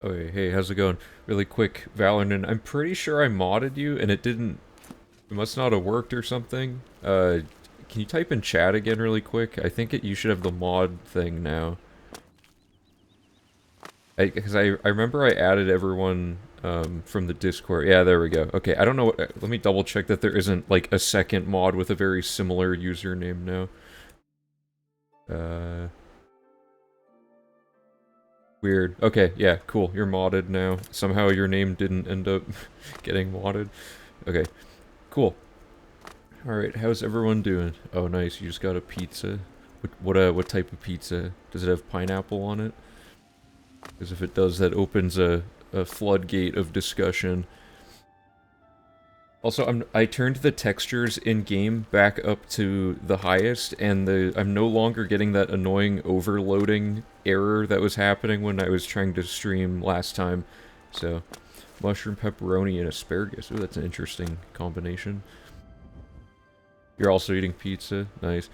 Okay, hey, how's it going? Really quick, Valorant. I'm pretty sure I modded you, and it didn't. It must not have worked or something. Can you type in chat again really quick? I think you should have the mod thing now. Because I remember I added everyone from the Discord. Yeah, there we go. Okay, I don't know what. Let me double check that there isn't like a second mod with a very similar username now. Uh, Weird. Okay, yeah, cool. You're modded now. Somehow your name didn't end up getting modded. Okay, cool. Alright, how's everyone doing? Oh, nice, you just got a pizza. What type of pizza? Does it have pineapple on it? Because if it does, that opens a floodgate of discussion. Also, I turned the textures in-game back up to the highest, and I'm no longer getting that annoying overloading error that was happening when I was trying to stream last time. So, mushroom, pepperoni, and asparagus. Ooh, that's an interesting combination. You're also eating pizza? Nice.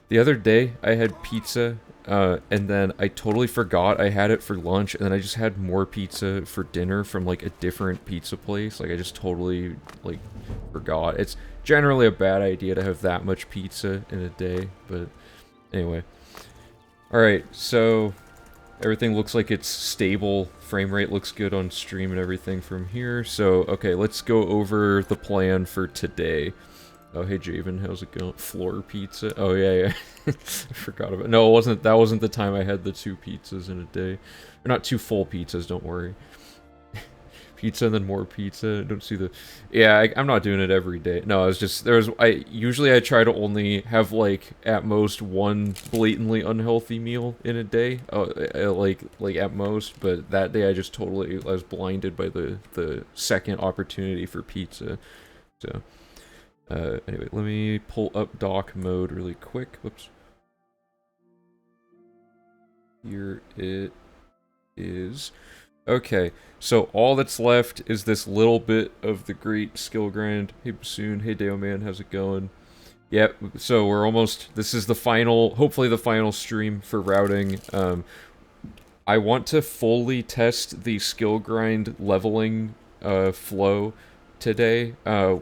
The other day, I had pizza, and then I totally forgot I had it for lunch, and then I just had more pizza for dinner from, like, a different pizza place. Like, I just totally, like, forgot. It's generally a bad idea to have that much pizza in a day, but anyway. Alright, so everything looks like it's stable. Frame rate looks good on stream and everything from here. So, okay, let's go over the plan for today. Oh, hey Javen, how's it going? Floor pizza? Oh, yeah. I forgot about it. No, it wasn't. That wasn't the time I had the 2 pizzas in a day. Or not 2 full pizzas, don't worry. Pizza and then more pizza. Don't see the... Yeah, I'm not doing it every day. No, it's just... Usually I try to only have, like, at most one blatantly unhealthy meal in a day. Like, at most. But that day I just totally... I was blinded by the second opportunity for pizza. So... anyway, let me pull up dock mode really quick. Whoops. Here it is. Okay, so all that's left is this little bit of the great skill grind. Hey Bassoon, hey Deo Man, how's it going? Yep, so we're almost, this is the final, hopefully the final stream for routing. I want to fully test the skill grind leveling flow today,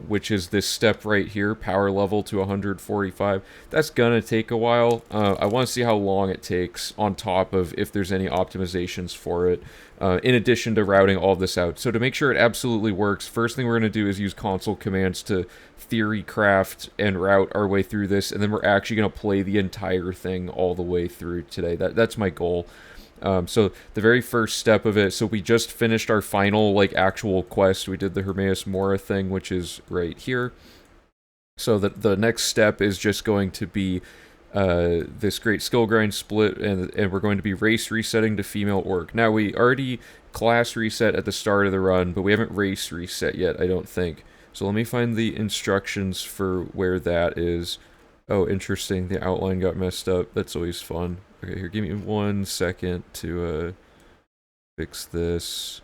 which is this step right here, power level to 145. That's gonna take a while. I want to see how long it takes on top of if there's any optimizations for it, in addition to routing all of this out. So to make sure it absolutely works, first thing we're gonna do is use console commands to theory craft and route our way through this, and then we're actually gonna play the entire thing all the way through today. That's my goal. So the very first step of it, so we just finished our final, like, actual quest. We did the Hermaeus Mora thing, which is right here. So the next step is just going to be this great skill grind split, and we're going to be race resetting to female orc. Now, we already class reset at the start of the run, but we haven't race reset yet, I don't think. So let me find the instructions for where that is. Oh, interesting. The outline got messed up. That's always fun. Okay, here, give me 1 second to fix this.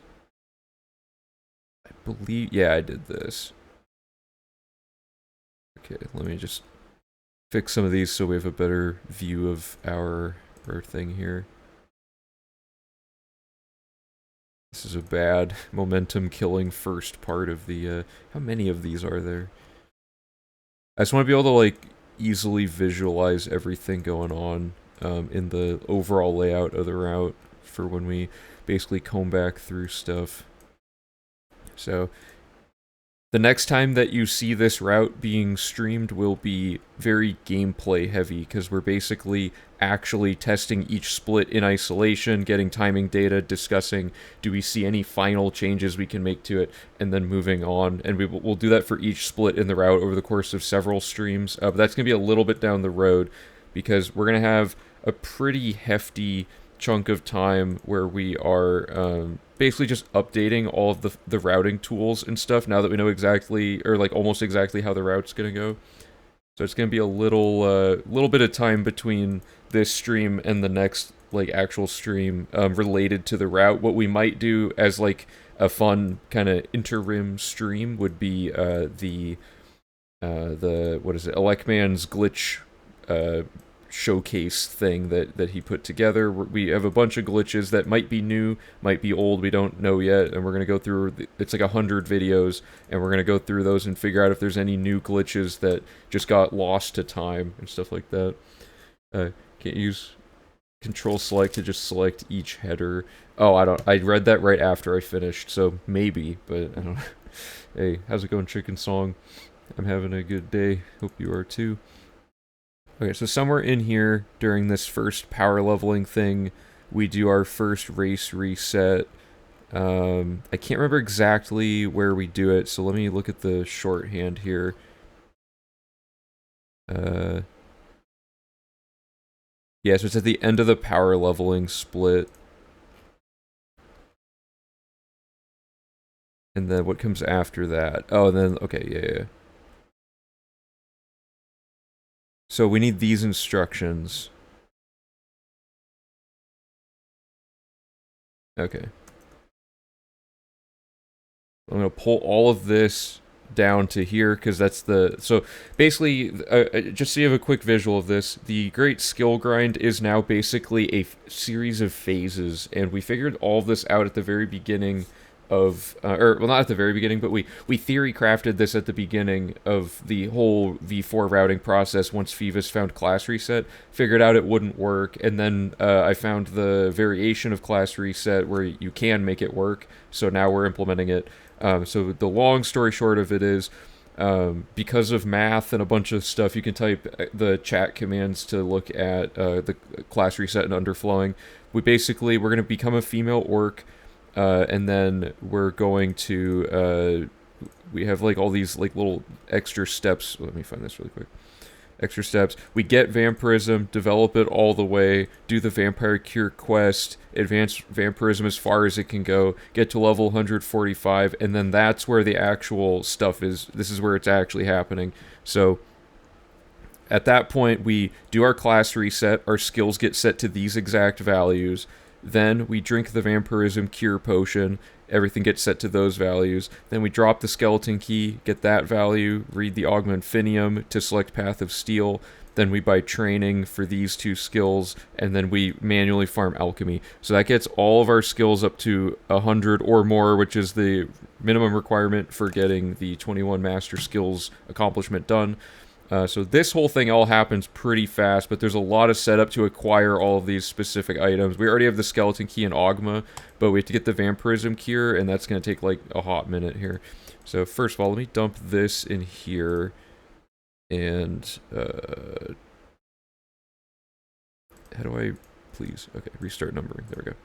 I believe, yeah, I did this. Okay, let me just fix some of these so we have a better view of our thing here. This is a bad momentum killing first part of the, how many of these are there? I just want to be able to, like, easily visualize everything going on in the overall layout of the route for when we basically comb back through stuff. So, the next time that you see this route being streamed will be very gameplay heavy, because we're basically actually testing each split in isolation, getting timing data, discussing do we see any final changes we can make to it, and then moving on. And we'll do that for each split in the route over the course of several streams. But that's going to be a little bit down the road, because we're going to have a pretty hefty chunk of time where we are basically just updating all of the routing tools and stuff now that we know exactly, or like almost exactly, how the route's gonna go. So it's gonna be a little bit of time between this stream and the next, like, actual stream related to the route. What we might do as, like, a fun kind of interim stream would be the what is it, Elecman's glitch showcase thing that he put together. We have a bunch of glitches that might be new, might be old, we don't know yet, and we're going to go through, it's like 100 videos, and we're going to go through those and figure out if there's any new glitches that just got lost to time and stuff like that. Can't use Control Select to just select each header. Oh, I read that right after I finished, so maybe, but I don't know. Hey, how's it going, Chicken Song? I'm having a good day. Hope you are too. Okay, so somewhere in here during this first power leveling thing, we do our first race reset. I can't remember exactly where we do it, so let me look at the shorthand here. Yeah, so it's at the end of the power leveling split. And then what comes after that? Oh, and then, okay, yeah. So we need these instructions. Okay. I'm going to pull all of this down to here, because that's the... So, basically, just so you have a quick visual of this, the Great Skill Grind is now basically a series of phases, and we figured all of this out at the very beginning of... well, not at the very beginning, but we theory crafted this at the beginning of the whole V4 routing process once Phoebus found class reset, figured out it wouldn't work, and then I found the variation of class reset where you can make it work, so now we're implementing it. So the long story short of it is, because of math and a bunch of stuff, you can type the chat commands to look at the class reset and underflowing. We're going to become a female orc, and then we're going to, we have like all these like little extra steps. Let me find this really quick. Extra steps. We get vampirism, develop it all the way, do the vampire cure quest, advance vampirism as far as it can go, get to level 145, and then that's where the actual stuff is. This is where it's actually happening. So at that point, we do our class reset, our skills get set to these exact values, then we drink the vampirism cure potion, everything gets set to those values. Then we drop the skeleton key, get that value, read the augmentfinium to select Path of Steel. Then we buy training for these two skills, and then we manually farm alchemy. So that gets all of our skills up to 100 or more, which is the minimum requirement for getting the 21 master skills accomplishment done. So this whole thing all happens pretty fast, but there's a lot of setup to acquire all of these specific items. We already have the skeleton key and Augma, but we have to get the vampirism cure, and that's going to take like a hot minute here. So first of all, let me dump this in here, and how do I, please, okay, restart numbering, there we go.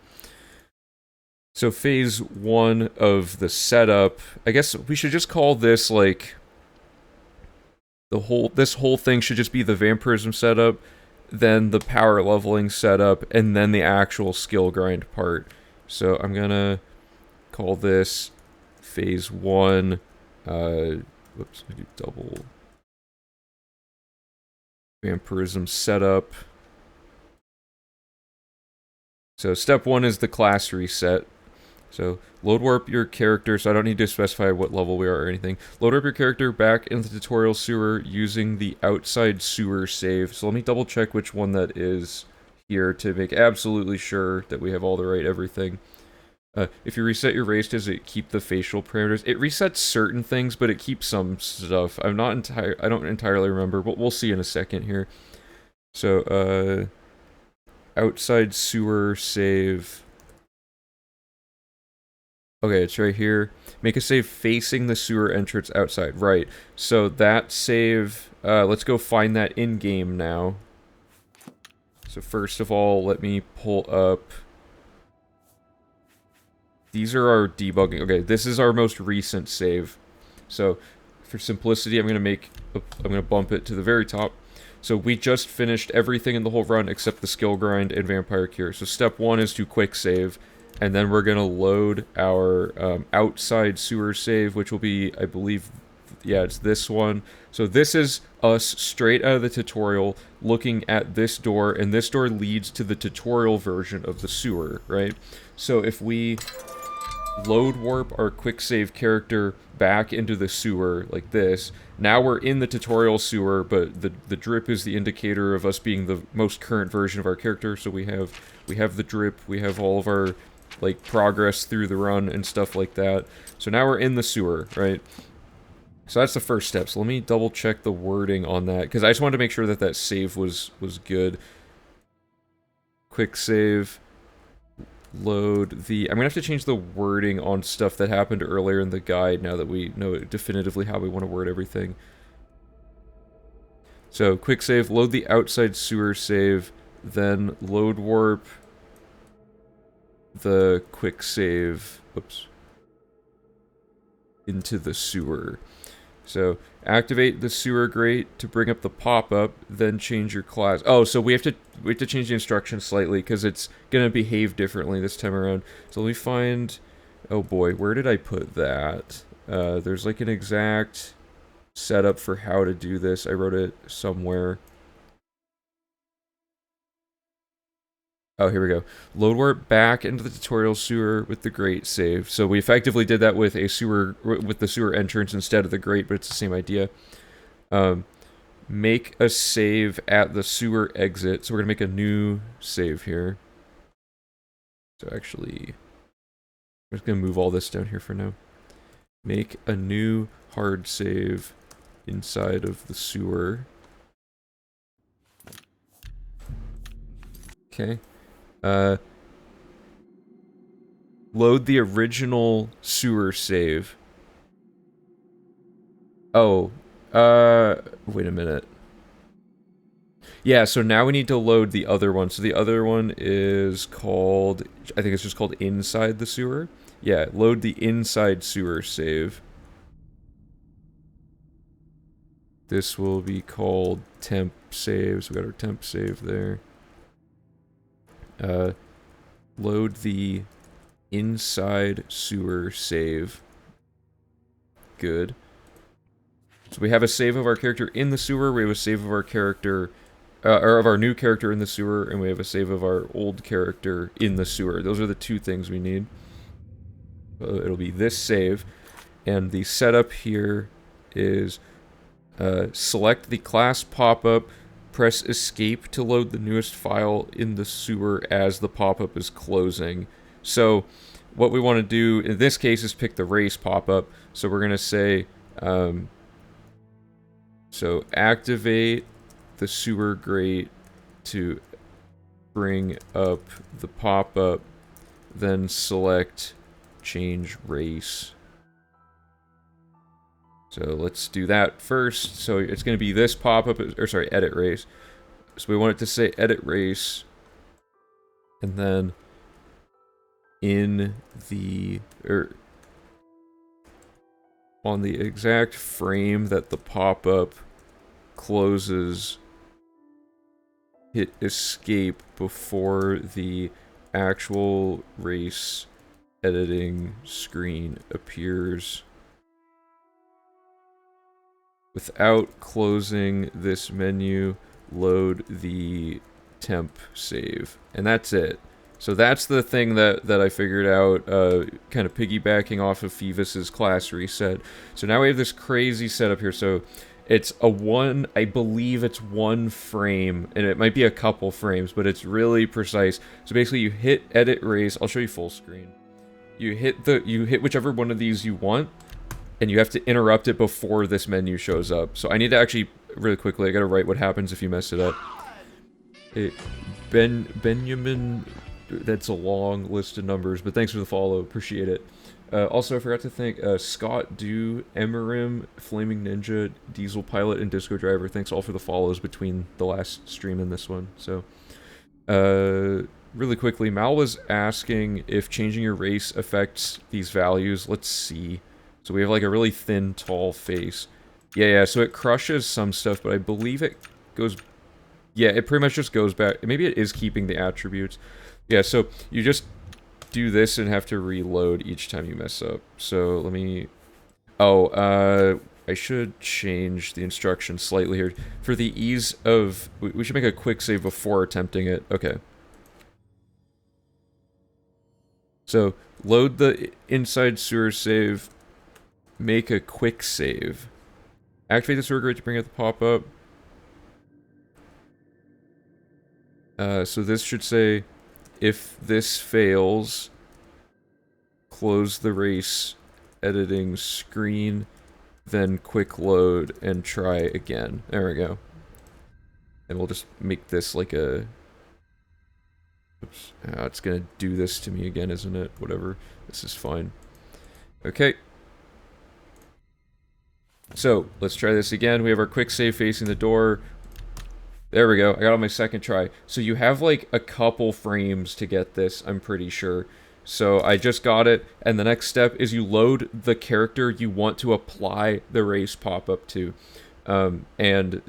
So phase 1 of the setup, I guess we should just call this like... This whole thing should just be the vampirism setup, then the power leveling setup, and then the actual skill grind part. So I'm gonna call this phase 1. Whoops, I do double vampirism setup. So step 1 is the class reset. So, load warp your character, so I don't need to specify what level we are or anything. Load warp your character back into the tutorial sewer using the outside sewer save. So let me double check which one that is here to make absolutely sure that we have all the right everything. If you reset your race, does it keep the facial parameters? It resets certain things, but it keeps some stuff. I don't entirely remember, but we'll see in a second here. So, outside sewer save... Okay, it's right here. Make a save facing the sewer entrance outside. Right. So that save, let's go find that in-game now. So first of all, let me pull up... These are our debugging. Okay, this is our most recent save. So for simplicity, I'm gonna bump it to the very top. So we just finished everything in the whole run except the skill grind and vampire cure. So step 1 is to quick save. And then we're going to load our outside sewer save, which will be, I believe, yeah, it's this one. So this is us straight out of the tutorial looking at this door, and this door leads to the tutorial version of the sewer, right? So if we load warp our quick save character back into the sewer like this. Now we're in the tutorial sewer, but the drip is the indicator of us being the most current version of our character. So we have the drip, we have all of our like progress through the run and stuff like that. So now we're in the sewer, right? So that's the first step. So let me double check the wording on that because I just wanted to make sure that that save was good. Quick save. Load the... I'm gonna have to change the wording on stuff that happened earlier in the guide now that we know definitively how we want to word everything. So, quick save, load the outside sewer save, then load warp the quick save, oops, into the sewer. So, activate the sewer grate to bring up the pop-up, then change your class. Oh, so we have to change the instructions slightly because it's gonna behave differently this time around. So let me find... Oh boy, where did I put that? There's like an exact setup for how to do this. I wrote it somewhere. Oh, here we go. Load warp back into the tutorial sewer with the grate save. So we effectively did that with a sewer, with the sewer entrance instead of the grate, but it's the same idea. Make a save at the sewer exit. So we're gonna make a new save here. So actually, I'm just gonna move all this down here for now. Make a new hard save inside of the sewer. Okay. Load the original sewer save. Oh, wait a minute. Yeah, so now we need to load the other one. So the other one is called, I think it's just called Inside the Sewer. Yeah, load the Inside Sewer save. This will be called Temp Save. So we got our Temp Save there. Load the Inside Sewer save. Good. So we have a save of our character in the sewer, we have a save of our character, or of our new character in the sewer, and we have a save of our old character in the sewer. Those are the two things we need. It'll be this save, and the setup here is select the class pop-up, press escape to load the newest file in the sewer as the pop-up is closing. So what we want to do in this case is pick the race pop-up. So we're going to say, so activate the sewer grate to bring up the pop-up, then select change race. So let's do that first. So it's going to be this pop-up, or sorry, edit race. So we want it to say edit race, and then in the, on the exact frame that the pop-up closes, hit escape before the actual race editing screen appears. Without closing this menu, load the temp save. And that's it. So that's the thing that I figured out, kind of piggybacking off of Phoebus's class reset. So now we have this crazy setup here. So it's I believe it's one frame, and it might be a couple frames, but it's really precise. So basically you hit edit race, I'll show you full screen. You hit whichever one of these you want, and you have to interrupt it before this menu shows up. So I need to actually, really quickly, I gotta write what happens if you mess it up. Benjamin, that's a long list of numbers, but thanks for the follow, appreciate it. Also, I forgot to thank Scott, Dew, Emerim, Flaming Ninja, Diesel Pilot, and Disco Driver. Thanks all for the follows between the last stream and this one. So, really quickly, Mal was asking if changing your race affects these values. Let's see. So we have like a really thin, tall face. Yeah, so it crushes some stuff, but I believe it goes... Yeah, it pretty much just goes back. Maybe it is keeping the attributes. Yeah, so you just do this and have to reload each time you mess up. So let me... Oh, I should change the instructions slightly here. For the ease of... We should make a quick save before attempting it. Okay. So load the inside sewer save, make a quick save. Activate the sewer grate to bring up the pop-up. So this should say, if this fails, close the race editing screen, then quick load and try again. There we go. And we'll just make this like a... Oops. Oh, it's gonna do this to me again, isn't it? Whatever. This is fine. Okay. So, let's try this again. We have our quick save facing the door. There we go. I got it on my second try. So you have like a couple frames to get this, I'm pretty sure. So I just got it, and the next step is you load the character you want to apply the race pop-up to. And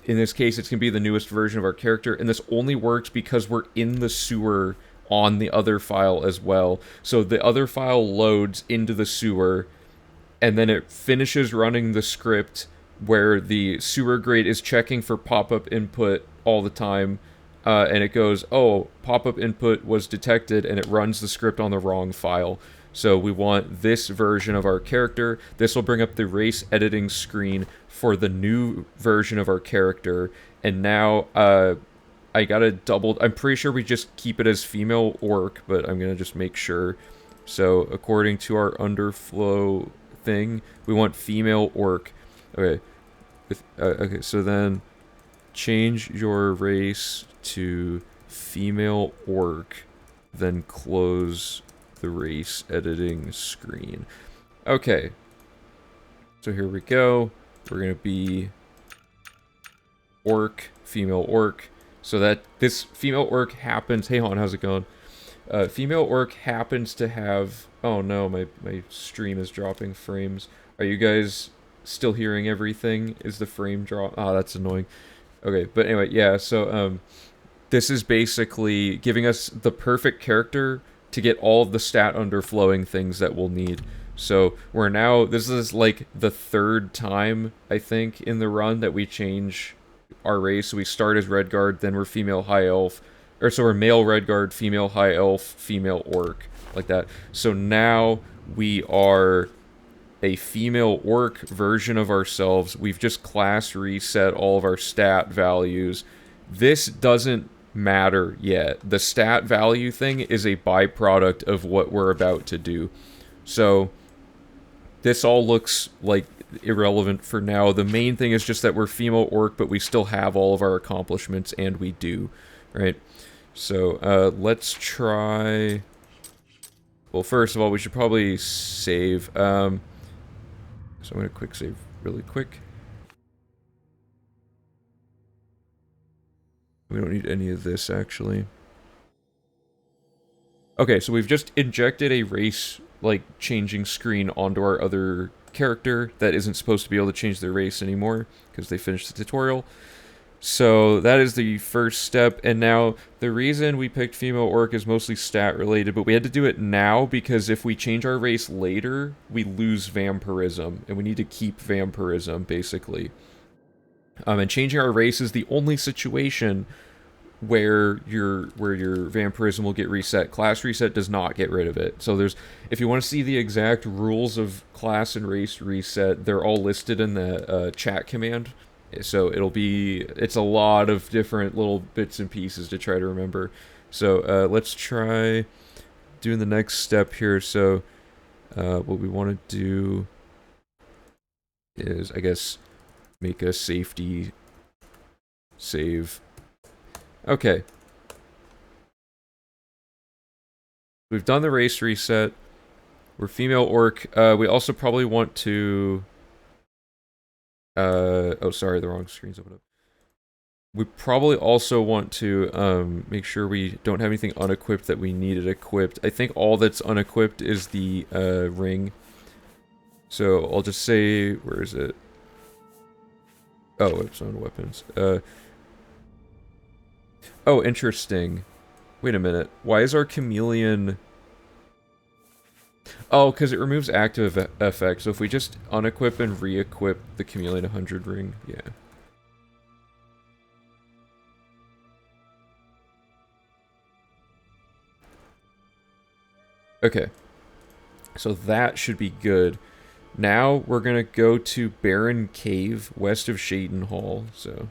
in this case, it's going to be the newest version of our character, and this only works because we're in the sewer on the other file as well. So the other file loads into the sewer, and then it finishes running the script where the sewer grate is checking for pop-up input all the time, and it goes, oh, pop-up input was detected, and it runs the script on the wrong file. So we want this version of our character. This will bring up the race editing screen for the new version of our character, and now I gotta double... I'm pretty sure we just keep it as female orc, but I'm gonna just make sure. So according to our underflow thing, we want female orc. Okay. Okay, so then change your race to female orc, then close the race editing screen. Okay. So here we go. We're going to be orc, female orc. So that this female orc happens... Hey, hon, how's it going? Female orc happens to have... Oh no, my stream is dropping frames. Are you guys still hearing everything? Is the frame drop? Oh, that's annoying. Okay, but anyway, yeah, so this is basically giving us the perfect character to get all of the stat underflowing things that we'll need. So we're now... This is like the third time, I think, in the run that we change our race. So we start as Redguard, then we're female high elf. Or so we're male Redguard, female high elf, female orc. Like that. So now we are a female orc version of ourselves. We've just class reset all of our stat values. This doesn't matter yet. The stat value thing is a byproduct of what we're about to do. So this all looks like irrelevant for now. The main thing is just that we're female orc, but we still have all of our accomplishments, and we do, right? So let's try... Well, first of all, we should probably save. So I'm going to quick save really quick. We don't need any of this, actually. Okay, so we've just injected a race, like, changing screen onto our other character that isn't supposed to be able to change their race anymore, because they finished the tutorial. So that is the first step, and now the reason we picked female orc is mostly stat related, but we had to do it now because if we change our race later, we lose vampirism, and we need to keep vampirism, basically. And changing our race is the only situation where your vampirism will get reset. Class reset does not get rid of it. So there's, if you want to see the exact rules of class and race reset, they're all listed in the chat command. So it'll be, it's a lot of different little bits and pieces to try to remember. So let's try doing the next step here. So what we want to do is, I guess, make a safety save. Okay. We've done the race reset. We're female orc. We also probably want to... oh, sorry, the wrong screen's open up. We probably also want to make sure we don't have anything unequipped that we needed equipped. I think all that's unequipped is the ring. So I'll just say, where is it? Oh, it's on weapons. Oh, interesting. Wait a minute. Why is our chameleon... Oh, because it removes active effects. So if we just unequip and re-equip the chameleon 100 ring, yeah. Okay, so that should be good. Now we're gonna go to Barren Cave west of Shaden Hall. So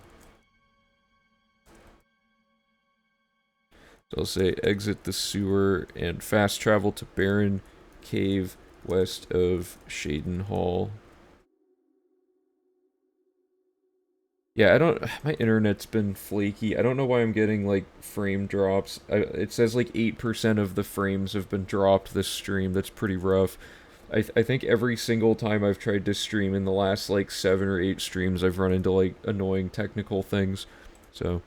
I'll say exit the sewer and fast travel to Barren Cave west of Shaden Hall. Yeah, I don't. My internet's been flaky. I don't know why I'm getting like frame drops. It says like 8% of the frames have been dropped this stream. That's pretty rough. I think every single time I've tried to stream in the last like 7 or 8 streams, I've run into like annoying technical things. So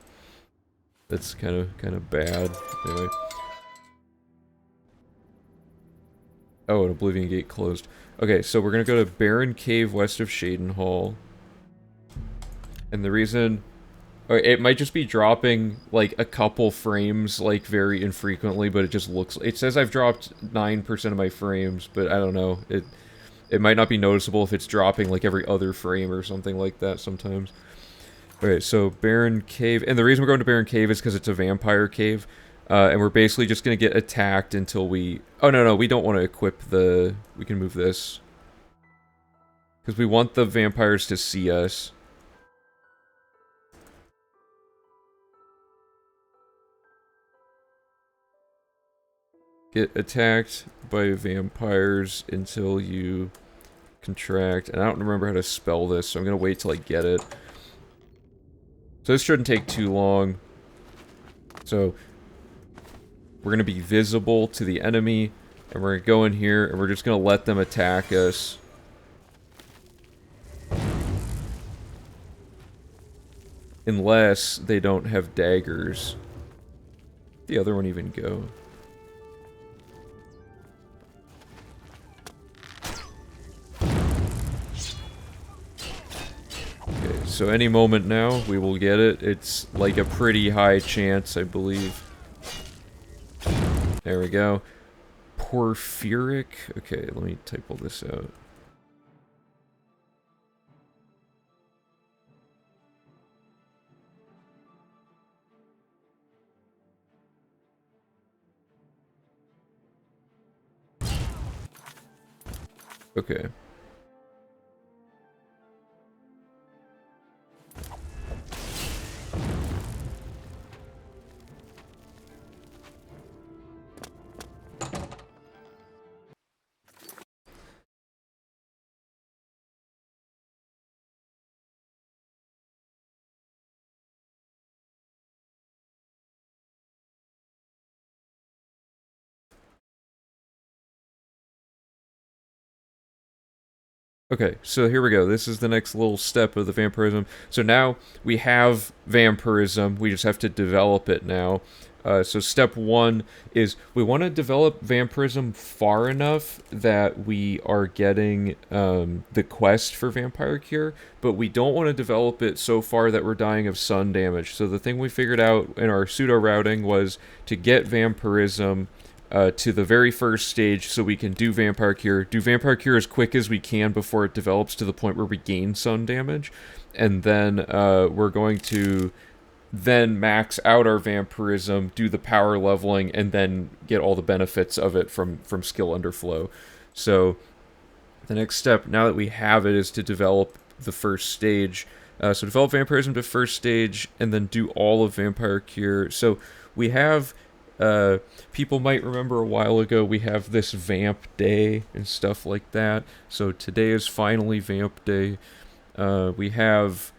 that's kind of bad. Anyway. Oh, an Oblivion gate closed. Okay, so we're gonna go to Barren Cave west of Shaden Hall. And the reason it might just be dropping like a couple frames like very infrequently, but it just looks it says I've dropped 9% of my frames, but I don't know. It might not be noticeable if it's dropping like every other frame or something like that sometimes. Okay, so Barren Cave, and the reason we're going to Barren Cave is because it's a vampire cave, and we're basically just gonna get attacked until we. Oh no, we don't want to equip the. We can move this because we want the vampires to see us. Get attacked by vampires until you contract, and I don't remember how to spell this, so I'm gonna wait till I get it. So this shouldn't take too long. So we're gonna be visible to the enemy, and we're gonna go in here, and we're just gonna let them attack us. Unless they don't have daggers. The other one even go? Okay, so any moment now, we will get it. It's like a pretty high chance, I believe. There we go. Porphyric. Okay, let me type all this out. Okay. Okay, so here we go. This is the next little step of the vampirism. So now we have vampirism. We just have to develop it now. So step one is we want to develop vampirism far enough that we are getting the quest for vampire cure, but we don't want to develop it so far that we're dying of sun damage. So the thing we figured out in our pseudo routing was to get vampirism to the very first stage so we can do Vampire Cure as quick as we can before it develops to the point where we gain sun damage, and then we're going to then max out our vampirism, do the power leveling, and then get all the benefits of it from skill underflow. So the next step, now that we have it, is to develop the first stage. So develop vampirism to first stage, and then do all of Vampire Cure. So we have people might remember a while ago we have this Vamp Day and stuff like that. So today is finally Vamp Day. We have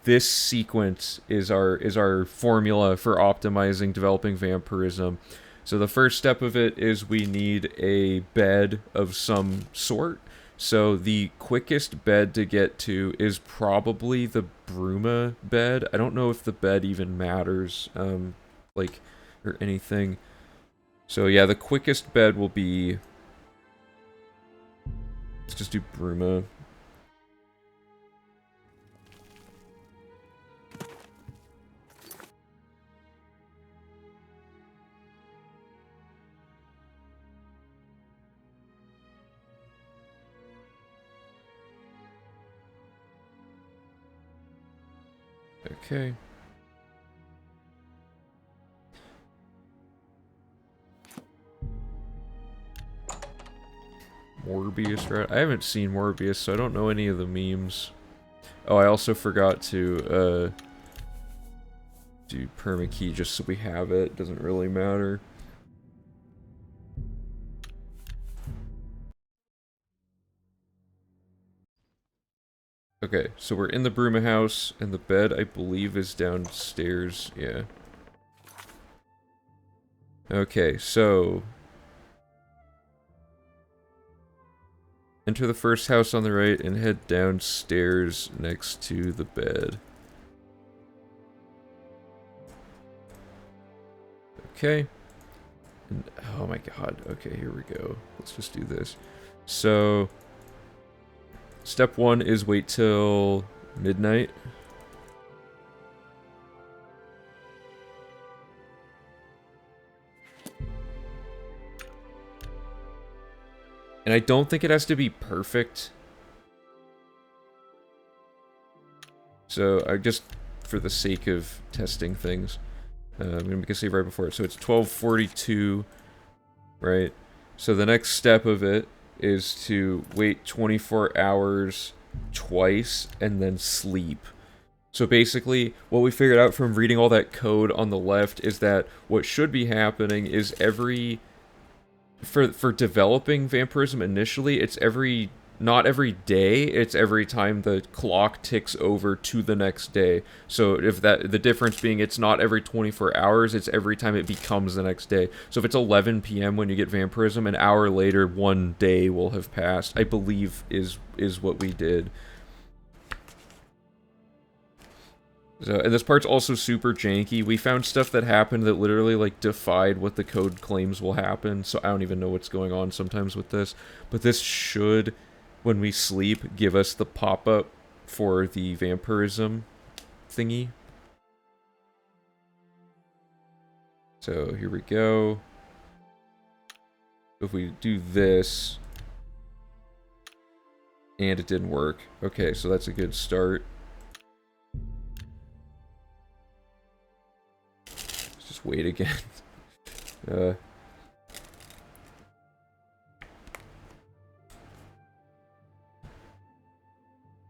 this sequence is our formula for optimizing developing vampirism. So the first step of it is we need a bed of some sort. So the quickest bed to get to is probably the Bruma bed. I don't know if the bed even matters. Like or anything. So yeah, the quickest bed will be... Let's just do Bruma. Okay. Morbius, right? I haven't seen Morbius, so I don't know any of the memes. Oh, I also forgot to, do permakey just so we have it. Doesn't really matter. Okay, so we're in the Bruma house, and the bed, I believe, is downstairs. Yeah. Okay, so... enter the first house on the right and head downstairs next to the bed. Okay. And, oh my god. Okay, here we go. Let's just do this. So... step 1 is wait till midnight. And I don't think it has to be perfect. So I just, for the sake of testing things, I'm gonna make a save right before it. So it's 12:42, right? So the next step of it is to wait 24 hours twice and then sleep. So basically, what we figured out from reading all that code on the left is that what should be happening is every... for developing vampirism initially, it's every... not every day, it's every time the clock ticks over to the next day. So if that... the difference being it's not every 24 hours, it's every time it becomes the next day. So if it's 11 p.m. when you get vampirism, an hour later, 1 day will have passed, I believe is what we did. So, and this part's also super janky. We found stuff that happened that literally, like, defied what the code claims will happen, so I don't even know what's going on sometimes with this. But this should, when we sleep, give us the pop-up for the vampirism thingy. So, here we go. If we do this... and it didn't work. Okay, so that's a good start. Wait again. There's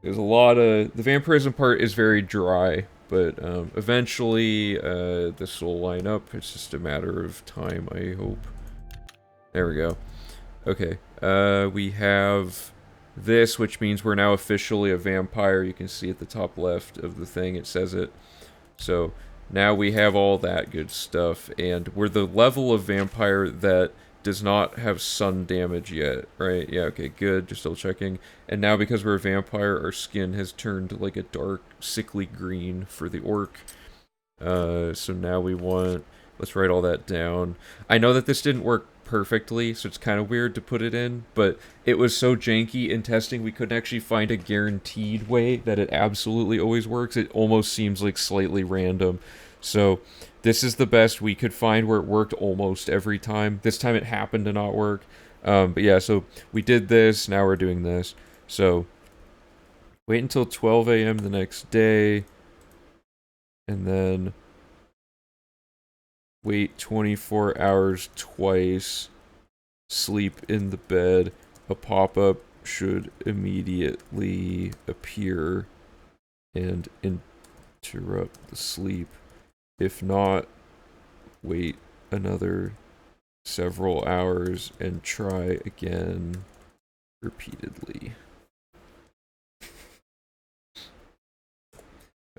a lot of... the vampirism part is very dry, but eventually this will line up. It's just a matter of time, I hope. There we go. Okay, we have this, which means we're now officially a vampire. You can see at the top left of the thing, it says it. So... now we have all that good stuff, and we're the level of vampire that does not have sun damage yet, right? Yeah, okay, good, just still checking. And now because we're a vampire, our skin has turned like a dark, sickly green for the orc. So now we want... let's write all that down. I know that this didn't work perfectly, so it's kind of weird to put it in, but it was so janky in testing we couldn't actually find a guaranteed way that it absolutely always works. It almost seems like slightly random. So this is the best we could find where it worked almost every time. This time it happened to not work. But yeah, so we did this, now we're doing this. So wait until 12 a.m. the next day, and then wait 24 hours twice, sleep in the bed, a pop-up should immediately appear and interrupt the sleep. If not, wait another several hours and try again repeatedly.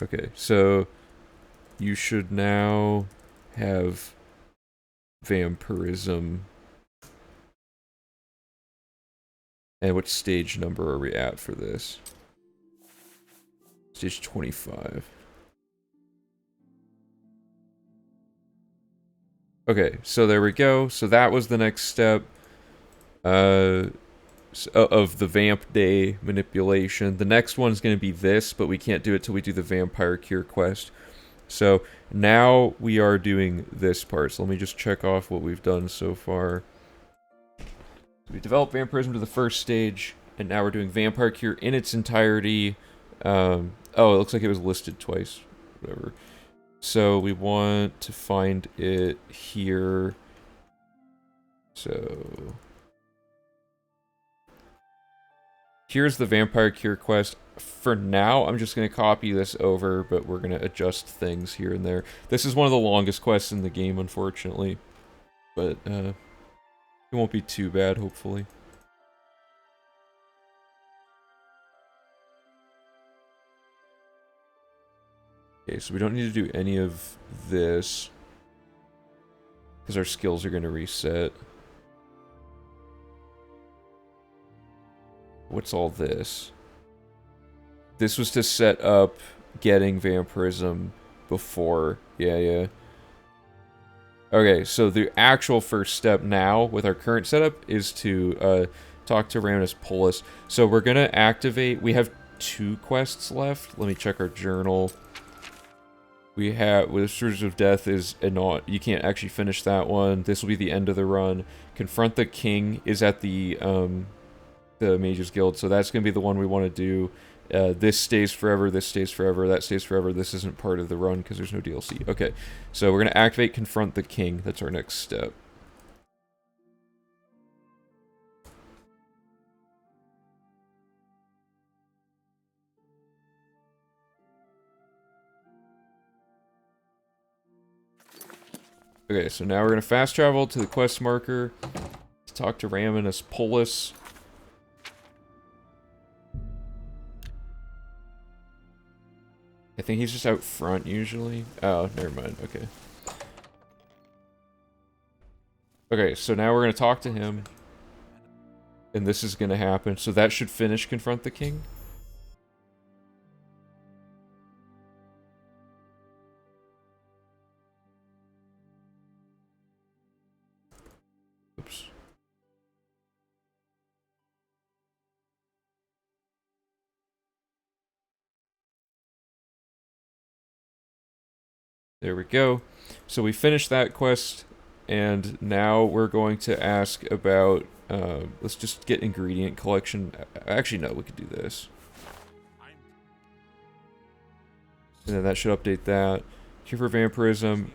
Okay, so you should now have vampirism. And what stage number are we at for this? Stage 25. Okay, so there we go. So that was the next step of the vamp day manipulation. The next one's going to be this, but we can't do it till we do the vampire cure quest. So now we are doing this part. So let me just check off what we've done so far. So we developed vampirism to the first stage, and now we're doing vampire cure in its entirety. Oh, it looks like it was listed twice. Whatever. So we want to find it here. So here's the Vampire Cure quest. For now, I'm just going to copy this over, but we're going to adjust things here and there. This is one of the longest quests in the game, unfortunately. But, it won't be too bad, hopefully. Okay, so we don't need to do any of this. Because our skills are going to reset. What's all this? This was to set up getting vampirism before. Yeah. Okay, so the actual first step now, with our current setup, is to talk to Ramnus Polis. So we're going to activate... We have 2 quests left. Let me check our journal. We have... With Surge of Death is... You can't actually finish that one. This will be the end of the run. Confront the King is at the Mages Guild, so that's going to be the one we want to do. This stays forever, this stays forever, that stays forever. This isn't part of the run because there's no DLC. Okay, so we're going to activate Confront the King. That's our next step. Okay, so now we're going to fast travel to the quest marker to talk to Ramnus Polis. I think he's just out front, usually. Oh, never mind. Okay. Okay, so now we're going to talk to him. And this is going to happen. So that should finish Confront the King. Oops. There we go. So we finished that quest, and now we're going to ask about, let's just get ingredient collection. Actually, no, we could do this. And then that should update that. Cure for vampirism,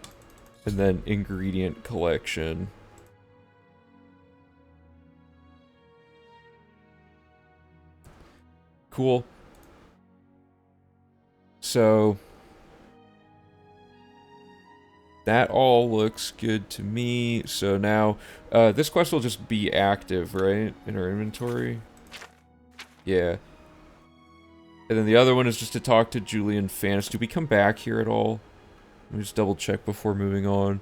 and then ingredient collection. Cool. So... that all looks good to me. So now, this quest will just be active, right? In our inventory? Yeah. And then the other one is just to talk to Julian Fannis. Do we come back here at all? Let me just double check before moving on.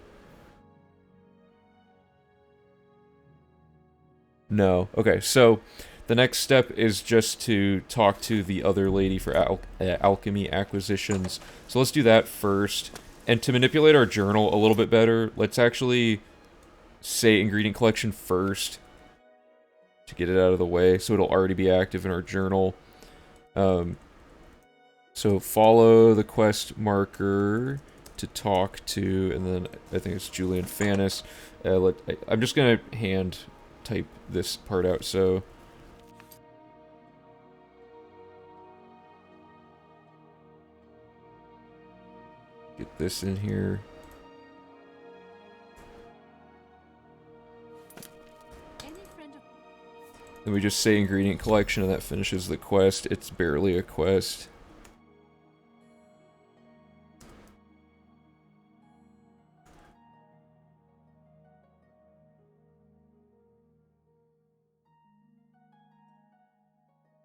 No. Okay, so the next step is just to talk to the other lady for alchemy acquisitions. So let's do that first. And to manipulate our journal a little bit better, let's actually say ingredient collection first to get it out of the way, so it'll already be active in our journal. So follow the quest marker to talk to, and then I think it's Julian Fannis. I'm just gonna hand type this part out, so... get this in here. Then we just say ingredient collection and that finishes the quest. It's barely a quest.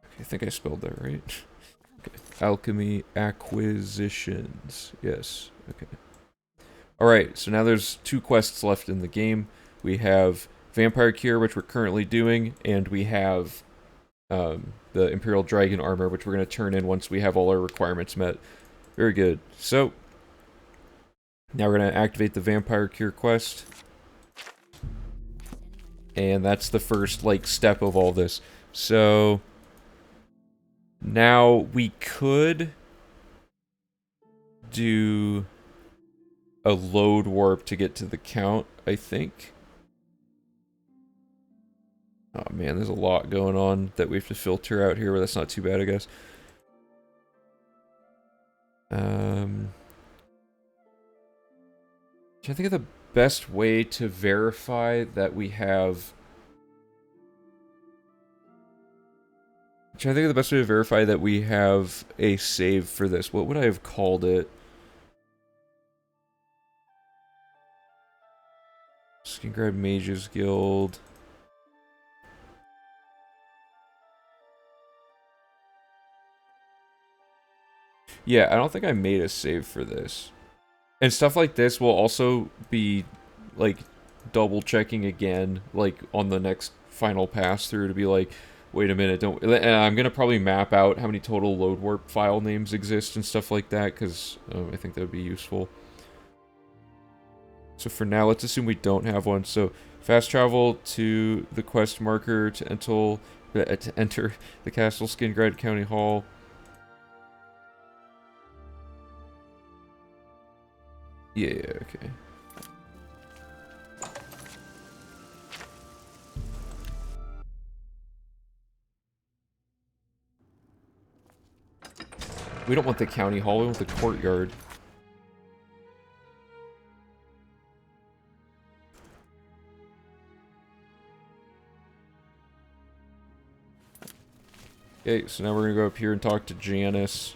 Okay, I think I spelled that right. Okay. Alchemy acquisitions. Yes. Okay. Alright, so now there's 2 quests left in the game. We have Vampire Cure, which we're currently doing, and we have the Imperial Dragon Armor, which we're going to turn in once we have all our requirements met. Very good. So, now we're going to activate the Vampire Cure quest. And that's the first, like, step of all this. So... now, we could do a load warp to get to the count, I think. Oh man, there's a lot going on that we have to filter out here, but that's not too bad, I guess. Trying to think of the best way to verify that we have I'm trying to think of the best way to verify that we have a save for this. What would I have called it? Skin Grab Mages Guild. Yeah, I don't think I made a save for this. And stuff like this will also be, like, double checking again, like, on the next final pass through to be like, wait a minute, don't... And I'm gonna probably map out how many total load warp file names exist and stuff like that, because I think that would be useful. So for now, let's assume we don't have one. So fast travel to the quest marker to enter the Castle Skingrad County Hall. Yeah, okay. We don't want the county hall, we want the courtyard. Okay, so now we're gonna go up here and talk to Janice.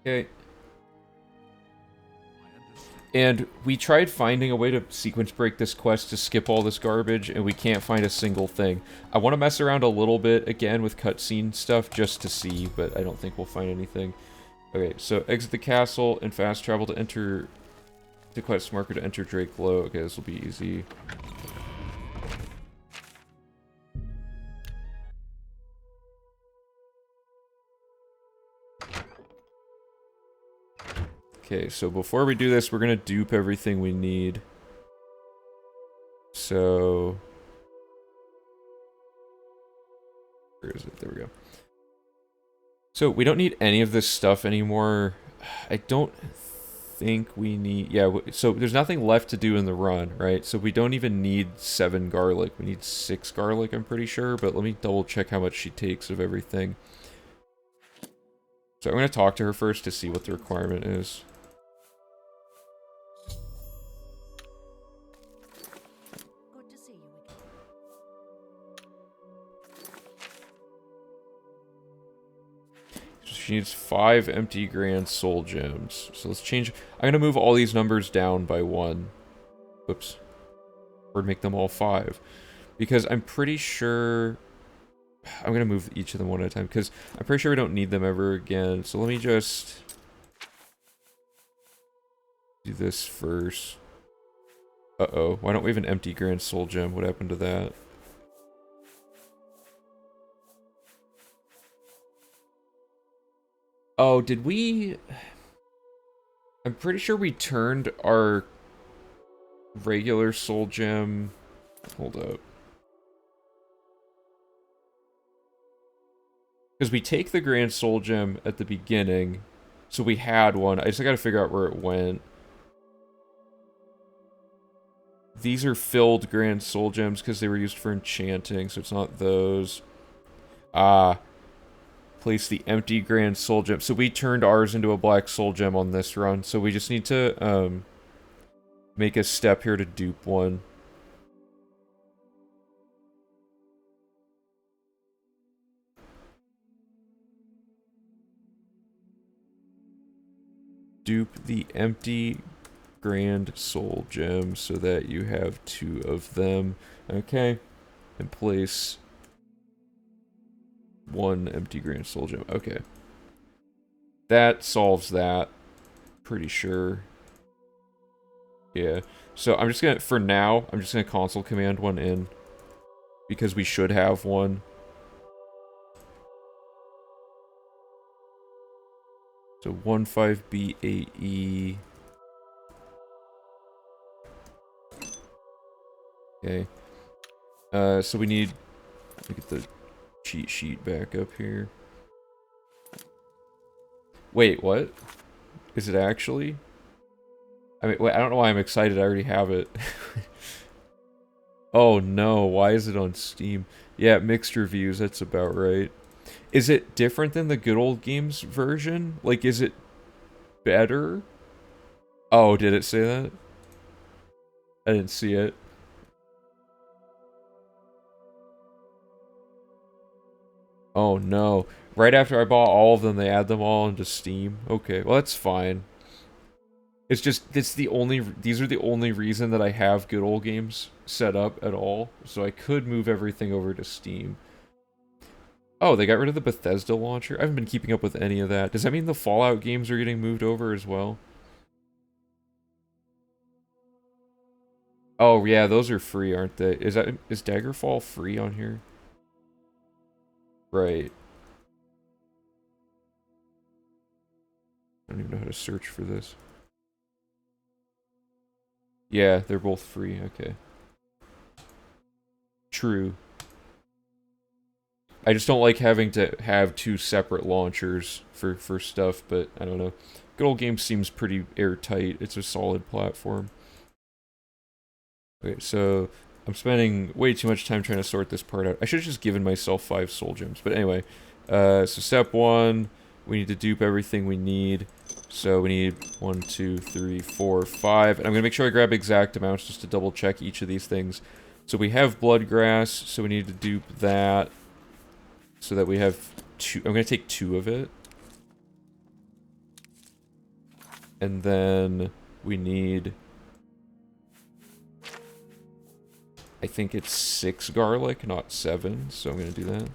Okay. And we tried finding a way to sequence break this quest to skip all this garbage, and we can't find a single thing. I want to mess around a little bit again with cutscene stuff just to see, but I don't think we'll find anything. Okay, so exit the castle and fast travel to enter the quest marker to enter Drake Low. Okay, this will be easy. Okay, so before we do this, we're gonna dupe everything we need. So... where is it? There we go. So, we don't need any of this stuff anymore. I don't think we need... yeah, so there's nothing left to do in the run, right? So we don't even need 7 garlic. We need 6 garlic, I'm pretty sure, but let me double check how much she takes of everything. So I'm gonna talk to her first to see what the requirement is. She needs 5 empty grand soul gems. So let's change... I'm going to move all these numbers down by 1. Whoops. Or make them all 5. Because I'm pretty sure... I'm going to move each of them one at a time. Because I'm pretty sure we don't need them ever again. So let me just... do this first. Uh-oh. Why don't we have an empty grand soul gem? What happened to that? Oh, did we... I'm pretty sure we turned our regular soul gem... Hold up. Because we take the grand soul gem at the beginning, so we had one. I just gotta figure out where it went. These are filled grand soul gems because they were used for enchanting, so it's not those. Ah. Place the empty grand soul gem. So we turned ours into a black soul gem on this run. So we just need to make a step here to dupe one. Dupe the empty grand soul gem so that you have 2 of them. Okay. And place 1 empty grand soul gem. Okay. That solves that. Pretty sure. Yeah. So I'm just gonna, for now, I'm just gonna console command one in. Because we should have one. So 15B8E. Okay. So we need to get the cheat sheet back up here. Wait, what? Is it actually? I mean, wait, I don't know why I'm excited. I already have it. Oh no, why is it on Steam? Yeah, mixed reviews, that's about right. Is it different than the good old games version? Like, is it better? Oh, did it say that? I didn't see it. Oh no. Right after I bought all of them, they add them all into Steam. Okay, well that's fine. It's just, these are the only reason that I have good old games set up at all. So I could move everything over to Steam. Oh, they got rid of the Bethesda launcher? I haven't been keeping up with any of that. Does that mean the Fallout games are getting moved over as well? Oh yeah, those are free, aren't they? Is Daggerfall free on here? Right. I don't even know how to search for this. Yeah, they're both free. Okay. True. I just don't like having to have two separate launchers for stuff, but I don't know. Good old game seems pretty airtight. It's a solid platform. Okay, so I'm spending way too much time trying to sort this part out. I should have just given myself 5 soul gems. But anyway, so step 1, we need to dupe everything we need. So we need 1, 2, 3, 4, 5. And I'm going to make sure I grab exact amounts just to double check each of these things. So we have bloodgrass, so we need to dupe that. So that we have 2. I'm going to take 2 of it. And then we need... I think it's 6 garlic, not 7, so I'm going to do that.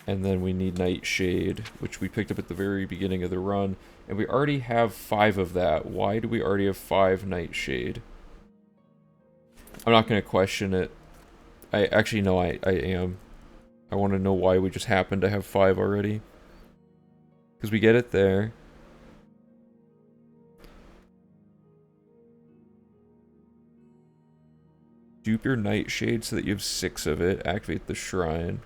And then we need nightshade, which we picked up at the very beginning of the run. And we already have 5 of that. Why do we already have 5 nightshade? I'm not going to question it. I actually, no, I am. I want to know why we just happen to have 5 already. Because we get it there. Dupe your nightshade so that you have 6 of it. Activate the shrine.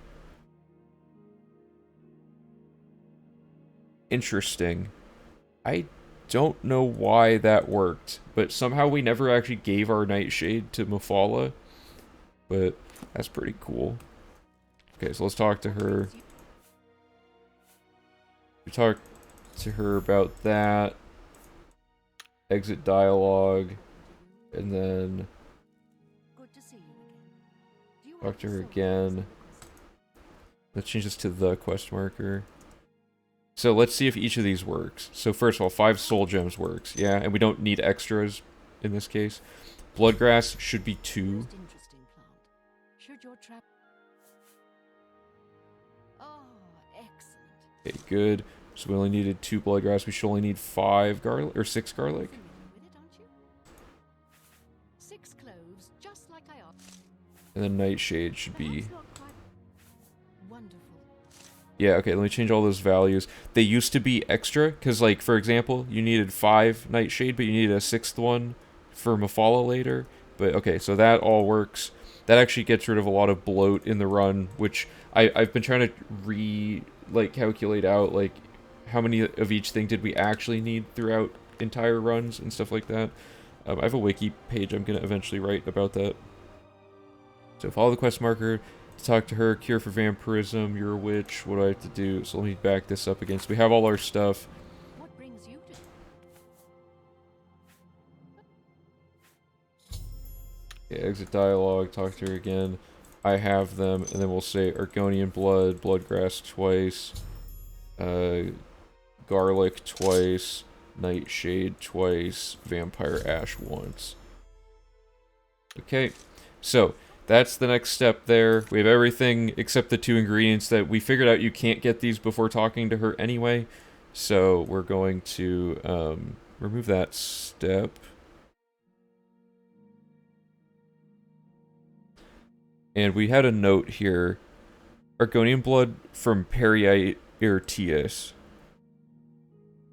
Interesting. I don't know why that worked, but somehow we never actually gave our nightshade to Mafala. But that's pretty cool. Okay, so let's talk to her. We talk to her about that. Exit dialogue. And then talk to her again. Let's change this to the quest marker. So let's see if each of these works. So first of all, 5 soul gems works. Yeah, and we don't need extras in this case. Bloodgrass should be 2. Okay, good. So we only needed 2 bloodgrass. We should only need 5 garlic, or 6 garlic. And then nightshade should be... Yeah, okay, let me change all those values. They used to be extra, because, like, for example, you needed 5 nightshade, but you needed a 6th one for Mafala later. But, okay, so that all works. That actually gets rid of a lot of bloat in the run, which I've been trying to calculate out, like, how many of each thing did we actually need throughout entire runs and stuff like that. I have a wiki page I'm going to eventually write about that. So follow the quest marker, talk to her, cure for vampirism, you're a witch, what do I have to do? So let me back this up again. So we have all our stuff. What brings you to... Yeah, exit dialogue, talk to her again. I have them, and then we'll say Argonian blood, bloodgrass twice, garlic twice, nightshade twice, vampire ash once. Okay, so that's the next step there. We have everything except the 2 ingredients that we figured out you can't get these before talking to her anyway. So we're going to remove that step. And we had a note here. Argonian blood from Periite Irtius.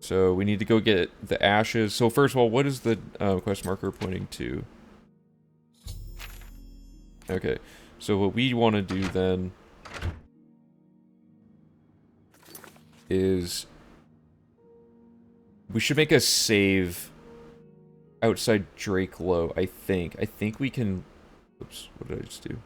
So we need to go get the ashes. So first of all, what is the quest marker pointing to? Okay, so what we want to do then is we should make a save outside Drakelow, I think. I think we can... Oops, what did I just do?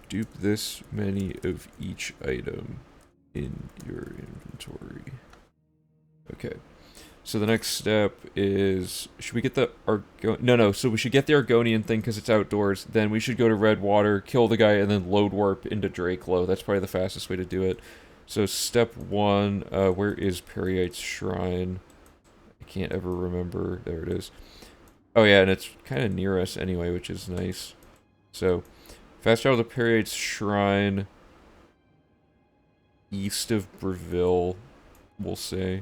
dupe this many of each item in your inventory. Okay. So the next step is, should we get the no, so we should get the Argonian thing because it's outdoors. Then we should go to Redwater, kill the guy, and then load warp into Drakelow. That's probably the fastest way to do it. So step 1, where is Periite's Shrine? I can't ever remember. There it is. Oh yeah, and it's kind of near us anyway, which is nice. So, fast travel to Periite's Shrine, east of Breville, we'll say.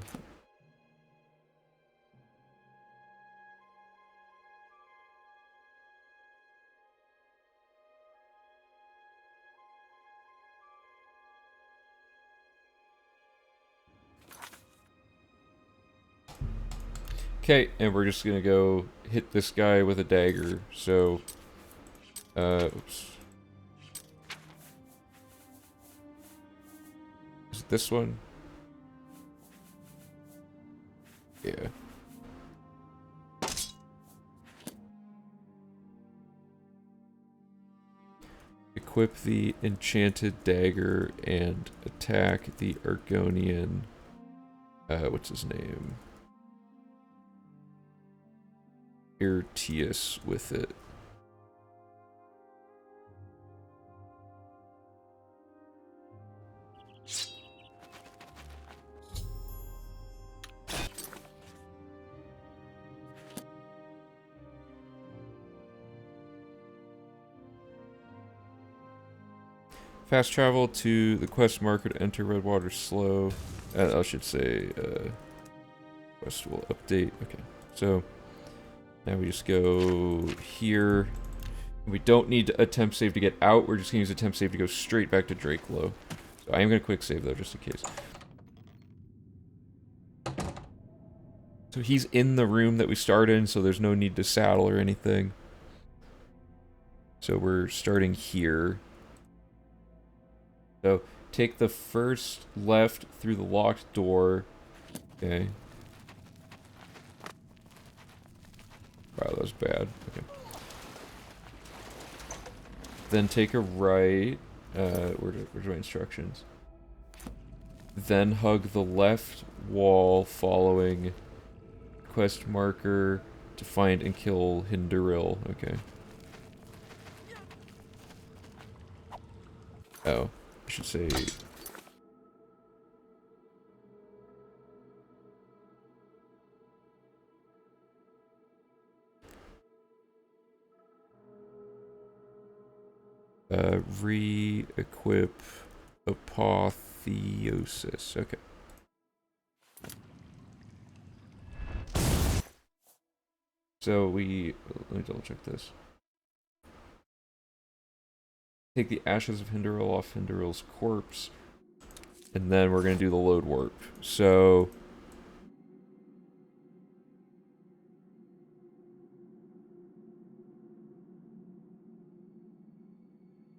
Okay, and we're just gonna go hit this guy with a dagger. So, oops. Is it this one? Yeah. Equip the enchanted dagger and attack the Argonian. What's his name? Irtius with it. Fast travel to the quest marker to enter Redwater slow. I should say, quest will update. Okay, so now we just go here. We don't need to attempt save to get out. We're just going to use attempt save to go straight back to Drakelow. So I am going to quick save though, just in case. So he's in the room that we start in, so there's no need to saddle or anything. So we're starting here. So, take the first left through the locked door. Okay. Wow, that was bad. Okay. Then take a right. Where's my instructions? Then hug the left wall following quest marker to find and kill Hinduril. Okay. Oh. I should say... re-equip Apotheosis. Okay. So let me double check this. Take the ashes of Hinduril off Hinduril's corpse. And then we're going to do the load warp. So...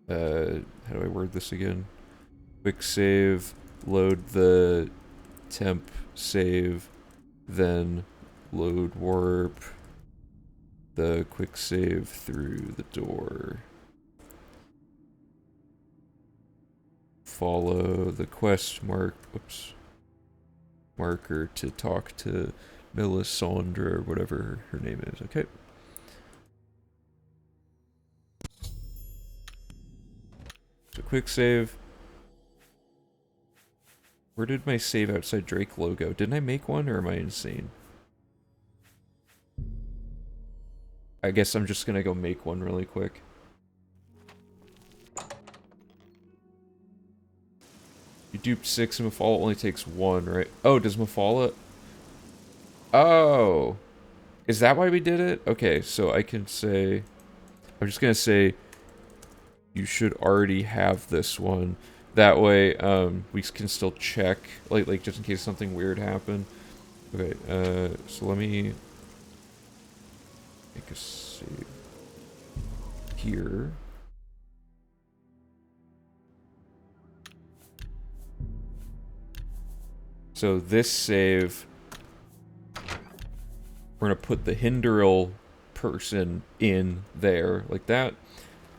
how do I word this again? Quick save, load the temp save, then load warp the quick save through the door. Follow the quest marker to talk to Melisandre or whatever her name is. Okay. So quick save. Where did my save outside Drakelow go? Didn't I make one or am I insane? I guess I'm just gonna go make one really quick. You duped 6 and Mafala only takes 1, right? Oh, does Mafala... Oh! Is that why we did it? Okay, so I can say... I'm just gonna say... You should already have this one. That way, we can still check, like just in case something weird happened. Okay, so let me... make a save here. So this save, we're going to put the Hinduril person in there, like that.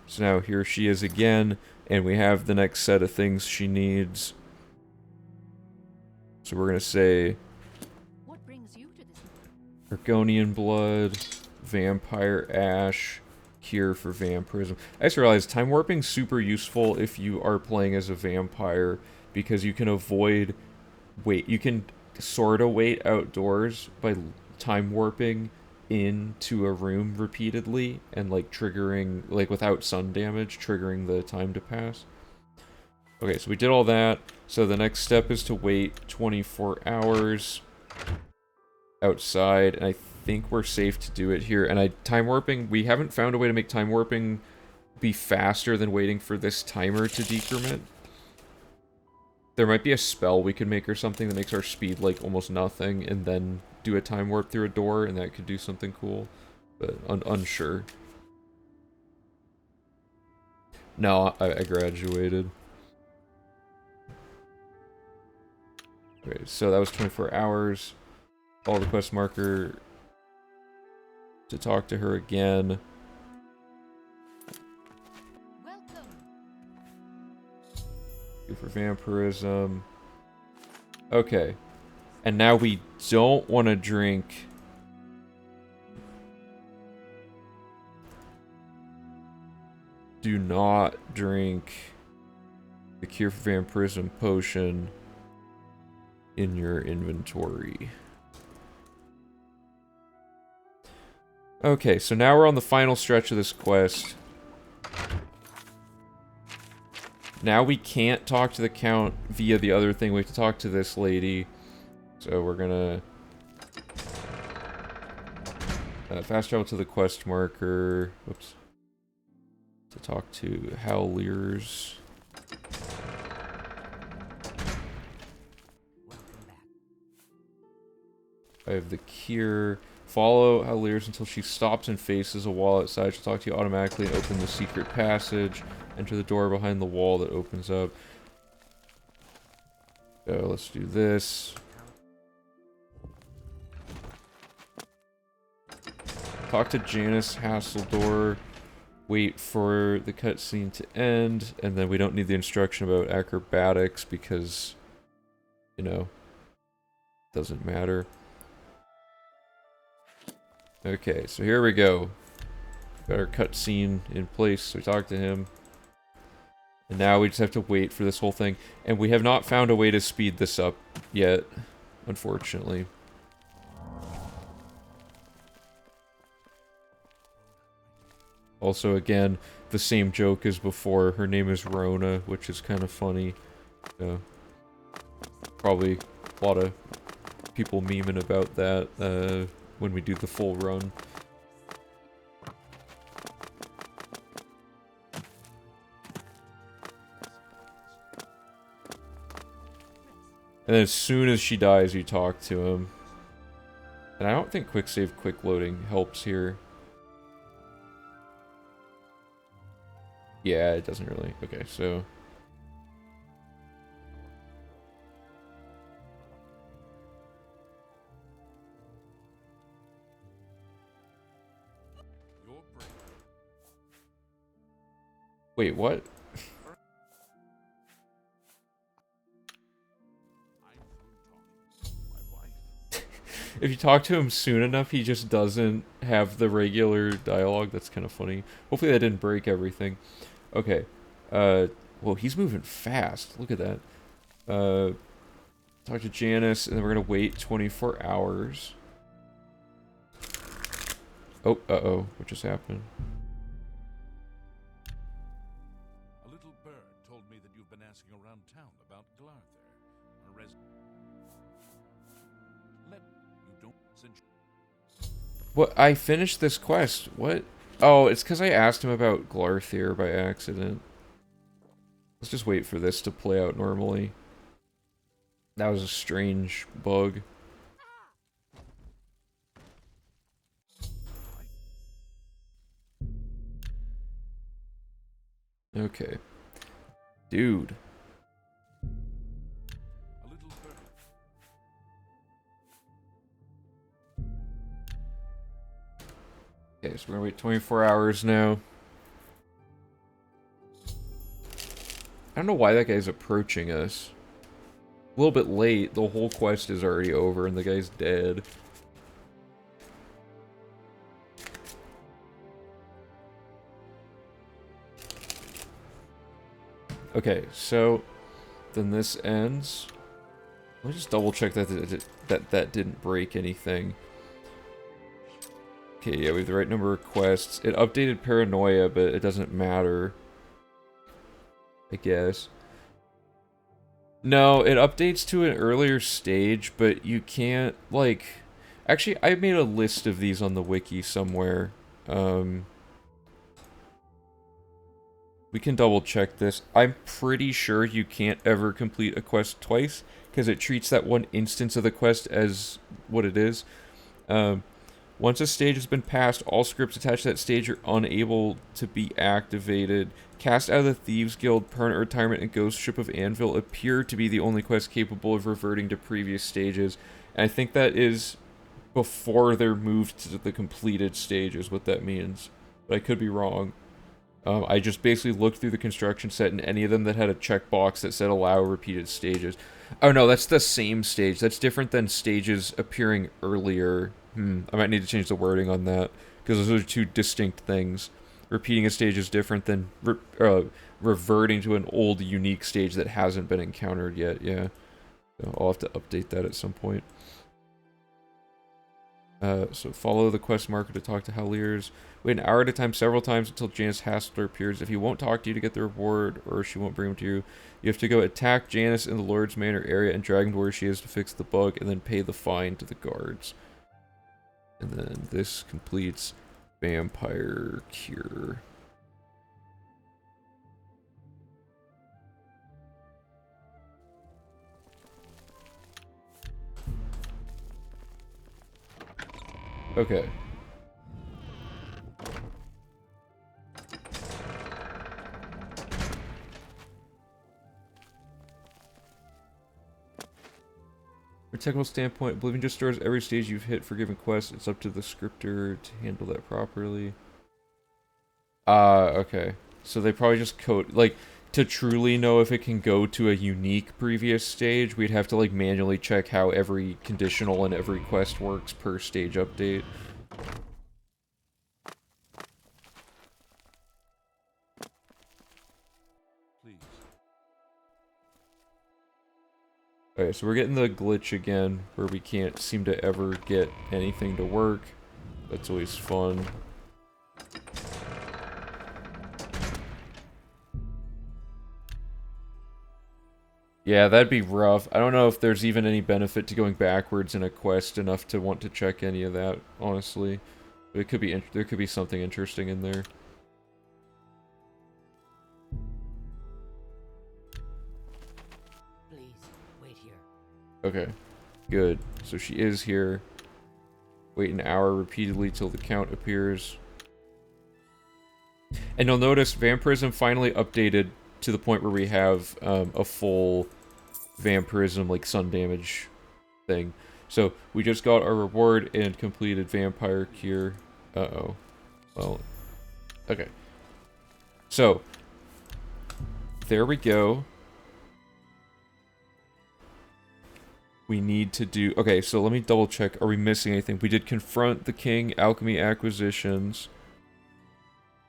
So now here she is again, And we have the next set of things she needs. So we're gonna say What brings you to this? Argonian blood, vampire ash, cure for vampirism. I just realized time warping's super useful if you are playing as a vampire because you can avoid you can sort of wait outdoors by time warping into a room repeatedly and like triggering like without sun damage, triggering the time to pass. Okay, so we did all that. So the next step is to wait 24 hours outside, and I think we're safe to do it here. And time warping, we haven't found a way to make time warping be faster than waiting for this timer to decrement. There might be a spell we could make or something that makes our speed like almost nothing, and then do a time warp through a door, and that could do something cool. But unsure. No, I graduated. Okay, so that was 24 hours. Follow the quest marker to talk to her again. Welcome. For vampirism. Okay. And now we don't want to drink. Do not drink the cure for vampirism potion in your inventory. Okay, so now we're on the final stretch of this quest. Now we can't talk to the Count via the other thing. We have to talk to this lady. So we're gonna fast travel to the quest marker. Whoops. To talk to Howlers. I have the cure. Follow Howlers until she stops and faces a wall outside. She'll talk to you automatically and open the secret passage. Enter the door behind the wall that opens up. So let's do this. Talk to Janice Hasseldor. Wait for the cutscene to end. And then we don't need the instruction about acrobatics because, you know, doesn't matter. Okay, so here we go. Got our cutscene in place, so we talk to him. And now we just have to wait for this whole thing. And we have not found a way to speed this up yet, unfortunately. Also, again, the same joke as before. Her name is Rona, which is kind of funny. Probably a lot of people memeing about that when we do the full run. And then as soon as she dies, you talk to him. And I don't think quick save, quick loading helps here. Yeah, it doesn't really. Okay, so... Wait, what? If you talk to him soon enough, he just doesn't have the regular dialogue. That's kind of funny. Hopefully that didn't break everything. Okay. Well, he's moving fast. Look at that. Talk to Janice, and then we're gonna wait 24 hours. Oh, uh-oh. What just happened? A little bird told me that you've been asking around town about Glarther. What? I finished this quest. What? Oh, it's because I asked him about Glarther by accident. Let's just wait for this to play out normally. That was a strange bug. Okay. Dude. Okay, so we're gonna wait 24 hours now. don't know why that guy's approaching us. A little bit late. The whole quest is already over and the guy's dead. Okay, so then this ends. Let me just double check that didn't break anything. Okay, yeah, we have the right number of quests. It updated Paranoia, but it doesn't matter, I guess. No, it updates to an earlier stage, but you can't, like... Actually, I made a list of these on the wiki somewhere. We can double check this. I'm pretty sure you can't ever complete a quest twice, because it treats that one instance of the quest as what it is. Once a stage has been passed, all scripts attached to that stage are unable to be activated. Cast out of the Thieves Guild, Permanent Retirement, and Ghost Ship of Anvil appear to be the only quests capable of reverting to previous stages. And I think that is before they're moved to the completed stage is what that means. But I could be wrong. I just basically looked through the construction set and any of them that had a checkbox that said allow repeated stages. Oh no, that's the same stage. That's different than stages appearing earlier. I might need to change the wording on that, because those are two distinct things. Repeating a stage is different than reverting to an old, unique stage that hasn't been encountered yet, yeah. So I'll have to update that at some point. So follow the quest marker to talk to Helliers. Wait an hour at a time several times until Janice Hassler appears. If he won't talk to you to get the reward, or she won't bring him to you, you have to go attack Janice in the Lord's Manor area and drag him to where she is to fix the bug, and then pay the fine to the guards. And then this completes Vampire Cure. Okay. From a technical standpoint, Oblivion just stores every stage you've hit for given quests. It's up to the scripter to handle that properly. Okay. So they probably just code, like, to truly know if it can go to a unique previous stage, we'd have to, like, manually check how every conditional and every quest works per stage update. Please. Okay, so we're getting the glitch again, where we can't seem to ever get anything to work. That's always fun. Yeah, that'd be rough. I don't know if there's even any benefit to going backwards in a quest enough to want to check any of that, honestly. But it could be there could be something interesting in there. Please, wait here. Okay, good. So she is here. Wait an hour repeatedly till the count appears. And you'll notice Vampirism finally updated to the point where we have a full Vampirism, like, sun damage thing. So, we just got our reward and completed Vampire Cure. Uh-oh. Well, okay. So, there we go. We need to do... Okay, so let me double check. Are we missing anything? We did confront the king, alchemy acquisitions,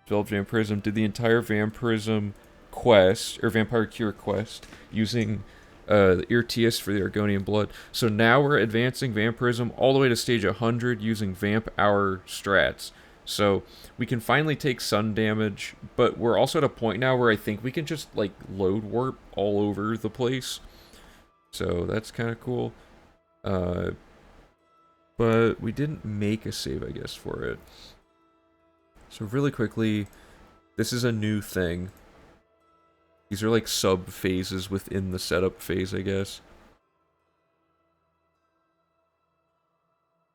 developed Vampirism, did the entire Vampirism quest, or Vampire Cure quest, using the Irtius for the Argonian blood. So now we're advancing Vampirism all the way to stage 100 using Vamp Hour strats. So we can finally take sun damage, but we're also at a point now where I think we can just, like, load warp all over the place. So that's kind of cool. But we didn't make a save, I guess, for it. So really quickly, this is a new thing. These are like sub-phases within the setup phase, I guess.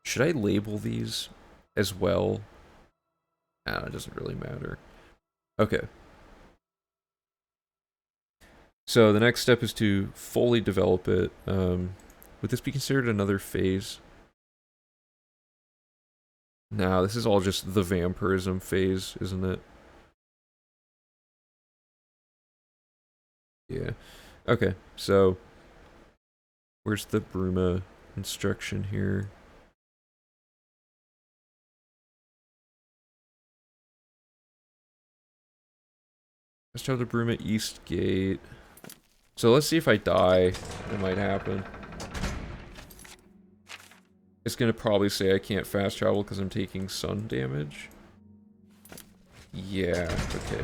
Should I label these as well? It doesn't really matter. Okay. So the next step is to fully develop it. Would this be considered another phase? No, this is all just the vampirism phase, isn't it? Yeah. Okay, so where's the Bruma instruction here? Let's try the Bruma East Gate. So let's see if I die. It might happen. It's gonna probably say I can't fast travel because I'm taking sun damage. Yeah, okay.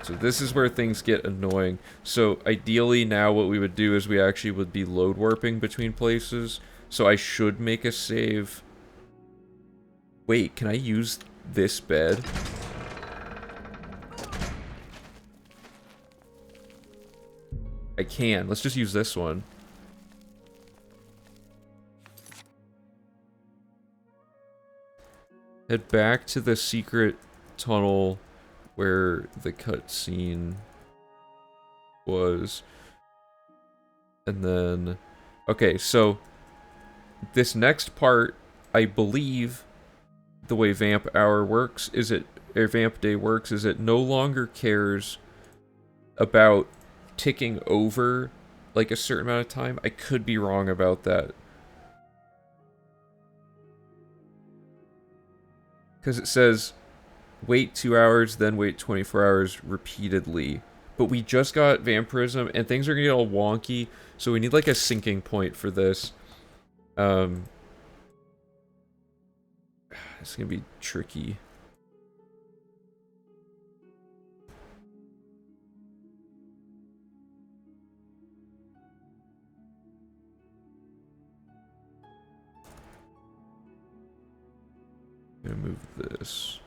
So this is where things get annoying. So ideally now what we would do is we actually would be load warping between places. So I should make a save. Wait, can I use this bed? I can. Let's just use this one. Head back to the secret tunnel where the cutscene was. And then... Okay, so... This next part, I believe... The way Vamp Hour works is or Vamp Day works is it no longer cares about ticking over like a certain amount of time. I could be wrong about that. Because it says wait 2 hours, then wait 24 hours repeatedly. But we just got vampirism, and things are gonna get all wonky, so we need like a syncing point for this. It's gonna be tricky. I'm gonna move this.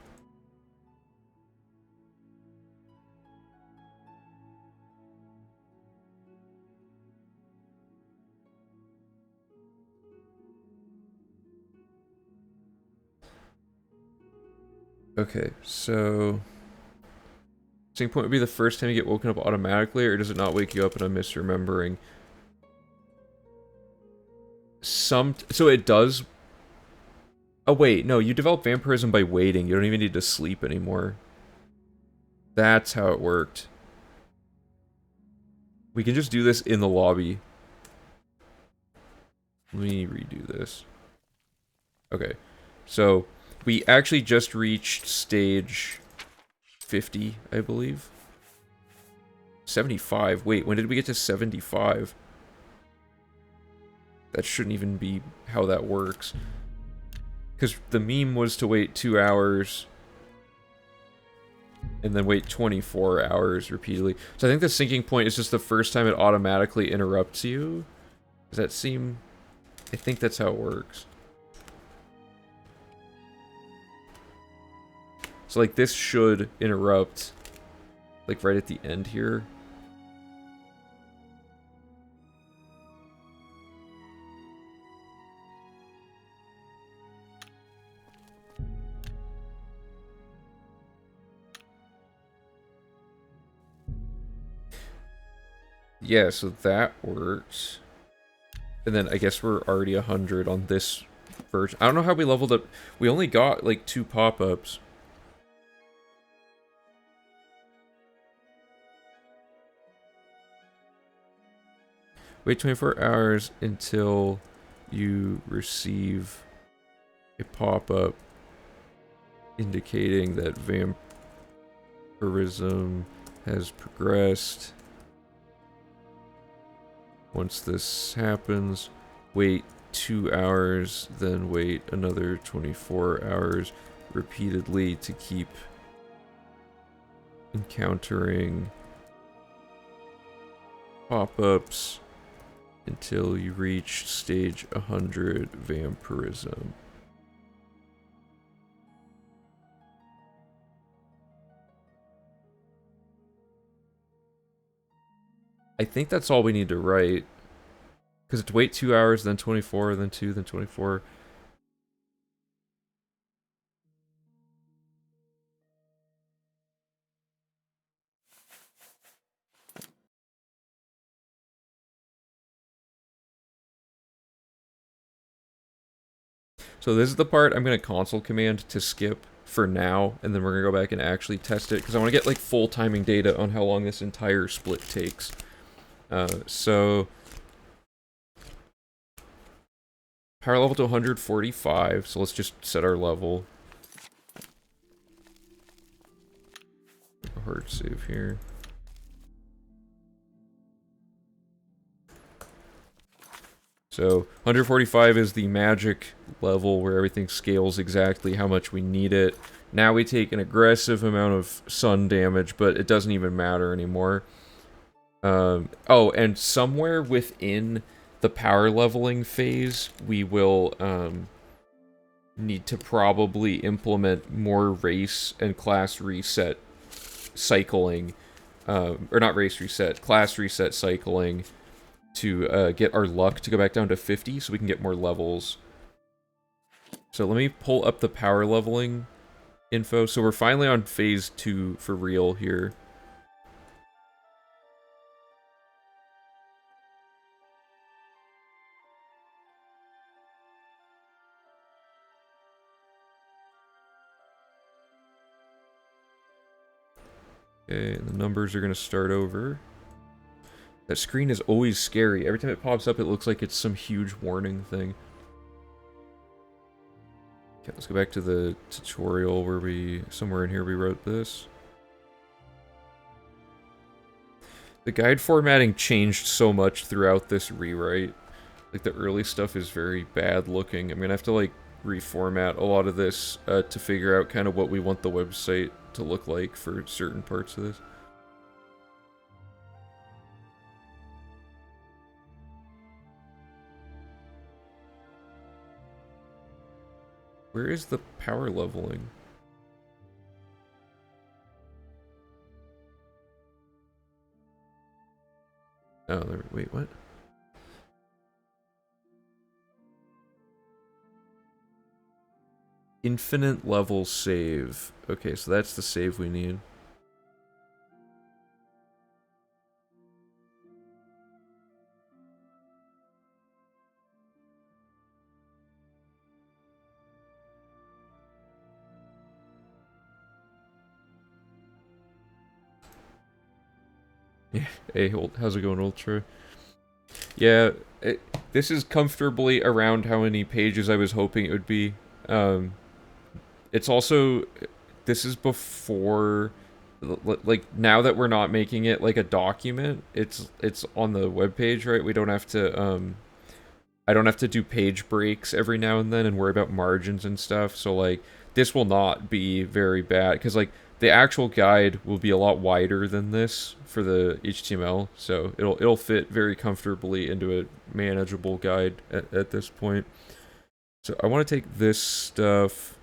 Okay, so... Sync point would be the first time you get woken up automatically, or does it not wake you up and I'm misremembering? So it does... Oh wait, no, you develop vampirism by waiting. You don't even need to sleep anymore. That's how it worked. We can just do this in the lobby. Let me redo this. Okay, so we actually just reached stage 50, I believe. 75. Wait, when did we get to 75? That shouldn't even be how that works. Because the meme was to wait 2 hours and then wait 24 hours repeatedly. So I think the syncing point is just the first time it automatically interrupts you. Does that seem... I think that's how it works. So like this should interrupt like right at the end here. Yeah, so that works. And then I guess we're already 100 on this version. I don't know how we leveled up. We only got like 2 pop-ups. Wait 24 hours until you receive a pop-up indicating that vampirism has progressed. Once this happens, wait 2 hours, then wait another 24 hours repeatedly to keep encountering pop-ups until you reach stage 100 vampirism. I think that's all we need to write. Because it's wait 2 hours, then 24, then 2, then 24. So this is the part I'm going to console command to skip for now, and then we're going to go back and actually test it, because I want to get like full timing data on how long this entire split takes. So power level to 145. So let's just set our level. Make a hard save here. So 145 is the magic level where everything scales exactly how much we need it. Now we take an aggressive amount of sun damage, but it doesn't even matter anymore. Oh, and somewhere within the power leveling phase, we will need to probably implement more race and class reset cycling. Or not race reset, class reset cycling to get our luck to go back down to 50 so we can get more levels. So let me pull up the power leveling info. So we're finally on phase 2 for real here. Okay, and the numbers are going to start over. That screen is always scary. Every time it pops up, it looks like it's some huge warning thing. Okay, let's go back to the tutorial where somewhere in here we wrote this. The guide formatting changed so much throughout this rewrite. Like, the early stuff is very bad looking. I'm gonna have to, like, reformat a lot of this to figure out kind of what we want the website to look like for certain parts of this. Where is the power leveling? Oh, there, wait, what? Infinite level save. Okay, so that's the save we need. Yeah, hey, how's it going, Ultra? Yeah, this is comfortably around how many pages I was hoping it would be. It's also, this is before, like, now that we're not making it like a document, it's on the webpage, right? We don't have to, I don't have to do page breaks every now and then and worry about margins and stuff, so, like, this will not be very bad, because, like, the actual guide will be a lot wider than this for the HTML, so it'll fit very comfortably into a manageable guide at this point. So I want to take this stuff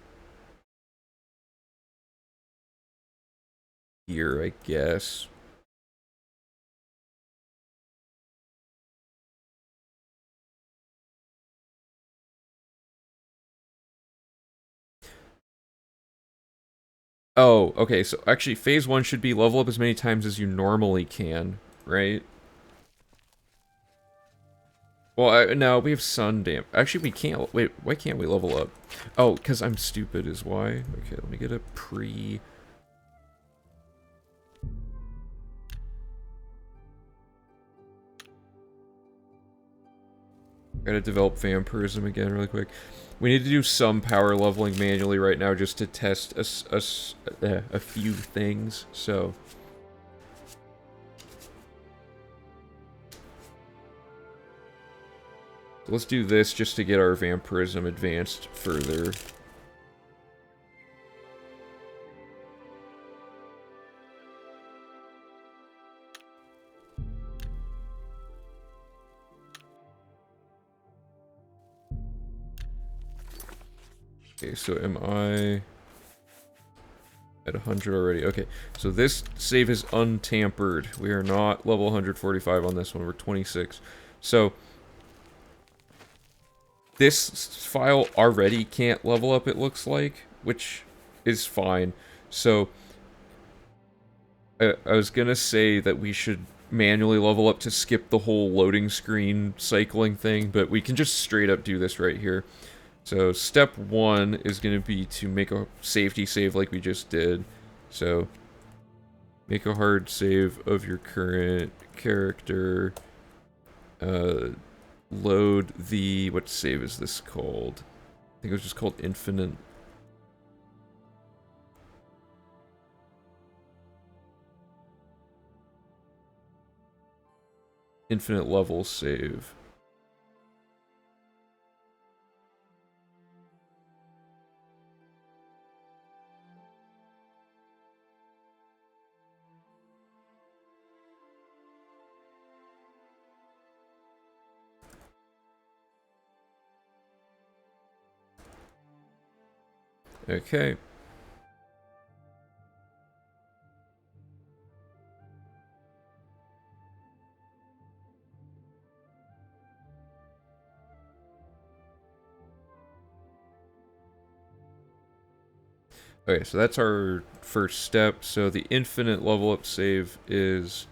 here, I guess. Oh, okay, so actually phase 1 should be level up as many times as you normally can, right? Well, no, we have sun damp. Actually, we can't. Wait, why can't we level up? Oh, because I'm stupid is why. Okay, let me get a pre... Gotta develop vampirism again really quick. We need to do some power leveling manually right now just to test a few things, so... Let's do this just to get our vampirism advanced further. Okay, so am I at 100 already? Okay, so this save is untampered. We are not level 145 on this one. We're 26. So this file already can't level up, it looks like, which is fine. So I was gonna say that we should manually level up to skip the whole loading screen cycling thing, but we can just straight up do this right here. So step 1 is going to be to make a safety save like we just did. So make a hard save of your current character, load the, what save is this called? I think it was just called infinite. Infinite level save. Okay. Okay, so that's our first step. So the infinite level up save is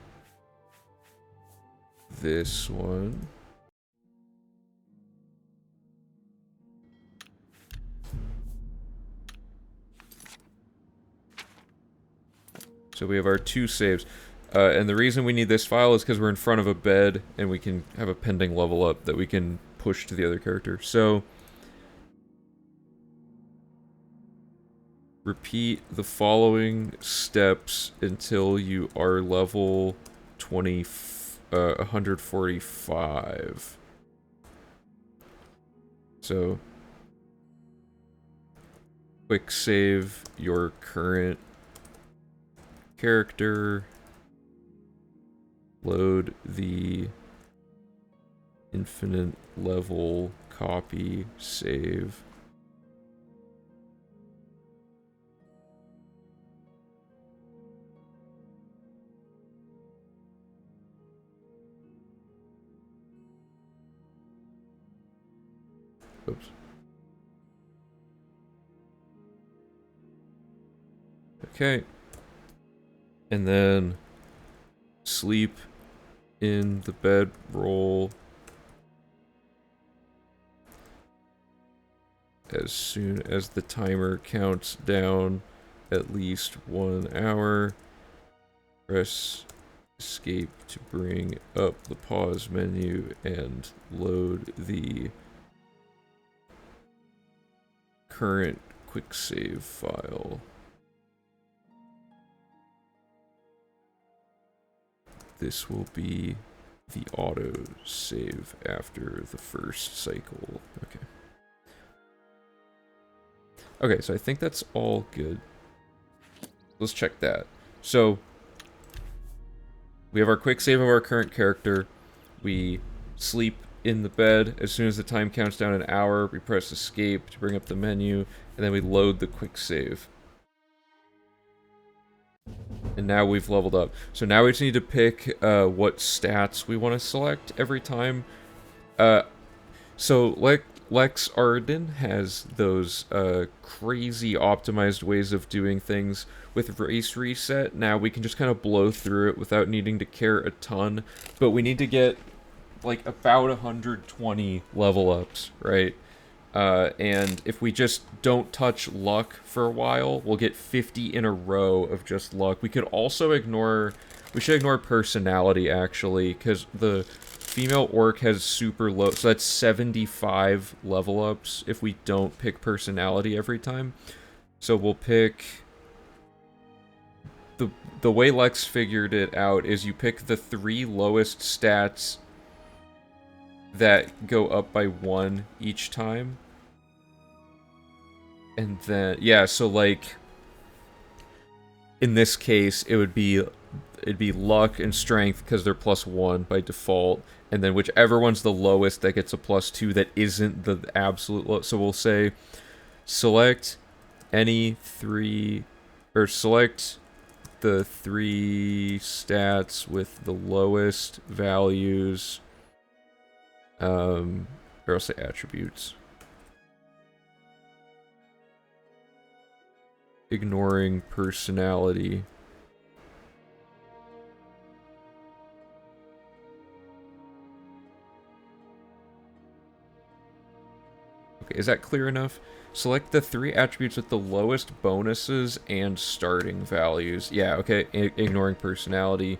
this one. So we have our 2 saves. And the reason we need this file is because we're in front of a bed and we can have a pending level up that we can push to the other character. So repeat the following steps until you are level 145. So quick save your current character, load the infinite level copy save. Oops. Okay. And then sleep in the bedroll as soon as the timer counts down at least 1 hour. Press escape to bring up the pause menu and load the current quick save file. This will be the auto save after the first cycle. Okay. Okay, so I think that's all good. Let's check that. So we have our quick save of our current character. We sleep in the bed. As soon as the time counts down 1 hour, we press escape to bring up the menu, and then we load the quick save. And now we've leveled up. So now we just need to pick what stats we want to select every time. So Lex Arden has those crazy optimized ways of doing things with race reset. Now we can just kind of blow through it without needing to care a ton. But we need to get like about 120 level ups, right? And if we just don't touch luck for a while, we'll get 50 in a row of just luck. We could also ignore... We should ignore personality, actually, because the female orc has super low... So that's 75 level ups if we don't pick personality every time. So we'll pick... The way Lex figured it out is you pick the 3 lowest stats that go up by 1 each time. And then, yeah, so like, in this case, it'd be luck and strength because they're +1 by default, and then whichever one's the lowest that gets a +2 that isn't the absolute low. So we'll say, select any 3, or select the 3 stats with the lowest values, or I'll say attributes. Ignoring personality. Okay, is that clear enough? Select the 3 attributes with the lowest bonuses and starting values. Yeah, okay, ignoring personality.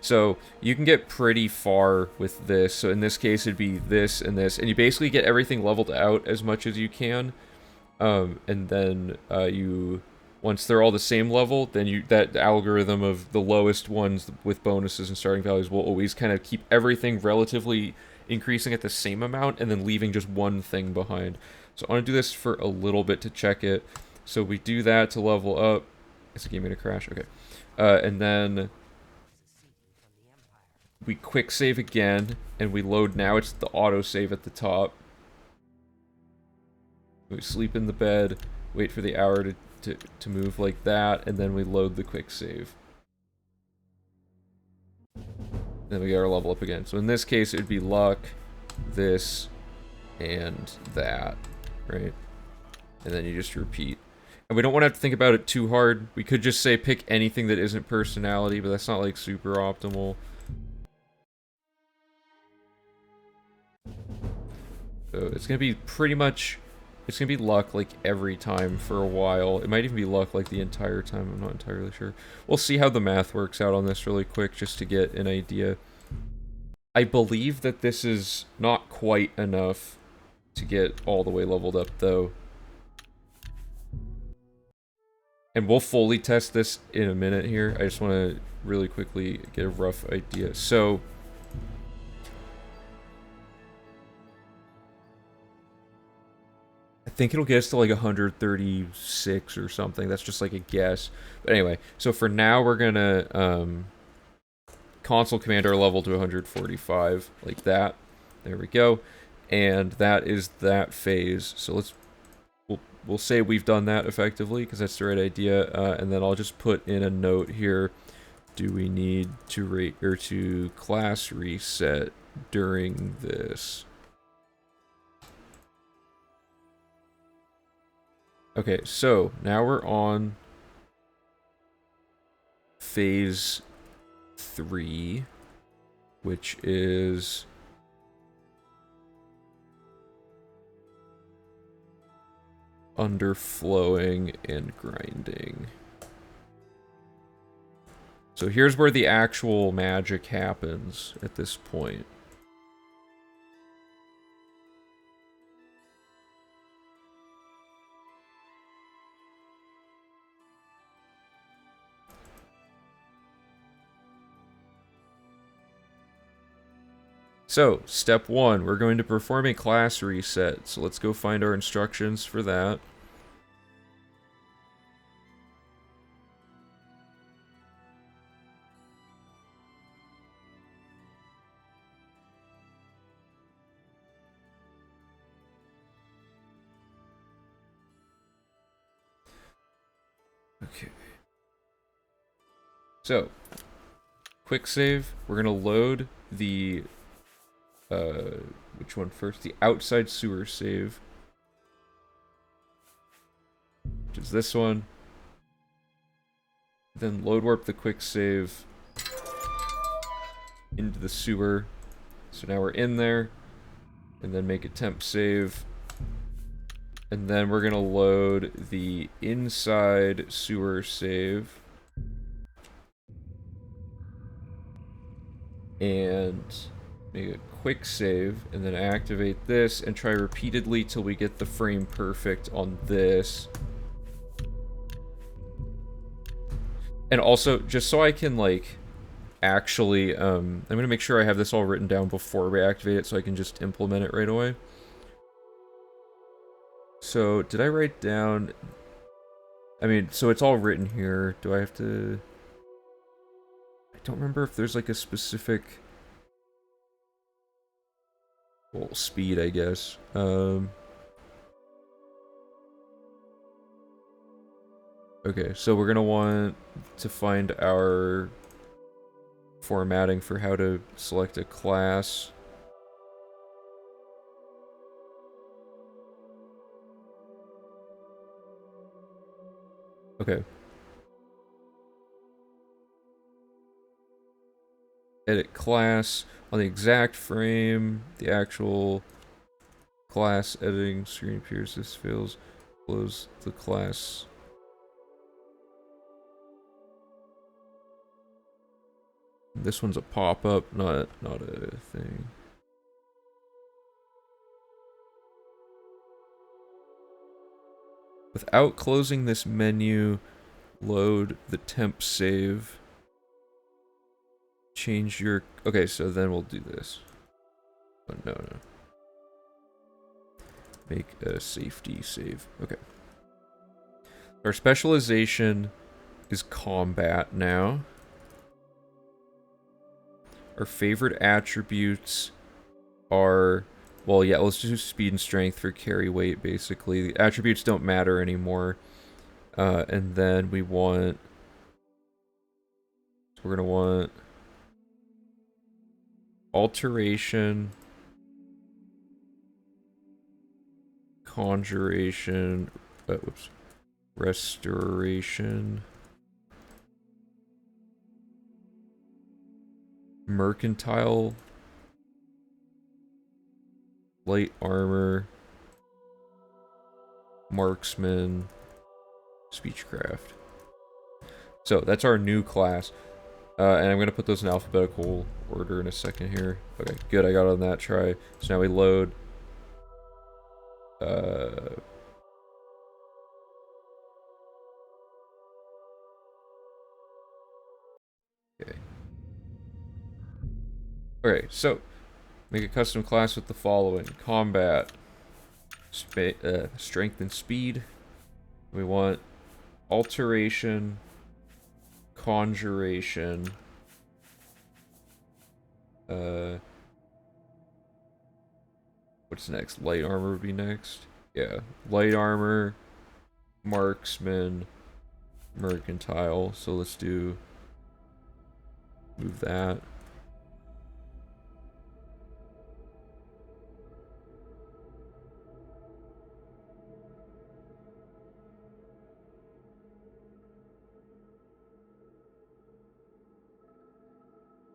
So you can get pretty far with this. So in this case, it'd be this and this, and you basically get everything leveled out as much as you can. And then once they're all the same level, then that algorithm of the lowest ones with bonuses and starting values will always kind of keep everything relatively increasing at the same amount, and then leaving just one thing behind. So I want to do this for a little bit to check it. So we do that to level up. Is the game gonna crash? Okay. And then we quick save again, and we load. Now it's the auto save at the top. We sleep in the bed, wait for the hour to move like that, and then we load the quick save. Then we get our level up again. So in this case, it would be luck, this, and that, right? And then you just repeat. And we don't want to have to think about it too hard. We could just say pick anything that isn't personality, but that's not like super optimal. So it's going to be pretty much... It's going to be luck, like, every time for a while. It might even be luck, like, the entire time. I'm not entirely sure. We'll see how the math works out on this really quick, just to get an idea. I believe that this is not quite enough to get all the way leveled up, though. And we'll fully test this in a minute here. I just want to really quickly get a rough idea. So... I think it'll get us to like 136 or something. That's just like a guess. But anyway, so for now we're gonna console command our level to 145, like that. There we go. And that is that phase. So we'll say we've done that effectively, because that's the right idea. And then I'll just put in a note here. Do we need to class reset during this? Okay, so now we're on phase 3, which is underflowing and grinding. So here's where the actual magic happens at this point. So, step 1, we're going to perform a class reset. So let's go find our instructions for that. Okay. So, quick save. We're going to load the... which one first? The outside sewer save. Which is this one. Then load warp the quick save into the sewer. So now we're in there. And then make a temp save. And then we're gonna load the inside sewer save. And make a quick save, and then activate this, and try repeatedly till we get the frame perfect on this. And also, just so I can, like, actually, I'm gonna make sure I have this all written down before we activate it, so I can just implement it right away. So, did I write down... I mean, so it's all written here. Do I have to... I don't remember if there's, like, a specific... Well, speed, I guess. Okay, so we're gonna want to find our formatting for how to select a class. Okay. Edit class. On the exact frame, the actual class editing screen appears. This fails. Close the class. This one's a pop-up, not a thing. Without closing this menu, load the temp save. Change your... Okay, so then we'll do this. Oh, no. Make a safety save. Okay. Our specialization is combat now. Our favorite attributes are... Well, yeah, let's do speed and strength for carry weight, basically. The attributes don't matter anymore. And then we want... So we're going to want... Alteration... Conjuration... whoops. Restoration... Mercantile... Light armor... Marksman... Speechcraft. So, that's our new class. And I'm going to put those in alphabetical order in a second here. Okay, good, I got on that try. So now we load... Okay. Okay, so... Make a custom class with the following. Combat. Strength and speed. We want... Alteration... Conjuration... What's next? Light armor would be next. Yeah. Light armor, marksman, mercantile. So let's do... Move that.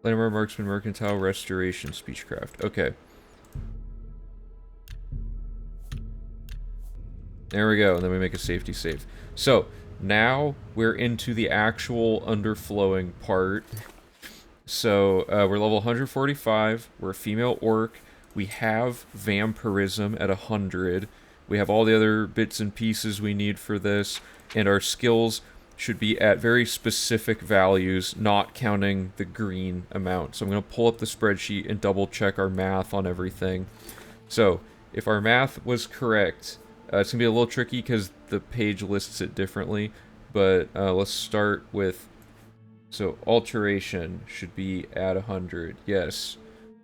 Light armor, marksman, mercantile, restoration, speechcraft. Okay. There we go, and then we make a safety save. So, now we're into the actual underflowing part. So, we're level 145, we're a female orc, we have vampirism at 100, we have all the other bits and pieces we need for this, and our skills should be at very specific values, not counting the green amount. So I'm going to pull up the spreadsheet and double check our math on everything. So, if our math was correct... it's going to be a little tricky because the page lists it differently, but let's start with, so alteration should be at 100, yes.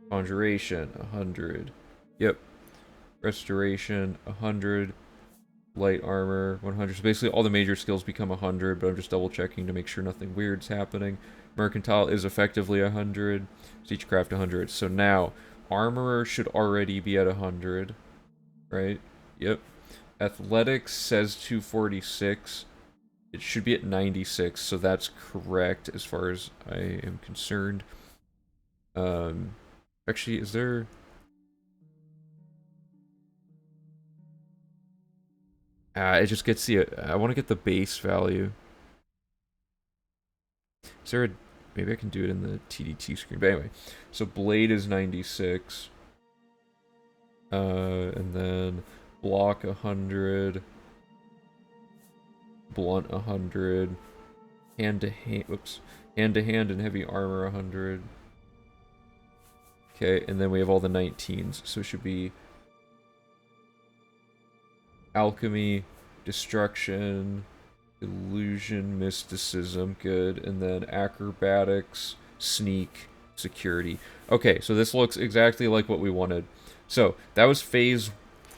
Conjuration, 100, yep. Restoration, 100. Light armor, 100. So basically all the major skills become 100, but I'm just double checking to make sure nothing weird's happening. Mercantile is effectively 100. Siegecraft 100. So now, armorer should already be at 100, right? Yep. Athletics says 246. It should be at 96, so that's correct as far as I am concerned. Actually, is there... it just gets the... I want to get the base value. Is there a... Maybe I can do it in the TDT screen. But anyway, so blade is 96. And then block 100. Blunt 100. Hand to hand... Whoops. Hand to hand and heavy armor 100. Okay, and then we have all the 19s. So it should be... Alchemy, destruction, illusion, mysticism, good, and then acrobatics, sneak, security. Okay, so this looks exactly like what we wanted. So, that was phase,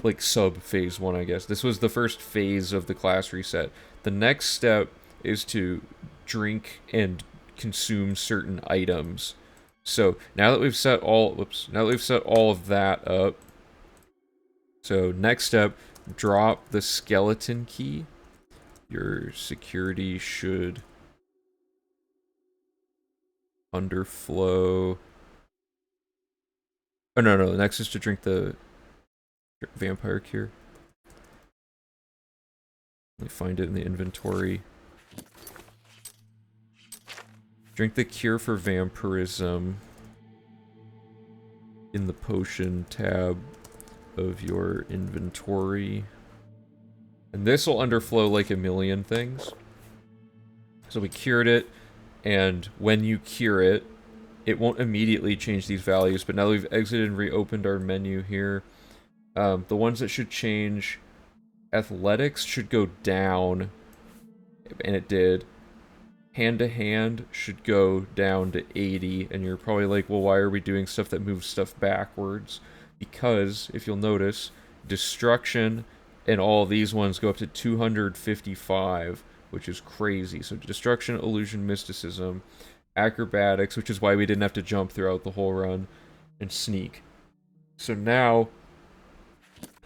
like sub-phase 1, I guess. This was the first phase of the class reset. The next step is to drink and consume certain items. So, now that we've set all, now that we've set all of that up, so next step, drop the skeleton key. Your security should underflow. Oh, no. Next is to drink the vampire cure. Let me find it in the inventory. Drink the cure for vampirism in the potion tab of your inventory. And this will underflow like a million things. So we cured it, and when you cure it, it won't immediately change these values, but now that we've exited and reopened our menu here, the ones that should change, athletics should go down, and it did. Hand to hand should go down to 80, and you're probably like, well, why are we doing stuff that moves stuff backwards? Because, if you'll notice, destruction and all these ones go up to 255, which is crazy. So destruction, illusion, mysticism, acrobatics, which is why we didn't have to jump throughout the whole run, and sneak. So now,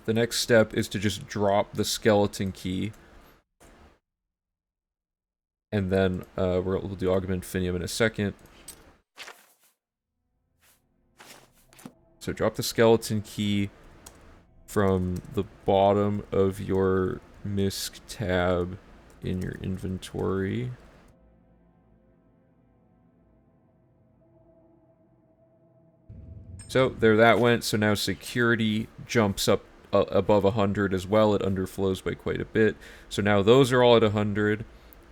the next step is to just drop the skeleton key, and then we'll do Augment Infinium in a second. So drop the skeleton key from the bottom of your MISC tab in your inventory. So there that went. So now security jumps up above 100 as well. It underflows by quite a bit. So now those are all at 100.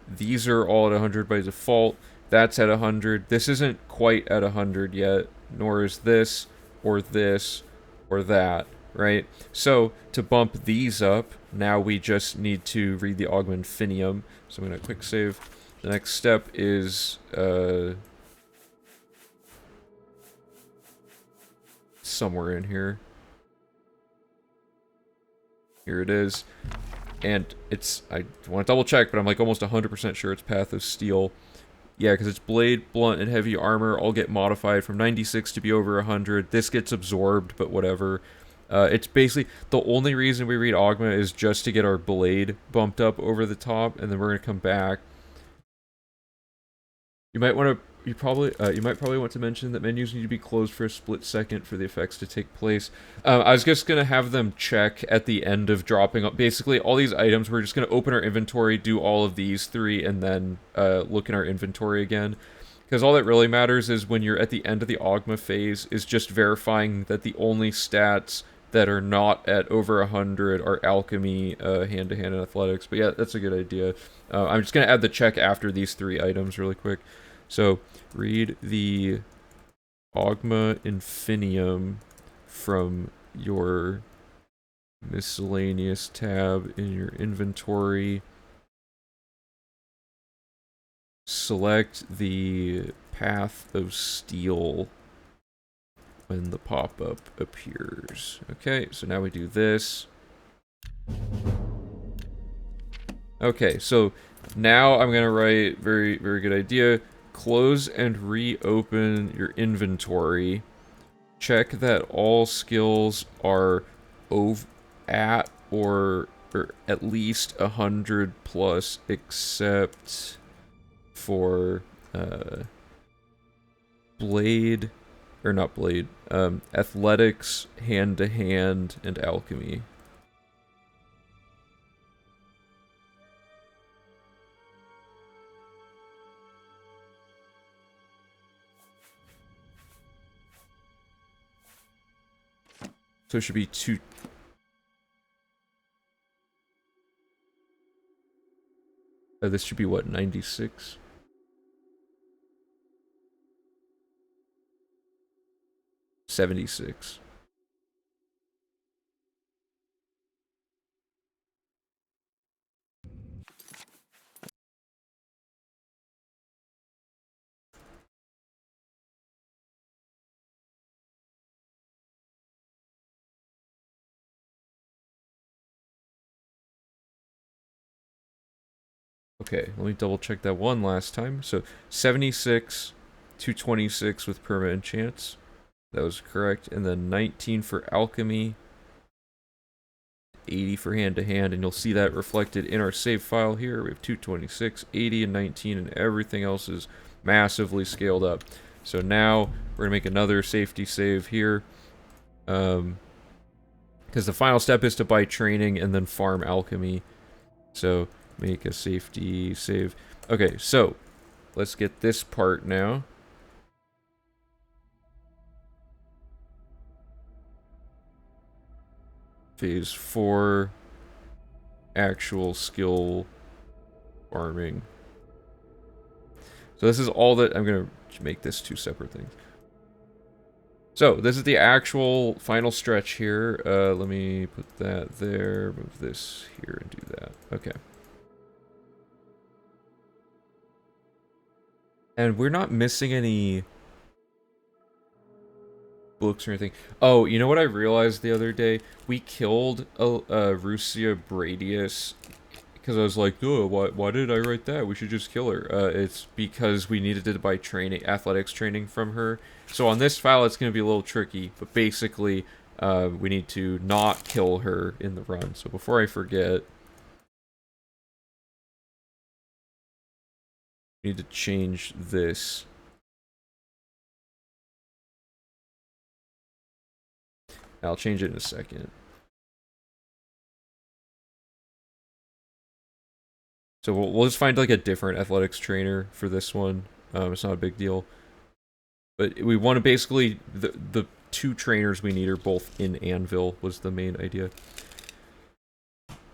These are all at 100 by default. That's at 100. This isn't quite at 100 yet, nor is this, or this, or that, right? So, to bump these up, now we just need to read the Augment Infinium. So I'm going to quick save. The next step is, somewhere in here. Here it is. And it's, I want to double check, but I'm like almost 100% sure it's Path of Steel. Yeah, because it's Blade, Blunt, and Heavy Armor all get modified from 96 to be over 100. This gets absorbed, but whatever. It's basically, the only reason we read Augment is just to get our Blade bumped up over the top, and then we're going to come back. You might want to, you might probably want to mention that menus need to be closed for a split second for the effects to take place. I was just going to have them check at the end of dropping up. Basically, all these items, we're just going to open our inventory, do all of these three, and then look in our inventory again. Because all that really matters is when you're at the end of the Augma phase, is just verifying that the only stats that are not at over 100 are Alchemy, Hand-to-Hand, and Athletics. But yeah, that's a good idea. I'm just going to add the check after these three items really quick. So, read the Augma Infinium from your miscellaneous tab in your inventory. Select the Path of Steel when the pop-up appears. Okay, so now we do this. Okay, so now I'm gonna write, very, very good idea. Close and reopen your inventory. Check that all skills are at or at least 100 plus, except for Blade, or not Blade, Athletics, Hand-to-Hand, and Alchemy. So it should be 2. This should be what, 96? $76. Okay, let me double check that one last time. So 76, 226 with perma enchants. That was correct. And then 19 for alchemy, 80 for hand-to-hand, and you'll see that reflected in our save file here. We have 226, 80, and 19, and everything else is massively scaled up. So now we're going to make another safety save here. Because the final step is to buy training and then farm alchemy. So make a safety save. Okay, so let's get this part now. Phase 4, actual skill farming. So this is all that, I'm gonna make this 2 separate things. So this is the actual final stretch here. Let me put that there, move this here and do that. Okay. And we're not missing any books or anything. Oh, you know what I realized the other day? We killed Rusia Bradius because I was like, oh, why did I write that? We should just kill her. It's because we needed to buy athletics training from her. So on this file, it's going to be a little tricky, but basically, we need to not kill her in the run. So before I forget, we need to change this. I'll change it in a second. So we'll just find like a different athletics trainer for this one. It's not a big deal. But we want to basically, the 2 trainers we need are both in Anvil, was the main idea.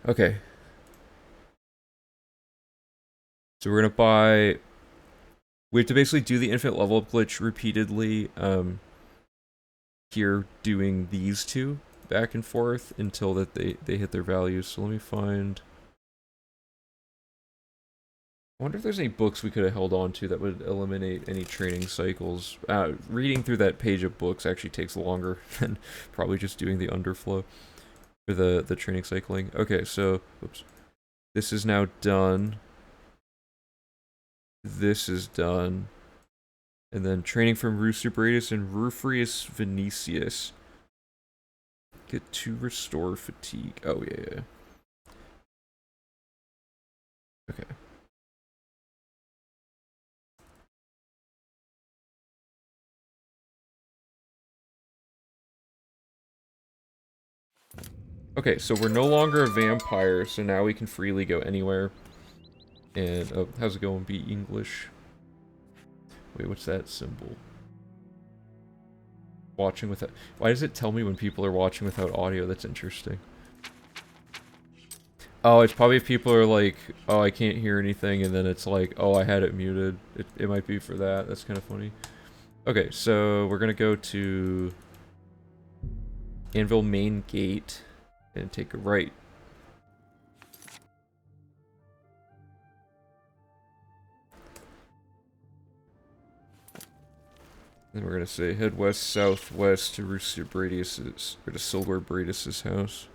Okay. So we're going to buy, we have to basically do the infinite level up glitch repeatedly, here doing these 2 back and forth until that they hit their values. So let me find, I wonder if there's any books we could have held on to that would eliminate any training cycles. Reading through that page of books actually takes longer than probably just doing the underflow for the training cycling. Okay, so, oops. This is now done. This is done. And then training from Rusubratus and Rufrius Vinicius. Get to restore fatigue. Oh, yeah. Okay. Okay, so we're no longer a vampire, so now we can freely go anywhere. And, oh, how's it going? Be English. Wait, what's that symbol? Watching without... Why does it tell me when people are watching without audio? That's interesting. Oh, it's probably if people are like, oh, I can't hear anything, and then it's like, oh, I had it muted. It might be for that. That's kind of funny. Okay, so we're gonna go to Anvil main gate and take a right. Then we're gonna say head west southwest to Rooster Bradius's, or to Silver Bradis's house.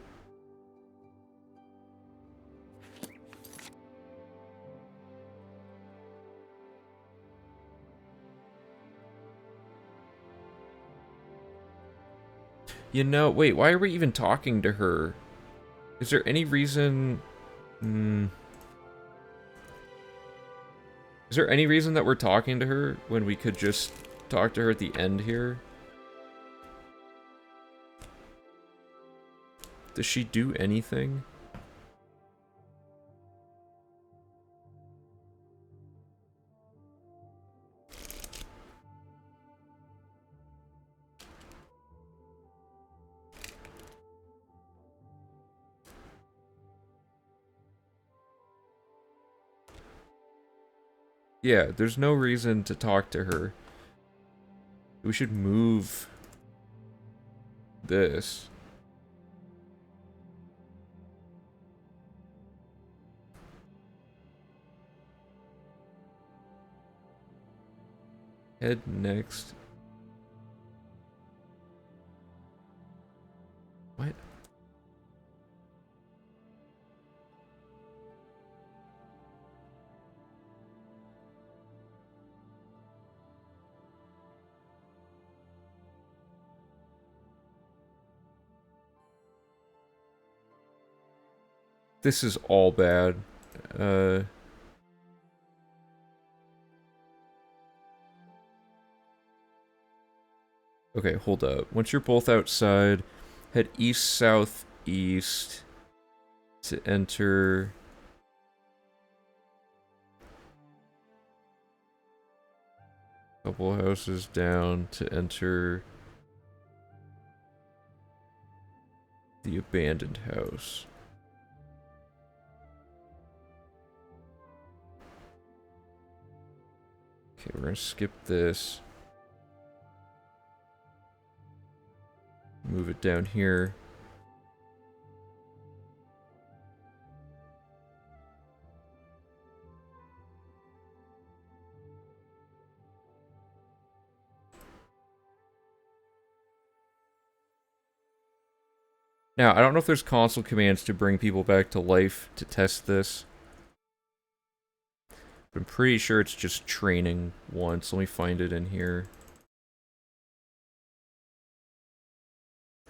You know, wait, why are we even talking to her? Is there any reason... Is there any reason that we're talking to her when we could just talk to her at the end here? Does she do anything? Yeah, there's no reason to talk to her. We should move this. Head next. What? This is all bad. Okay, hold up. Once you're both outside, head east-southeast to enter... Couple houses down to enter the abandoned house. Okay, we're gonna skip this. Move it down here. Now, I don't know if there's console commands to bring people back to life to test this. But I'm pretty sure it's just training once. Let me find it in here.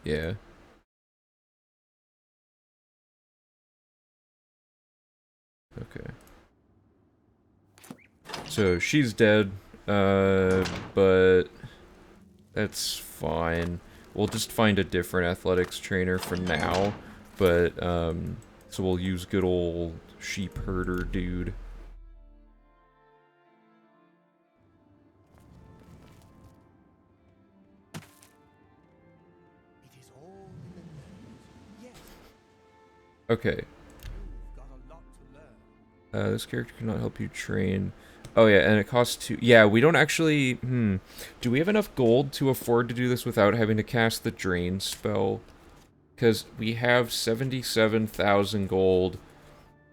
Yeah. Okay. So, she's dead, but that's fine. We'll just find a different athletics trainer for now, but, so we'll use good old sheep herder dude. It is all in the nose. Yes, Okay. you've got a lot to learn. This character cannot help you train. Oh yeah, and it costs 2. Yeah, we don't actually... Do we have enough gold to afford to do this without having to cast the drain spell? Because we have 77,000 gold,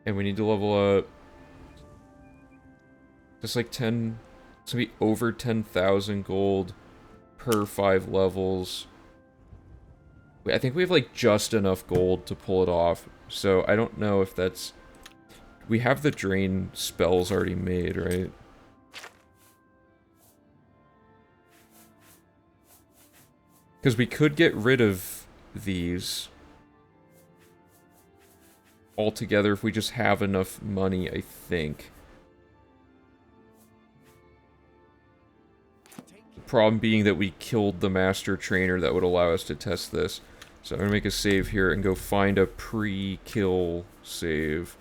and we need to level up... Just like 10... It's gonna be over 10,000 gold per 5 levels. I think we have like just enough gold to pull it off, so I don't know if that's... We have the drain spells already made, right? Because we could get rid of these altogether if we just have enough money, I think. The problem being that we killed the master trainer that would allow us to test this. So I'm going to make a save here and go find a pre-kill save.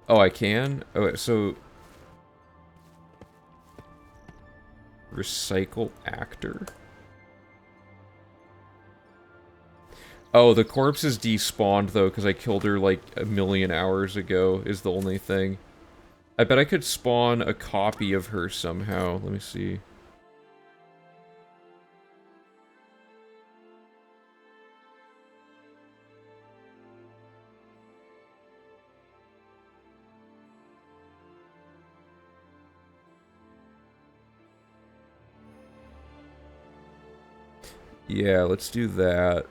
Oh, I can? Oh, so... Recycle actor? Oh, the corpse is despawned, though, because I killed her, like, a million hours ago, is the only thing. I bet I could spawn a copy of her somehow. Let me see. Yeah, let's do that.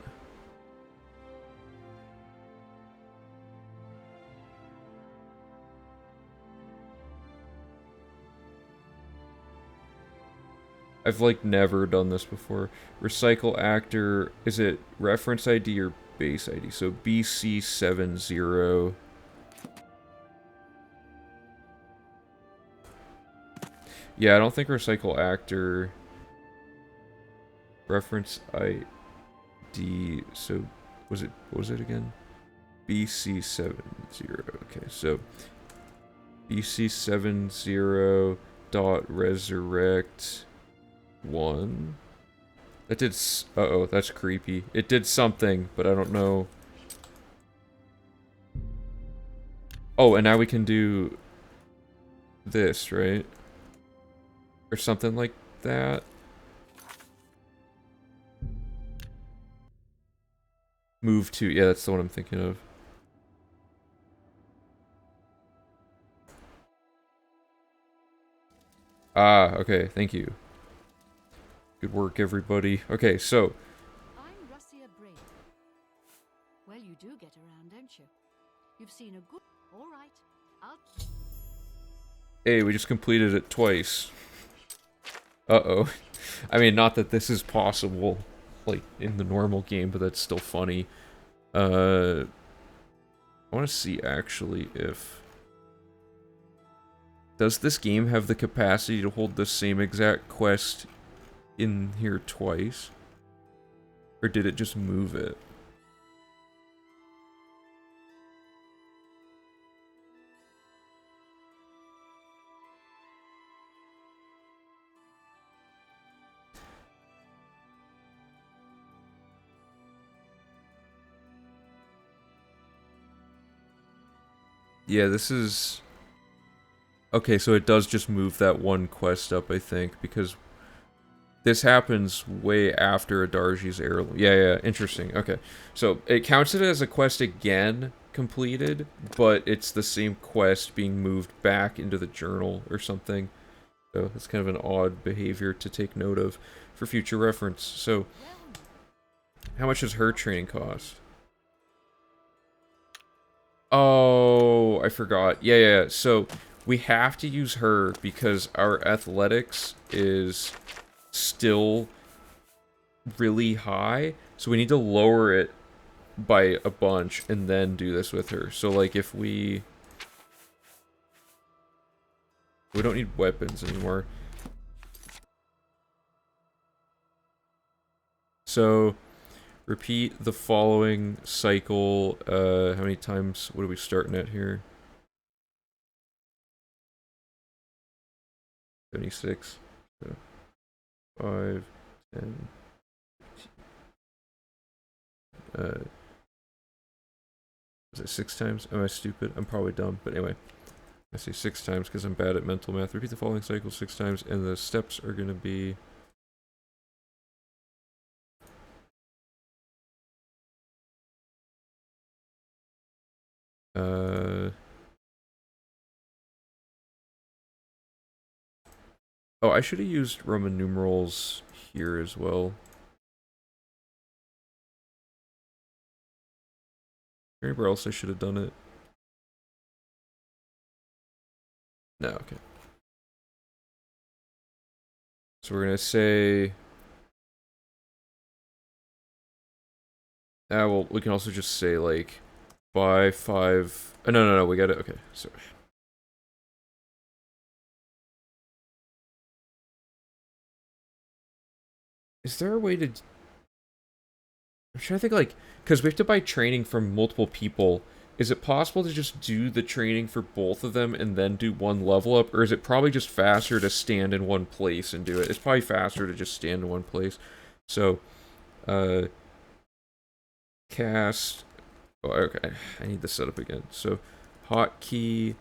I've, like, never done this before. Recycle actor, is it reference ID or base ID? So BC70. Yeah, I don't think recycle actor... Reference ID, so, what was it again? BC70, okay, so, BC70 dot resurrect 1. That did, uh-oh, that's creepy. It did something, but I don't know. Oh, and now we can do this, right? Or something like that. Move to, yeah, that's the one I'm thinking of. Ah, okay, thank you. Good work, everybody. Okay, so... I'm Russia Brave. Well, you do get around, don't you? You've seen a good... All right, I'll... Hey, we just completed it twice. Uh-oh. I mean, not that this is possible, like, in the normal game, but that's still funny. I want to see, actually, if... Does this game have the capacity to hold the same exact quest in here twice? Or did it just move it? Yeah, this is... Okay, so it does just move that one quest up, I think, because this happens way after Adarji's heirloom. Yeah, interesting. Okay, so it counts it as a quest again completed, but it's the same quest being moved back into the journal or something. So it's kind of an odd behavior to take note of for future reference. So, how much does her training cost? Oh, I forgot. Yeah. So, we have to use her because our athletics is still really high. So, we need to lower it by a bunch and then do this with her. So, like, if we don't need weapons anymore. So, repeat the following cycle. How many times? What are we starting at here? 76. So 5, 10. Is it 6 times? Am I stupid? I'm probably dumb, but anyway. I say 6 times because I'm bad at mental math. Repeat the following cycle 6 times, and the steps are going to be... Oh, I should have used Roman numerals here as well. Anywhere else I should have done it? No, okay. So we're going to say... well, we can also just say, like, by 5... Oh, no, we got it. Okay, sorry. Is there a way to... I'm trying to think, like, because we have to buy training from multiple people. Is it possible to just do the training for both of them and then do one level up? Or is it probably just faster to stand in one place and do it? It's probably faster to just stand in one place. So, cast... Oh, okay, I need the setup again. So, hotkey,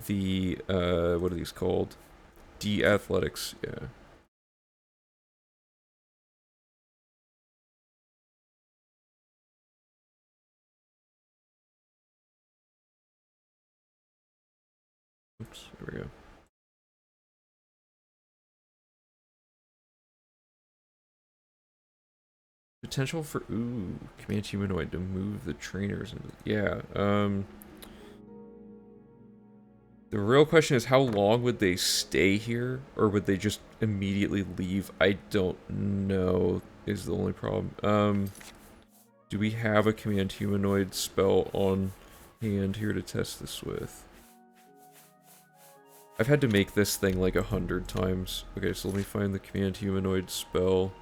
the, what are these called? D-athletics, yeah. Oops, there we go. Potential for, ooh, command humanoid to move the trainers. Yeah, the real question is how long would they stay here? Or would they just immediately leave? I don't know is the only problem. Do we have a command humanoid spell on hand here to test this with? I've had to make this thing like 100 times. Okay, so let me find the command humanoid spell.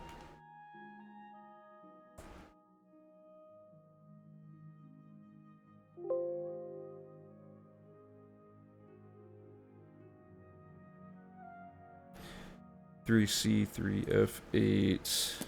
Three C, 3F8.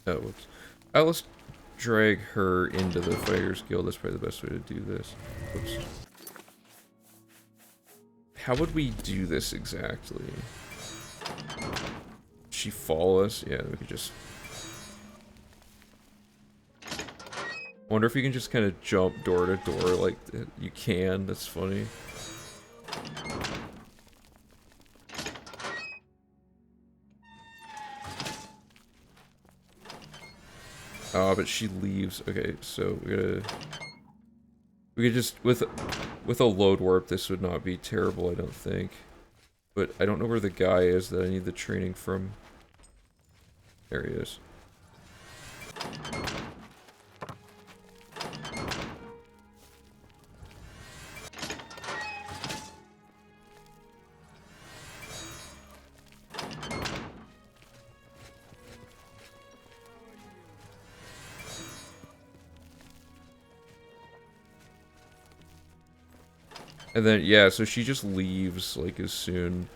Oh, whoops. Let's drag her into the Fighters Guild. That's probably the best way to do this. Whoops. How would we do this exactly? She follow us? Yeah, we could just... Wonder if you can just kind of jump door to door like you can. That's funny. Oh, but she leaves. Okay, so we could just with a load warp this would not be terrible, I don't think. But I don't know where the guy is that I need the training from. There he is. And then, yeah, so she just leaves, like, as soon.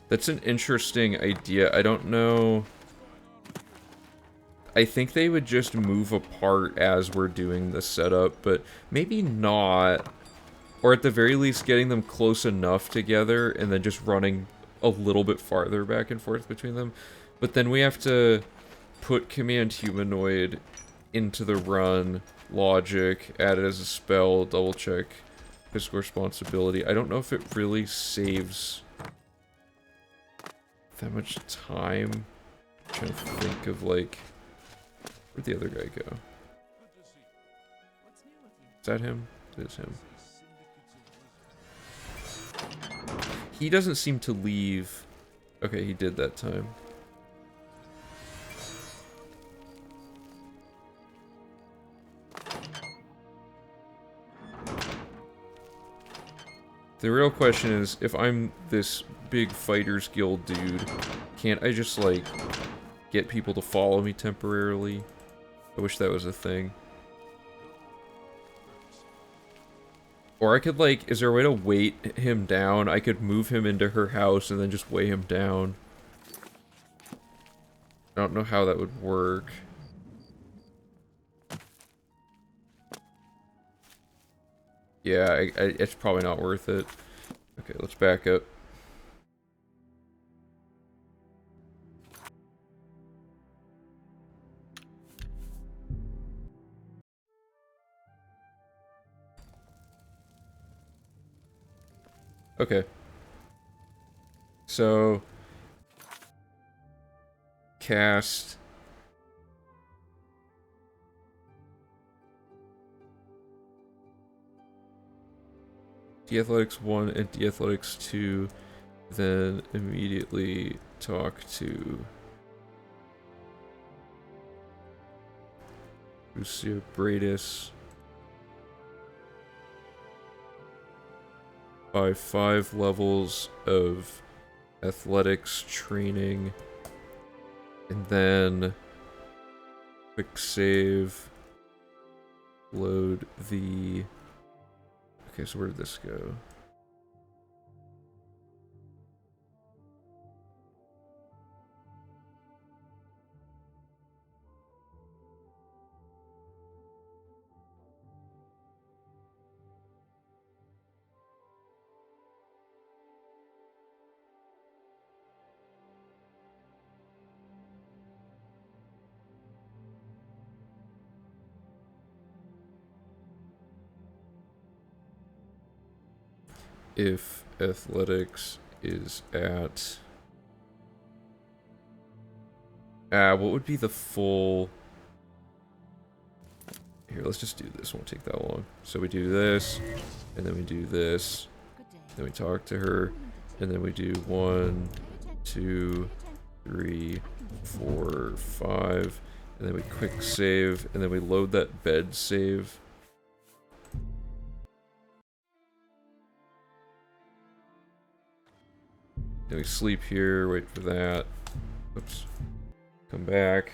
That's an interesting idea. I don't know. I think they would just move apart as we're doing the setup, but maybe not. Or at the very least, getting them close enough together and then just running a little bit farther back and forth between them. But then we have to put Command Humanoid into the run, logic, add it as a spell, double check physical responsibility. I don't know if it really saves that much time. I'm trying to think of, like, where'd the other guy go? Is that him? It is him. He doesn't seem to leave. Okay, he did that time. The real question is, if I'm this big Fighters Guild dude, can't I just, like, get people to follow me temporarily? I wish that was a thing. Or I could, like, is there a way to weight him down? I could move him into her house and then just weigh him down. I don't know how that would work. Yeah, it's probably not worth it. Okay, let's back up. Okay. So, cast D-Athletics 1 and D-Athletics 2, then immediately talk to Lucia Bradis by 5 levels of athletics training, and then quick save, load the... Okay, so where did this go? If athletics is at... what would be the full... Here, let's just do this. Won't take that long. So we do this, and then we do this, then we talk to her, and then we do 1, 2, 3, 4, 5, and then we quick save, and then we load that bed save. Then we sleep here, wait for that. Oops. Come back.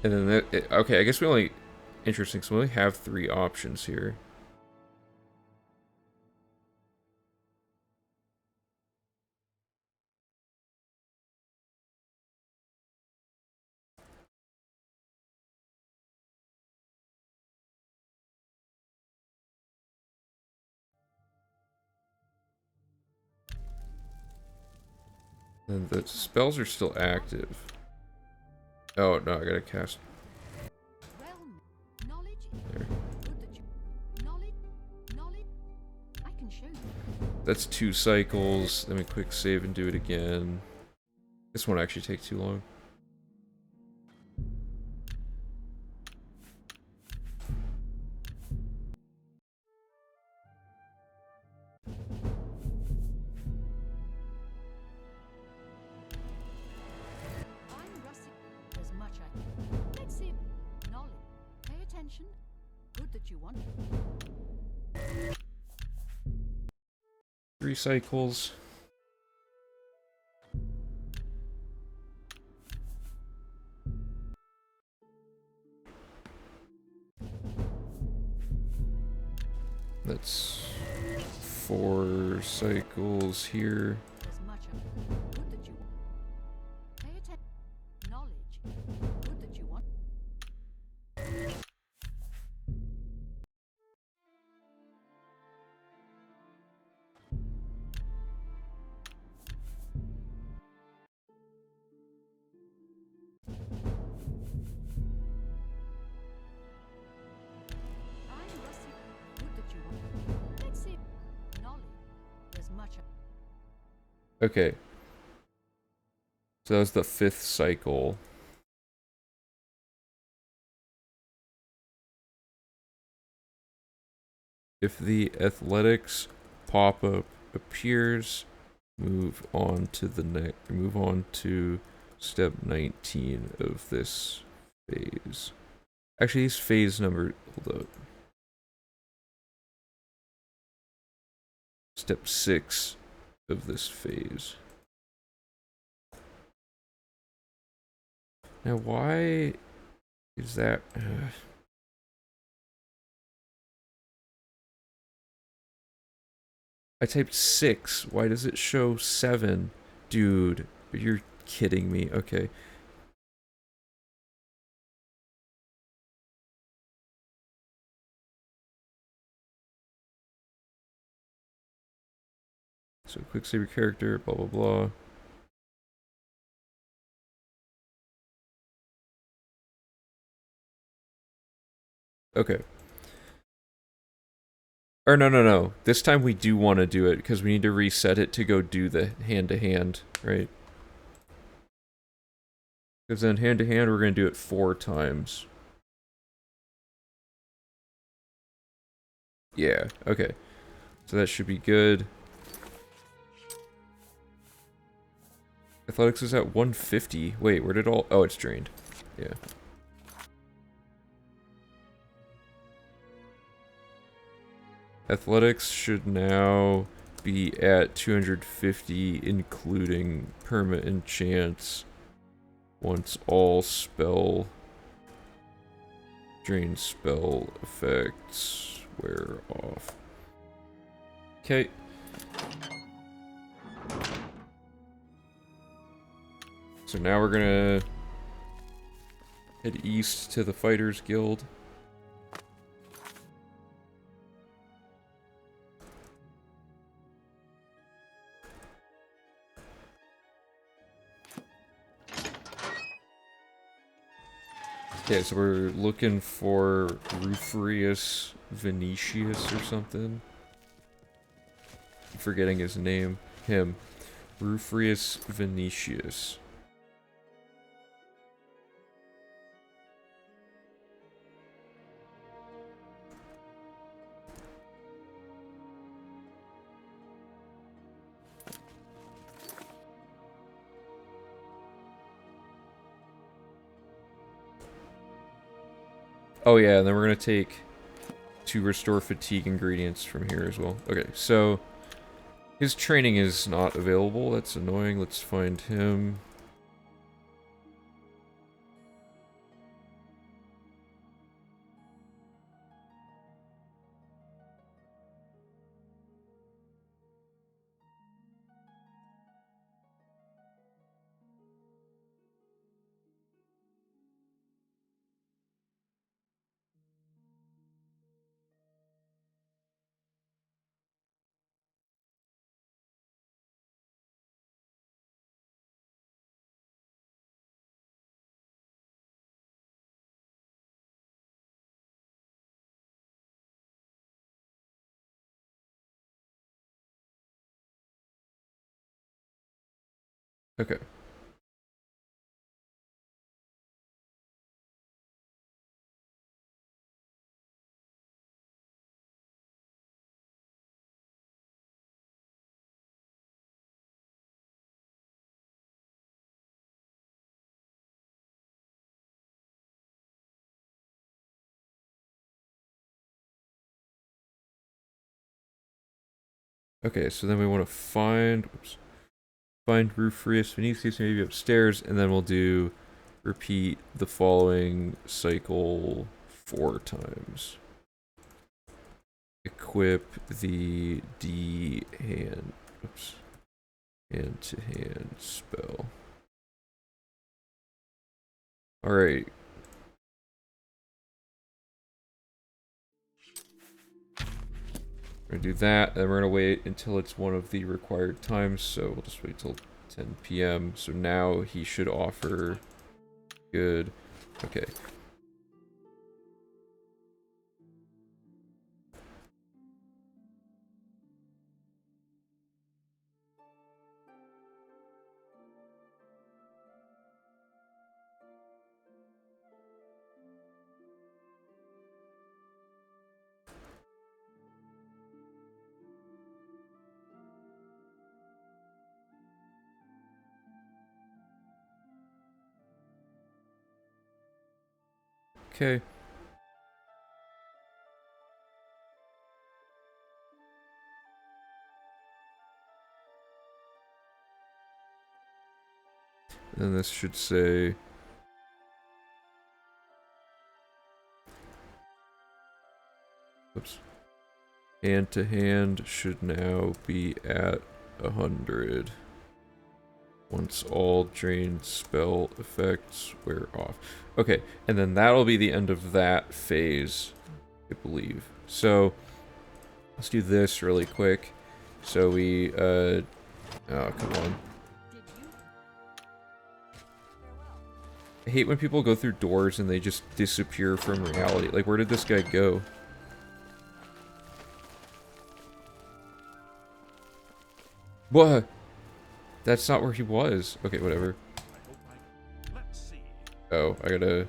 And then that, okay, I guess we only, interesting, so we only have 3 options here. And the spells are still active. Oh, no, I gotta cast. There. That's 2 cycles, then we quick save and do it again. This won't actually take too long. attention. Good that you want. 3 cycles. That's 4 cycles here. There's much of good that you want. Pay attention. Knowledge. Good that you want. I'm rusty. Good that you want. Let's see. Knowledge. There's much of. Okay. So that was the 5th cycle. If the athletics pop-up appears, move on to step 19 of this phase. Actually, these phase number, hold up. Step 6 of this phase. Now, why is that? I typed 6. Why does it show 7? Dude, you're kidding me. Okay. So, quick save your character, blah, blah, blah. Okay. Or no. This time we do want to do it because we need to reset it to go do the hand-to-hand, right? Because then hand-to-hand we're going to do it 4 times. Yeah, okay. So that should be good. Athletics is at 150. Wait, where did all... Oh, it's drained. Yeah. Athletics should now be at 250, including perma enchants, once all drain spell effects wear off. Okay. So now we're gonna head east to the Fighters Guild. Okay, so we're looking for Rufrius Venetius or something. I'm forgetting his name. Him. Rufrius Venetius. Oh yeah, and then we're gonna take 2 restore fatigue ingredients from here as well. Okay, so his training is not available. That's annoying. Let's find him. Okay. Okay, so then we want to find, oops, find Rufrius Vinicius, maybe upstairs, and then we'll do repeat the following cycle 4 times. Equip the hand to hand spell. Alright. We're gonna do that, then we're gonna wait until it's one of the required times, so we'll just wait till 10 p.m. So now he should offer good. Okay. Okay. And then this should say oops. Hand to hand should now be at 100. Once all drained spell effects wear off. Okay, and then that'll be the end of that phase, I believe. So, let's do this really quick. So we, oh, come on. I hate when people go through doors and they just disappear from reality. Like, where did this guy go? What? That's not where he was. Okay, whatever. Oh, I gotta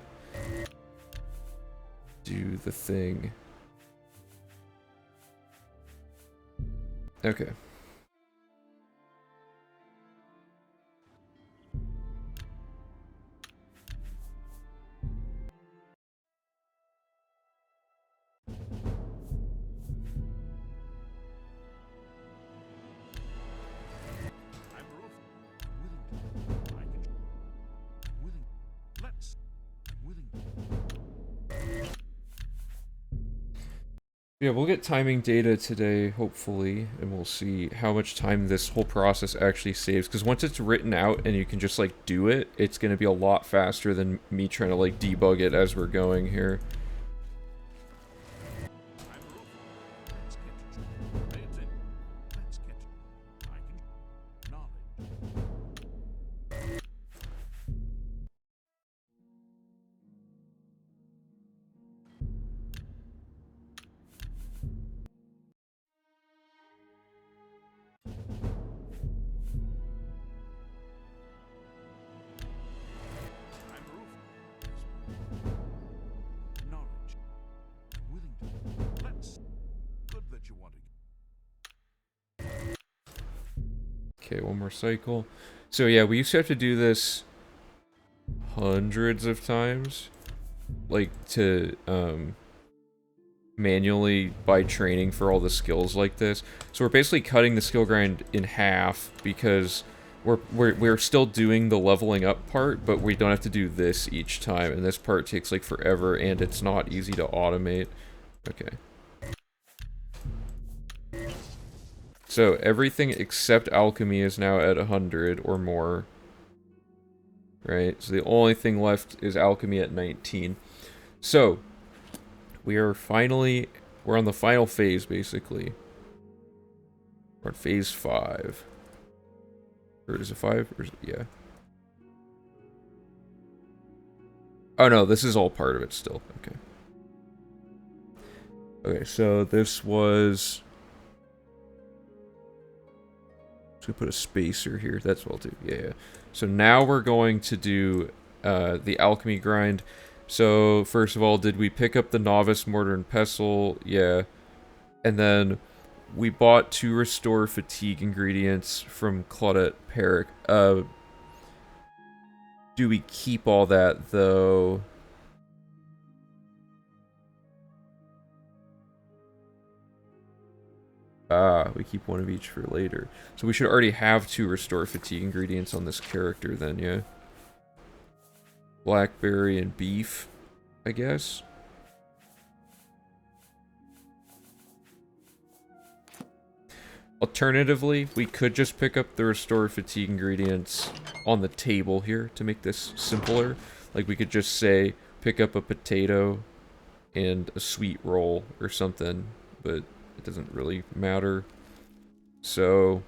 do the thing. Okay. Yeah, we'll get timing data today, hopefully, and we'll see how much time this whole process actually saves. Because once it's written out and you can just, like, do it, it's going to be a lot faster than me trying to, like, debug it as we're going here. Okay, one more cycle. So yeah, we used to have to do this hundreds of times. Like, to, manually by training for all the skills like this. So we're basically cutting the skill grind in half because we're still doing the leveling up part, but we don't have to do this each time, and this part takes like forever and it's not easy to automate. Okay. So everything except alchemy is now at 100 or more. Right? So the only thing left is alchemy at 19. So we're on the final phase, basically. We're on phase 5. Or is it 5? Or is it, yeah. Oh no, this is all part of it still. Okay. Okay, so this was... So we put a spacer here. That's what I'll do. Yeah. So now we're going to do the alchemy grind. So first of all, did we pick up the novice mortar and pestle? Yeah. And then we bought 2 restore fatigue ingredients from Claudette Perrick. Do we keep all that though? Ah, we keep one of each for later. So we should already have 2 restore fatigue ingredients on this character then, yeah? Blackberry and beef, I guess? Alternatively, we could just pick up the restore fatigue ingredients on the table here to make this simpler. Like, we could just say, pick up a potato and a sweet roll or something, but it doesn't really matter. So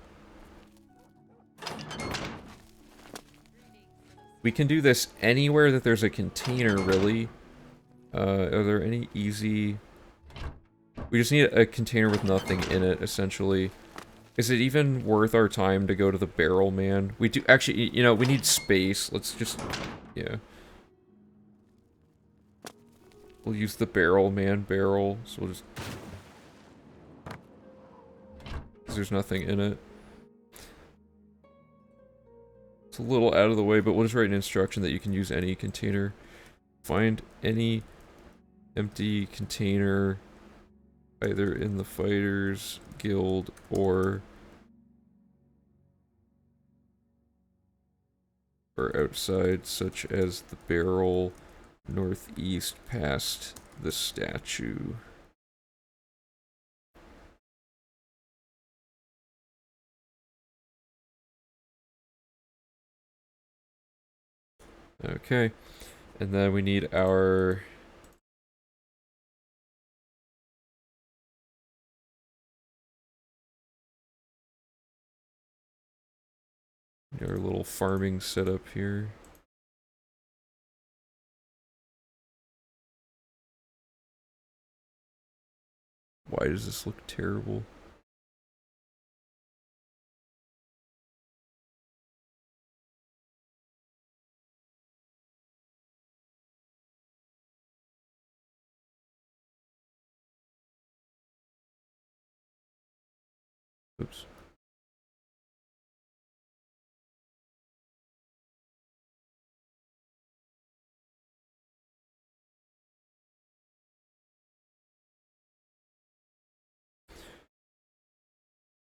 we can do this anywhere that there's a container, really. Are there any easy... We just need a container with nothing in it, essentially. Is it even worth our time to go to the barrel man? We do... Actually, you know, we need space. Let's just... Yeah. We'll use the barrel man barrel, so we'll just... Because there's nothing in it. It's a little out of the way, but we'll just write an instruction that you can use any container. Find any empty container either in the fighters guild or outside, such as the barrel northeast past the statue. Okay, and then we need our little farming setup here. Why does this look terrible? Oops.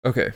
Okay.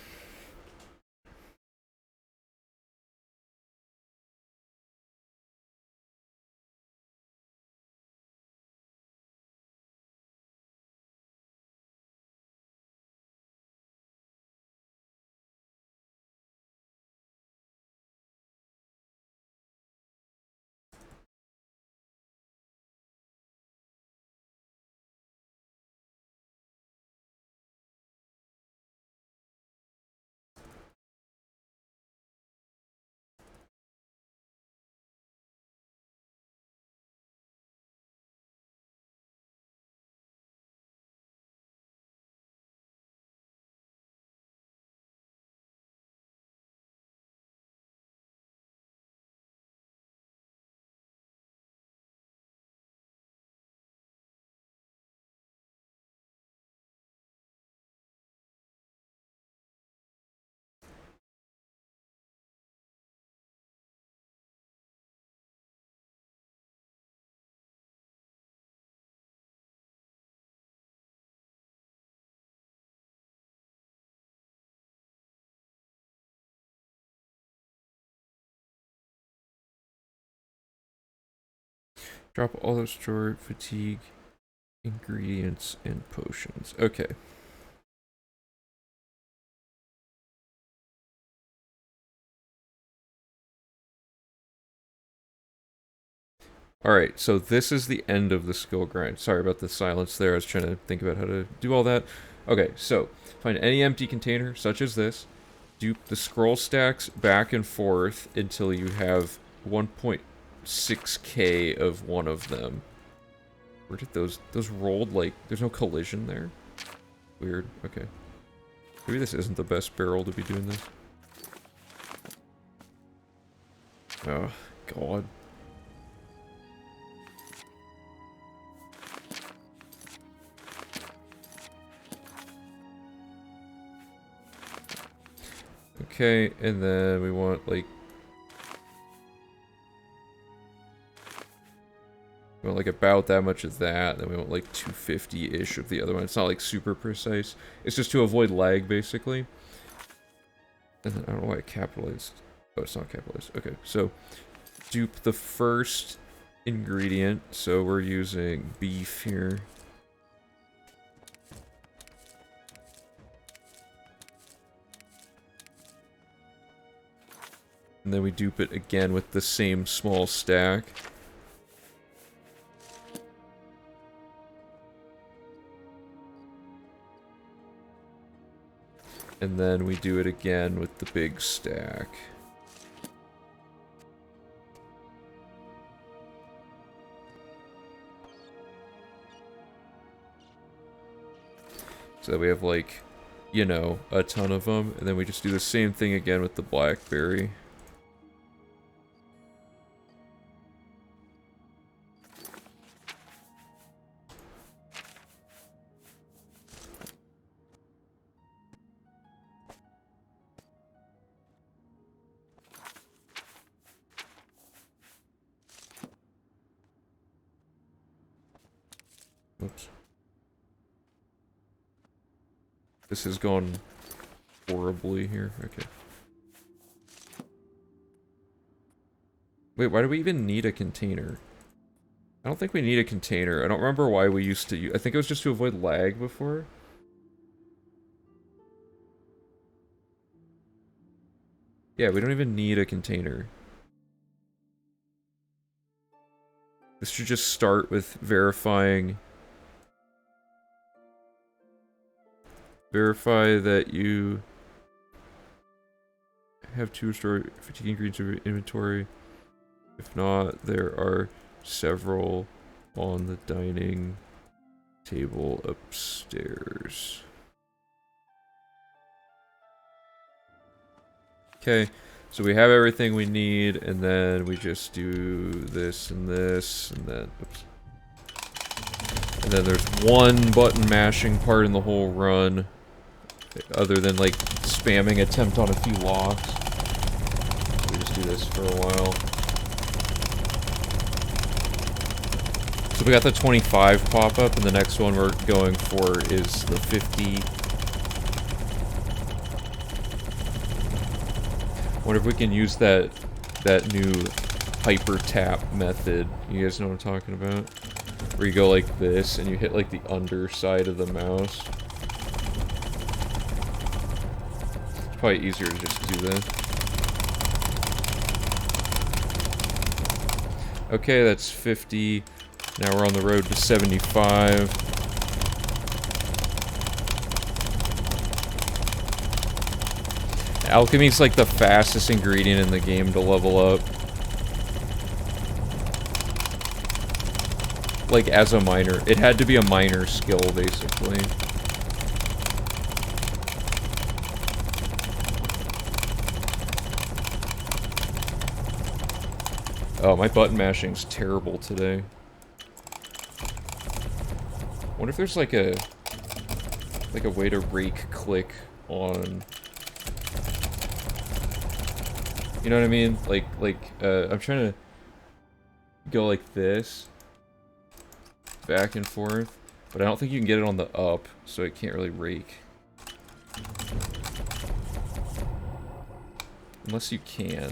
Drop all those stored fatigue ingredients and potions. Okay. Alright, so this is the end of the skill grind. Sorry about the silence there. I was trying to think about how to do all that. Okay, so find any empty container, such as this. Dupe the scroll stacks back and forth until you have 1.6k of one of them. Where did those rolled, like, there's no collision there? Weird, okay. Maybe this isn't the best barrel to be doing this. Oh, God. Okay, and then we want, like... We want like about that much of that, then we want like 250-ish of the other one. It's not like super precise. It's just to avoid lag, basically. And then, I don't know why I capitalized. Oh, it's not capitalized. Okay, so dupe the first ingredient. So we're using beef here. And then we dupe it again with the same small stack. And then we do it again with the big stack. So that we have like, you know, a ton of them. And then we just do the same thing again with the blackberry. Oops. This has gone horribly here. Okay. Wait, why do we even need a container? I don't think we need a container. I don't remember why we used to I think it was just to avoid lag before. Yeah, we don't even need a container. This should just start with verifying. Verify that you have 2 stored 50 ingredients in your inventory. If not, there are several on the dining table upstairs. Okay, so we have everything we need, and then we just do this, and then, oops. And then there's one button mashing part in the whole run, other than like spamming attempt on a few locks. We just do this for a while. So we got the 25 pop-up, and the next one we're going for is the 50. Wonder if we can use that new hyper tap method. You guys know what I'm talking about? Where you go like this, and you hit like the underside of the mouse. It's probably easier to just do that. Okay, that's 50. Now we're on the road to 75. Alchemy's like the fastest ingredient in the game to level up. Like as a miner. It had to be a miner skill, basically. Oh, my button mashing's terrible today. Wonder if there's like a way to rake click on, you know what I mean? I'm trying to go like this, back and forth, but I don't think you can get it on the up, so it can't really rake. Unless you can.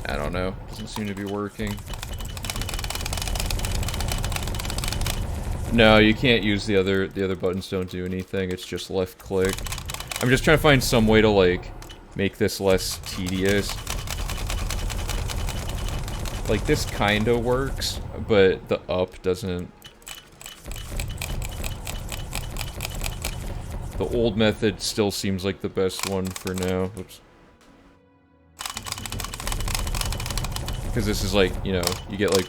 I don't know. Doesn't seem to be working. No, you can't use the other buttons. Don't do anything. It's just left click. I'm just trying to find some way to like make this less tedious. Like this kind of works, but the up doesn't. The old method still seems like the best one for now. Oops. Because this is like, you know, you get like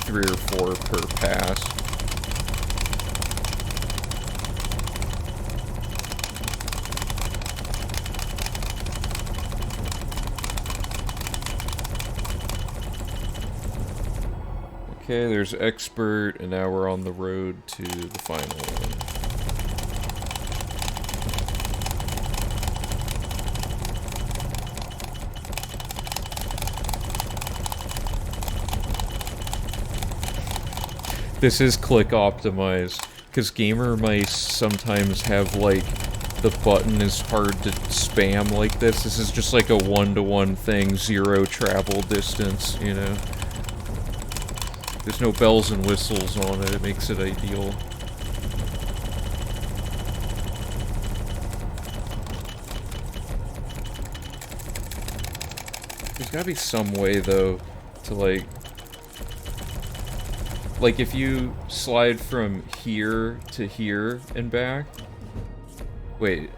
3 or 4 per pass. Okay, there's expert, and now we're on the road to the final one. This is click optimized, because gamer mice sometimes have, like, the button is hard to spam like this. This is just like a one-to-one thing, 0 travel distance, you know? There's no bells and whistles on it, it makes it ideal. There's gotta be some way, though, to, like, if you slide from here to here and back... Wait.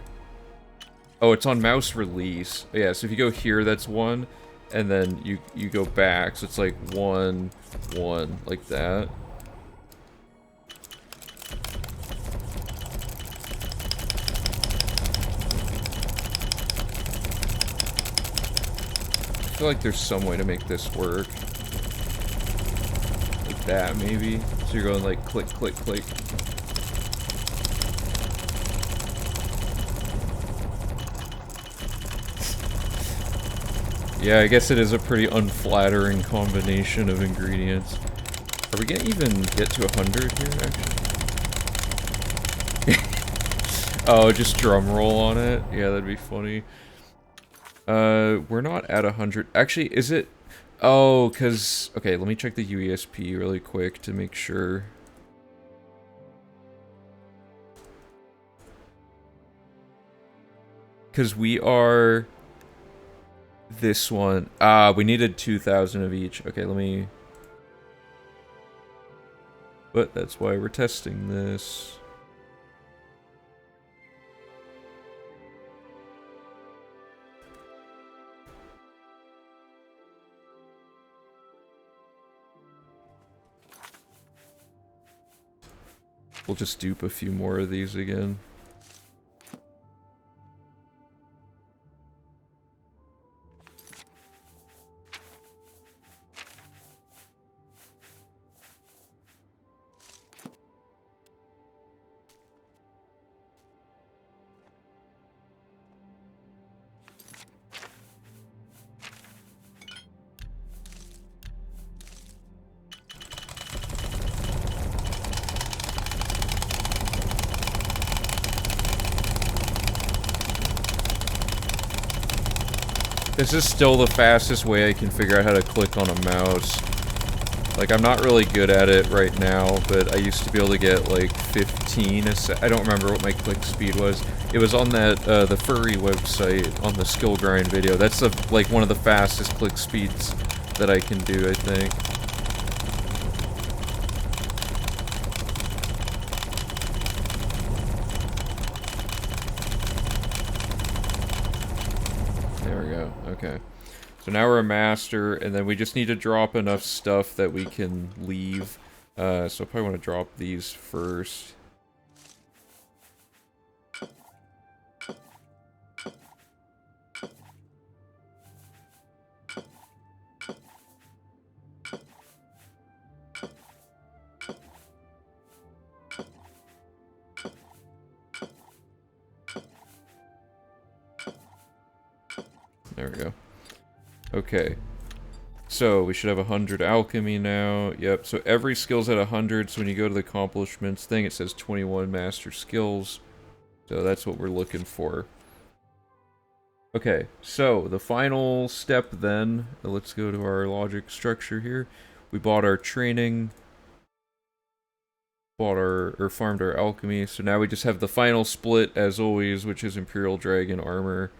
Oh, it's on mouse release. Yeah, so if you go here, that's 1, and then you go back, so it's like 1, 1, like that. I feel like there's some way to make this work. Like that, maybe? So you're going like click, click, click. Yeah, I guess it is a pretty unflattering combination of ingredients. Are we gonna even get to 100 here, actually? Oh, just drum roll on it? Yeah, that'd be funny. We're not at 100. Actually, is it... Oh, because... Okay, let me check the UESP really quick to make sure. Because we are... This one. Ah, we needed 2,000 of each. Okay, let me... But that's why we're testing this. We'll just dupe a few more of these again. This is still the fastest way I can figure out how to click on a mouse. Like, I'm not really good at it right now, but I used to be able to get, like, 15 a sec. I don't remember what my click speed was. It was on that, the furry website, on the skill grind video. That's, like, one of the fastest click speeds that I can do, I think. There we go, okay. So now we're a master, and then we just need to drop enough stuff that we can leave. So I probably want to drop these first. There we go. Okay. So, we should have 100 alchemy now. Yep, so every skill's at 100, so when you go to the accomplishments thing, it says 21 master skills. So that's what we're looking for. Okay, so the final step then, let's go to our logic structure here. We bought our training, farmed our alchemy, so now we just have the final split as always, which is Imperial Dragon armor.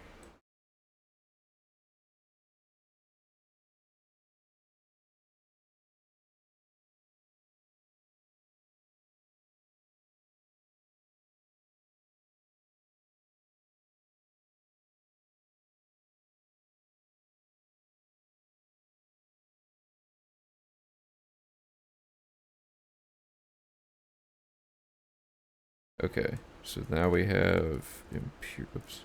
Okay, so now we have oops.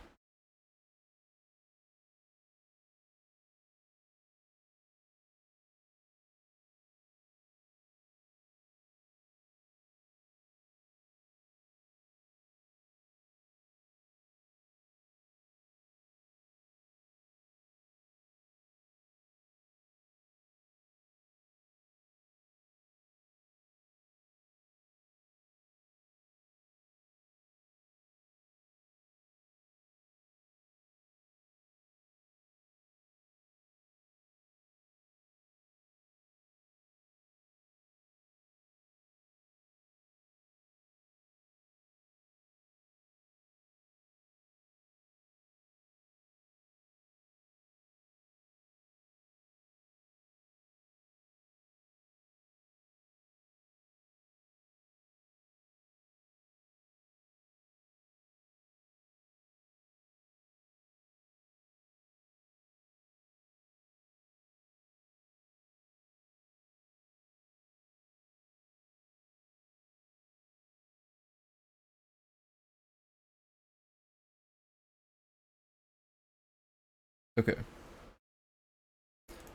Okay.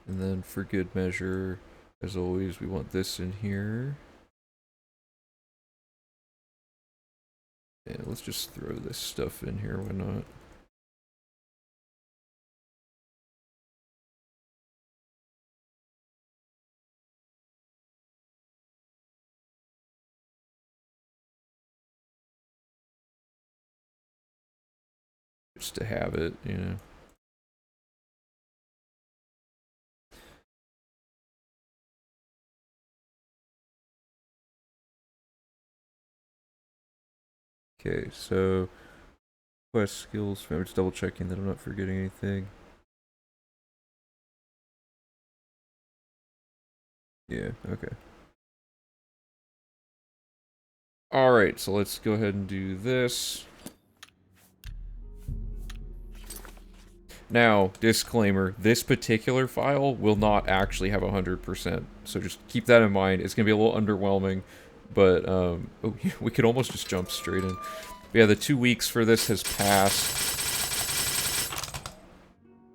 And then for good measure, as always, we want this in here. And let's just throw this stuff in here, why not? Just to have it, you know. Okay, so quest skills. I'm just double checking that I'm not forgetting anything. Yeah, okay. Alright, so let's go ahead and do this. Now, disclaimer, this particular file will not actually have 100%, so just keep that in mind. It's going to be a little underwhelming, but, oh, we could almost just jump straight in. But yeah, the 2 weeks for this has passed.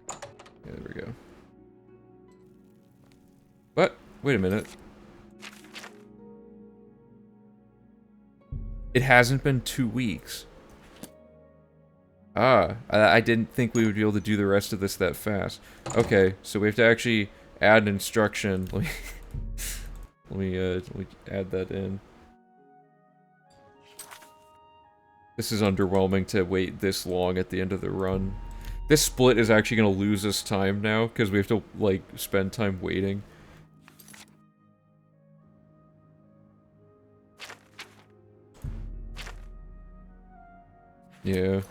Yeah, there we go. But, wait a minute. It hasn't been 2 weeks. Ah, I didn't think we would be able to do the rest of this that fast. Okay, so we have to actually add an instruction. Let me add that in. This is underwhelming to wait this long at the end of the run. This split is actually going to lose us time now, because we have to, like, spend time waiting. Yeah.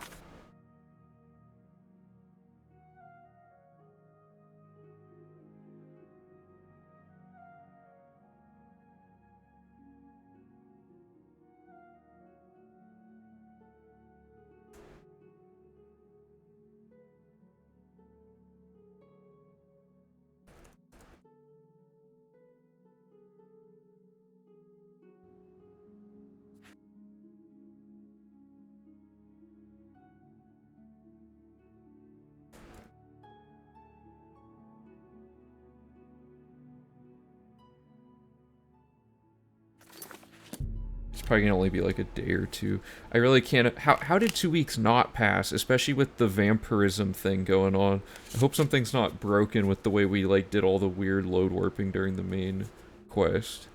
It's probably gonna only be like a day or two. I really can't. How did 2 weeks not pass, especially with the vampirism thing going on? I hope something's not broken with the way we like did all the weird load warping during the main quest.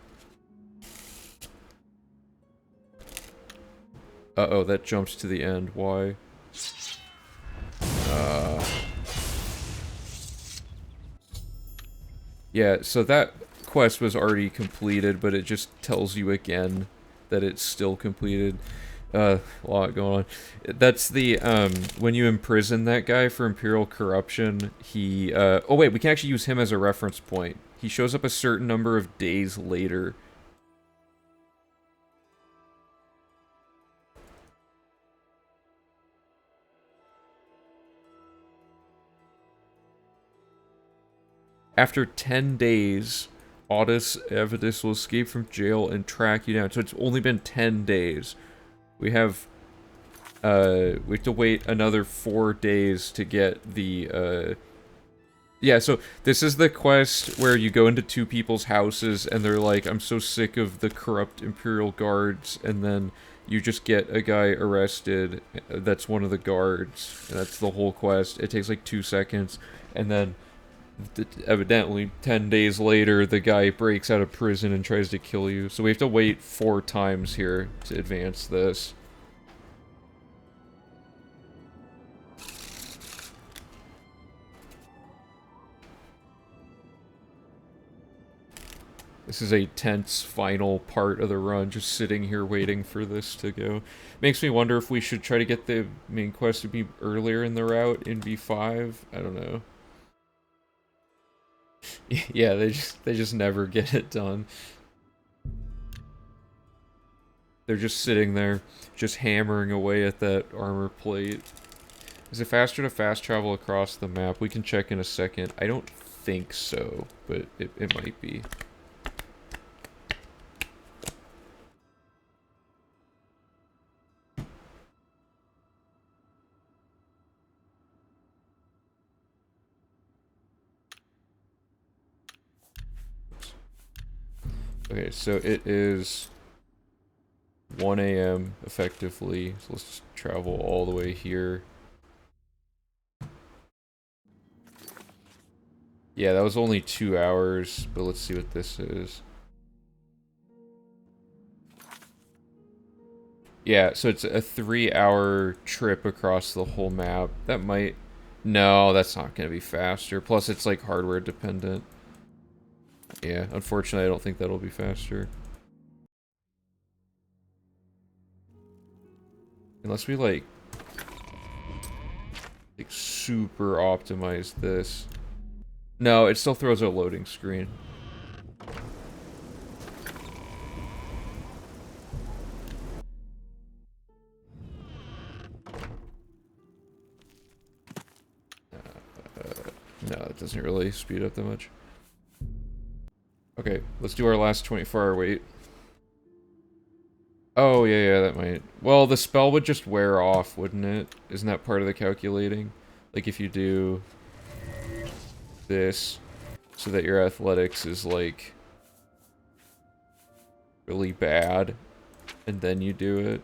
Uh-oh, that jumps to the end. Why? Yeah, so that quest was already completed, but it just tells you again that it's still completed. A lot going on. That's the, when you imprison that guy for Imperial Corruption, he, oh wait, we can actually use him as a reference point. He shows up a certain number of days later. After 10 days, Audis Avidus will escape from jail and track you down. So it's only been 10 days. We have to wait another 4 days to get the, yeah, so this is the quest where you go into two people's houses and they're like, I'm so sick of the corrupt Imperial guards, and then you just get a guy arrested that's one of the guards, and that's the whole quest. It takes like 2 seconds, and then evidently 10 days later the guy breaks out of prison and tries to kill you. So we have to wait 4 times here to advance this. This is a tense final part of the run, just sitting here waiting for this to go. Makes me wonder if we should try to get the main quest to be earlier in the route in V5. I don't know. Yeah, they just never get it done. They're just sitting there, just hammering away at that armor plate. Is it faster to fast travel across the map? We can check in a second. I don't think so, but it might be. Okay, so it is 1 a.m. effectively. So let's just travel all the way here. Yeah, that was only 2 hours, but let's see what this is. Yeah, so it's a 3-hour trip across the whole map. That might... No, that's not going to be faster. Plus, it's like hardware dependent. Yeah, unfortunately, I don't think that'll be faster. Unless we like super optimize this. No, it still throws a loading screen. No, it doesn't really speed up that much. Okay, let's do our last 24-hour wait. Oh, yeah, that might... Well, the spell would just wear off, wouldn't it? Isn't that part of the calculating? Like, if you do this, so that your athletics is, like, really bad, and then you do it,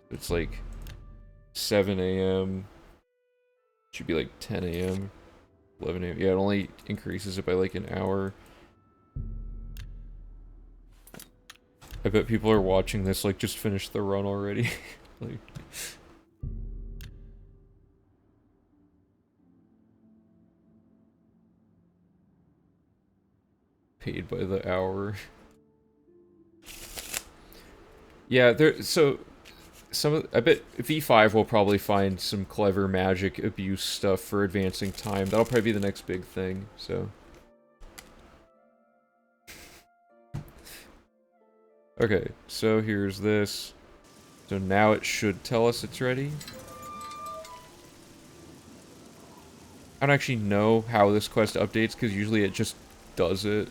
it's, like, 7 a.m. Should be, like, 10 a.m., 11 a.m. Yeah, it only increases it by, like, an hour. I bet people are watching this, like, just finished the run already. Like... Paid by the hour. Yeah, so... I bet V5 will probably find some clever magic abuse stuff for advancing time. That'll probably be the next big thing, so... Okay, so here's this. So now it should tell us it's ready. I don't actually know how this quest updates, because usually it just does it.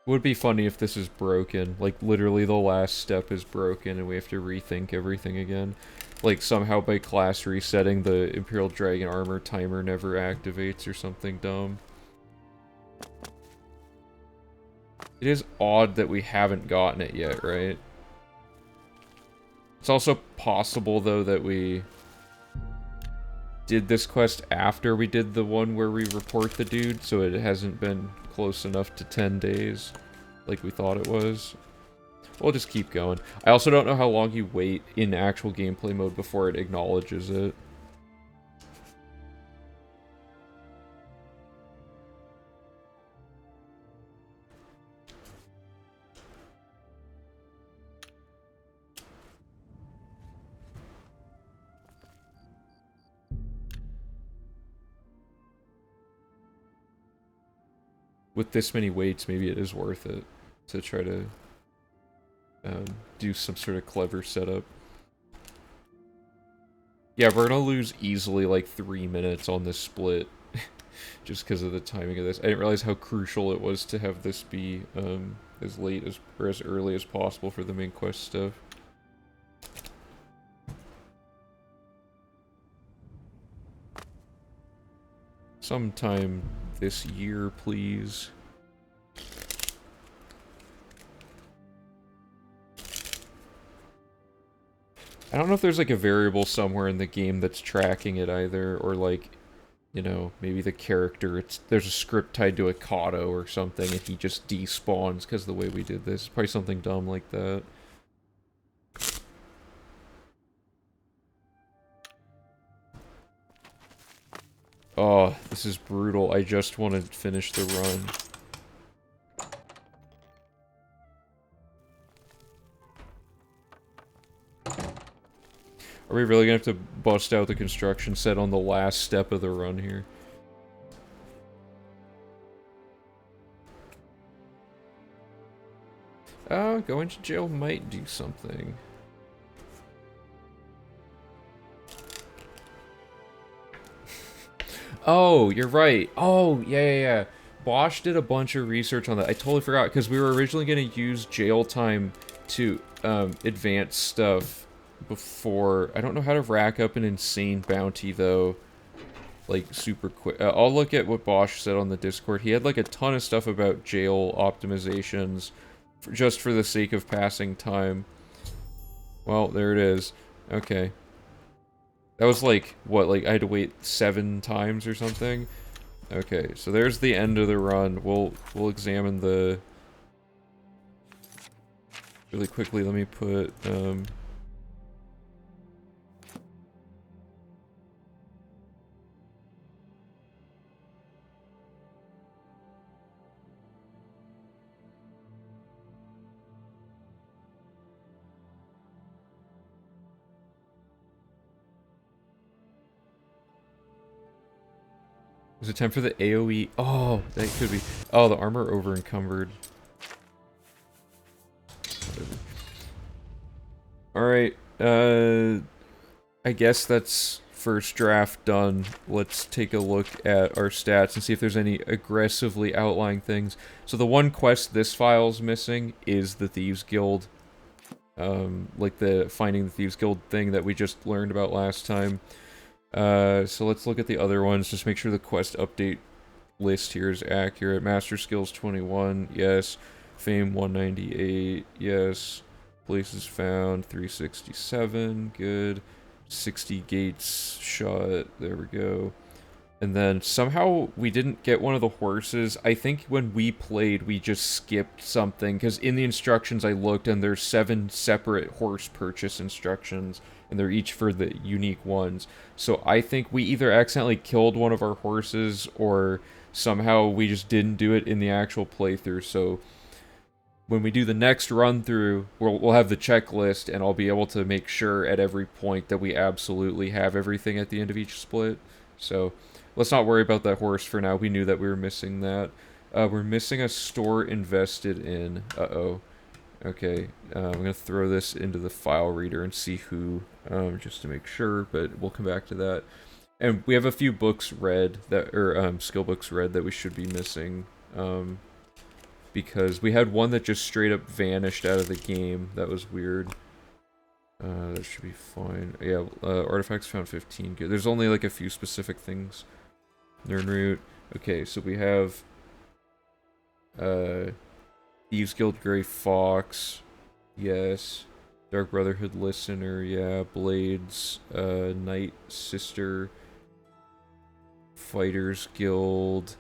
It would be funny if this is broken. Like, literally the last step is broken and we have to rethink everything again. Like, somehow by class resetting, the Imperial Dragon armor timer never activates or something dumb. It is odd that we haven't gotten it yet, right? It's also possible, though, that we did this quest after we did the one where we report the dude, so it hasn't been close enough to 10 days like we thought it was. We'll just keep going. I also don't know how long you wait in actual gameplay mode before it acknowledges it. With this many waits, maybe it is worth it to try to do some sort of clever setup. Yeah, we're gonna lose easily like 3 minutes on this split just because of the timing of this. I didn't realize how crucial it was to have this be as late as or as early as possible for the main quest stuff. Sometime this year, please. I don't know if there's like a variable somewhere in the game that's tracking it either, or like, you know, maybe the character, there's a script tied to a Kato or something and he just despawns because of the way we did this. Probably something dumb like that. Oh, this is brutal. I just want to finish the run. Are we really gonna have to bust out the construction set on the last step of the run here? Going to jail might do something. Oh, you're right. Oh, yeah. Bosch did a bunch of research on that. I totally forgot, because we were originally going to use jail time to advance stuff before. I don't know how to rack up an insane bounty, though. Like, super quick. I'll look at what Bosch said on the Discord. He had, like, a ton of stuff about jail optimizations, just for the sake of passing time. Well, there it is. Okay. That was like, what, like I had to wait 7 times or something? Okay, so there's the end of the run. We'll examine the... Really quickly, let me put, is it time for the AoE? Oh, that could be... Oh, the armor over encumbered. Alright, I guess that's first draft done. Let's take a look at our stats and see if there's any aggressively outlying things. So the one quest this file's missing is the Thieves Guild. Like the Finding the Thieves Guild thing that we just learned about last time. So let's look at the other ones, just make sure the quest update list here is accurate. Master Skills 21, yes. Fame 198, yes. Places found 367, good. 60 gates shot, there we go. And then somehow we didn't get one of the horses. I think when we played, we just skipped something, because in the instructions I looked and there's 7 separate horse purchase instructions, and they're each for the unique ones. So I think we either accidentally killed one of our horses, or somehow we just didn't do it in the actual playthrough. So when we do the next run through, we'll have the checklist, and I'll be able to make sure at every point that we absolutely have everything at the end of each split. So let's not worry about that horse for now. We knew that we were missing that. We're missing a store invested in. Uh-oh. Okay, I'm going to throw this into the file reader and see who, just to make sure, but we'll come back to that. And we have a few books read, that, or skill books read that we should be missing, because we had one that just straight up vanished out of the game. That was weird. That should be fine. Yeah, artifacts found 15. Good. There's only like a few specific things. Learn route. Okay, so we have Thieves Guild Grey Fox. Yes. Dark Brotherhood Listener, yeah. Blades, Night Sister. Fighters Guild.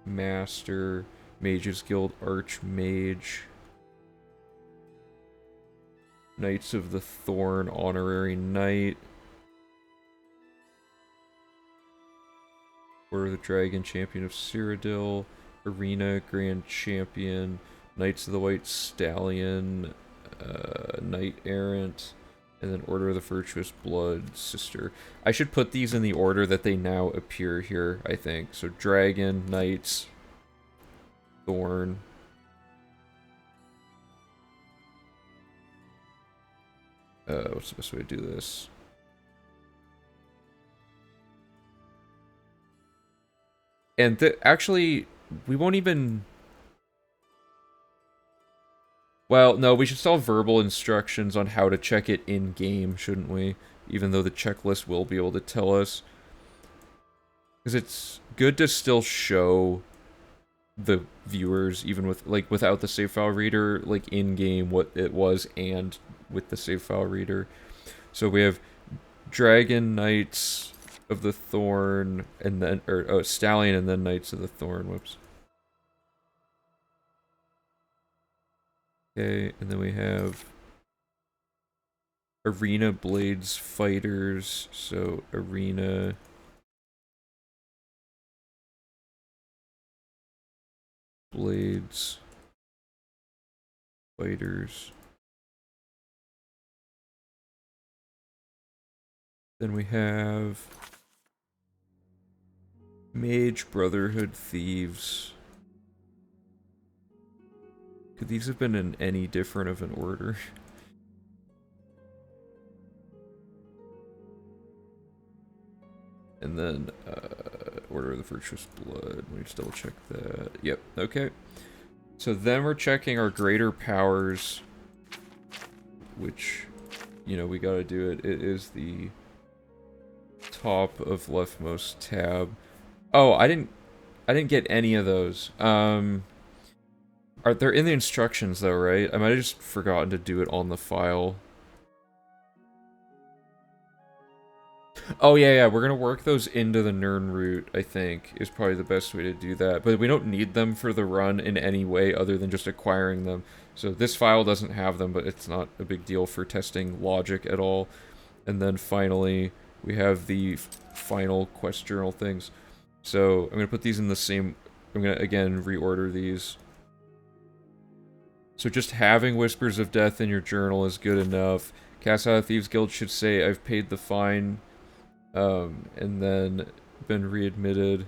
Master. Mages Guild Archmage. Knights of the Thorn Honorary Knight. Order of the Dragon Champion of Cyrodiil. Arena Grand Champion. Knights of the White Stallion. Knight Errant. And then Order of the Virtuous Blood Sister. I should put these in the order that they now appear here, I think. So Dragon, Knights, Thorn. What's the best way to do this? And actually, we won't even... Well, no, we should still have verbal instructions on how to check it in-game, shouldn't we? Even though the checklist will be able to tell us. Because it's good to still show the viewers, even with, like, without the save file reader, like, in-game what it was, and with the save file reader. So we have Dragon, Knights of the Thorn, and then, or, Stallion, and then Knights of the Thorn, whoops. Okay, and then we have Arena Blades Fighters, so Arena... Blades Fighters. Then we have Mage Brotherhood Thieves. Could these have been in any different of an order? And then, Order of the Virtuous Blood. Let me just double check that. Yep, okay. So then we're checking our greater powers, which, you know, we gotta do it. It is the top of leftmost tab. Oh, I didn't get any of those. They're in the instructions though, right? I might have just forgotten to do it on the file. Oh yeah, we're gonna work those into the Nern route, I think, is probably the best way to do that. But we don't need them for the run in any way other than just acquiring them. So this file doesn't have them, but it's not a big deal for testing logic at all. And then finally, we have the final quest journal things. So I'm gonna put these in the same, I'm gonna again reorder these. So just having Whispers of Death in your journal is good enough. Cast Out of Thieves Guild should say I've paid the fine, and then been readmitted.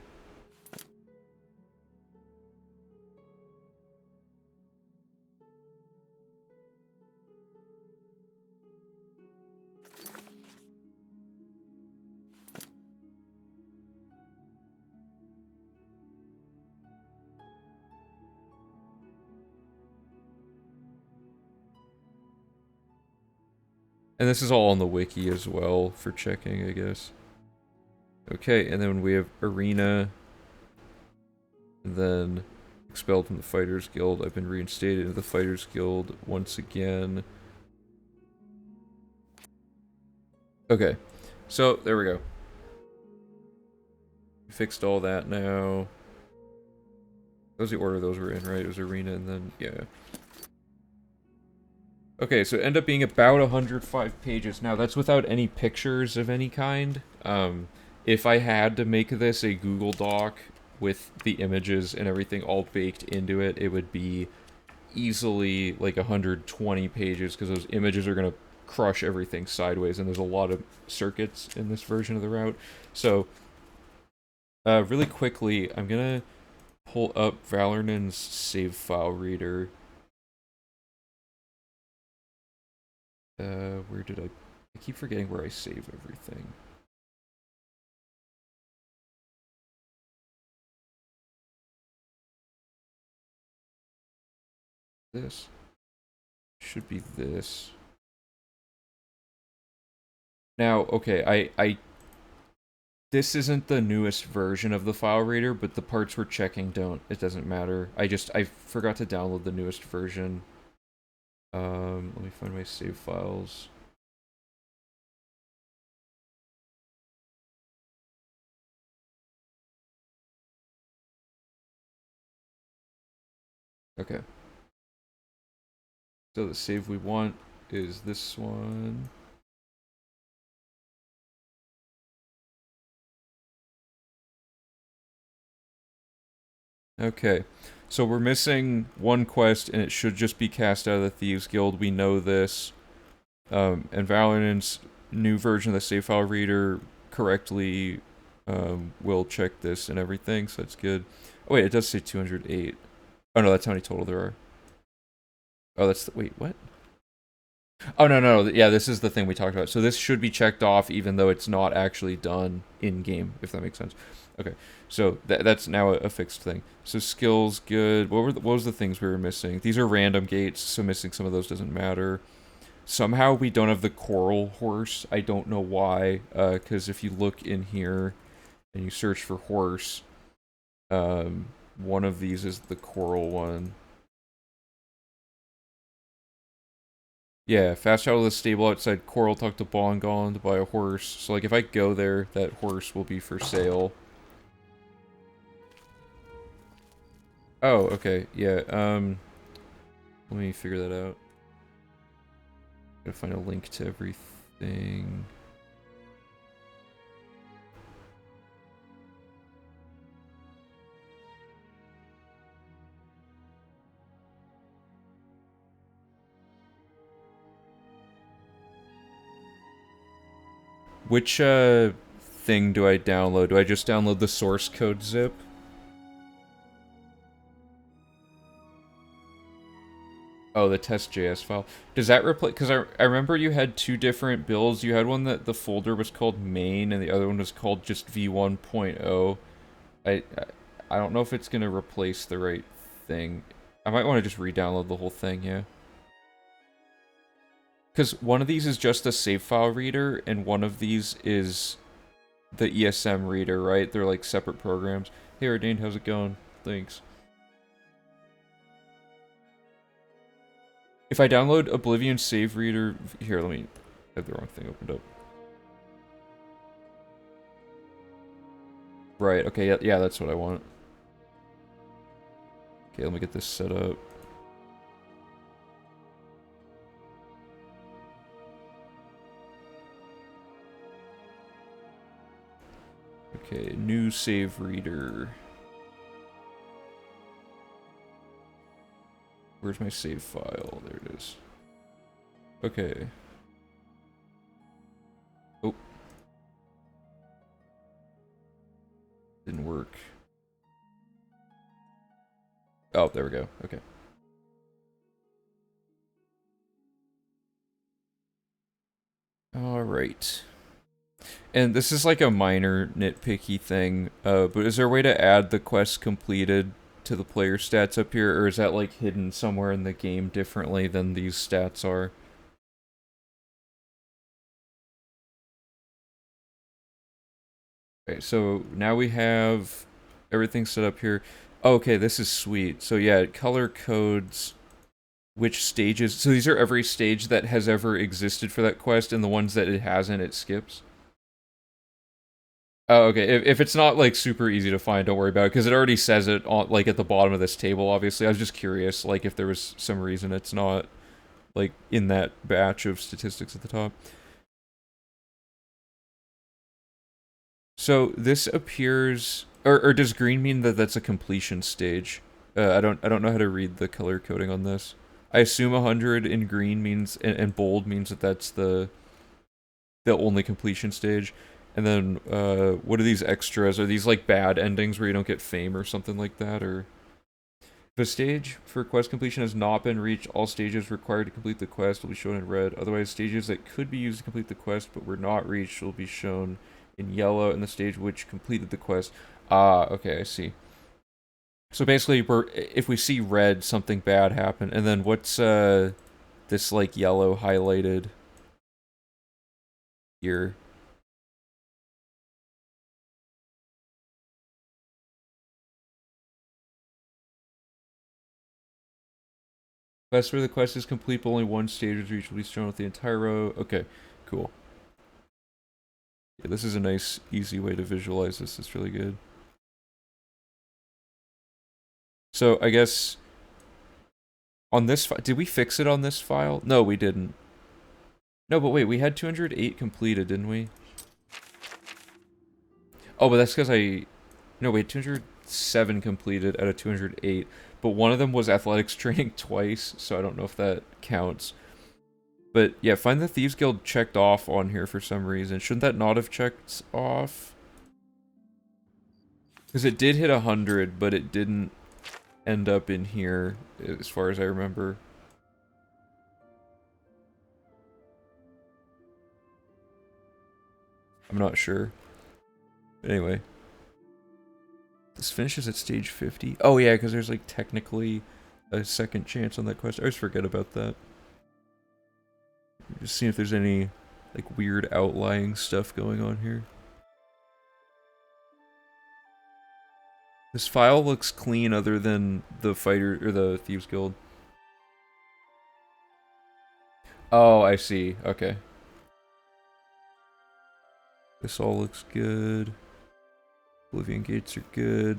And this is all on the wiki as well for checking, I guess. Okay, and then we have Arena. And then expelled from the Fighters Guild. I've been reinstated into the Fighters Guild once again. Okay, so there we go. Fixed all that now. That was the order those were in, right? It was Arena and then, yeah. Okay, so it ended up being about 105 pages. Now, that's without any pictures of any kind. If I had to make this a Google Doc with the images and everything all baked into it, it would be easily like 120 pages because those images are going to crush everything sideways, and there's a lot of circuits in this version of the route. So, really quickly, I'm going to pull up Valernon's save file reader. Where did I keep forgetting where I save everything. This should be this. Now, okay, this isn't the newest version of the file reader, but the parts we're checking don't. It doesn't matter. I forgot to download the newest version. Let me find my save files. Okay. So the save we want is this one. Okay. So we're missing one quest, and it should just be cast out of the Thieves Guild. We know this. And Valorant's new version of the save file reader correctly will check this and everything, so that's good. Oh wait, it does say 208. Oh no, that's how many total there are. Oh, that's the, wait, what? Oh no, yeah, this is the thing we talked about. So this should be checked off even though it's not actually done in-game, if that makes sense. Okay, so that's now a fixed thing. So skills, good. What was the things we were missing? These are random gates, so missing some of those doesn't matter. Somehow we don't have the coral horse. I don't know why, because if you look in here and you search for horse, one of these is the coral one. Yeah, fast travel to the stable outside Coral, talk to Bongon to buy a horse. So, like, if I go there, that horse will be for sale. Oh, okay, yeah, let me figure that out. Gotta find a link to everything. Which, thing do I download? Do I just download the source code zip? Oh, the test.js file. Does that replace... Because I remember you had two different builds. You had one that the folder was called main, and the other one was called just v1.0. I don't know if it's gonna replace the right thing. I might want to just re-download the whole thing, yeah. Because one of these is just a save file reader, and one of these is the ESM reader, right? They're like separate programs. Hey, Ordained, how's it going? Thanks. If I download Oblivion save reader... Here, let me... I have the wrong thing opened up. Right, okay, yeah, that's what I want. Okay, let me get this set up. Okay, new save reader. Where's my save file? There it is. Okay. Oh. Didn't work. Oh, there we go. Okay. Alright. And this is like a minor nitpicky thing, but is there a way to add the quest completed to the player stats up here, or is that like hidden somewhere in the game differently than these stats are? Okay, so now we have everything set up here. Oh, okay, this is sweet. So yeah, it color codes which stages. So these are every stage that has ever existed for that quest, and the ones that it hasn't, it skips. Oh, okay. If it's not like super easy to find, don't worry about it, because it already says it on like at the bottom of this table. Obviously, I was just curious, like if there was some reason it's not like in that batch of statistics at the top. So this appears, or does green mean that that's a completion stage? I don't know how to read the color coding on this. I assume 100 in green means, and bold means that that's the only completion stage. And then, what are these extras? Are these like bad endings where you don't get fame or something like that, or? If a stage for quest completion has not been reached, all stages required to complete the quest will be shown in red. Otherwise, stages that could be used to complete the quest but were not reached will be shown in yellow, and the stage which completed the quest. Ah, okay, I see. So basically, if we see red, something bad happened. And then what's this like yellow highlighted here? Quest where the quest is complete, but only one stage is reached will be shown with the entire row. Okay, cool. Yeah, this is a nice, easy way to visualize this. It's really good. So I guess on this file, did we fix it on this file? No, we didn't. No, but wait, we had 208 completed, didn't we? Oh, but that's because no, wait, 207 completed out of 208. But one of them was athletics training twice, so I don't know if that counts. But yeah, find the Thieves Guild checked off on here for some reason. Shouldn't that not have checked off? Because it did hit 100, but it didn't end up in here, as far as I remember. I'm not sure. But anyway. This finishes at stage 50. Oh yeah, because there's like technically a second chance on that quest. I always forget about that. Just seeing if there's any like weird outlying stuff going on here. This file looks clean other than the fighter or the Thieves Guild. Oh, I see. Okay. This all looks good. Oblivion gates are good.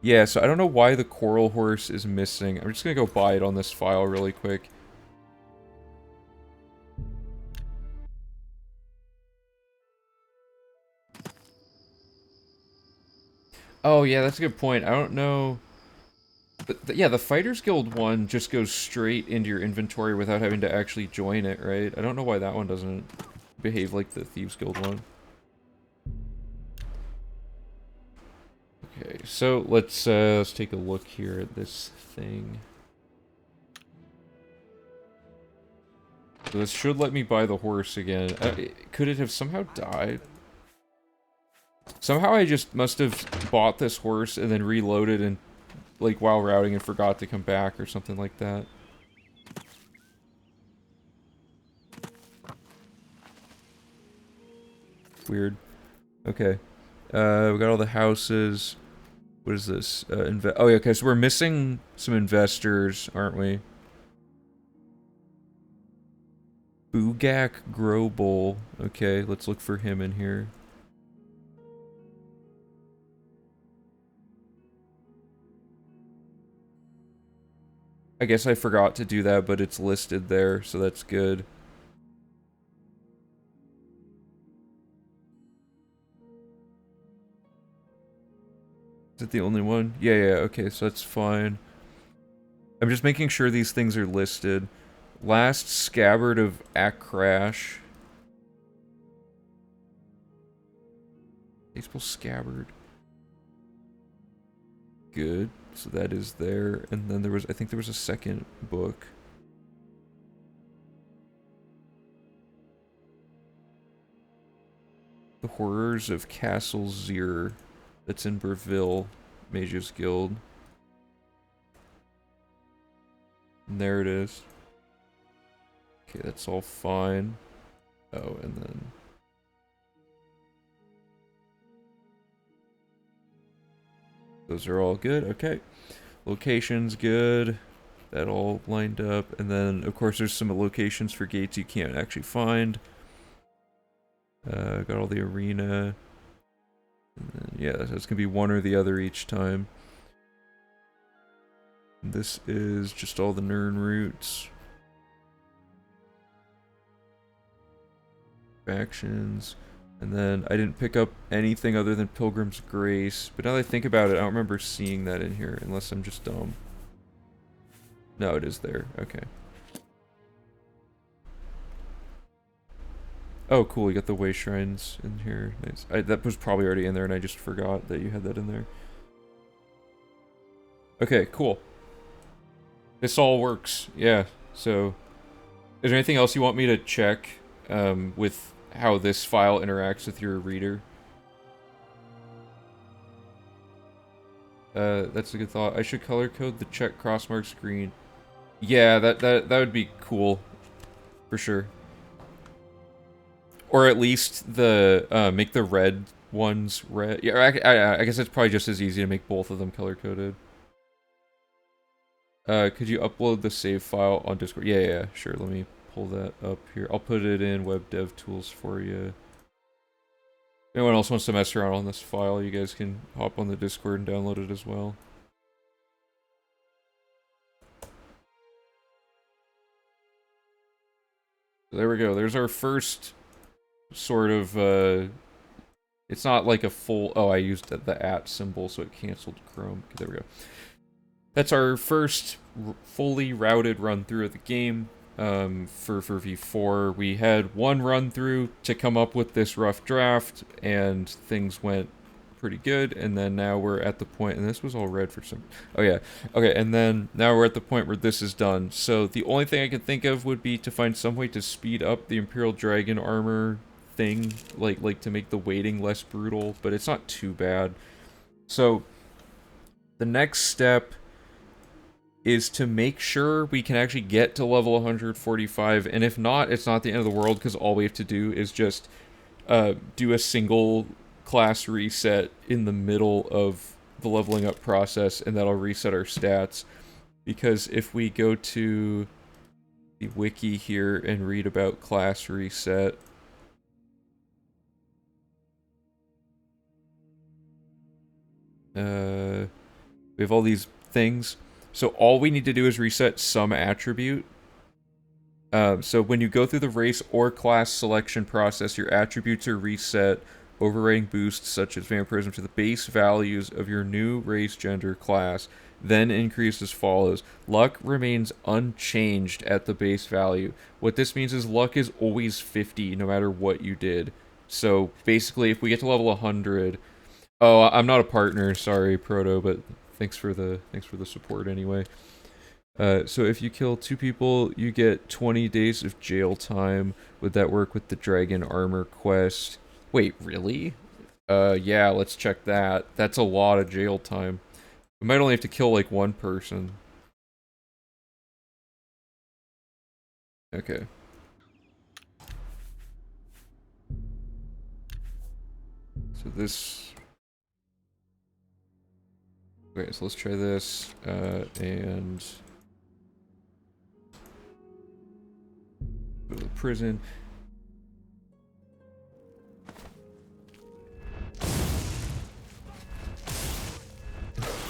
Yeah, so I don't know why the Coral Horse is missing. I'm just gonna go buy it on this file really quick. Oh yeah, that's a good point. I don't know. But yeah, the Fighters Guild one just goes straight into your inventory without having to actually join it, right? I don't know why that one doesn't behave like the Thieves Guild one. Okay, so let's take a look here at this thing. So this should let me buy the horse again. Could it have somehow died? Somehow I just must have bought this horse and then reloaded and, like, while routing and forgot to come back or something like that. Weird. Okay. We got all the houses. What is this? Oh, yeah, okay, so we're missing some investors, aren't we? Bugak Grobel. Okay, let's look for him in here. I guess I forgot to do that, but it's listed there, so that's good. Is it the only one? Yeah, okay, so that's fine. I'm just making sure these things are listed. Last Scabbard of Akrash. Baseball Scabbard. Good. So that is there. And then I think there was a second book. The Horrors of Castle Zir. That's in Burville, Mage's Guild. And there it is. Okay, that's all fine. Oh, and then... those are all good, okay. Location's good. That all lined up. And then, of course, there's some locations for gates you can't actually find. Got all the arena. And then, yeah, that's gonna be one or the other each time. This is just all the Nirn routes. Factions. And then I didn't pick up anything other than Pilgrim's Grace. But now that I think about it, I don't remember seeing that in here, unless I'm just dumb. No, it is there. Okay. Oh, cool. You got the way shrines in here. Nice. That was probably already in there, and I just forgot that you had that in there. Okay, cool. This all works. Yeah. So, is there anything else you want me to check with how this file interacts with your reader? That's a good thought. I should color code the check cross marks green. Yeah, that would be cool, for sure. Or at least the make the red ones red. Yeah, I guess it's probably just as easy to make both of them color coded. Could you upload the save file on Discord? Yeah, sure. Let me pull that up here. I'll put it in Web Dev Tools for you. If anyone else wants to mess around on this file, you guys can hop on the Discord and download it as well. So there we go. There's our first sort of, it's not like a full... Oh, I used the @ symbol, so it canceled Chrome. Okay, there we go. That's our first fully routed run-through of the game. For V4, we had one run-through to come up with this rough draft, and things went pretty good, and then now we're at the point, and this was all red for some... Oh, yeah. Okay, and then now we're at the point where this is done. So the only thing I can think of would be to find some way to speed up the Imperial Dragon armor thing, like to make the waiting less brutal, but it's not too bad. So the next step is to make sure we can actually get to level 145, and if not, it's not the end of the world, because all we have to do is just do a single class reset in the middle of the leveling up process, and that'll reset our stats. Because if we go to the wiki here and read about class reset, we have all these things. So all we need to do is reset some attribute. So when you go through the race or class selection process, your attributes are reset, overriding boosts such as vampirism to the base values of your new race, gender, class, then increase as follows. Luck remains unchanged at the base value. What this means is luck is always 50 no matter what you did. So basically, if we get to level 100... Oh, I'm not a partner, sorry, Proto, but thanks for the support anyway. So if you kill 2 people, you get 20 days of jail time. Would that work with the Dragon Armor quest? Wait, really? Yeah, let's check that. That's a lot of jail time. We might only have to kill, like, one person. Okay. So this... Okay, so let's try this, and... Go to the prison.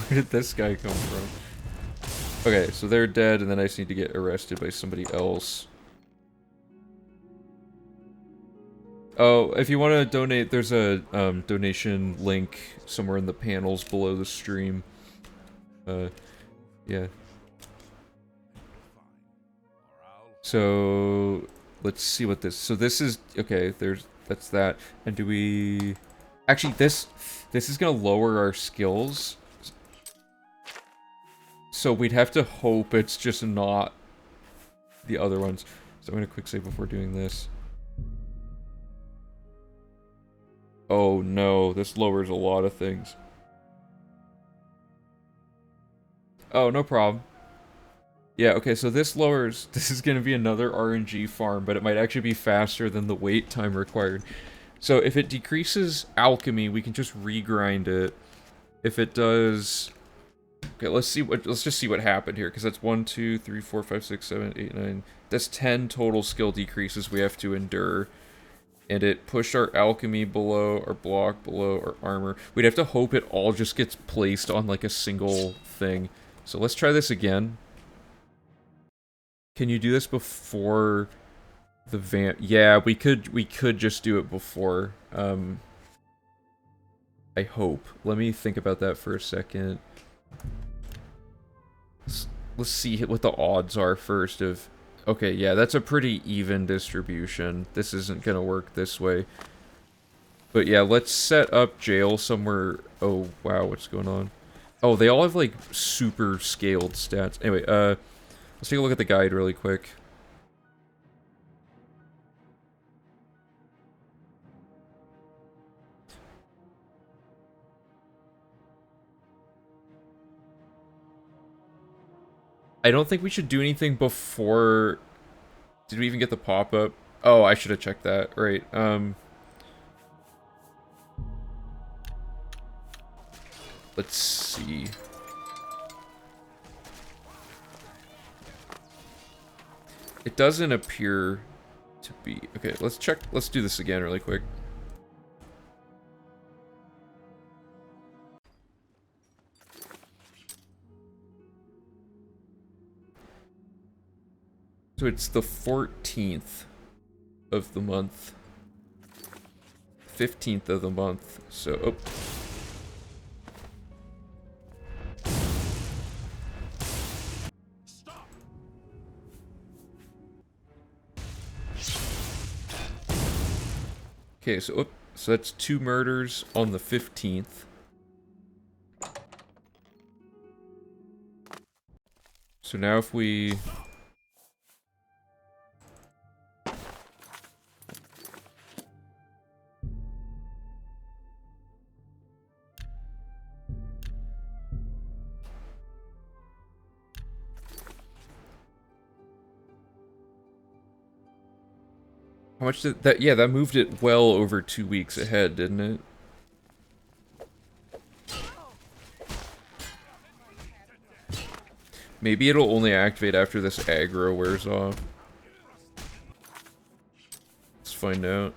Where did this guy come from? Okay, so they're dead, and then I just need to get arrested by somebody else. Oh, if you want to donate, there's a donation link somewhere in the panels below the stream. Yeah. So let's see what this. So this is okay. That's that. And do we? Actually, this is gonna lower our skills. So we'd have to hope it's just not the other ones. So I'm gonna quick save before doing this. Oh no, this lowers a lot of things. Oh, no problem. Yeah, okay, so this lowers... This is gonna be another RNG farm, but it might actually be faster than the wait time required. So if it decreases alchemy, we can just regrind it. If it does... Okay, let's just see what happened here, because that's 1, 2, 3, 4, 5, 6, 7, 8, 9... That's 10 total skill decreases we have to endure. And it pushed our alchemy below, our block below, our armor. We'd have to hope it all just gets placed on, like, a single thing. So let's try this again. Can you do this before the van? Yeah, we could just do it before. I hope. Let me think about that for a second. Let's see what the odds are first of... Okay, yeah, that's a pretty even distribution. This isn't gonna work this way. But yeah, let's set up jail somewhere... Oh, wow, what's going on? Oh, they all have, like, super scaled stats. Anyway, let's take a look at the guide really quick. I don't think we should do anything before... Did we even get the pop-up? Oh, I should have checked that. Right, let's see. It doesn't appear to be... Okay, let's check. Let's do this again really quick. So it's the 14th of the month. 15th of the month. So, oh. Okay, so so that's 2 murders on the 15th. So now if we... How much did that... Yeah, that moved it well over 2 weeks ahead, didn't it? Maybe it'll only activate after this aggro wears off. Let's find out.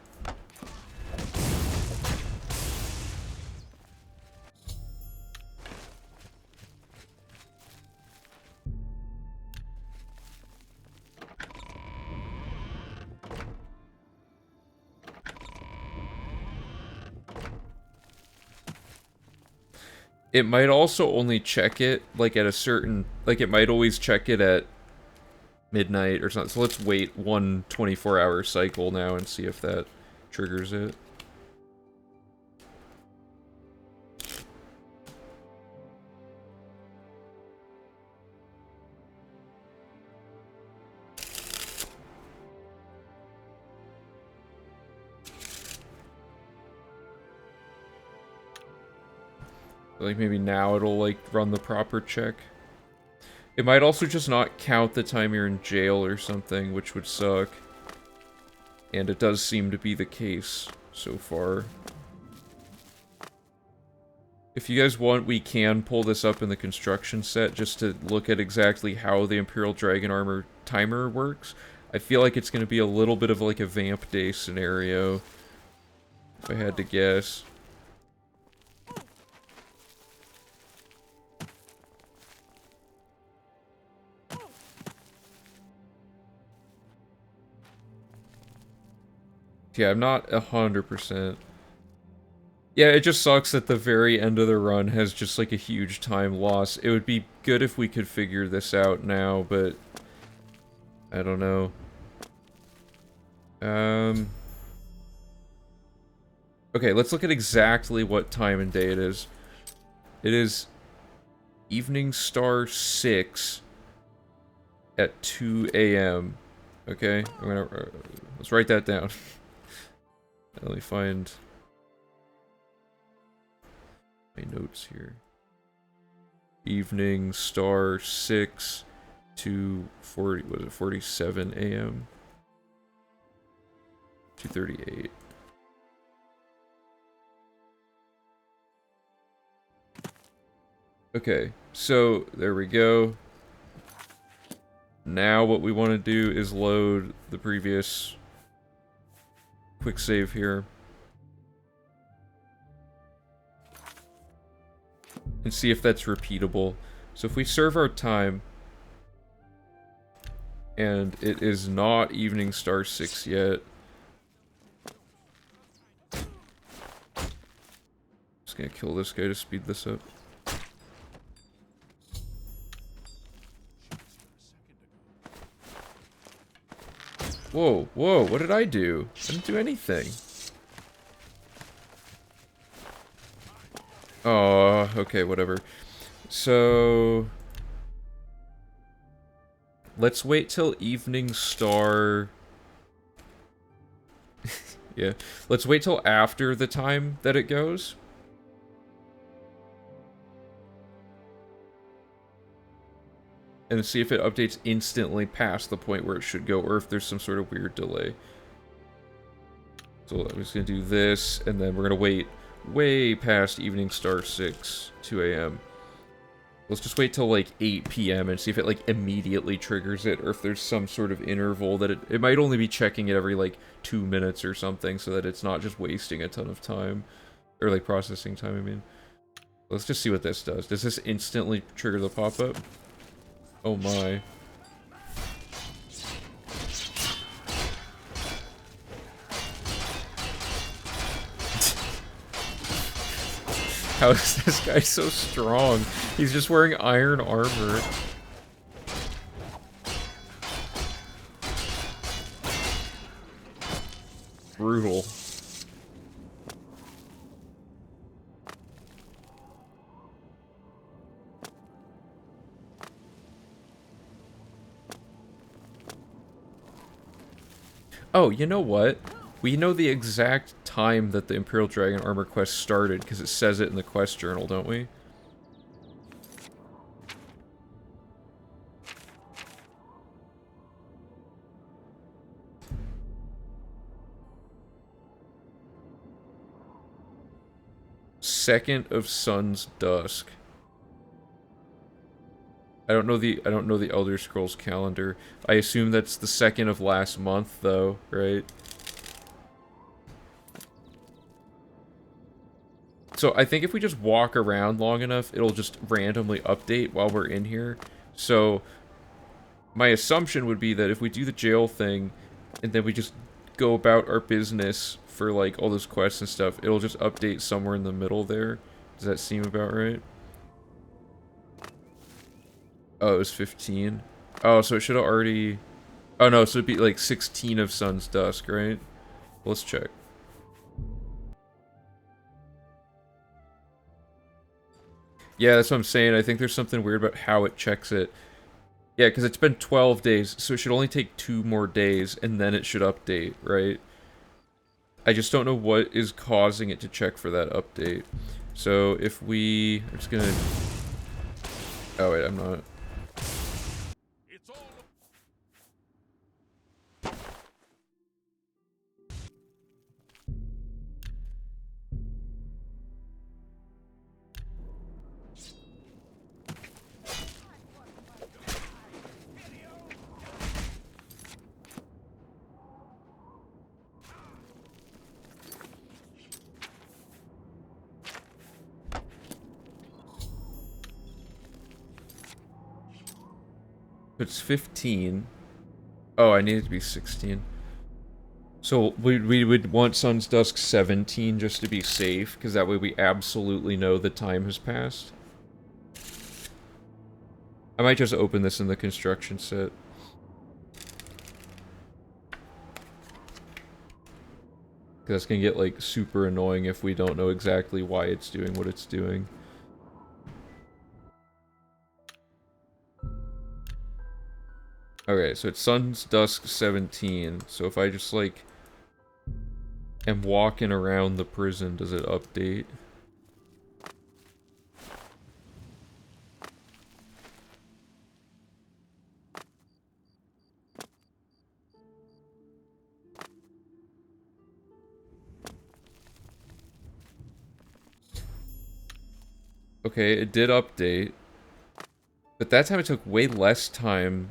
It might also only check it, like, at a certain... Like, it might always check it at midnight or something. So let's wait one 24-hour cycle now and see if that triggers it. Like, maybe now it'll, like, run the proper check. It might also just not count the time you're in jail or something, which would suck. And it does seem to be the case so far. If you guys want, we can pull this up in the construction set just to look at exactly how the Imperial Dragon Armor timer works. I feel like it's going to be a little bit of like a Vamp Day scenario, if I had to guess. Yeah, I'm not 100%. Yeah, it just sucks that the very end of the run has just like a huge time loss. It would be good if we could figure this out now, but I don't know. Okay, let's look at exactly what time and day it is. It is Evening Star 6 at 2 a.m. Okay, I'm gonna let's write that down. Let me find my notes here. Evening Star 6 to 47 a.m. 2:38. Okay, so there we go. Now what we want to do is load the previous quick save here. And see if that's repeatable. So if we serve our time, and it is not Evening Star 6 yet. Just gonna kill this guy to speed this up. Whoa, whoa, what did I do? I didn't do anything. Oh, okay, whatever. So... let's wait till Evening Star... yeah. Let's wait till after the time that it goes. And see if it updates instantly past the point where it should go, or if there's some sort of weird delay. So I'm just gonna do this, and then we're gonna wait way past Evening Star 6, 2 a.m. Let's just wait till like 8 p.m. and see if it like immediately triggers it, or if there's some sort of interval that it might only be checking it every like 2 minutes or something, so that it's not just wasting a ton of time, or like processing time, I mean. Let's just see what this does. Does this instantly trigger the pop-up? Oh my. How is this guy so strong? He's just wearing iron armor. Brutal. Oh, you know what? We know the exact time that the Imperial Dragon Armor quest started, because it says it in the quest journal, don't we? Second of Sun's Dusk. I don't know the Elder Scrolls calendar. I assume that's the second of last month, though, right? So I think if we just walk around long enough, it'll just randomly update while we're in here. So my assumption would be that if we do the jail thing, and then we just go about our business for like all those quests and stuff, it'll just update somewhere in the middle there. Does that seem about right? Oh, it was 15. Oh, so it should have already... oh no, so it'd be like 16 of Sun's Dusk, right? Let's check. Yeah, that's what I'm saying. I think there's something weird about how it checks it. Yeah, because it's been 12 days, so it should only take 2 more days, and then it should update, right? I just don't know what is causing it to check for that update. So if we... I'm just gonna... Oh wait, I'm not. It's all It's 15. Oh, I need it to be 16. So we would want Sun's Dusk 17 just to be safe, because that way we absolutely know the time has passed. I might just open this in the construction set. Because that's gonna get, like, super annoying if we don't know exactly why it's doing what it's doing. Okay, so it's Sun's Dusk 17, so if I just, like, am walking around the prison, does it update? Okay, it did update. But that time it took way less time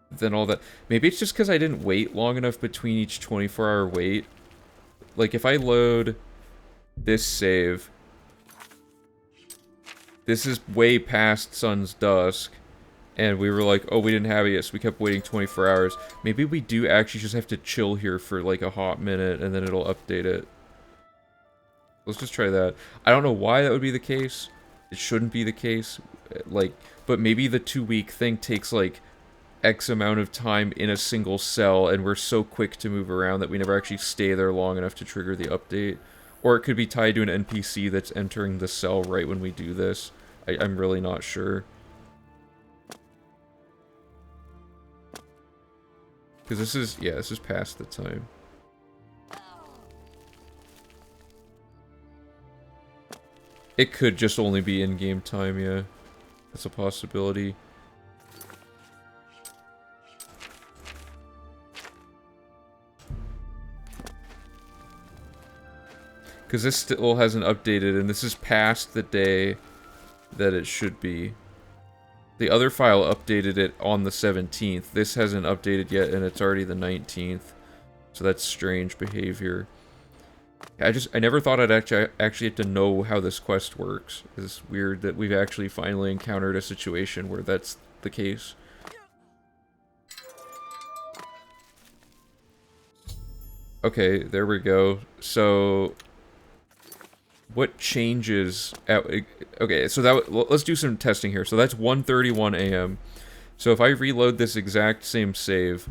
than all that. Maybe it's just because I didn't wait long enough between each 24-hour wait. Like, if I load this save, this is way past Sun's Dusk, and we were like, oh, we didn't have it yet, so we kept waiting 24 hours. Maybe we do actually just have to chill here for, like, a hot minute, and then it'll update it. Let's just try that. I don't know why that would be the case. It shouldn't be the case. Like, but maybe the 2-week thing takes, like, X amount of time in a single cell, and we're so quick to move around that we never actually stay there long enough to trigger the update. Or it could be tied to an NPC that's entering the cell right when we do this. I'm really not sure. Because this is, yeah, this is past the time. It could just only be in-game time, yeah. That's a possibility. Because this still hasn't updated, and this is past the day that it should be. The other file updated it on the 17th. This hasn't updated yet, and it's already the 19th. So that's strange behavior. I never thought I'd actually have to know how this quest works. It's weird that we've actually finally encountered a situation where that's the case. Okay, there we go. So, what changes? Okay, so let's do some testing here. So that's 1:31 a.m. So if I reload this exact same save,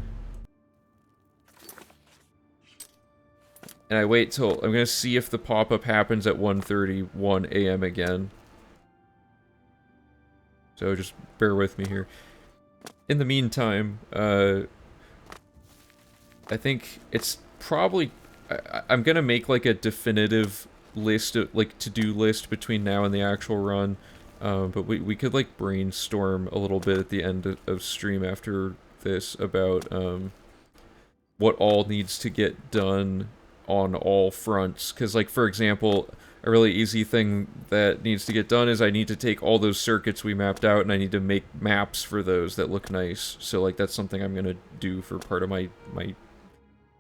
and I wait till... I'm gonna see if the pop-up happens at 1:31 a.m. again. So just bear with me here. In the meantime, I think it's probably... I'm gonna make, like, a definitive list, like, to-do list between now and the actual run. But we could, like, brainstorm a little bit at the end of stream after this about, what all needs to get done on all fronts. Because, like, for example, a really easy thing that needs to get done is I need to take all those circuits we mapped out and I need to make maps for those that look nice. So, like, that's something I'm gonna do for part of my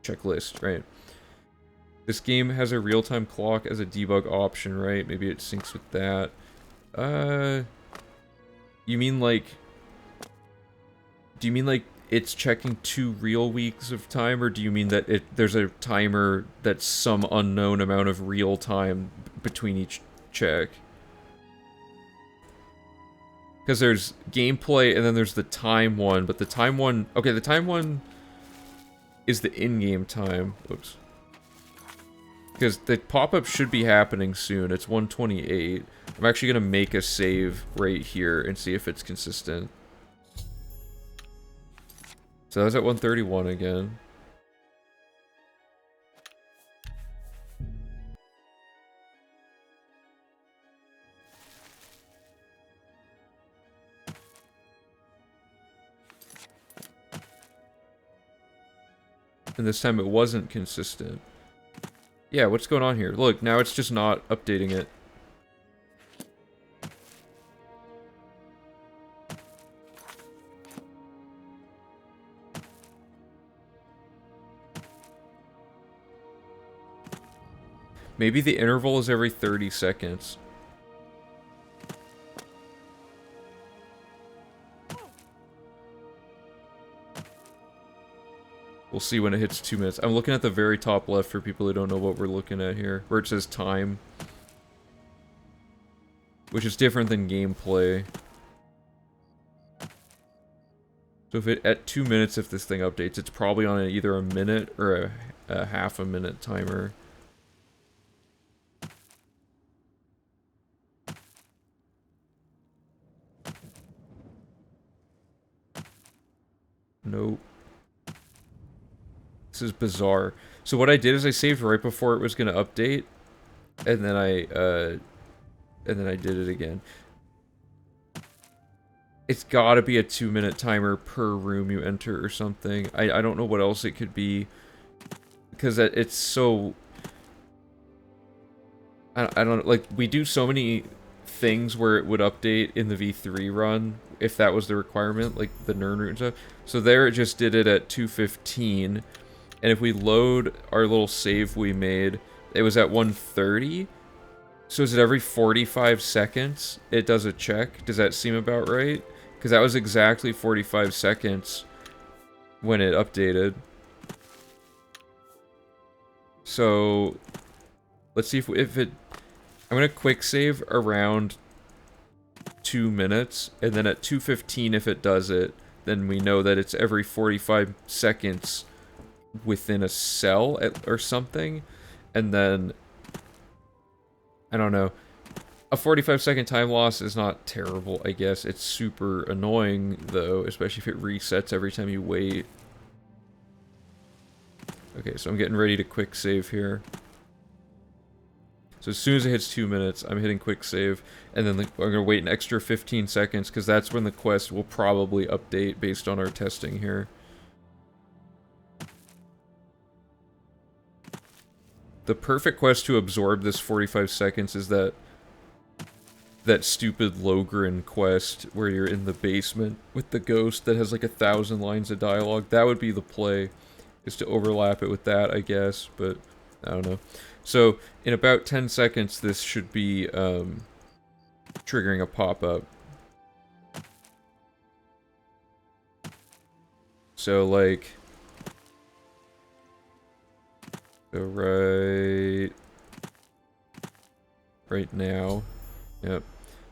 checklist, right? This game has a real-time clock as a debug option, right? Maybe it syncs with that. You mean, like... Do you mean, like, it's checking 2 real weeks of time, or do you mean that there's a timer that's some unknown amount of real time between each check? Because there's gameplay, and then there's the time one, but the time one... Okay, the time one is the in-game time. Whoops. Because the pop-up should be happening soon. It's 1:28. I'm actually going to make a save right here and see if it's consistent. So I was at 1:31 again. And this time it wasn't consistent. Yeah, what's going on here? Look, now it's just not updating it. Maybe the interval is every 30 seconds. We'll see when it hits 2 minutes. I'm looking at the very top left for people who don't know what we're looking at here, where it says time. Which is different than gameplay. So if it, at 2 minutes, if this thing updates, it's probably on either a minute or a half a minute timer. Nope. This is bizarre. So what I did is I saved right before it was going to update, and then I did it again. It's gotta be a 2-minute timer per room you enter or something. I don't know what else it could be, because it's so... I don't, like, we do so many things where it would update in the V3 run, if that was the requirement, like the Nern route and stuff. So there it just did it at 2:15, and if we load our little save we made, it was at 1:30. So is it every 45 seconds it does a check? Does that seem about right? Because that was exactly 45 seconds when it updated. So let's see if it... I'm going to quick save around 2 minutes, and then at 2:15 if it does it, then we know that it's every 45 seconds within a cell or something, and then... I don't know. A 45-second time loss is not terrible, I guess. It's super annoying, though, especially if it resets every time you wait. Okay, so I'm getting ready to quick save here. So as soon as it hits 2 minutes, I'm hitting quick save, and then I'm going to wait an extra 15 seconds, because that's when the quest will probably update based on our testing here. The perfect quest to absorb this 45 seconds is that stupid Logren quest where you're in the basement with the ghost that has like 1,000 lines of dialogue. That would be the play, is to overlap it with that, I guess, but I don't know. So in about 10 seconds, this should be triggering a pop-up. So like... So right now. Yep.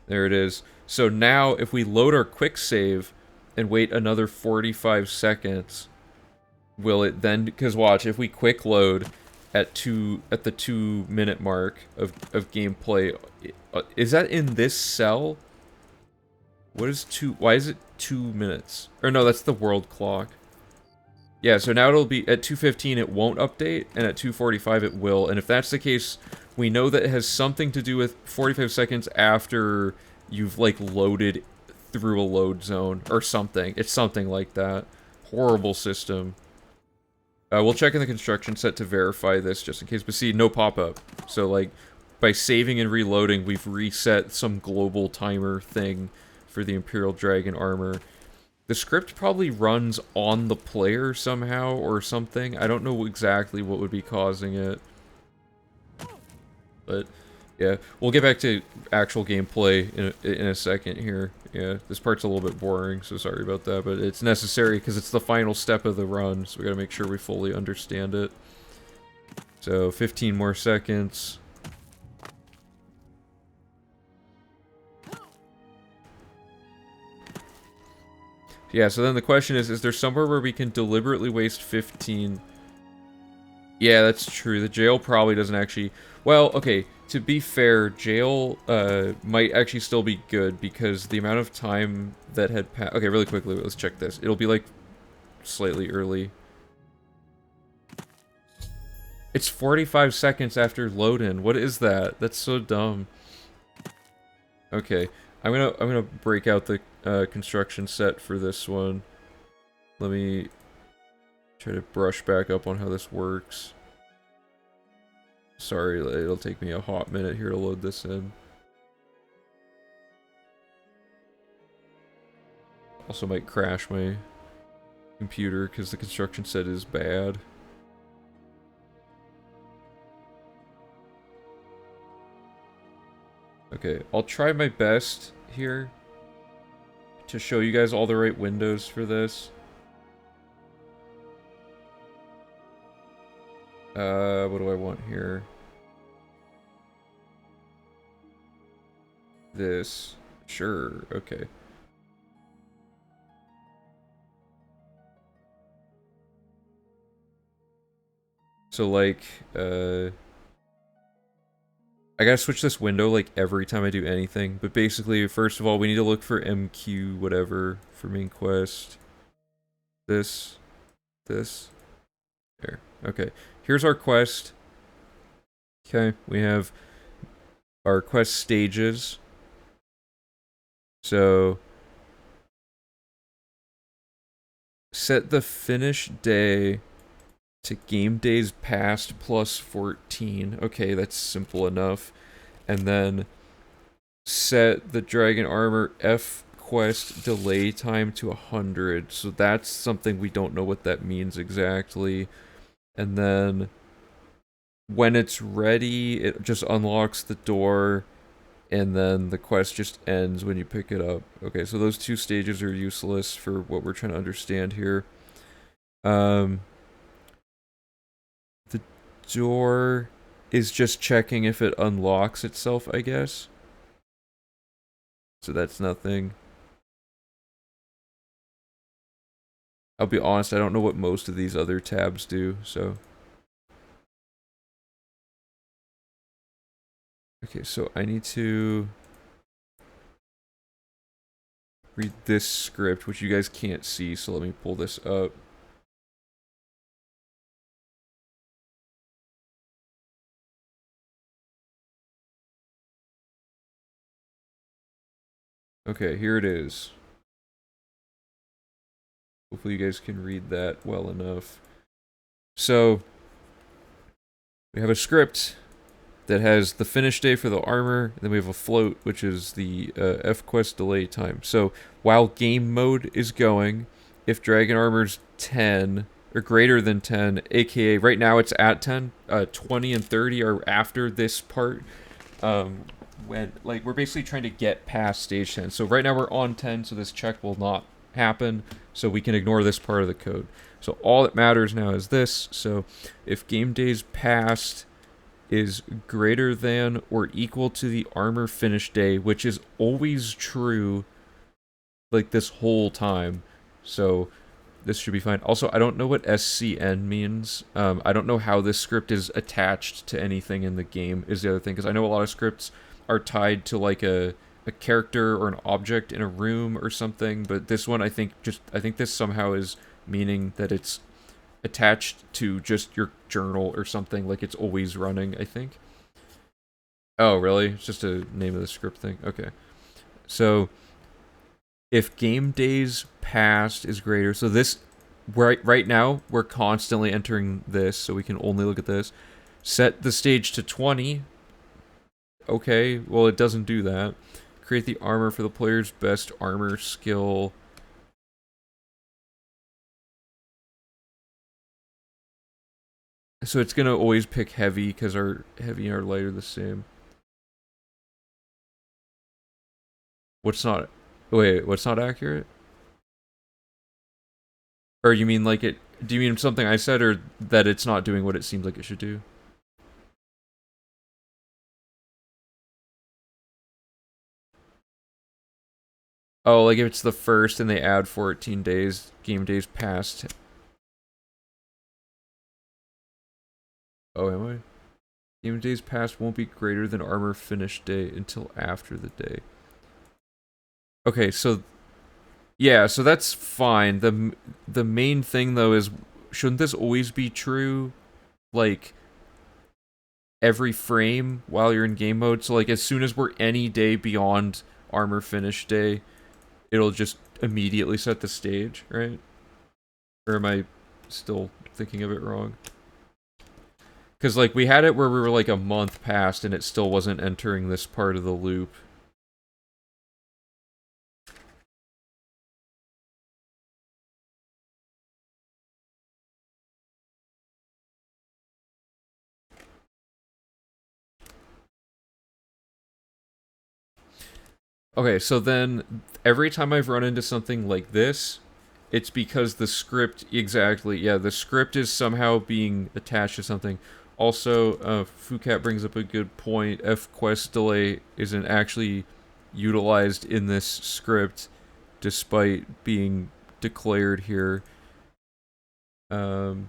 There it is. So now if we load our quick save and wait another 45 seconds, will it then, because watch, if we quick load at the 2 minute mark of gameplay, is that in this cell? What is why is it 2 minutes? Or no, that's the world clock. Yeah, so now it'll be at 2:15 it won't update, and at 2:45 it will. And if that's the case, we know that it has something to do with 45 seconds after you've, like, loaded through a load zone or something. It's something like that. Horrible system. We'll check in the construction set to verify this just in case. But see, no pop-up. So, like, by saving and reloading, we've reset some global timer thing for the Imperial Dragon armor. The script probably runs on the player somehow or something. I don't know exactly what would be causing it. But, yeah. We'll get back to actual gameplay in a second here. Yeah, this part's a little bit boring, so sorry about that. But it's necessary because it's the final step of the run, so we gotta make sure we fully understand it. So, 15 more seconds. Yeah, so then the question is there somewhere where we can deliberately waste 15? Yeah, that's true. The jail probably doesn't actually... Well, okay, to be fair, jail might actually still be good because the amount of time that had passed... Okay, really quickly, let's check this. It'll be, like, slightly early. It's 45 seconds after load-in. What is that? That's so dumb. Okay, I'm gonna break out the construction set for this one. Let me Try to brush back up on how this works. Sorry, it'll take me a hot minute here to load this in. Also might crash my computer because the construction set is bad. Okay, I'll try my best here to show you guys all the right windows for this. What do I want here? This. Sure, okay. So, like, I gotta switch this window, like, every time I do anything. But basically, first of all, we need to look for MQ whatever for main quest. This. There. Okay. Here's our quest. Okay, we have our quest stages. So, set the finish day to game days past plus 14. Okay, that's simple enough. And then set the dragon armor F quest delay time to 100. So that's something we don't know what that means exactly. And then when it's ready, it just unlocks the door, and then the quest just ends when you pick it up. Okay, so those two stages are useless for what we're trying to understand here. The door is just checking if it unlocks itself, I guess. So that's nothing. I'll be honest, I don't know what most of these other tabs do, so. Okay, so I need to read this script, which you guys can't see, so let me pull this up. Okay, here it is. Hopefully you guys can read that well enough. So, we have a script that has the finish day for the armor, and then we have a float, which is the F quest delay time. So, while game mode is going, if dragon armor's 10, or greater than 10, aka right now it's at 10, 20 and 30 are after this part. When, like, we're basically trying to get past stage 10. So right now we're on 10, so this check will not happen, so we can ignore this part of the code. So all that matters now is this. So if game days past is greater than or equal to the armor finish day, which is always true, like, this whole time. So this should be fine. Also, I don't know what SCN means. I don't know how this script is attached to anything in the game, is the other thing, because I know a lot of scripts are tied to, like, a character or an object in a room or something, but this one, I think this somehow is meaning that it's attached to just your journal or something, like it's always running, I think. Oh, really? It's just a name of the script thing? Okay. So, if game days past is greater, so this, right now, we're constantly entering this, so we can only look at this. Set the stage to 20. Okay, well, it doesn't do that. Create the armor for the player's best armor skill. So it's gonna always pick heavy, because our heavy and our light are the same. What's not... Wait, what's not accurate? Or you mean like it... Do you mean something I said, or that it's not doing what it seems like it should do? Oh, like if it's the first and they add 14 days, game days past. Oh, am I? Game days past won't be greater than armor finish day until after the day. Okay, so... Yeah, so that's fine. The main thing, though, is... Shouldn't this always be true? Like... every frame while you're in game mode? So, like, as soon as we're any day beyond armor finish day, it'll just immediately set the stage, right? Or am I still thinking of it wrong. Because, like, we had it where we were, like, a month past and it still wasn't entering this part of the loop. Okay, so then, every time I've run into something like this, it's because the script, exactly, yeah, the script is somehow being attached to something. Also, Fucat brings up a good point. F-quest delay isn't actually utilized in this script, despite being declared here. Issue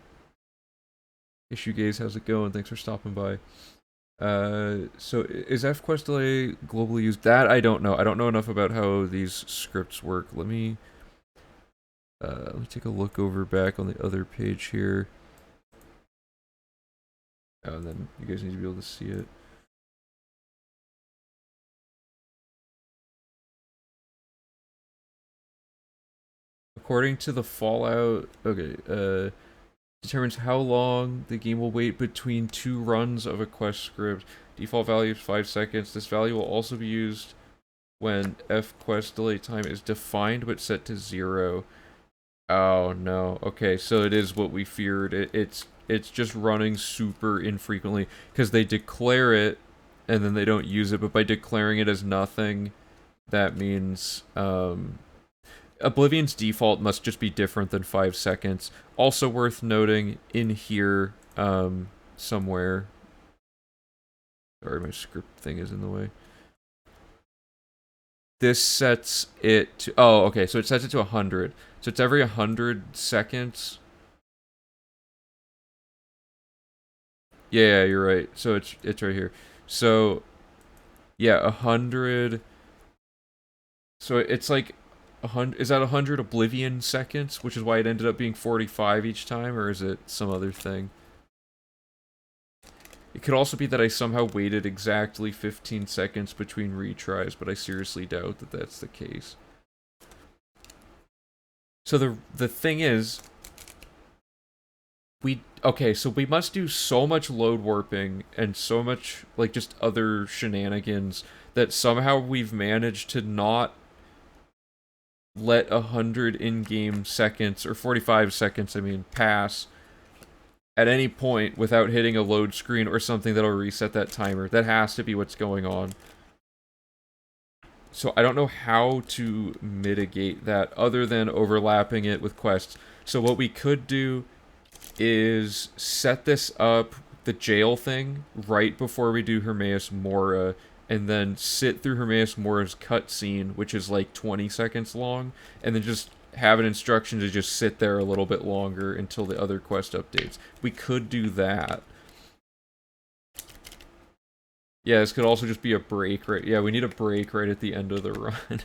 Gaze, how's it going? Thanks for stopping by. So is F-quest delay globally used? That I don't know. I don't know enough about how these scripts work. Let me take a look over back on the other page here. Oh, and then you guys need to be able to see it. According to the Fallout, okay, determines how long the game will wait between 2 runs of a quest script. Default value is 5 seconds. This value will also be used when F-quest delay time is defined but set to 0. Oh no. Okay, so it is what we feared. It's just running super infrequently because they declare it and then they don't use it, but by declaring it as nothing, that means Oblivion's default must just be different than 5 seconds. Also worth noting in here somewhere. Sorry, my script thing is in the way. This sets it to, oh, okay, so it sets it to 100. So it's every 100 seconds. Yeah, you're right. So it's right here. So yeah, 100. So it's like 100. Is that 100 Oblivion seconds, which is why it ended up being 45 each time, or is it some other thing? It could also be that I somehow waited exactly 15 seconds between retries, but I seriously doubt that that's the case. So the thing is, so we must do so much load warping and so much, like, just other shenanigans that somehow we've managed to not let 100 in-game seconds, or 45 seconds, I mean, pass at any point without hitting a load screen or something that'll reset that timer. That has to be what's going on. So I don't know how to mitigate that other than overlapping it with quests. So what we could do is set this up, the jail thing, right before we do Hermaeus Mora, and then sit through Hermaeus Mora's cutscene, which is like 20 seconds long, and then just have an instruction to just sit there a little bit longer until the other quest updates. We could do that. Yeah, this could also just be a break, right? Yeah, we need a break right at the end of the run.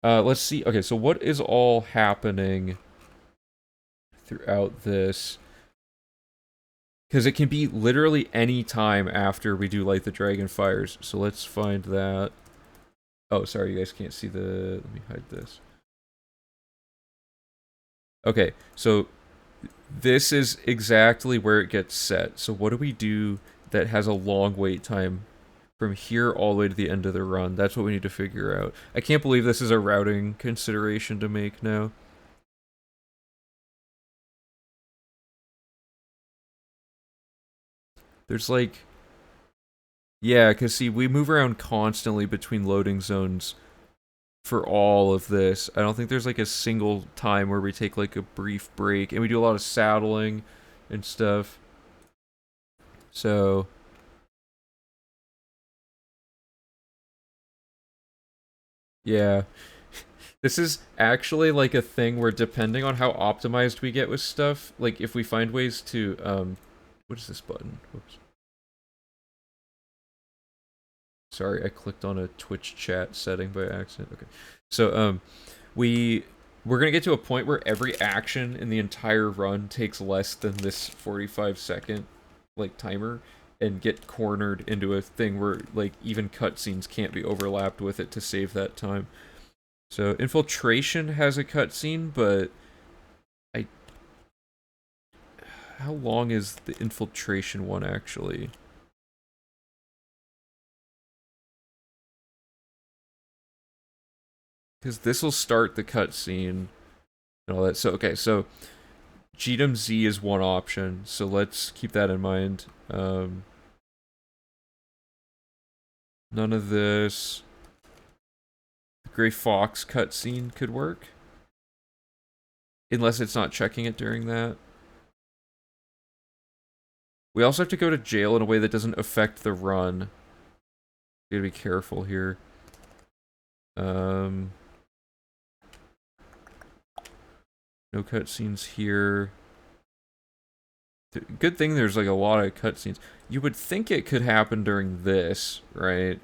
Let's see. Okay, so what is all happening throughout this? Because it can be literally any time after we do Light the Dragonfires. So let's find that. Oh, sorry, you guys can't see the... Let me hide this. Okay, so this is exactly where it gets set. So what do we do that has a long wait time from here all the way to the end of the run? That's what we need to figure out. I can't believe this is a routing consideration to make now. There's like... Yeah, because see, we move around constantly between loading zones for all of this. I don't think there's like a single time where we take like a brief break, and we do a lot of saddling and stuff. So... Yeah. This is actually like a thing where depending on how optimized we get with stuff, like if we find ways to, what is this button? Whoops. Sorry, I clicked on a Twitch chat setting by accident. Okay. So, we're gonna get to a point where every action in the entire run takes less than this 45-second, like, timer, and get cornered into a thing where, like, even cutscenes can't be overlapped with it to save that time. So, Infiltration has a cutscene, but How long is the infiltration one actually? Because this will start the cutscene and all that. So, okay, so GDM Z is one option, so let's keep that in mind. None of this. The Gray Fox cutscene could work. Unless it's not checking it during that. We also have to go to jail in a way that doesn't affect the run. You gotta be careful here. No cutscenes here. Good thing there's like a lot of cutscenes. You would think it could happen during this, right?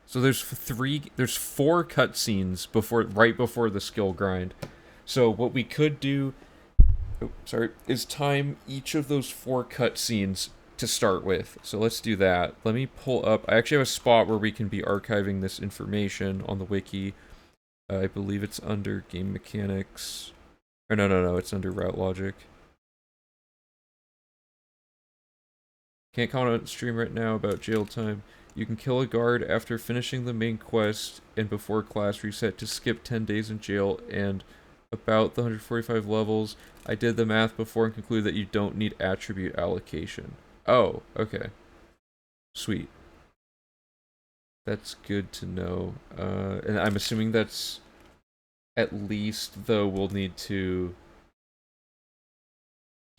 So there's four cutscenes right before the skill grind. So what we could do, is time each of those four cutscenes to start with. So let's do that. Let me pull up. I actually have a spot where we can be archiving this information on the wiki. I believe it's under game mechanics. Or no, it's under route logic. Can't comment on stream right now about jail time. You can kill a guard after finishing the main quest and before class reset to skip 10 days in jail and about the 145 levels. I did the math before and concluded that you don't need attribute allocation. Oh, okay. Sweet. That's good to know. And I'm assuming that's at least, though, we'll need to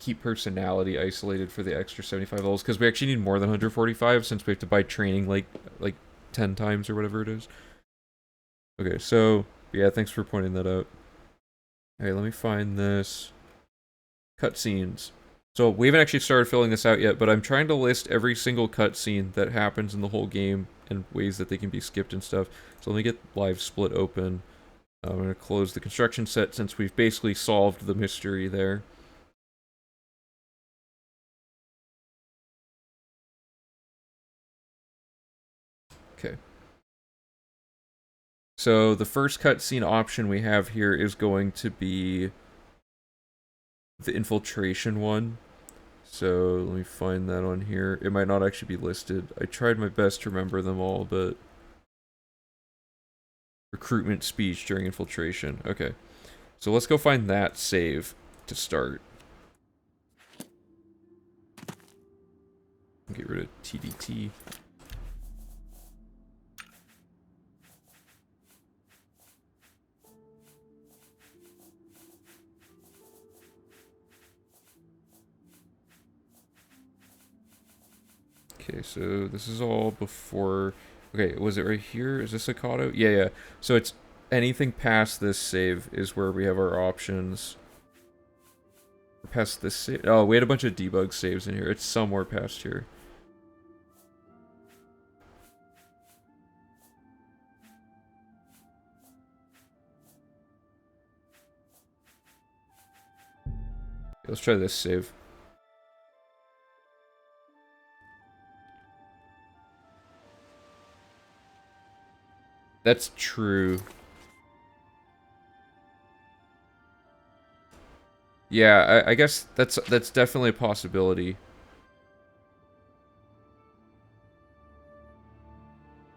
keep personality isolated for the extra 75 levels, because we actually need more than 145 since we have to buy training like 10 times or whatever it is. Okay, so, yeah, thanks for pointing that out. Alright, let me find this. Cutscenes. So, we haven't actually started filling this out yet, but I'm trying to list every single cutscene that happens in the whole game and ways that they can be skipped and stuff. So let me get Live Split open. I'm going to close the construction set since we've basically solved the mystery there. Okay. So the first cutscene option we have here is going to be the infiltration one. So let me find that on here. It might not actually be listed. I tried my best to remember them all, but... Recruitment speech during infiltration. Okay. So let's go find that save to start. Get rid of TDT. Okay, so this is all before... Okay, was it right here? Is this a Kato? Yeah. So it's anything past this save is where we have our options. Past this save... Oh, we had a bunch of debug saves in here. It's somewhere past here. Let's try this save. That's true. Yeah, I guess that's definitely a possibility.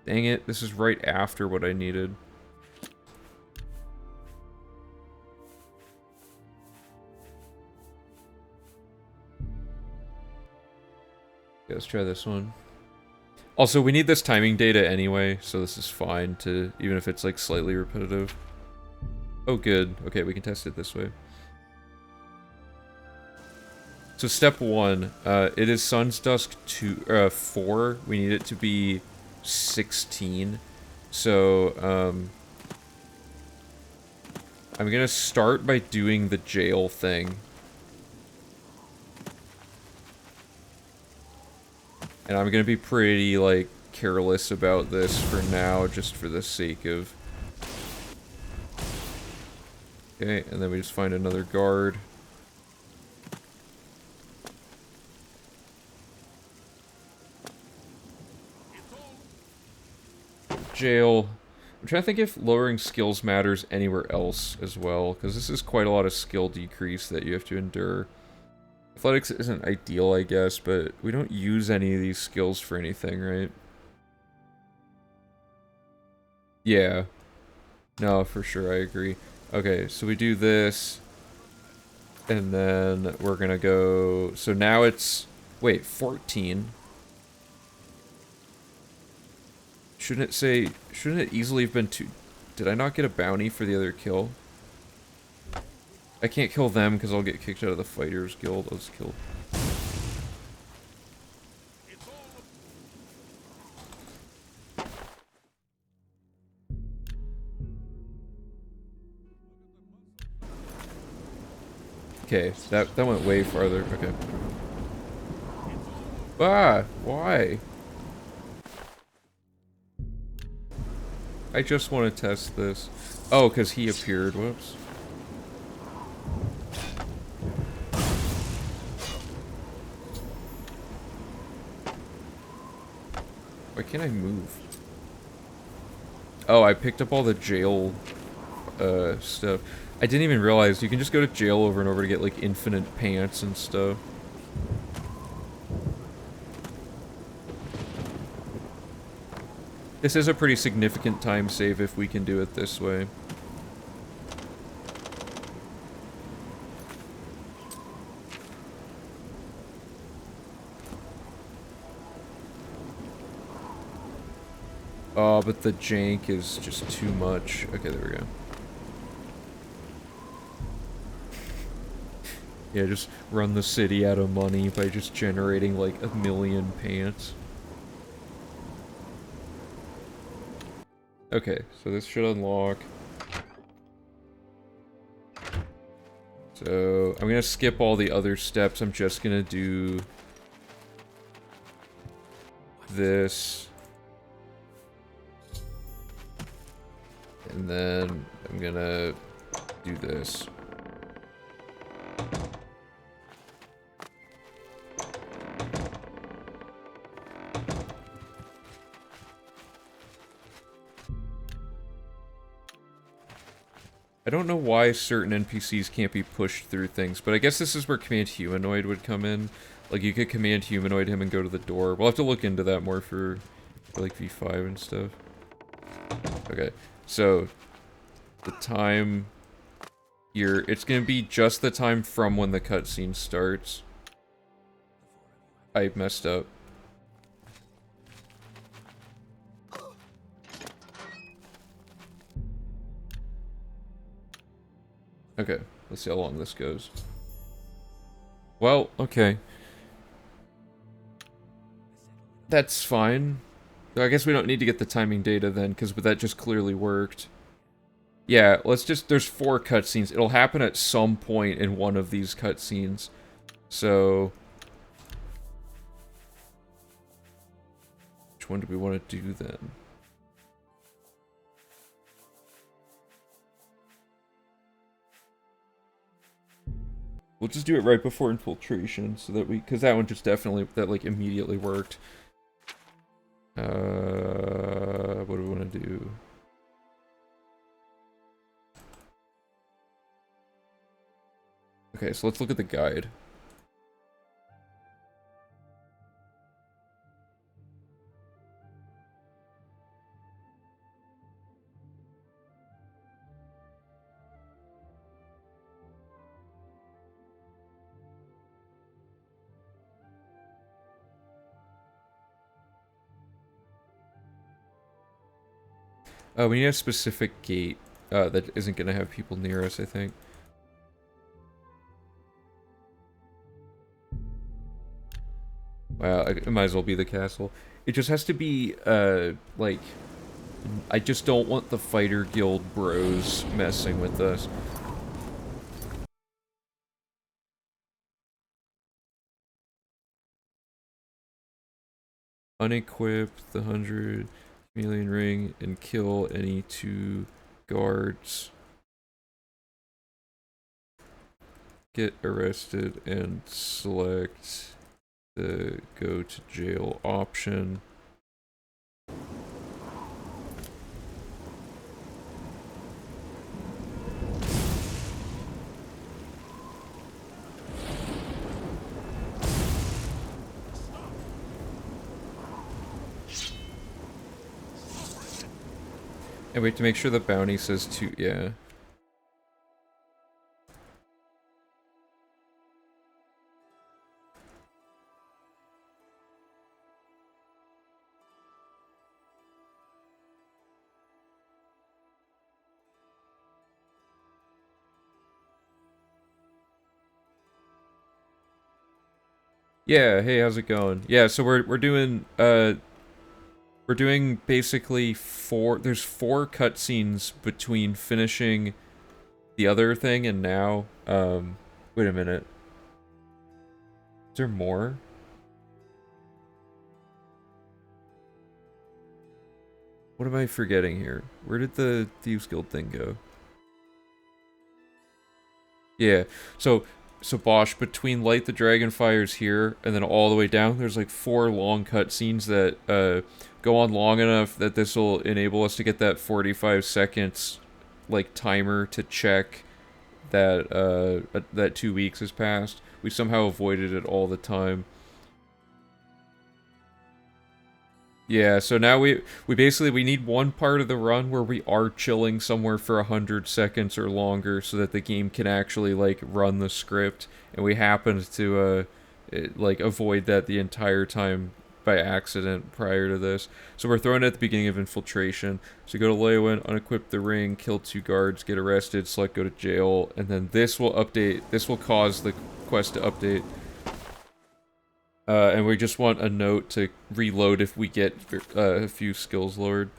Dang it, this is right after what I needed. Okay, let's try this one. Also, we need this timing data anyway, so this is fine to, even if it's like slightly repetitive. Oh, good. Okay, we can test it this way. So step 1, it is Sun's Dusk 4. We need it to be 16. So, I'm gonna start by doing the jail thing. And I'm gonna be pretty, like, careless about this for now, just for the sake of... Okay, and then we just find another guard. Jail. I'm trying to think if lowering skills matters anywhere else as well, because this is quite a lot of skill decrease that you have to endure. Athletics isn't ideal, I guess, but we don't use any of these skills for anything, right? Yeah. No, for sure, I agree. Okay, so we do this, and then we're gonna go... So now it's... Wait, 14? Shouldn't it say... Shouldn't it easily have been 2... Did I not get a bounty for the other kill? I can't kill them because I'll get kicked out of the Fighters Guild. Let's kill... Okay, that went way farther. Okay. Ah! Why? I just want to test this. Oh, because he appeared. Whoops. Why can't I move? Oh, I picked up all the jail stuff. I didn't even realize you can just go to jail over and over to get like infinite pants and stuff. This is a pretty significant time save if we can do it this way. Oh, but the jank is just too much. Okay, there we go. Yeah, just run the city out of money by just generating like 1,000,000 pants. Okay, so this should unlock. So, I'm gonna skip all the other steps. I'm just gonna do this. And then I'm gonna do this. I don't know why certain NPCs can't be pushed through things, but I guess this is where Command Humanoid would come in. Like, you could Command Humanoid him and go to the door. We'll have to look into that more for like, V5 and stuff. Okay, so the time here, it's gonna be just the time from when the cutscene starts. I messed up. Okay, let's see how long this goes. Well, okay. That's fine. I guess we don't need to get the timing data then, because that just clearly worked. Yeah, let's just... There's 4 cutscenes. It'll happen at some point in one of these cutscenes. So... Which one do we want to do then? We'll just do it right before infiltration, so that we... Because that one just definitely... That, like, immediately worked. What do we want to do? Okay, so let's look at the guide. We need a specific gate that isn't going to have people near us, I think. Wow, it might as well be the castle. It just has to be, like... I just don't want the Fighter Guild bros messing with us. Unequip the 100 chameleon ring and kill any 2 guards. Get arrested and select the go to jail option. And we have to make sure the bounty says 2, yeah. Yeah, hey, how's it going? Yeah, so we're doing basically there's 4 cutscenes between finishing the other thing and now. Wait a minute. Is there more? What am I forgetting here? Where did the Thieves Guild thing go? Yeah, so Bosch, between Light the Dragonfires here and then all the way down, there's like 4 long cutscenes that go on long enough that this will enable us to get that 45 seconds like timer to check that that 2 weeks has passed. We somehow avoided it all the time. Yeah, so now we basically we need one part of the run where we are chilling somewhere for 100 seconds or longer so that the game can actually like run the script, and we happened to like avoid that the entire time by accident prior to this. So we're thrown at the beginning of Infiltration. So go to Leowin, unequip the ring, kill 2 guards, get arrested, select go to jail, and then this will update. This will cause the quest to update. And we just want a note to reload if we get a few skills lowered.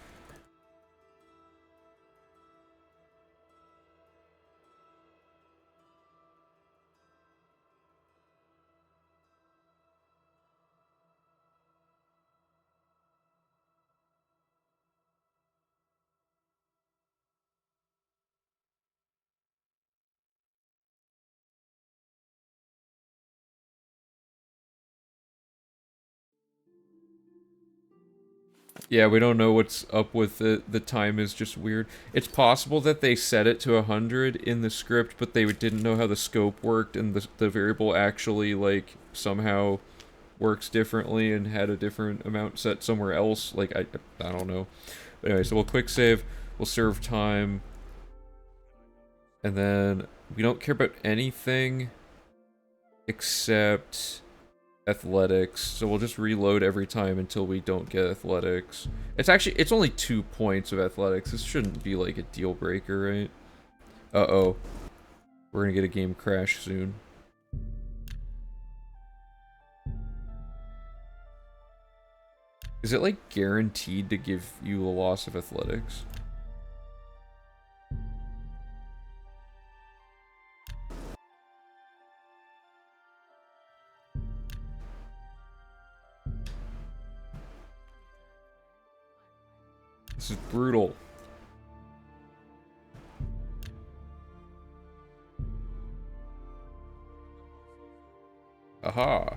Yeah, we don't know what's up with it. The time is just weird. It's possible that they set it to 100 in the script, but they didn't know how the scope worked, and the variable actually, like, somehow works differently and had a different amount set somewhere else. Like, I don't know. But anyway, so we'll quick save, we'll serve time, and then we don't care about anything except athletics, so we'll just reload every time until we don't get athletics. It's only 2 points of athletics. This shouldn't be like a deal breaker, right? Uh-oh. We're gonna get a game crash soon. Is it like guaranteed to give you a loss of athletics? This is brutal. Aha!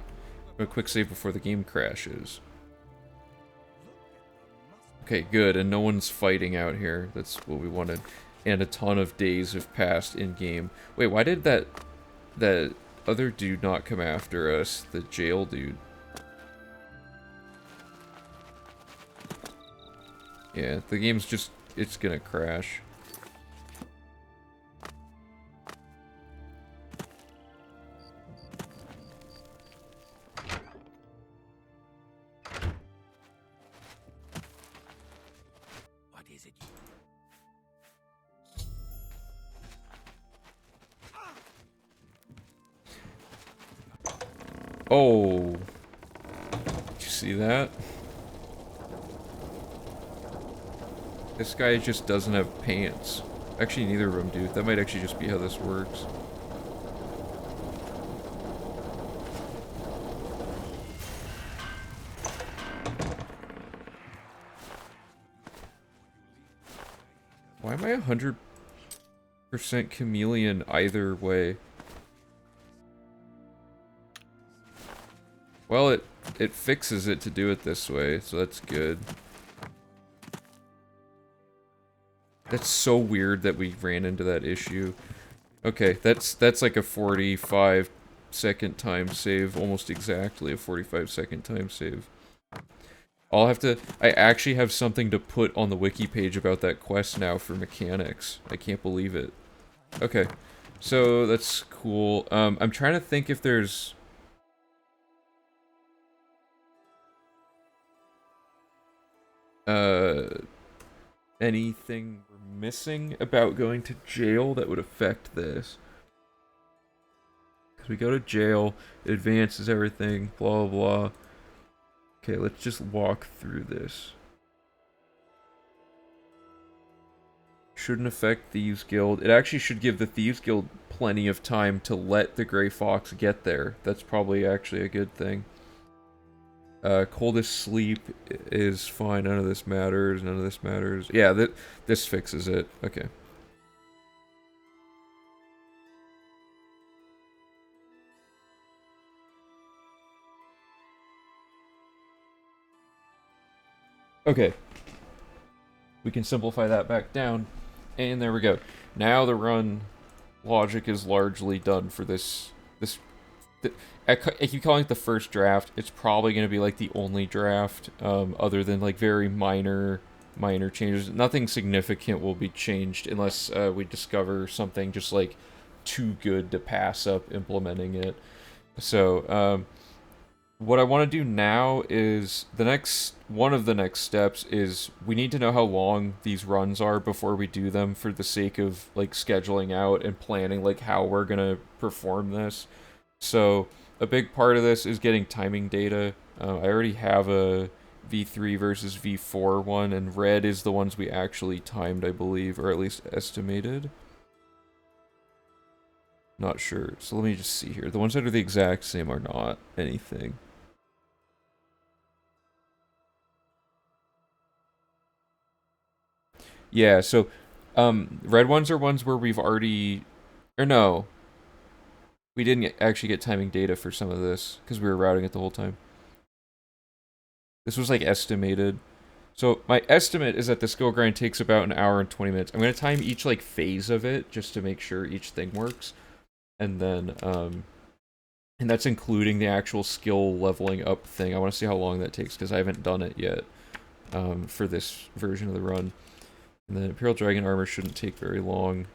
A quick save before the game crashes. Okay, good, and no one's fighting out here. That's what we wanted. And a ton of days have passed in-game. Wait, why did that other dude not come after us? The jail dude. Yeah, the game's just... it's gonna crash. What is it? Oh! Did you see that? This guy just doesn't have pants. Actually, neither of them do. That might actually just be how this works. Why am I 100% chameleon either way? Well, it fixes it to do it this way, so that's good. That's so weird that we ran into that issue. Okay, that's like a 45-second time save, almost exactly a 45-second time save. I'll have to... I actually have something to put on the wiki page about that quest now for mechanics. I can't believe it. Okay. So, that's cool. I'm trying to think if there's... anything we're missing about going to jail that would affect this. Because we go to jail, it advances everything, blah, blah, blah. Okay, let's just walk through this. Shouldn't affect Thieves Guild. It actually should give the Thieves Guild plenty of time to let the Grey Fox get there. That's probably actually a good thing. Coldest sleep is fine. None of this matters. None of this matters. Yeah, this fixes it. Okay. Okay. We can simplify that back down. And there we go. Now the run logic is largely done for this. I keep calling it the first draft. It's probably going to be like the only draft, other than like very minor changes. Nothing significant will be changed unless we discover something just like too good to pass up implementing it. So what I want to do now is one of the next steps is we need to know how long these runs are before we do them for the sake of like scheduling out and planning like how we're gonna perform this. So a big part of this is getting timing data. I already have a V3 versus V4 one, and red is the ones we actually timed, I believe, or at least estimated. Not sure. So let me just see here. The ones that are the exact same are not anything. Yeah, so red ones are ones where we've already... Or no. We didn't actually get timing data for some of this, because we were routing it the whole time. This was like estimated. So my estimate is that the skill grind takes about an hour and 20 minutes. I'm going to time each like phase of it, just to make sure each thing works. And then, and that's including the actual skill leveling up thing. I want to see how long that takes, because I haven't done it yet for this version of the run. And then Imperial Dragon Armor shouldn't take very long.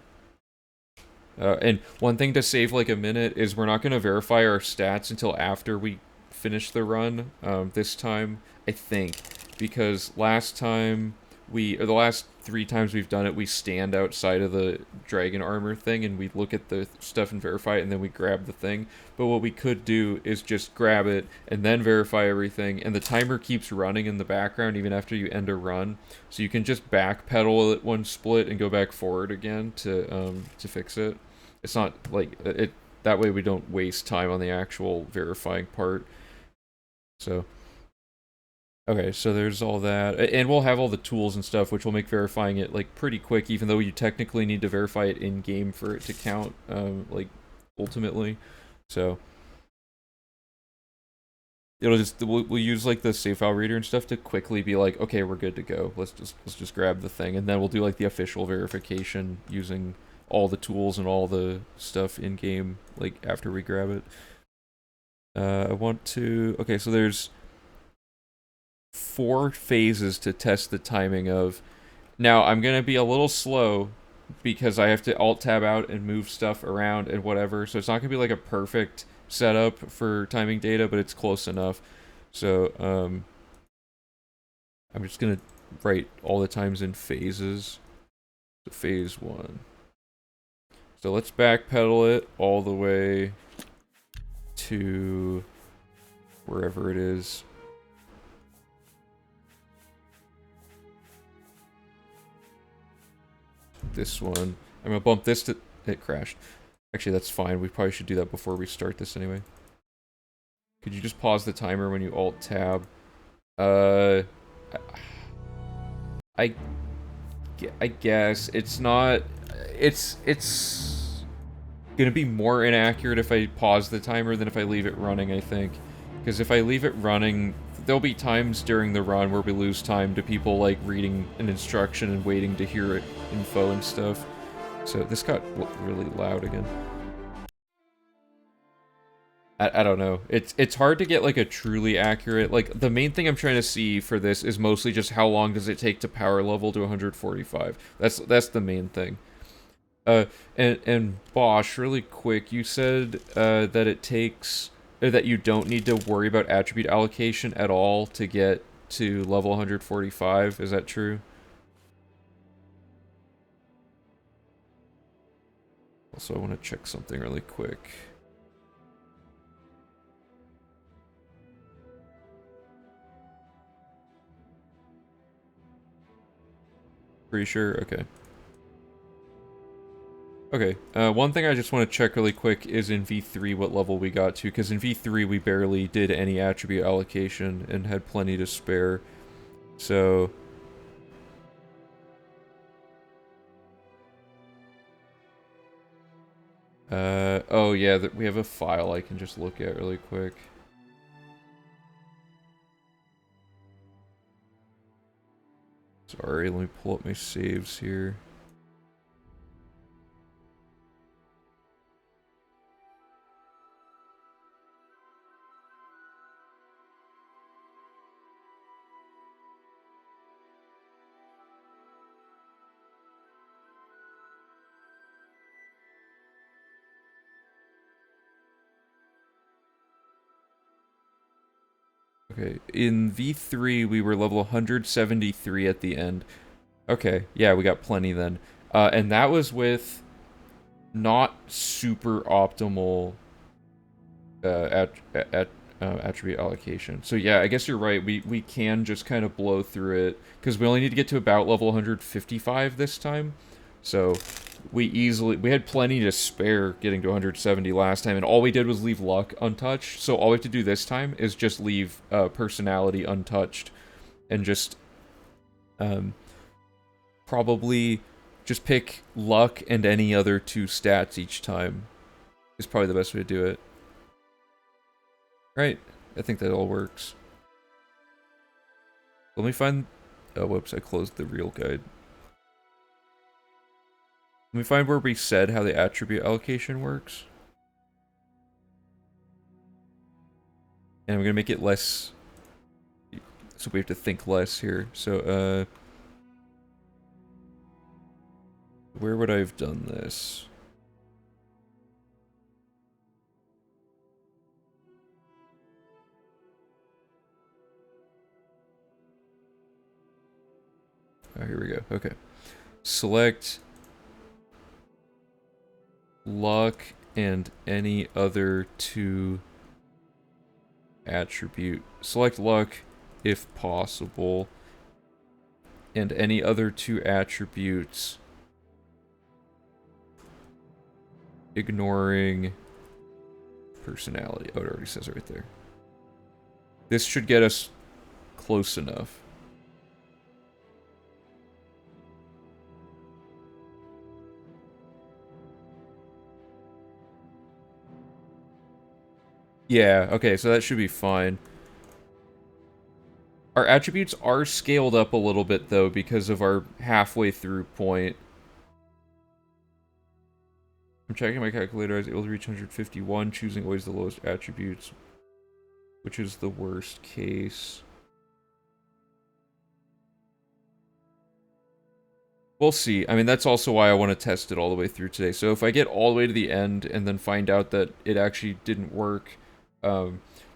And one thing to save like a minute is we're not going to verify our stats until after we finish the run this time, I think. Because last time or the last 3 times we've done it, we stand outside of the dragon armor thing and we look at the stuff and verify it, and then we grab the thing. But what we could do is just grab it and then verify everything, and the timer keeps running in the background even after you end a run. So you can just backpedal at one split and go back forward again to fix it. It's not like it that way we don't waste time on the actual verifying part. So okay, so there's all that, and we'll have all the tools and stuff, which will make verifying it like pretty quick, even though you technically need to verify it in game for it to count, like ultimately. So it'll just we'll use like the save file reader and stuff to quickly be like, okay, we're good to go. Let's just grab the thing, and then we'll do like the official verification using all the tools and all the stuff in game, like after we grab it. I want to. Okay, so there's 4 phases to test the timing of. Now, I'm going to be a little slow because I have to alt-tab out and move stuff around and whatever, so it's not going to be like a perfect setup for timing data, but it's close enough. So, I'm just going to write all the times in phases. So, phase 1. So, let's backpedal it all the way to wherever it is. This one. I'm gonna bump this to... It crashed. Actually, that's fine. We probably should do that before we start this anyway. Could you just pause the timer when you alt-tab? I guess. It's not... It's gonna be more inaccurate if I pause the timer than if I leave it running, I think. Because if I leave it running, there'll be times during the run where we lose time to people like reading an instruction and waiting to hear it, info and stuff. So this got really loud again. I don't know. It's hard to get like a truly accurate, like the main thing I'm trying to see for this is mostly just how long does it take to power level to 145. That's the main thing. Uh, and Bosch, really quick, you said that it takes that you don't need to worry about attribute allocation at all to get to level 145. Is that true? Also, I want to check something really quick. Pretty sure? Okay. Okay, one thing I just want to check really quick is in V3 what level we got to, because in V3 we barely did any attribute allocation and had plenty to spare. So... oh yeah, we have a file I can just look at really quick. Sorry, let me pull up my saves here. Okay, in V3 we were level 173 at the end. Okay, yeah, we got plenty then. And that was with not super optimal attribute allocation. So yeah, I guess you're right. We can just kind of blow through it because we only need to get to about level 155 this time. So we had plenty to spare getting to 170 last time, and all we did was leave luck untouched. So all we have to do this time is just leave personality untouched, and just probably just pick luck and any other 2 stats each time. Is probably the best way to do it. Right, I think that all works. Let me find... Oh, whoops, I closed the real guide. Let me find where we said how the attribute allocation works. And I'm gonna make it less... So we have to think less here. So, where would I have done this? Oh, here we go. Okay. Select luck and any other 2 attribute. Select luck if possible. And any other 2 attributes. Ignoring personality. Oh, it already says it right there. This should get us close enough. Yeah, okay, so that should be fine. Our attributes are scaled up a little bit, though, because of our halfway through point. I'm checking my calculator. I was able to reach 151, choosing always the lowest attributes, which is the worst case. We'll see. I mean, that's also why I want to test it all the way through today. So if I get all the way to the end and then find out that it actually didn't work,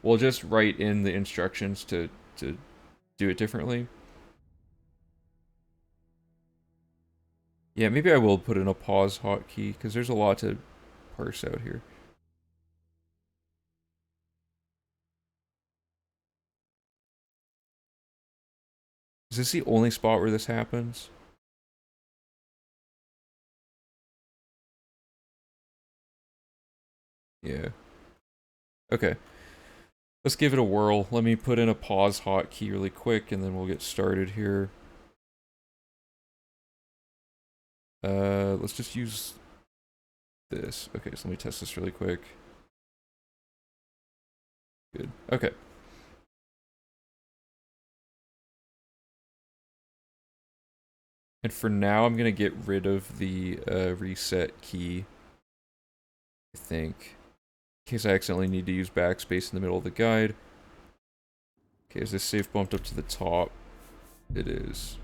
we'll just write in the instructions to do it differently. Yeah, maybe I will put in a pause hotkey, because there's a lot to parse out here. Is this the only spot where this happens? Yeah. Okay. Let's give it a whirl. Let me put in a pause hotkey really quick, and then we'll get started here. Let's just use this. Okay, so let me test this really quick. Good. Okay. And for now, I'm gonna get rid of the reset key, I think. case I accidentally need to use backspace in the middle of the guide. Okay, is this safe bumped up to the top? It is.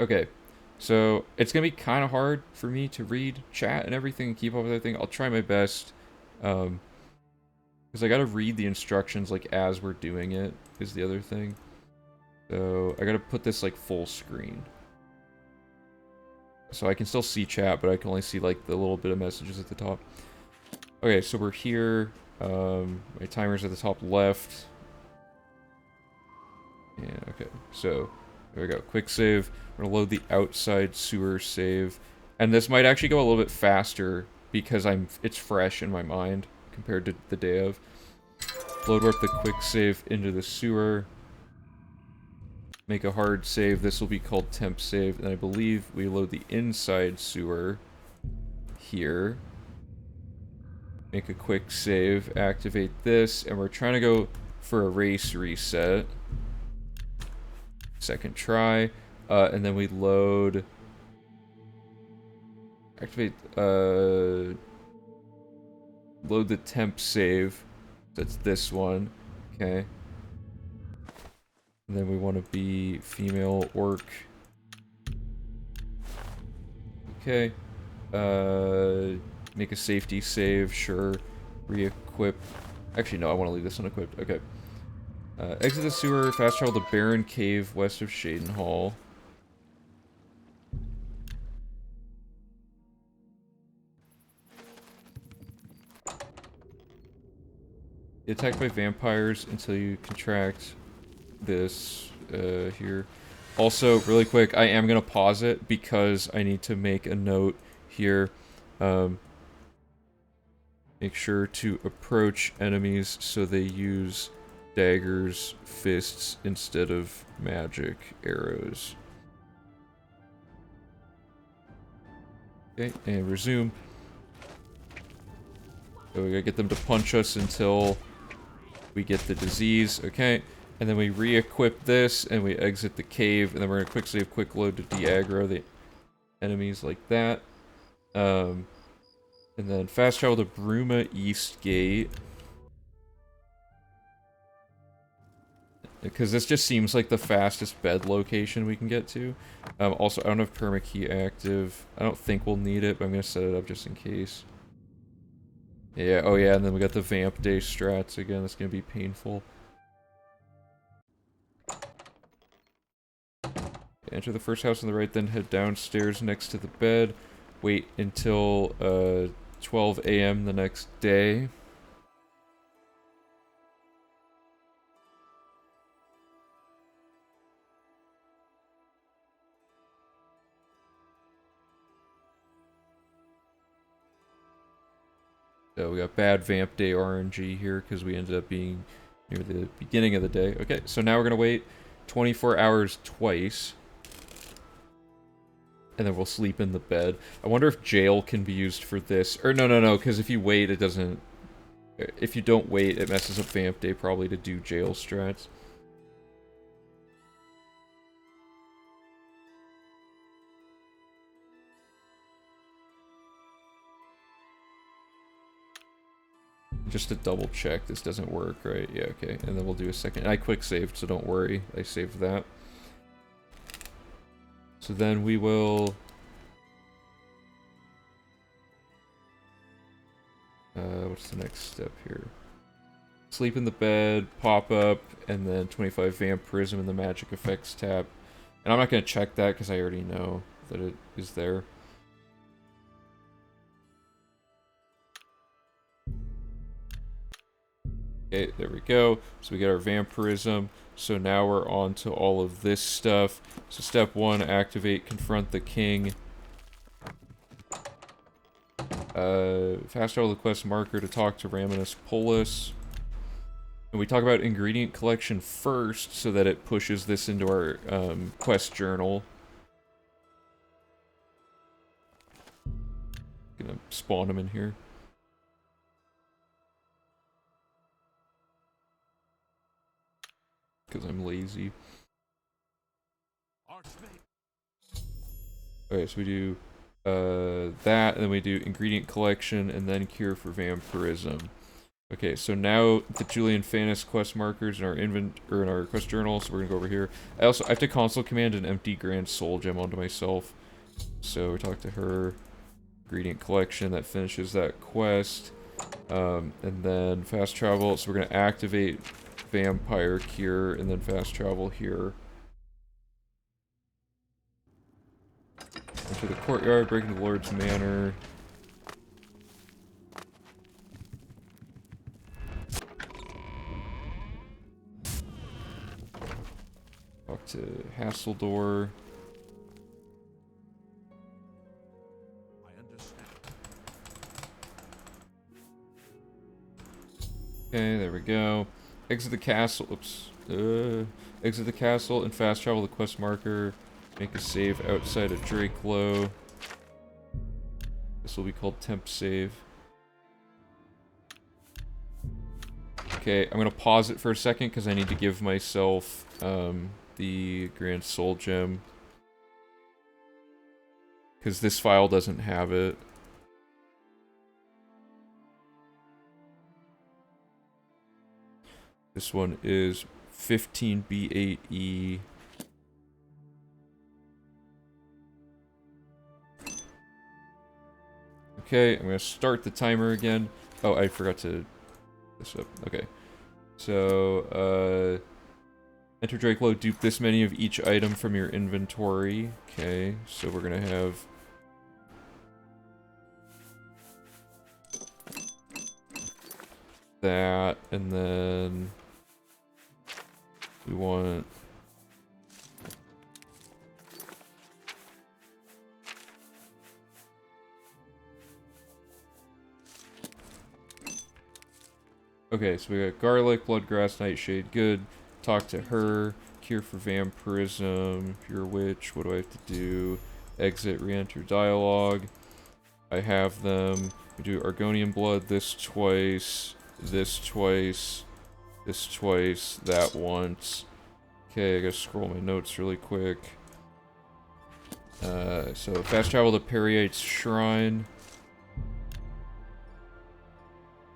Okay, so it's gonna be kind of hard for me to read chat and everything and keep up with everything. I'll try my best, because I gotta read the instructions like as we're doing it is the other thing. So I gotta put this like full screen, so I can still see chat, but I can only see like the little bit of messages at the top. Okay, so we're here. My timer's at the top left. Yeah, okay, so there we go. Quick save. We're gonna load the outside sewer save. And this might actually go a little bit faster because it's fresh in my mind compared to the day of. Load warp the quick save into the sewer. Make a hard save. This will be called temp save. And I believe we load the inside sewer here. Make a quick save. Activate this. And we're trying to go for a race reset. Second try. And then we load... Activate... load the temp save. That's this one. Okay. And then we want to be female orc. Okay. Make a safety save, sure. Re-equip. Actually, no, I want to leave this unequipped. Okay. Exit the sewer, fast travel to Barren Cave west of Shaden Hall. Get attacked by vampires until you contract this here. Also, really quick, I am going to pause it because I need to make a note here. Make sure to approach enemies so they use daggers, fists, instead of magic arrows. Okay, and resume. So we gotta get them to punch us until we get the disease. Okay, and then we re-equip this and we exit the cave, and then we're gonna quick save, quick load to de-aggro the enemies like that. And then fast travel to Bruma East Gate. Because this just seems like the fastest bed location we can get to. Also, I don't have permakey active. I don't think we'll need it, but I'm going to set it up just in case. Yeah, oh yeah, and then we got the Vamp Day strats again. That's going to be painful. Enter the first house on the right, then head downstairs next to the bed. Wait until 12 a.m. the next day. So we got bad Vamp Day RNG here because we ended up being near the beginning of the day. Okay, so now we're going to wait 24 hours twice. And then we'll sleep in the bed. I wonder if jail can be used for this. Or no, because if you wait, it doesn't... If you don't wait, it messes up Vamp Day probably to do jail strats. Just to double check, this doesn't work, right? Yeah, okay. And then we'll do a second. And I quick saved, so don't worry. I saved that. So then we will... what's the next step here? Sleep in the bed, pop up, and then 25 Vampirism in the magic effects tab. And I'm not going to check that because I already know that it is there. Okay, there we go. So we get our Vampirism. So now we're on to all of this stuff. So step 1, activate, confront the king. Fast travel the quest marker to talk to Raminus Polus. And we talk about ingredient collection first so that it pushes this into our quest journal. Gonna spawn them in here. because I'm lazy. Archmage. Okay, so we do that, and then we do ingredient collection, and then cure for vampirism. Okay, so now the Julian Fanis quest markers in our in our quest journal, so we're gonna go over here. I have to console command an empty grand soul gem onto myself. So we talk to her. Ingredient collection, that finishes that quest. And then fast travel, so we're gonna activate vampire cure, and then fast travel here. Enter the courtyard, break into the Lord's Manor. Talk to Hasseldor. I understand. Okay, there we go. Exit the castle. Oops. Exit the castle and fast travel the quest marker. Make a save outside of Drakelow. This will be called temp save. Okay, I'm gonna pause it for a second because I need to give myself the Grand Soul Gem. Because this file doesn't have it. This one is 15B8E. Okay, I'm gonna start the timer again. Oh, I forgot to this up. Okay. So, enter Drakelow, dupe this many of each item from your inventory. Okay, so we're gonna have that, and then we want okay, so we got garlic, bloodgrass, nightshade, good. Talk to her, cure for vampirism, pure witch, what do I have to do? Exit, re-enter dialogue. I have them. We do Argonian blood, this twice, this twice, this twice, that once. Okay, I gotta scroll my notes really quick. So fast travel to Periite's Shrine.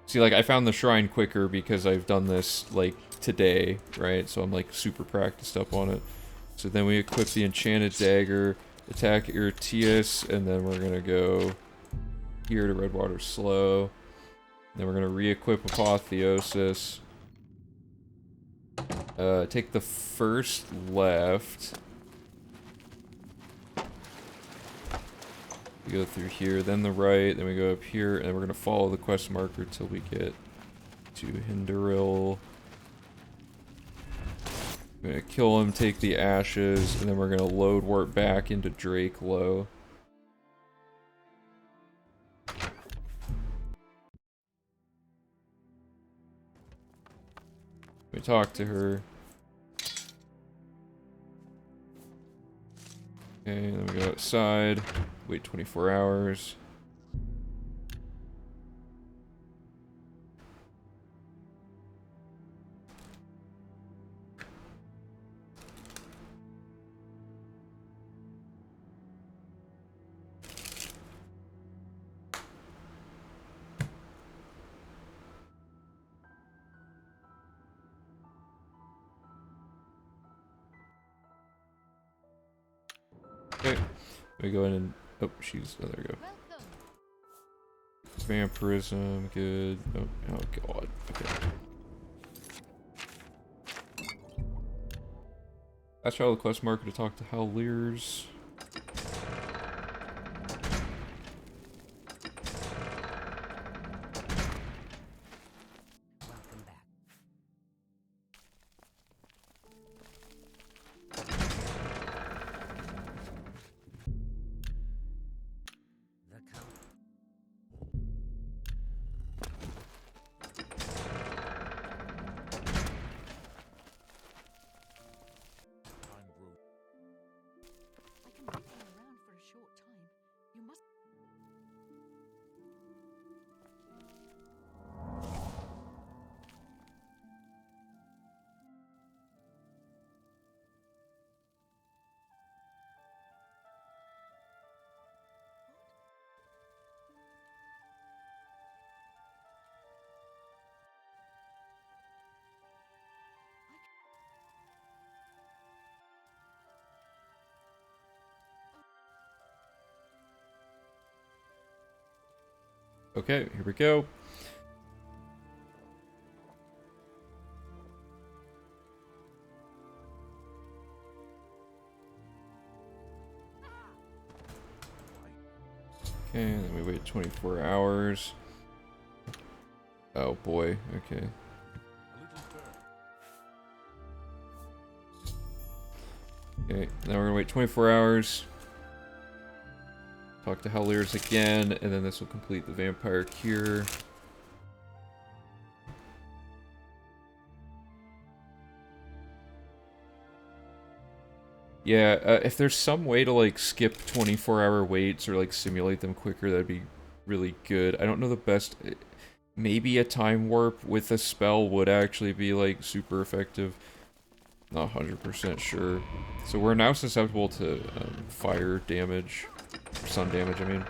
See, like, I found the shrine quicker because I've done this, like, today, right? So I'm, like, super practiced up on it. So then we equip the Enchanted Dagger, attack Irtius, and then we're gonna go here to Redwater Slough. Then we're gonna re-equip Apotheosis. Take the first left. We go through here, then the right, then we go up here, and we're gonna follow the quest marker till we get to Hinderil. I'm gonna kill him, take the ashes, and then we're gonna load warp back into Drakelow. We talk to her. Okay, then we go outside, wait 24 hours. Okay, we go in and oh, she's oh, there we go. Vampirism, good. Oh, oh god. Okay. Let's try the quest marker to talk to Howlers. Welcome back. The Count. Time grew. I Okay, here we go. Okay, and then we wait 24 hours. Oh boy, okay. Okay, now we're gonna wait 24 hours. Talk to Helliers again, and then this will complete the vampire cure. Yeah, if there's some way to like skip 24-hour waits or like simulate them quicker, that'd be really good. I don't know the best. Maybe a time warp with a spell would actually be like super effective. Not 100% sure. So we're now susceptible to fire damage. Sun damage, I mean.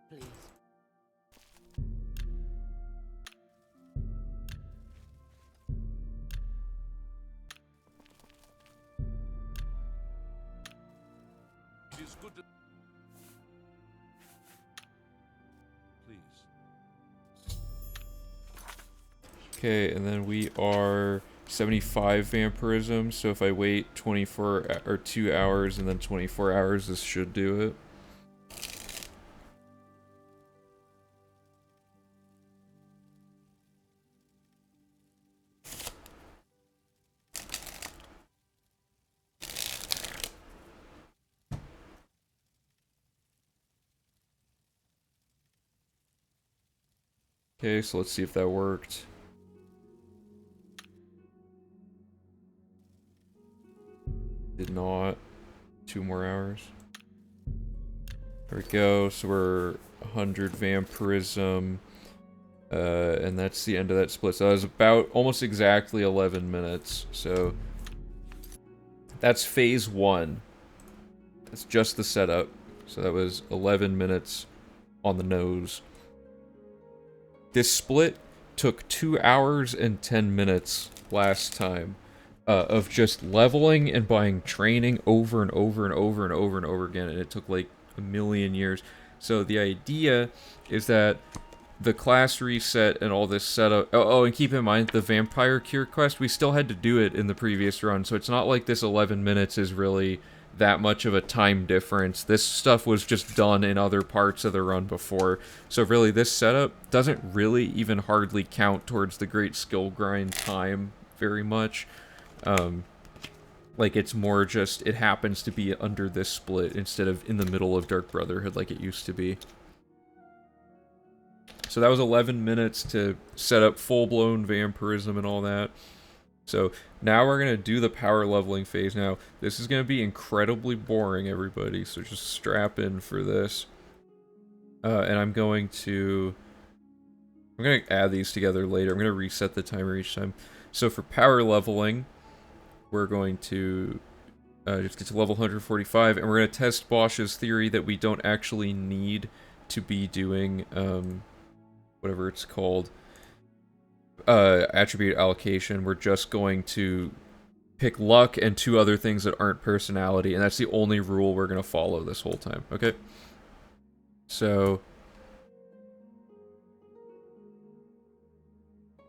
Please. It is good to... Please. Okay, and then we are 75 vampirism, so if I wait 24 or 2 hours and then 24 hours, this should do it. Okay, so let's see if that worked. Did not. 2 more hours. There we go, so we're 100 vampirism. And that's the end of that split. So that was about almost exactly 11 minutes. So that's phase 1. That's just the setup. So that was 11 minutes on the nose. This split took 2 hours and 10 minutes last time of just leveling and buying training over and over and over and over and over again, and it took like a million years. So the idea is that the class reset and all this setup... Oh, and keep in mind, the Vampire Cure quest, we still had to do it in the previous run, so it's not like this 11 minutes is really that much of a time difference. This stuff was just done in other parts of the run before. So really, this setup doesn't really even hardly count towards the great skill grind time very much. Like, it's more just, it happens to be under this split instead of in the middle of Dark Brotherhood like it used to be. So that was 11 minutes to set up full-blown vampirism and all that. So now we're going to do the power leveling phase. Now, this is going to be incredibly boring, everybody, so just strap in for this. And I'm going to add these together later. I'm going to reset the timer each time. So for power leveling, we're going to just get to level 145, and we're going to test Bosch's theory that we don't actually need to be doing, whatever it's called, attribute allocation. We're just going to pick luck and 2 other things that aren't personality, and that's the only rule we're going to follow this whole time, okay? So...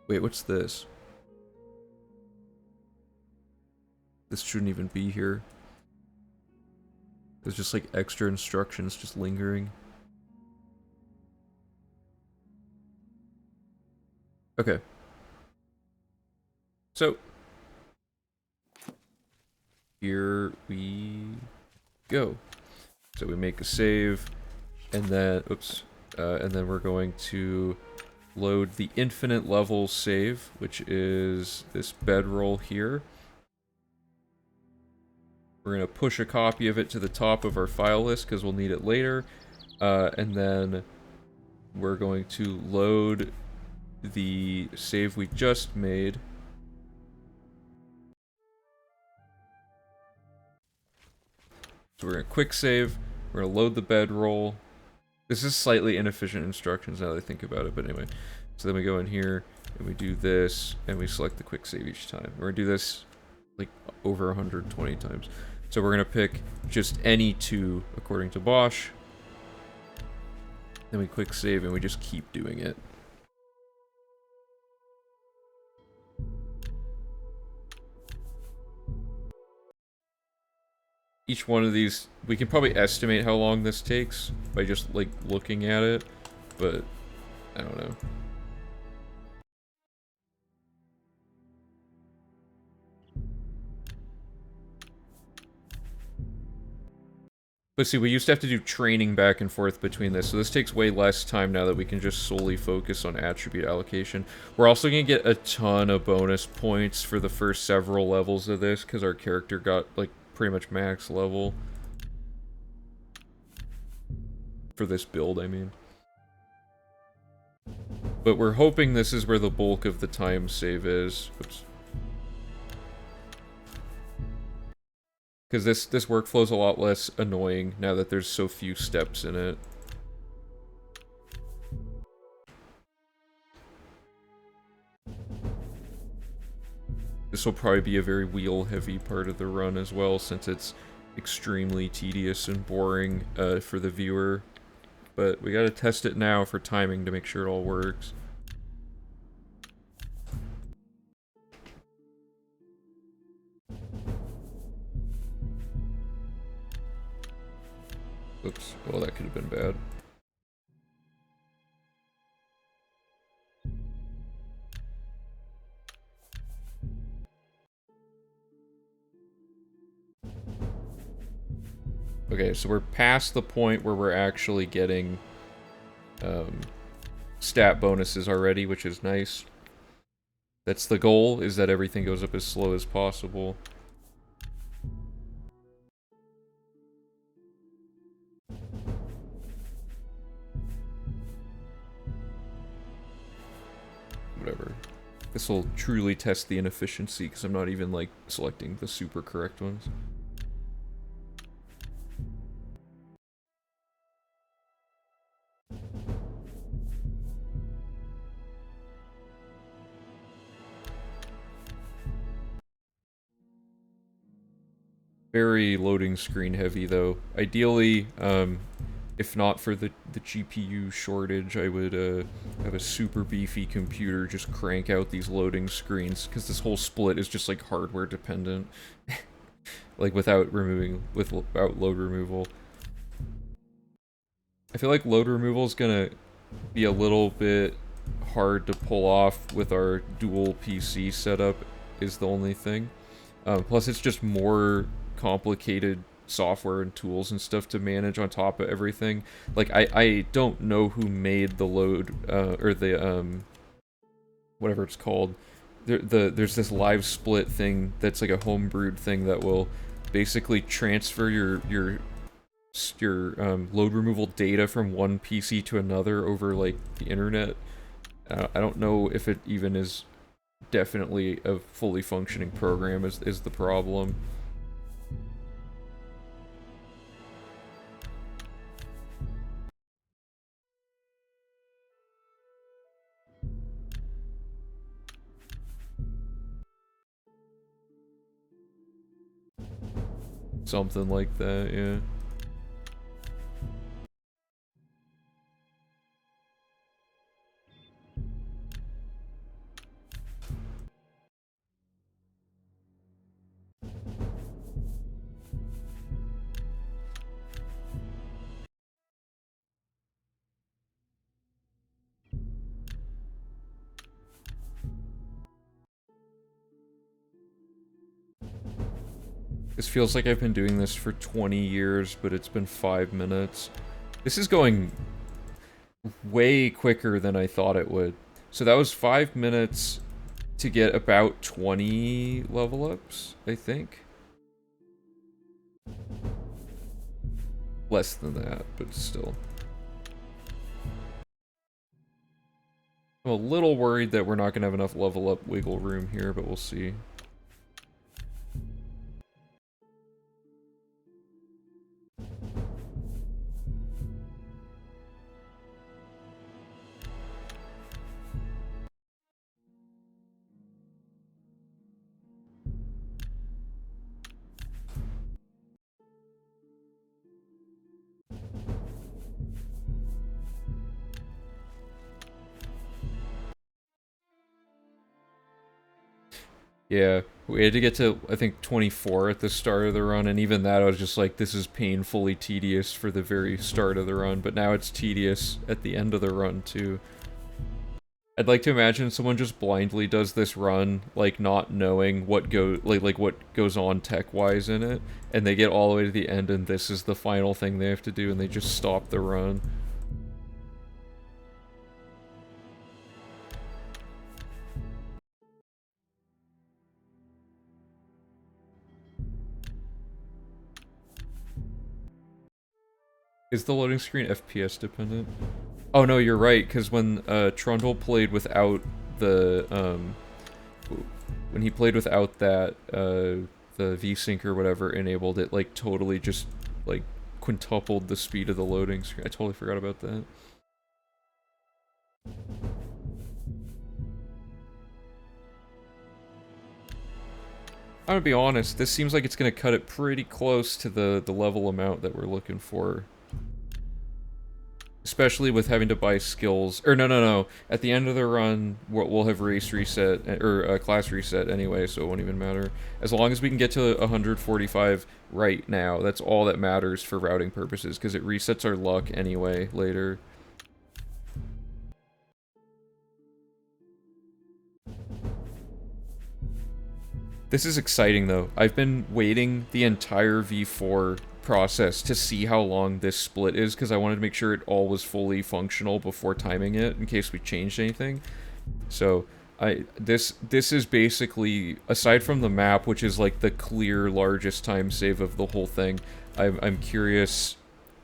Wait, what's this? This shouldn't even be here. There's just like extra instructions just lingering. Okay. So, here we go. So we make a save, and then, oops, and then we're going to load the infinite level save, which is this bedroll here. We're going to push a copy of it to the top of our file list because we'll need it later. And then we're going to load the save we just made. So we're going to quick save. We're going to load the bedroll. This is slightly inefficient instructions now that I think about it, but anyway. So then we go in here and we do this and we select the quick save each time. We're going to do this like over 120 times. So we're going to pick just any 2 according to Bosch. Then we quick save and we just keep doing it. Each one of these, we can probably estimate how long this takes by just, like, looking at it, but I don't know. But see, we used to have to do training back and forth between this, so this takes way less time now that we can just solely focus on attribute allocation. We're also going to get a ton of bonus points for the first several levels of this, because our character got, like, pretty much max level. For this build, I mean. But we're hoping this is where the bulk of the time save is. Oops. Because this workflow is a lot less annoying now that there's so few steps in it. This will probably be a very wheel-heavy part of the run as well, since it's extremely tedious and boring for the viewer. But we gotta test it now for timing to make sure it all works. Oops. Well, that could have been bad. Okay, so we're past the point where we're actually getting stat bonuses already, which is nice. That's the goal, is that everything goes up as slow as possible. Whatever. This will truly test the inefficiency, because I'm not even, like, selecting the super correct ones. Very loading screen heavy, though. Ideally, if not for the GPU shortage, I would have a super beefy computer just crank out these loading screens, because this whole split is just, like, hardware dependent. Like, without load removal. I feel like load removal is gonna be a little bit hard to pull off with our dual PC setup, is the only thing. Plus, it's just more complicated software and tools and stuff to manage on top of everything. Like, I don't know who made the load, or the, whatever it's called. There's this live split thing that's like a homebrewed thing that will basically transfer your load removal data from one PC to another over, like, the internet. I don't know if it even is definitely a fully functioning program is the problem. Something like that, yeah. This feels like I've been doing this for 20 years, but it's been 5 minutes. This is going way quicker than I thought it would. So that was 5 minutes to get about 20 level ups, I think. Less than that, but still. I'm a little worried that we're not going to have enough level up wiggle room here, but we'll see. Yeah, we had to get to, I think, 24 at the start of the run, and even that I was just like, this is painfully tedious for the very start of the run, but now it's tedious at the end of the run, too. I'd like to imagine someone just blindly does this run, like, not knowing what what goes on tech-wise in it, and they get all the way to the end, and this is the final thing they have to do, and they just stop the run. Is the loading screen FPS dependent? Oh no, you're right, because when Trundle played without the, when he played without that, the V-Sync or whatever enabled, it like totally just, like, quintupled the speed of the loading screen. I totally forgot about that. I'm gonna be honest, this seems like it's gonna cut it pretty close to the level amount that we're looking for. Especially with having to buy skills. Or no. At the end of the run, we'll have race reset, or class reset anyway, so it won't even matter. As long as we can get to 145 right now, that's all that matters for routing purposes, because it resets our luck anyway later. This is exciting, though. I've been waiting the entire V4 process to see how long this split is, because I wanted to make sure it all was fully functional before timing it, in case we changed anything. So, this is basically, aside from the map, which is like the clear largest time save of the whole thing, I'm curious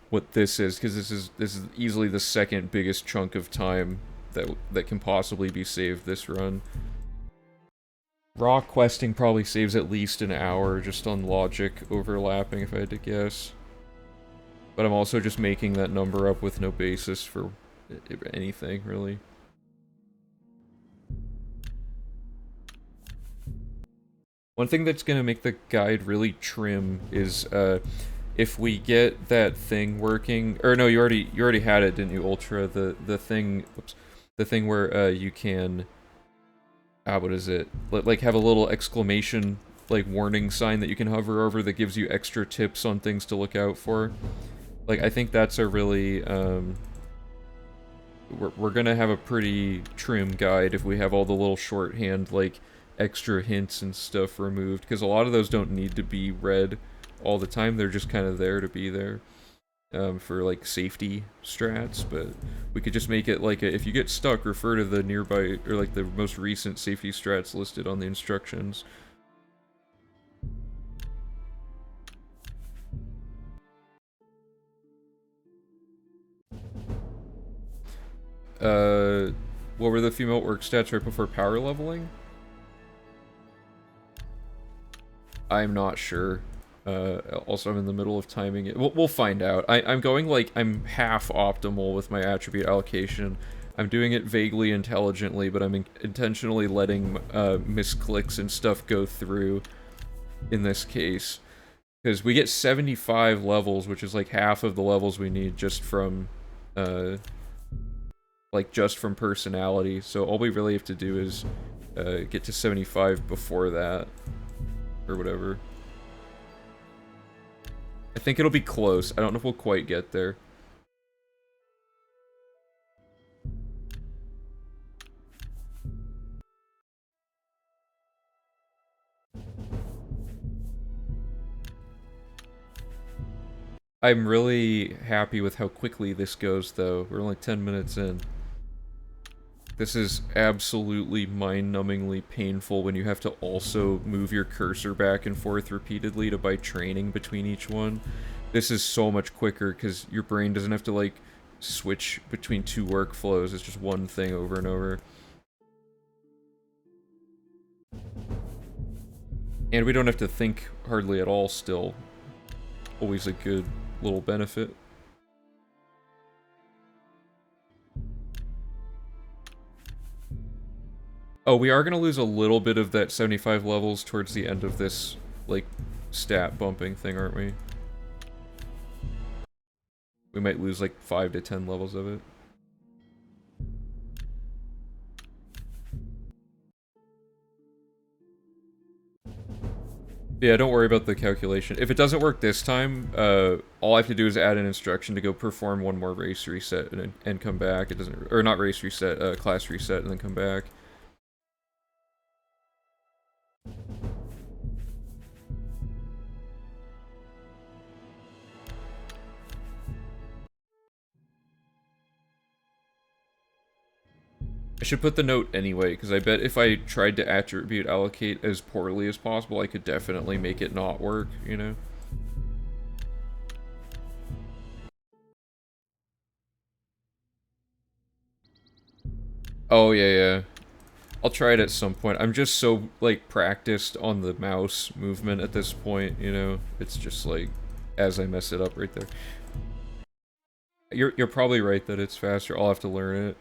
what this is, because this is easily the second biggest chunk of time that can possibly be saved this run. Raw questing probably saves at least an hour just on logic overlapping, if I had to guess. But I'm also just making that number up with no basis for anything, really. One thing that's gonna make the guide really trim is, if we get that thing working, or no, you already had it, didn't you, Ultra? The thing, oops, the thing where, you can, what is it? Like, have a little exclamation, like, warning sign that you can hover over that gives you extra tips on things to look out for. Like, I think that's a really, we're gonna have a pretty trim guide if we have all the little shorthand, like, extra hints and stuff removed, because a lot of those don't need to be read all the time, they're just kind of there to be there. For like safety strats, but we could just make it like if you get stuck, refer to the nearby or like the most recent safety strats listed on the instructions. What were the female orc stats right before power leveling? I'm not sure. Also, I'm in the middle of timing it. We'll find out. I'm going like I'm half optimal with my attribute allocation. I'm doing it vaguely intelligently, but I'm intentionally letting misclicks and stuff go through in this case. Because we get 75 levels, which is like half of the levels we need just from, just from personality. So all we really have to do is get to 75 before that, or whatever. I think it'll be close. I don't know if we'll quite get there. I'm really happy with how quickly this goes, though. We're only 10 minutes in. This is absolutely mind-numbingly painful when you have to also move your cursor back and forth repeatedly to buy training between each one. This is so much quicker because your brain doesn't have to, like, switch between two workflows. It's just one thing over and over. And we don't have to think hardly at all still. Always a good little benefit. Oh, we are gonna lose a little bit of that 75 levels towards the end of this, like, stat bumping thing, aren't we? We might lose, like, 5 to 10 levels of it. Yeah, don't worry about the calculation. If it doesn't work this time, all I have to do is add an instruction to go perform one more race reset and come back. It doesn't, or not race reset, class reset, and then come back. I should put the note anyway, because I bet if I tried to attribute allocate as poorly as possible, I could definitely make it not work, you know? Oh, yeah, yeah. I'll try it at some point. I'm just so, like, practiced on the mouse movement at this point, you know? It's just, like, as I mess it up right there. You're probably right that it's faster. I'll have to learn it.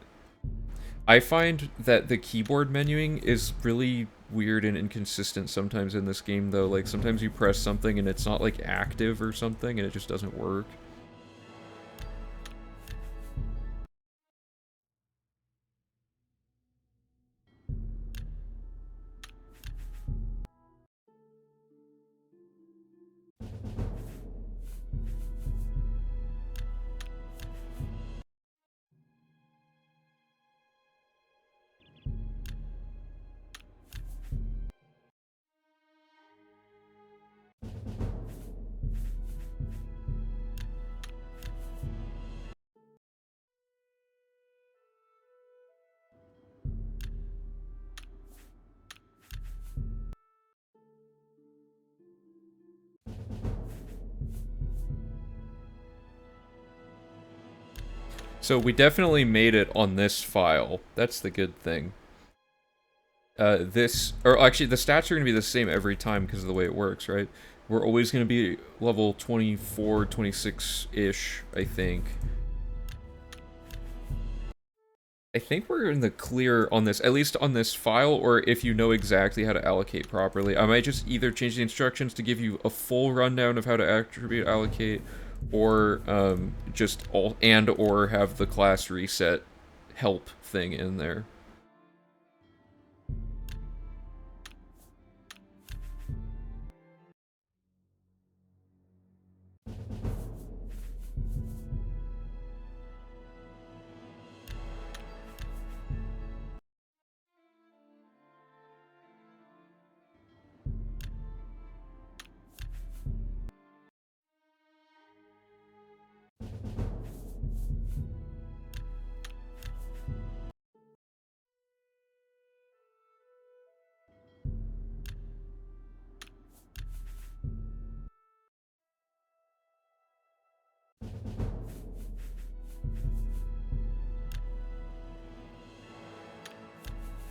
I find that the keyboard menuing is really weird and inconsistent sometimes in this game, though. Like, sometimes you press something and it's not, like, active or something, and it just doesn't work. So we definitely made it on this file. That's the good thing. Or actually the stats are going to be the same every time because of the way it works, right? We're always going to be level 24, 26-ish, I think. I think we're in the clear on this, at least on this file, or if you know exactly how to allocate properly. I might just either change the instructions to give you a full rundown of how to attribute allocate, or just or have the class reset help thing in there.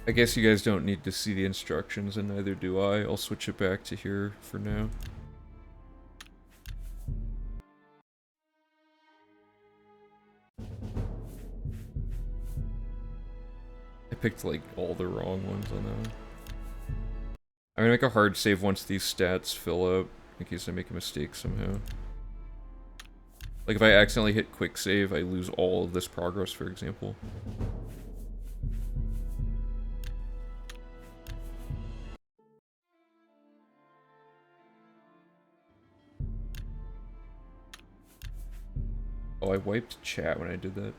I guess you guys don't need to see the instructions, and neither do I. I'll switch it back to here for now. I picked, like, all the wrong ones on that one. I'm gonna make a hard save once these stats fill up, in case I make a mistake somehow. Like, if I accidentally hit quick save, I lose all of this progress, for example. Oh, I wiped chat when I did that.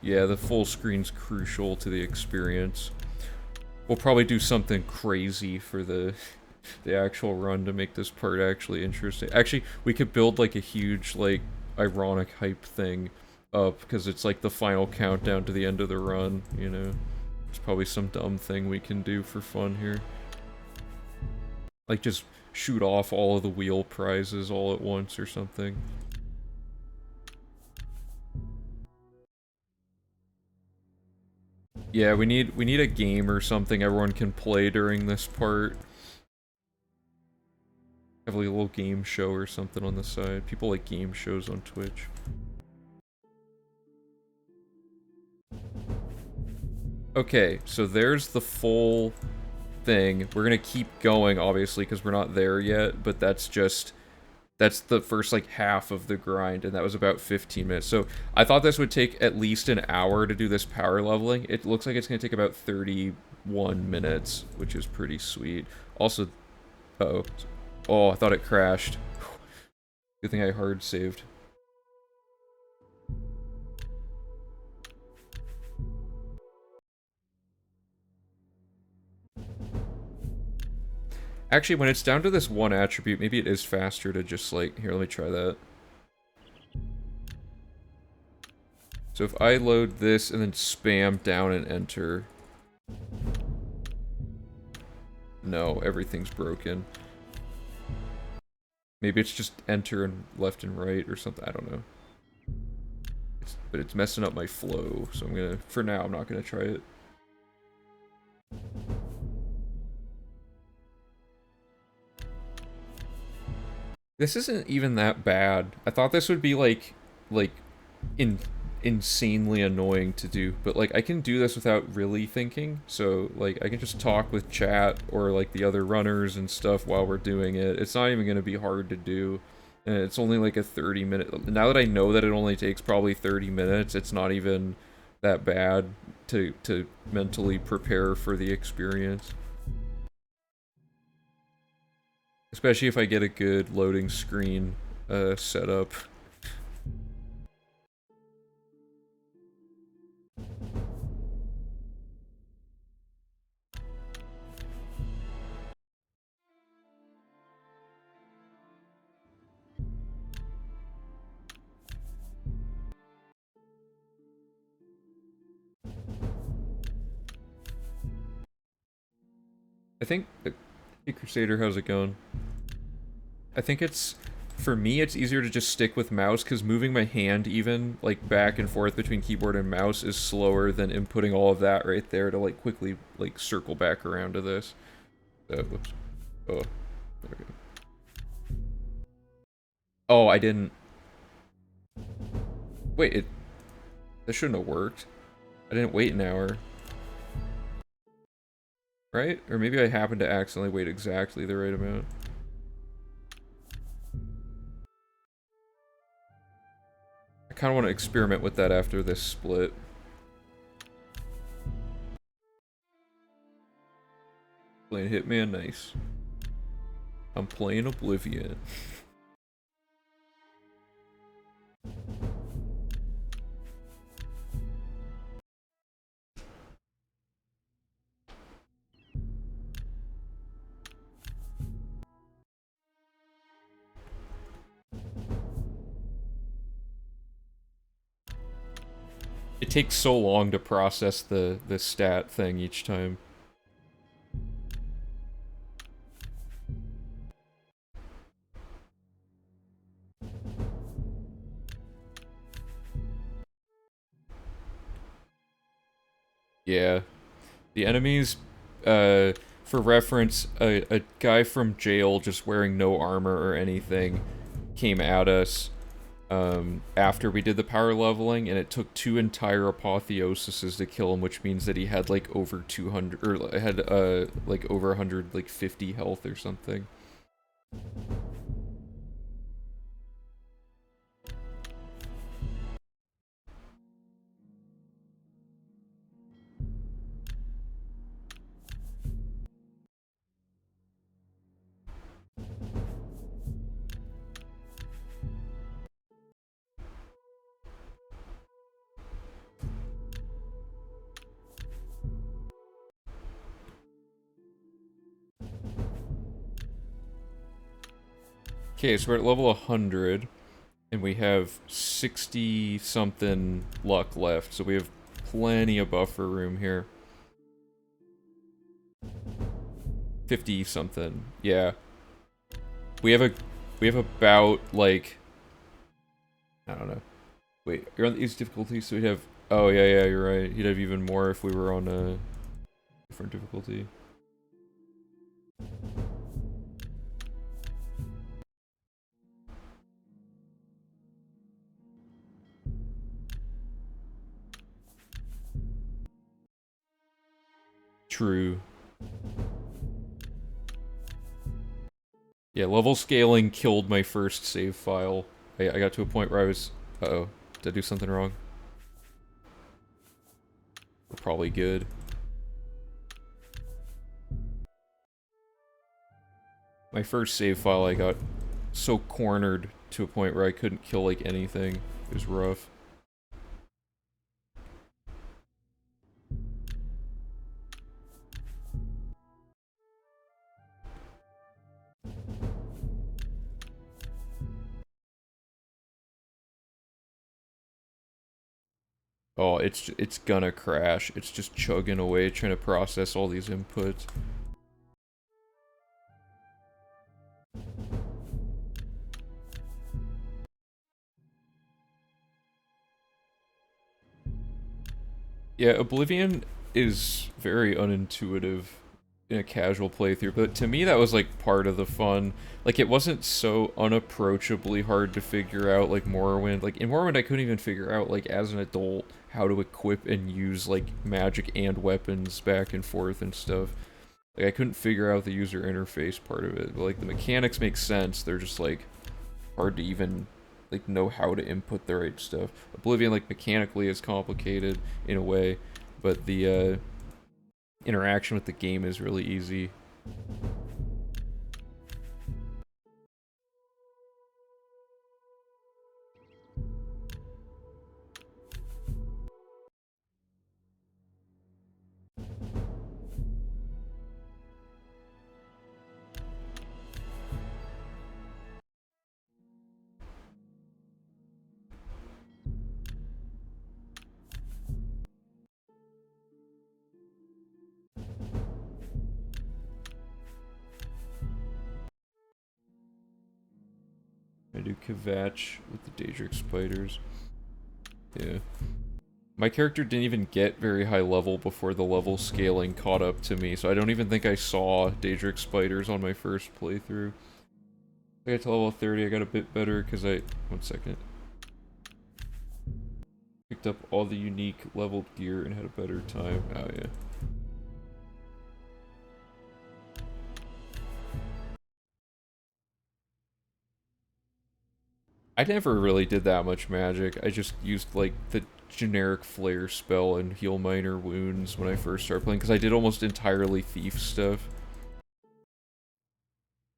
Yeah, the full screen's crucial to the experience. We'll probably do something crazy for the actual run to make this part actually interesting. Actually, we could build like a huge, like, ironic hype thing up, because it's like the final countdown to the end of the run, you know? It's probably some dumb thing we can do for fun here. Like, just shoot off all of the wheel prizes all at once or something. Yeah, we need a game or something everyone can play during this part. Have like a little game show or something on the side. People like game shows on Twitch. Okay, so there's the full thing. We're gonna keep going, obviously, because we're not there yet, but that's the first, like, half of the grind, and that was about 15 minutes. So I thought this would take at least an hour to do this power leveling. It looks like it's gonna take about 31 minutes, which is pretty sweet. Also, Uh-oh. Oh, I thought it crashed. Good thing I hard saved. Actually, when it's down to this one attribute, maybe it is faster to just like... Here, let me try that. So if I load this and then spam down and enter... No, everything's broken. Maybe it's just enter and left and right or something, I don't know. But it's messing up my flow, so I'm gonna... For now, I'm not gonna try it. This isn't even that bad. I thought this would be like insanely annoying to do, but like I can do this without really thinking. So like I can just talk with chat or like the other runners and stuff while we're doing it. It's not even gonna be hard to do. And it's only like a 30-minute. Now that I know that it only takes probably 30 minutes, it's not even that bad to mentally prepare for the experience. Especially if I get a good loading screen set up. I think... Hey Crusader, how's it going? I think it's... For me, it's easier to just stick with mouse, because moving my hand even, like, back and forth between keyboard and mouse is slower than inputting all of that right there to, like, quickly, like, circle back around to this. Whoops. Oh, there we go. Oh, I didn't... Wait, this shouldn't have worked. I didn't wait an hour. Right? Or maybe I happened to accidentally wait exactly the right amount. I kind of want to experiment with that after this split. Playing Hitman, nice. I'm playing Oblivion. It takes so long to process the stat thing each time. Yeah. The enemies, for reference, a guy from jail just wearing no armor or anything came at us after we did the power leveling, and it took 2 entire apotheoses to kill him, which means that he had like over 200, or had like over 100, like 50 health or something. Okay, so we're at level 100, and we have 60-something luck left, so we have plenty of buffer room here. 50-something, yeah. We have about, like... I don't know. Wait, you're on the easy difficulty, so we'd have... Oh, yeah, you're right. He'd have even more if we were on a different difficulty. True. Yeah, level scaling killed my first save file. I got to a point where I was... Uh-oh. Did I do something wrong? We're probably good. My first save file, I got so cornered to a point where I couldn't kill, like, anything. It was rough. Oh, it's gonna crash. It's just chugging away, trying to process all these inputs. Yeah, Oblivion is very unintuitive in a casual playthrough, but to me that was like part of the fun. Like it wasn't so unapproachably hard to figure out like Morrowind. Like in Morrowind I couldn't even figure out like as an adult how to equip and use like magic and weapons back and forth and stuff. Like I couldn't figure out the user interface part of it. But like the mechanics make sense. They're just like hard to even like know how to input the right stuff. Oblivion like mechanically is complicated in a way, but the interaction with the game is really easy. I do Kvatch with the Daedric spiders. Yeah. My character didn't even get very high level before the level scaling caught up to me, so I don't even think I saw Daedric spiders on my first playthrough. I got to level 30, I got a bit better because I... One second. Picked up all the unique leveled gear and had a better time. Oh yeah. I never really did that much magic. I just used like the generic flare spell and heal minor wounds when I first started playing because I did almost entirely thief stuff.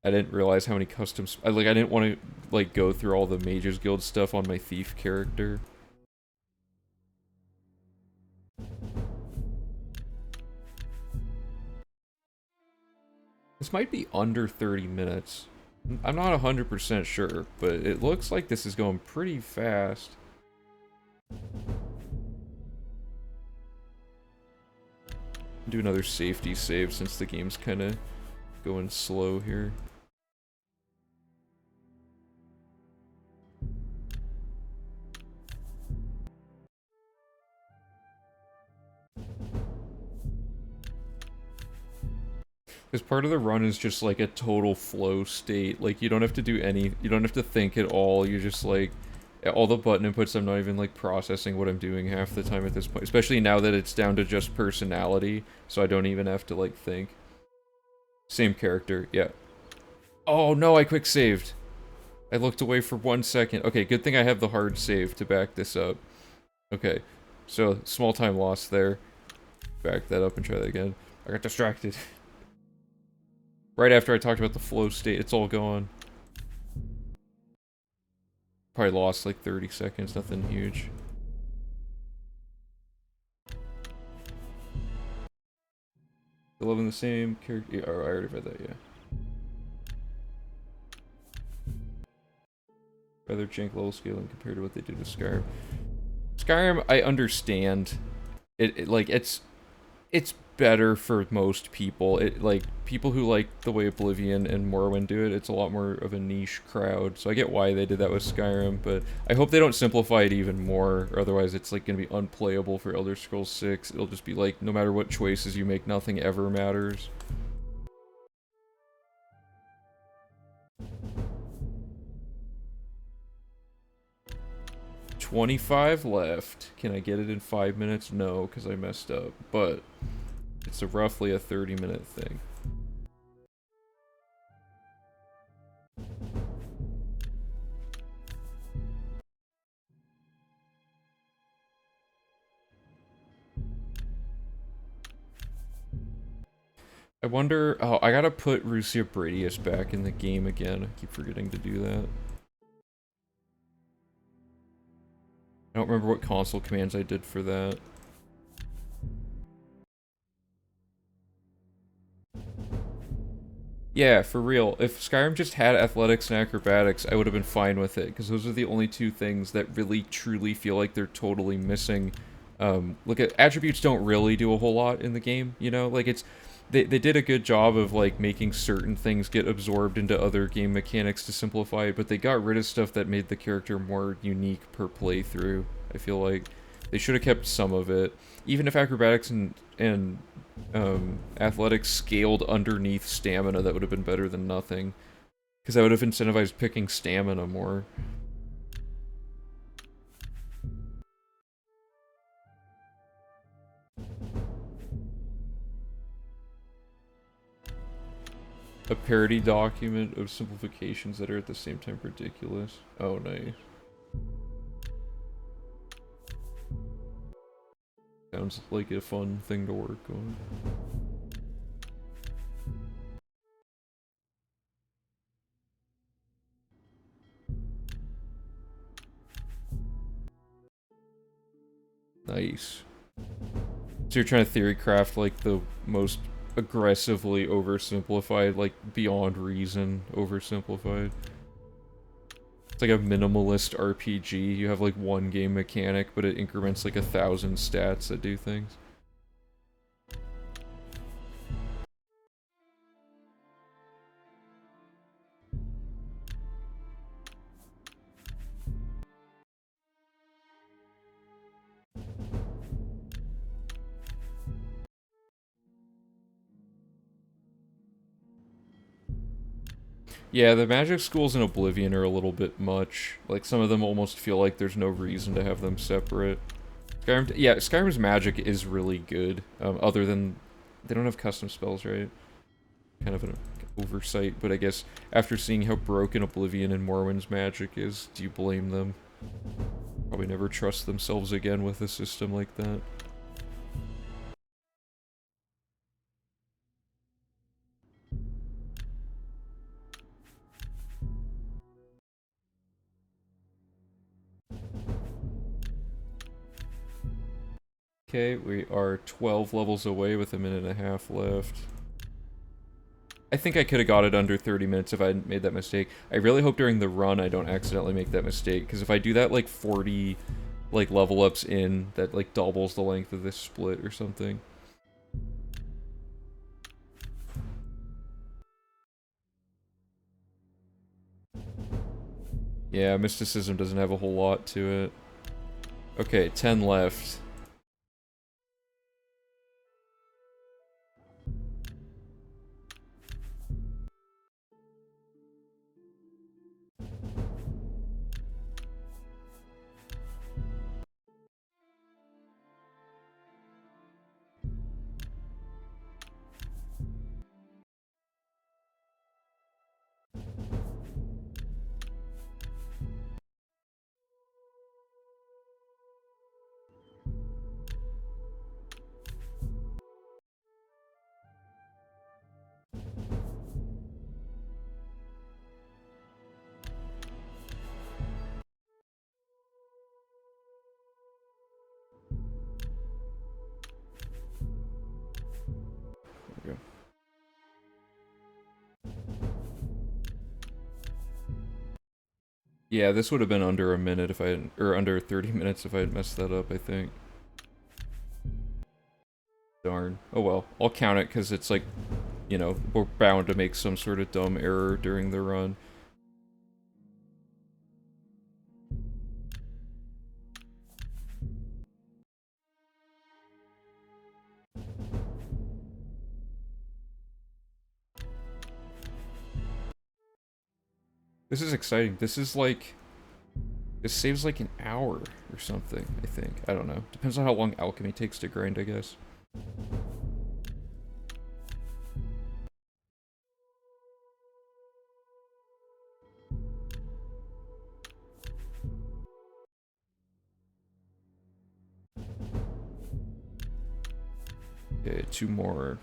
I didn't realize how many customs I didn't want to like go through all the Mages Guild stuff on my thief character. This might be under 30 minutes. I'm not 100% sure, but it looks like this is going pretty fast. Do another safety save since the game's kind of going slow here. Because part of the run is just like a total flow state. Like you don't have to do any, you don't have to think at all. You just like, all the button inputs, I'm not even like processing what I'm doing half the time at this point. Especially now that it's down to just personality, so I don't even have to like think. Same character, yeah. Oh no, I quick saved. I looked away for 1 second. Okay, good thing I have the hard save to back this up. Okay, so small time loss there. Back that up and try that again. I got distracted. Right after I talked about the flow state, it's all gone. Probably lost like 30 seconds, nothing huge. Still loving the same character. Yeah, I already read that, yeah. Rather jank level scaling compared to what they did with Skyrim. Skyrim, I understand. It's better for most people. It like people who like the way Oblivion and Morrowind do it. It's a lot more of a niche crowd. So I get why they did that with Skyrim, but I hope they don't simplify it even more. Or otherwise, it's like gonna be unplayable for Elder Scrolls 6. It'll just be like no matter what choices you make, nothing ever matters. $25 left. Can I get it in 5 minutes? No, because I messed up. But it's roughly a 30-minute thing. I wonder... Oh, I gotta put Rusia Bradius back in the game again. I keep forgetting to do that. I don't remember what console commands I did for that. Yeah, for real. If Skyrim just had athletics and acrobatics, I would have been fine with it, because those are the only two things that really, truly feel like they're totally missing. Look at attributes don't really do a whole lot in the game, you know? Like, it's... They did a good job of, like, making certain things get absorbed into other game mechanics to simplify it, but they got rid of stuff that made the character more unique per playthrough, I feel like. They should have kept some of it. Even if acrobatics and athletics scaled underneath stamina, that would have been better than nothing. Because I would have incentivized picking stamina more. A parody document of simplifications that are at the same time ridiculous. Oh, nice. Sounds like a fun thing to work on. Nice. So you're trying to theory craft, like, the most aggressively oversimplified, like, beyond reason oversimplified. It's like a minimalist RPG. You have, like, one game mechanic, but it increments, like, 1,000 stats that do things. Yeah, the magic schools in Oblivion are a little bit much. Like, some of them almost feel like there's no reason to have them separate. Skyrim, yeah, Skyrim's magic is really good, other than... They don't have custom spells, right? Kind of an oversight, but I guess after seeing how broken Oblivion and Morrowind's magic is, do you blame them? Probably never trust themselves again with a system like that. Okay, we are 12 levels away with a minute and a half left. I think I could have got it under 30 minutes if I hadn't made that mistake. I really hope during the run I don't accidentally make that mistake, because if I do that, like, 40, like, level ups in, that, like, doubles the length of this split or something. Yeah, mysticism doesn't have a whole lot to it. Okay, 10 left. There we go. Yeah, this would have been under a minute if I hadn't, or under 30 minutes if I had messed that up, I think. Darn. Oh well, I'll count it because it's like, you know, we're bound to make some sort of dumb error during the run. This is exciting. This is like... This saves like an hour or something, I think. I don't know. Depends on how long alchemy takes to grind, I guess. Okay, two more.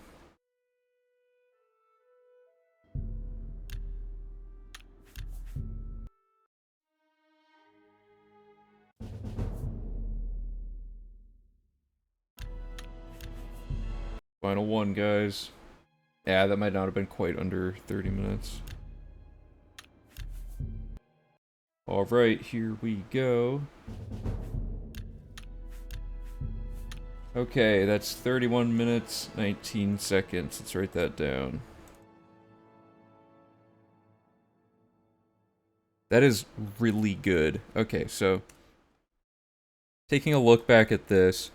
Final one, guys. Yeah, that might not have been quite under 30 minutes. Alright, here we go. Okay, that's 31 minutes, 19 seconds. Let's write that down. That is really good. Okay, so taking a look back at this,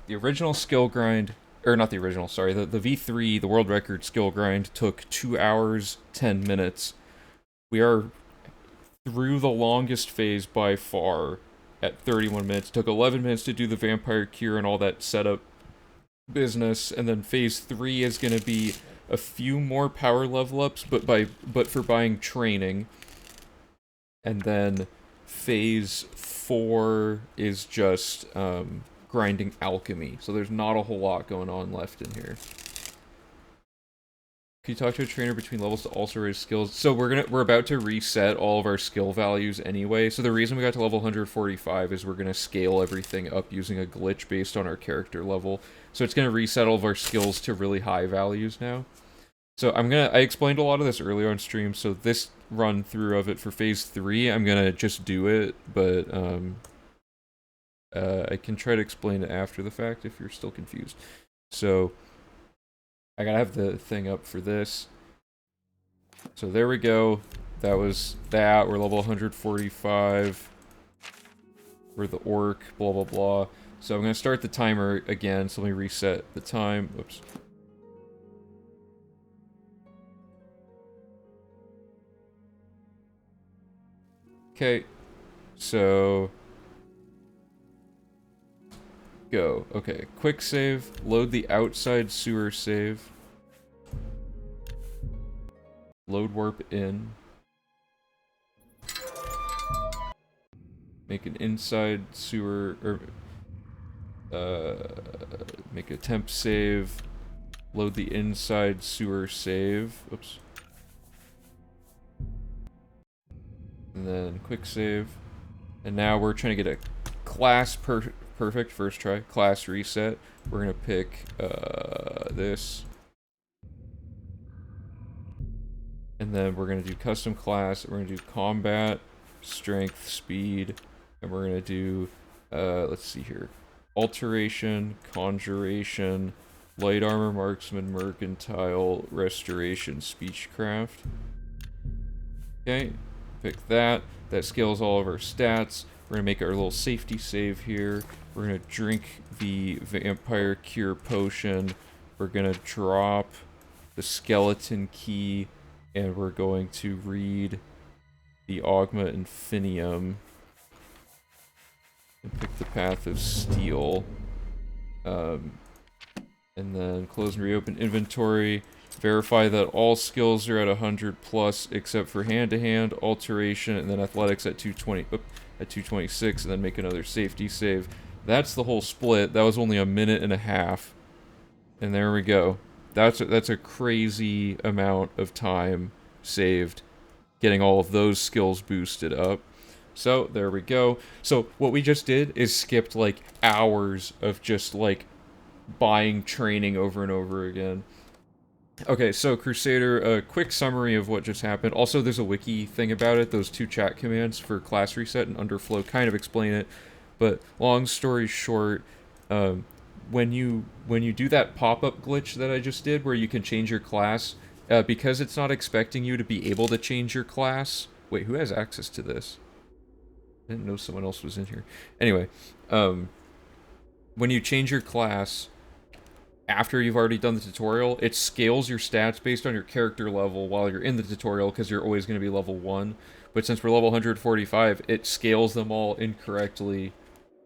the original skill grind, or not the original, sorry, the V3, the world record skill grind took 2 hours, 10 minutes. We are through the longest phase by far at 31 minutes. It took 11 minutes to do the vampire cure and all that setup business, and then phase 3 is going to be a few more power level ups, but for buying training. And then phase 4 is just grinding alchemy. So there's not a whole lot going on left in here. Can you talk to a trainer between levels to also raise skills? So we're about to reset all of our skill values anyway. So the reason we got to level 145 is we're gonna scale everything up using a glitch based on our character level. So it's gonna reset all of our skills to really high values now. So I explained a lot of this earlier on stream, so this run through of it for phase 3, I'm gonna just do it, but I can try to explain it after the fact if you're still confused. So I gotta have the thing up for this. So there we go. That was that. We're level 145. We're the orc, blah blah blah. So I'm gonna start the timer again, so let me reset the time. Oops. Okay, so go. Okay, quick save, load the outside sewer save, load warp in, make an inside sewer, or make a temp save, load the inside sewer save, oops. And then quick save. And now we're trying to get a class perfect first try. Class reset. We're gonna pick this. And then we're gonna do custom class. We're gonna do combat, strength, speed, and we're gonna do let's see here. Alteration, conjuration, light armor, marksman, mercantile, restoration, speechcraft. Okay. Pick that. That scales all of our stats. We're gonna make our little safety save here. We're gonna drink the vampire cure potion. We're gonna drop the skeleton key, and we're going to read the Augma Infinium and pick the Path of Steel. And then close and reopen inventory. Verify that all skills are at 100 plus except for hand-to-hand, alteration, and then athletics at 226, and then make another safety save. That's the whole split. That was only a minute and a half. And there we go. That's a crazy amount of time saved getting all of those skills boosted up. So there we go. So what we just did is skipped like hours of just like buying training over and over again. Okay, so Crusader, a quick summary of what just happened. Also, there's a wiki thing about it. Those 2 chat commands for class reset and underflow kind of explain it. But long story short, when you do that pop-up glitch that I just did, where you can change your class, because it's not expecting you to be able to change your class. Wait, who has access to this? I didn't know someone else was in here. Anyway, when you change your class after you've already done the tutorial, it scales your stats based on your character level while you're in the tutorial, because you're always going to be level 1. But since we're level 145, it scales them all incorrectly,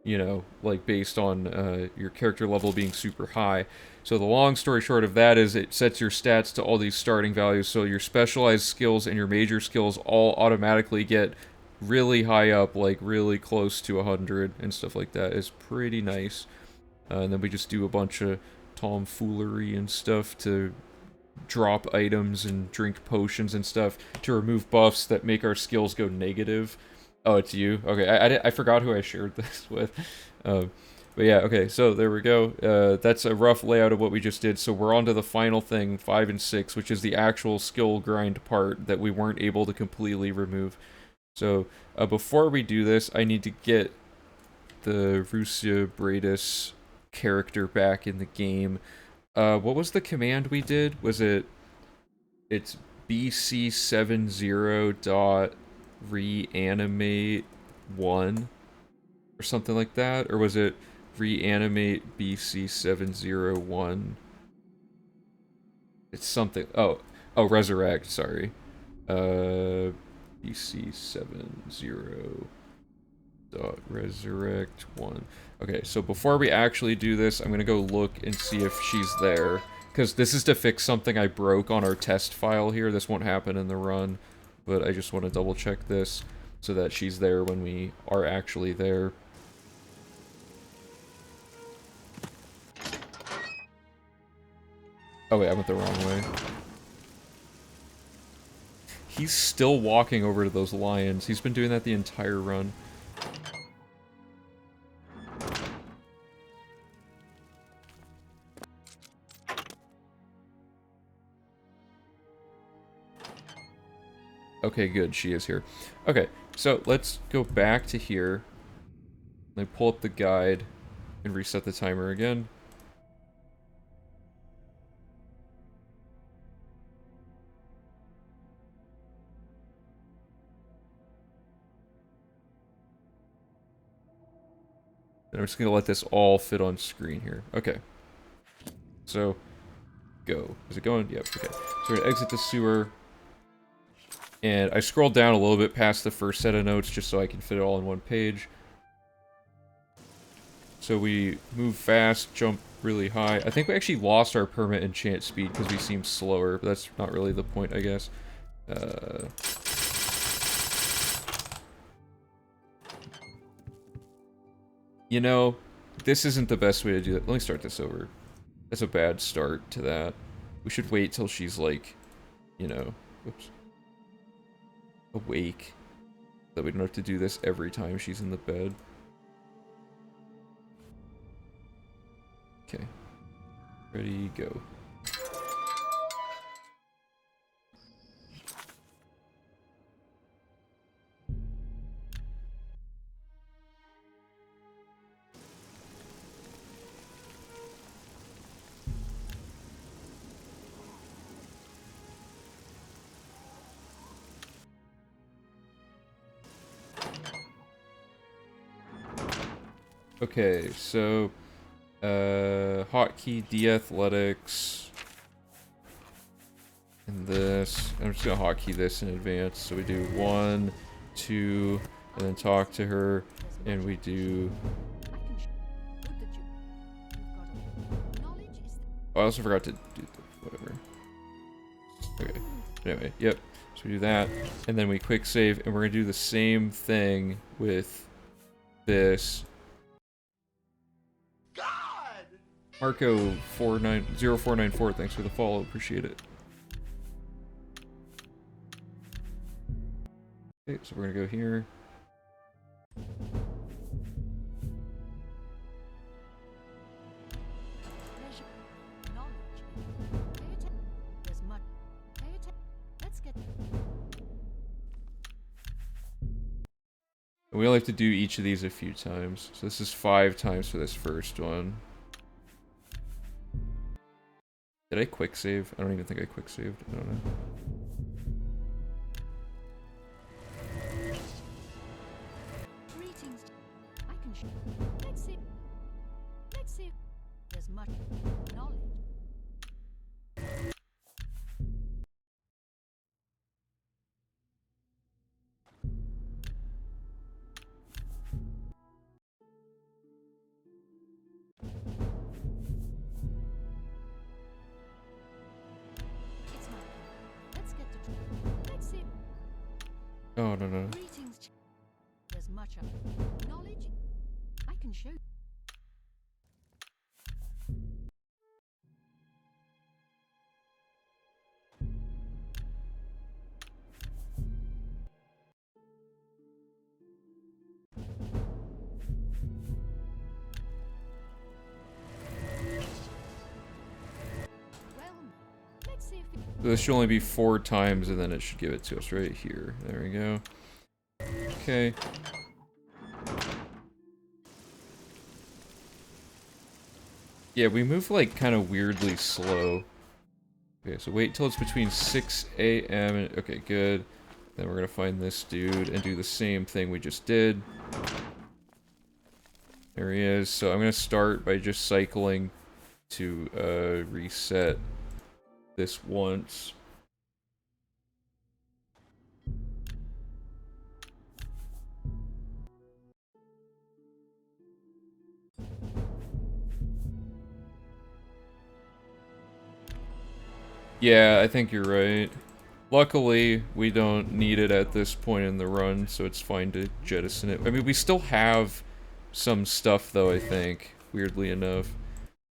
you know, like based on your character level being super high. So the long story short of that is it sets your stats to all these starting values, so your specialized skills and your major skills all automatically get really high up, like really close to 100 and stuff like that. It's pretty nice. And then we just do a bunch of tomfoolery and stuff to drop items and drink potions and stuff to remove buffs that make our skills go negative. Oh, it's you? Okay, I forgot who I shared this with. But yeah, okay, so there we go. That's a rough layout of what we just did. So we're on to the final thing, 5 and 6, which is the actual skill grind part that we weren't able to completely remove. So before we do this, I need to get the Rusia Bradis character back in the game. What was the command we did? Was it's BC70 dot reanimate 1 or something like that? Or was it reanimate BC701? It's something. Oh, resurrect, sorry. BC70 dot resurrect 1. Okay, so before we actually do this, I'm gonna go look and see if she's there. Because this is to fix something I broke on our test file here. This won't happen in the run, but I just want to double check this so that she's there when we are actually there. Oh wait, I went the wrong way. He's still walking over to those lions. He's been doing that the entire run. Okay, good, she is here. Okay, so let's go back to here. Let me pull up the guide and reset the timer again. And I'm just gonna let this all fit on screen here. Okay. So, go. Is it going? Yep, okay. So we're gonna exit the sewer. And I scrolled down a little bit past the first set of notes just so I can fit it all in one page. So we move fast, jump really high. I think we actually lost our permanent enchant speed because we seem slower, but that's not really the point, I guess. You know, this isn't the best way to do it. Let me start this over. That's a bad start to that. We should wait till she's like, you know, oops, awake. So that we don't have to do this every time she's in the bed. Okay. Ready, go. Okay, so hotkey D athletics and this. I'm just gonna hotkey this in advance. So we do 1, 2, and then talk to her, and we do. Oh, I also forgot to do the whatever. Okay. Anyway, yep. So we do that, and then we quick save, and we're gonna do the same thing with this. Marco 0494, thanks for the follow, appreciate it. Okay, so we're gonna go here. And we only have to do each of these a few times. So this is 5 times for this first one. Did I quick save? I don't even think I quick saved. I don't know. Greetings. I can show. Let's see. There's much knowledge. It's my. Let's get to. Let's see. Oh, no, no. Greetings. There's much knowledge. I can show. So this should only be 4 times, and then it should give it to us right here. There we go. Okay. Yeah, we move, like, kind of weirdly slow. Okay, so wait till it's between 6 a.m. and... Okay, good. Then we're gonna find this dude and do the same thing we just did. There he is. So I'm gonna start by just cycling to, reset this once. Yeah, I think you're right. Luckily, we don't need it at this point in the run, so it's fine to jettison it. I mean, we still have some stuff, though, I think, weirdly enough.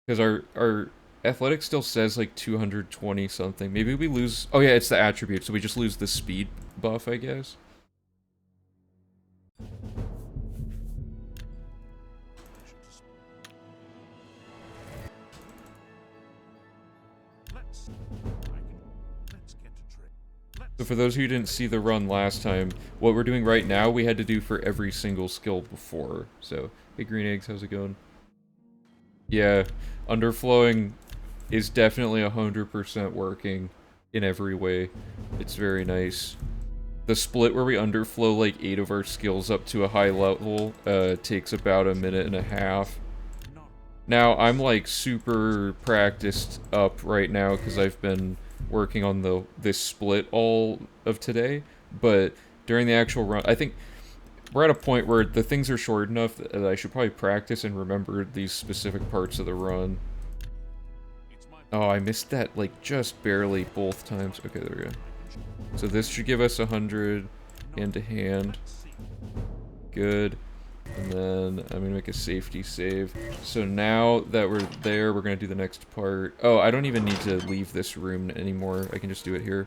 Because our athletics still says, like, 220 something. Maybe we lose... Oh, yeah, it's the attribute, so we just lose the speed buff, I guess. So for those who didn't see the run last time, what we're doing right now, we had to do for every single skill before. So, hey Green Eggs, how's it going? Yeah, Underflowing is definitely 100% working in every way. It's very nice. The split where we underflow like 8 of our skills up to a high level takes about 1.5 minutes. Now, I'm like super practiced up right now because I've been working on this split all of today, but during the actual run, I think we're at a point where the things are short enough that I should probably practice and remember these specific parts of the run. Oh, I missed that, like, just barely both times. Okay, there we go. So this should give us 100 hand-to-hand. Good. And then I'm gonna make a safety save. So now that we're there, we're gonna do the next part. Oh, I don't even need to leave this room anymore. I can just do it here.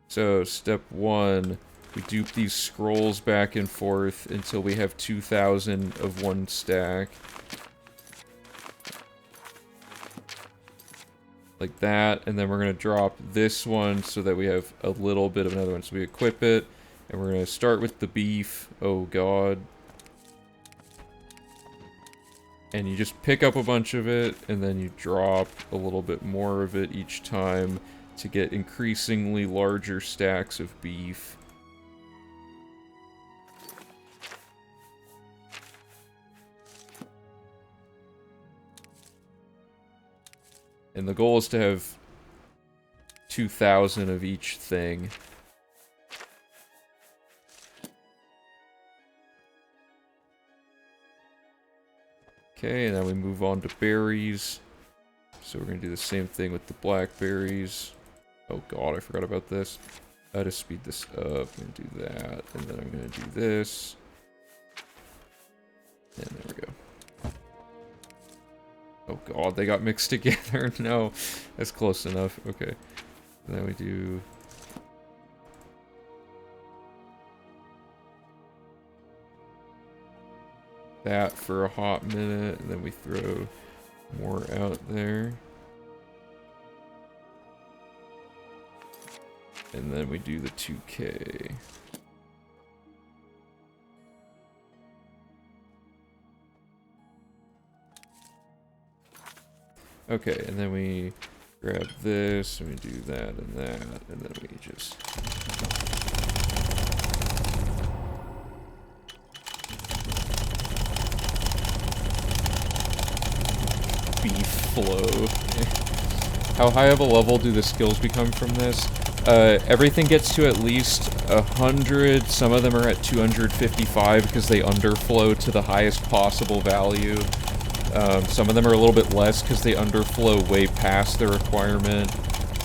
So, step 1. We dupe these scrolls back and forth until we have 2,000 of one stack. Like that, and then we're gonna drop this one so that we have a little bit of another one. So we equip it, and we're gonna start with the beef. Oh god. And you just pick up a bunch of it, and then you drop a little bit more of it each time to get increasingly larger stacks of beef. And the goal is to have 2,000 of each thing. Okay, and then we move on to berries. So we're going to do the same thing with the blackberries. Oh god, I forgot about this. I gotta speed this up. I'm going to do that, and then I'm going to do this. And there we go. Oh god, they got mixed together. No, that's close enough. Okay. And then we do... that for a hot minute, and then we throw more out there. And then we do the 2K. Okay, and then we grab this, and we do that and that, and then we just... beef flow. How high of a level do the skills become from this? Everything gets to at least 100, some of them are at 255 because they underflow to the highest possible value. Some of them are a little bit less because they underflow way past the requirement.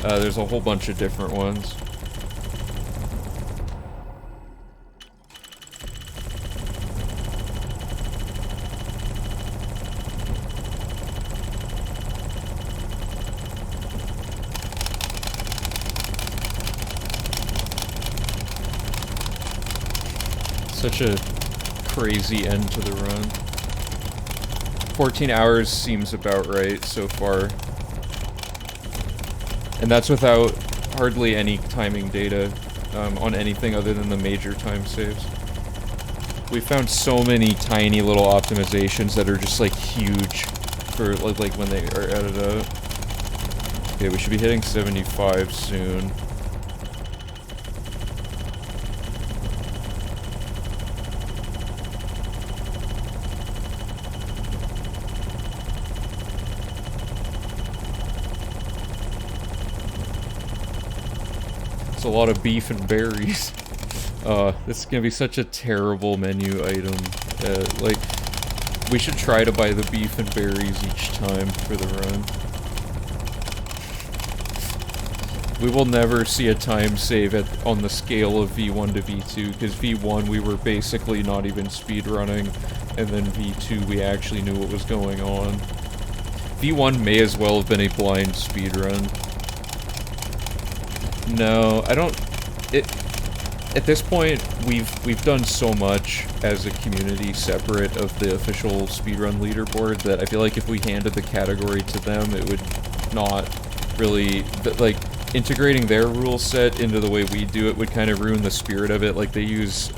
There's a whole bunch of different ones. Such a crazy end to the run. 14 hours seems about right so far. And that's without hardly any timing data on anything other than the major time saves. We found so many tiny little optimizations that are just like huge for like when they are added up. Okay, we should be hitting 75 soon. It's a lot of beef and berries. This is gonna be such a terrible menu item. Like, we should try to buy the beef and berries each time for the run. We will never see a time save on the scale of V1 to V2, because V1 we were basically not even speedrunning, and then V2 we actually knew what was going on. V1 may as well have been a blind speedrun. No, I don't... At this point, we've done so much as a community separate of the official speedrun leaderboard that I feel like if we handed the category to them, it would not really... Like, integrating their rule set into the way we do it would kind of ruin the spirit of it. Like, they use,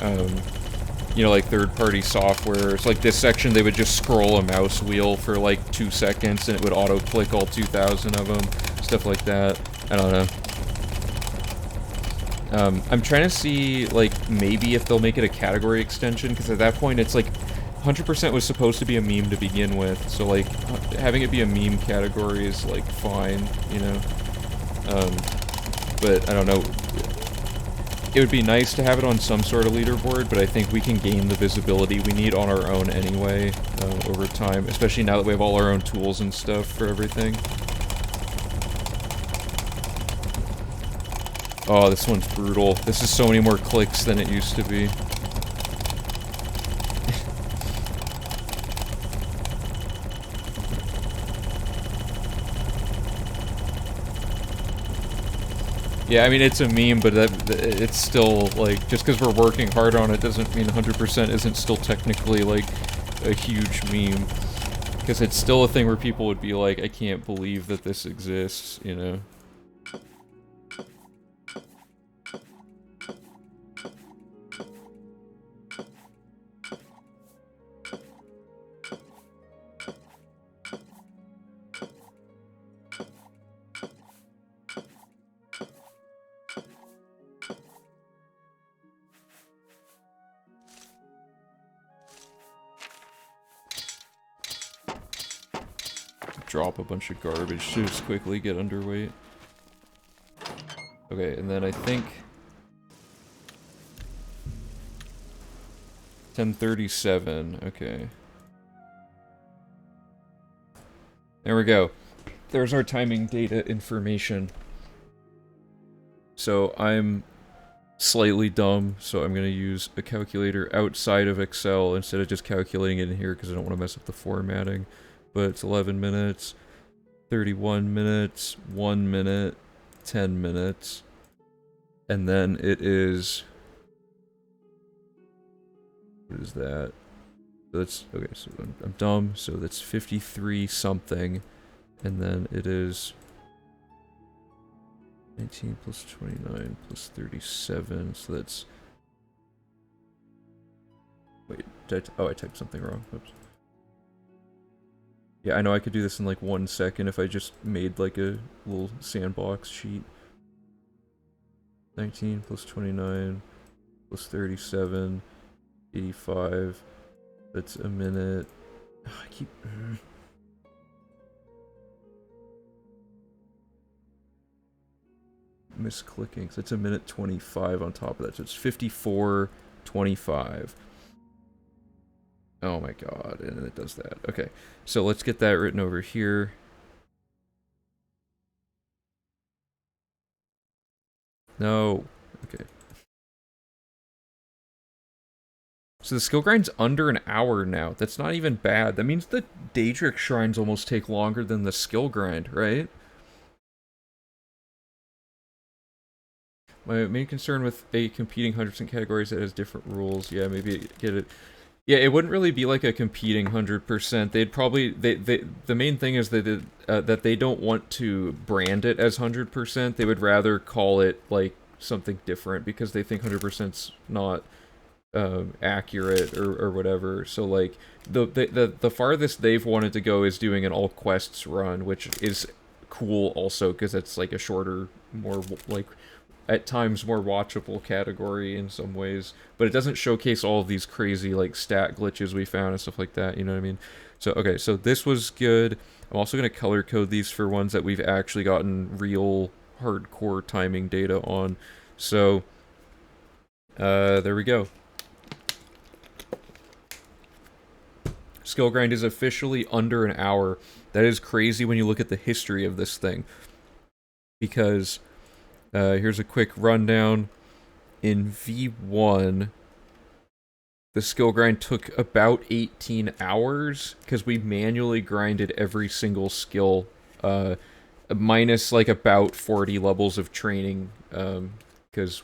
you know, like, third-party software. It's like this section, they would just scroll a mouse wheel for, like, 2 seconds, and it would auto-click all 2,000 of them. Stuff like that. I don't know. I'm trying to see, like, maybe if they'll make it a category extension, because at that point it's, like, 100% was supposed to be a meme to begin with, so, like, having it be a meme category is, like, fine, you know? But, I don't know. It would be nice to have it on some sort of leaderboard, but I think we can gain the visibility we need on our own anyway, over time, especially now that we have all our own tools and stuff for everything. Oh, this one's brutal. This is so many more clicks than it used to be. Yeah, I mean, it's a meme, but it's still, like, just because we're working hard on it doesn't mean 100% isn't still technically, like, a huge meme. Because it's still a thing where people would be like, I can't believe that this exists, you know? Drop a bunch of garbage to just quickly get underweight. Okay, and then I think 10:37. Okay. There we go. There's our timing data information. So I'm slightly dumb, so I'm gonna use a calculator outside of Excel instead of just calculating it in here because I don't want to mess up the formatting. But it's 11 minutes, 31 minutes, 1 minute, 10 minutes, and then it is... What is that? So that's... Okay, so I'm dumb, so that's 53 something, and then it is 19 plus 29 plus 37, so that's... Wait, I typed something wrong. Oops. Yeah, I know I could do this in like 1 second if I just made like a little sandbox sheet. 19 plus 29 plus 37, 85. That's a minute. Oh, I keep... misclicking. So it's a minute 25 on top of that. So it's 54:25. Oh my god, and it does that. Okay, so let's get that written over here. No. Okay. So the skill grind's under an hour now. That's not even bad. That means the Daedric shrines almost take longer than the skill grind, right? My main concern with a competing 100% categories that has different rules. Yeah, maybe get it. Yeah, it wouldn't really be like a competing 100%. They'd probably the main thing is that they don't want to brand it as 100%. They would rather call it like something different because they think 100%'s not accurate or whatever. So like the farthest they've wanted to go is doing an all quests run, which is cool also because it's like a shorter, more like at times more watchable category in some ways, but it doesn't showcase all of these crazy like stat glitches we found and stuff like that, you know what I mean? So okay, so this was good. I'm also going to color code these for ones that we've actually gotten real hardcore timing data on. So there we go. Skill grind is officially under an hour. That is crazy when you look at the history of this thing, because here's a quick rundown. In V1, the skill grind took about 18 hours because we manually grinded every single skill, minus like about 40 levels of training, because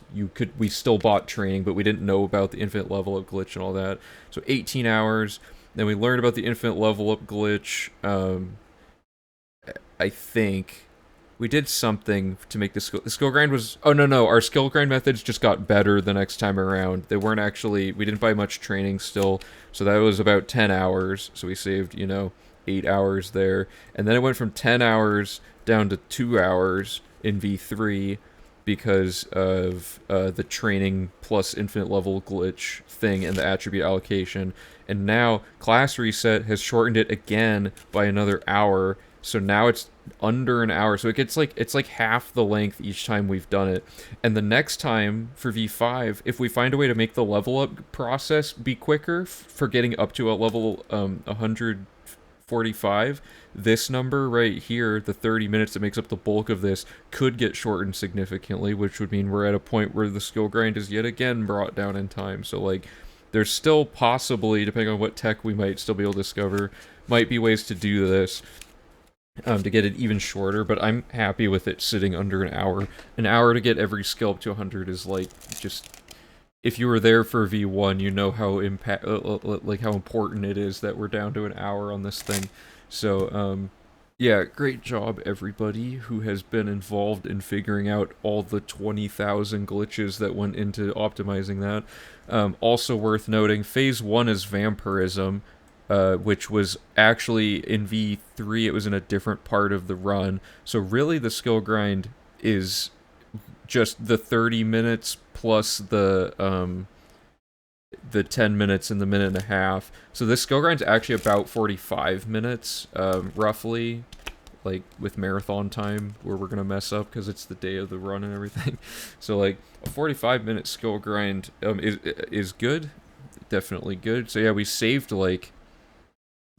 we still bought training, but we didn't know about the infinite level up glitch and all that. So 18 hours. Then we learned about the infinite level up glitch. I think we did something to make the skill grind was... Oh, no. Our skill grind methods just got better the next time around. They weren't actually... We didn't buy much training still. So that was about 10 hours. So we saved, 8 hours there. And then it went from 10 hours down to 2 hours in V3 because of the training plus infinite level glitch thing and the attribute allocation. And now class reset has shortened it again by another hour. So now it's under an hour. So it's like half the length each time we've done it. And the next time for V5, if we find a way to make the level up process be quicker for getting up to a level 145, this number right here, the 30 minutes that makes up the bulk of this, could get shortened significantly, which would mean we're at a point where the skill grind is yet again brought down in time. So like, there's still possibly, depending on what tech we might still be able to discover, might be ways to do this. To get it even shorter, but I'm happy with it sitting under an hour. An hour to get every skill up to 100 is like, just... If you were there for V1, you know how how important it is that we're down to an hour on this thing. So, yeah, great job everybody who has been involved in figuring out all the 20,000 glitches that went into optimizing that. Also worth noting, Phase 1 is Vampirism, which was actually in V3, it was in a different part of the run. So really the skill grind is just the 30 minutes plus the 10 minutes and the minute and a half. So this skill grind's actually about 45 minutes, roughly, like with marathon time, where we're gonna mess up because it's the day of the run and everything. So like a 45-minute skill grind is good, definitely good. So yeah, we saved like,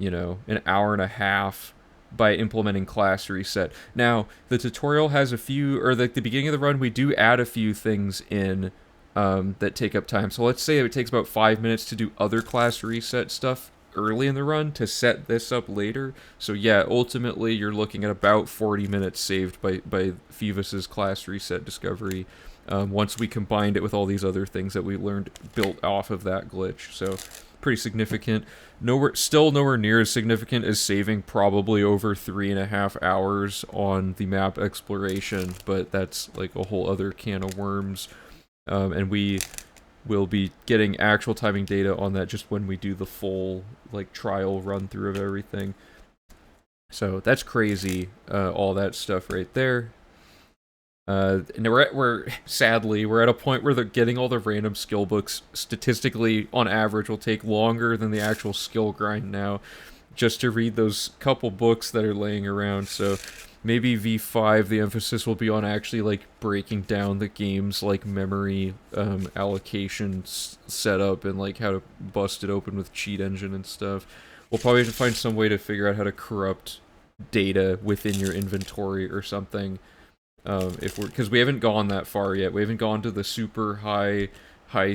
an hour and a half by implementing class reset. Now, the tutorial has a few, or like the beginning of the run, we do add a few things in that take up time. So let's say it takes about 5 minutes to do other class reset stuff early in the run to set this up later. So yeah, ultimately you're looking at about 40 minutes saved by Phoebus's class reset discovery, once we combined it with all these other things that we learned built off of that glitch. So pretty significant. Still nowhere near as significant as saving probably over 3.5 hours on the map exploration, but that's like a whole other can of worms. And we will be getting actual timing data on that just when we do the full like trial run through of everything. So that's crazy, all that stuff right there. And sadly, we're at a point where getting all the random skill books statistically on average will take longer than the actual skill grind now, just to read those couple books that are laying around. So maybe V5, the emphasis will be on actually like breaking down the game's like memory allocation setup and like how to bust it open with cheat engine and stuff. We'll probably have to find some way to figure out how to corrupt data within your inventory or something. Because we haven't gone that far yet. We haven't gone to the super high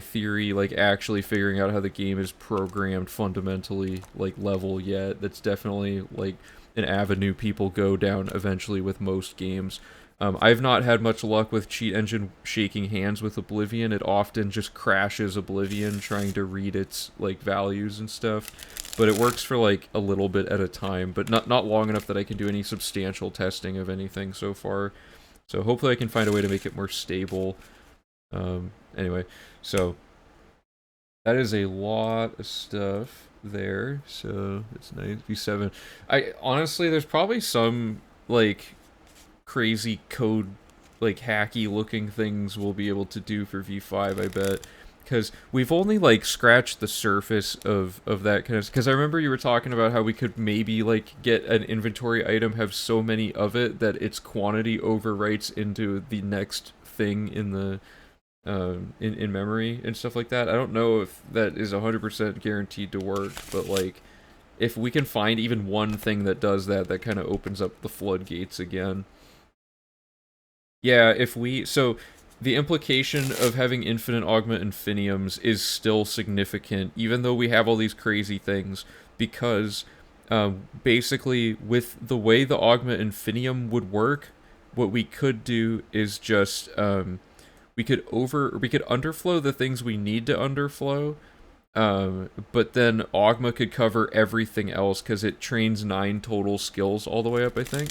theory, like actually figuring out how the game is programmed fundamentally, like level yet. That's definitely like an avenue people go down eventually with most games. I've not had much luck with cheat engine shaking hands with Oblivion. It often just crashes Oblivion trying to read its like values and stuff. But it works for like a little bit at a time, but not long enough that I can do any substantial testing of anything so far. So hopefully I can find a way to make it more stable. Anyway, so that is a lot of stuff there. So it's nice. V7. I honestly, there's probably some like crazy code, like hacky looking things we'll be able to do for V5, I bet. Because we've only like scratched the surface of that kind of. Because I remember you were talking about how we could maybe like get an inventory item, have so many of it that its quantity overwrites into the next thing in the in memory and stuff like that. I don't know if that is 100% guaranteed to work, but like if we can find even one thing that does that, that kind of opens up the floodgates again. Yeah, if we... So, the implication of having infinite augment infiniums is still significant, even though we have all these crazy things, because basically, with the way the augment infinium would work, what we could do is just... we could underflow the things we need to underflow, but then Augma could cover everything else, because it trains 9 total skills all the way up, I think.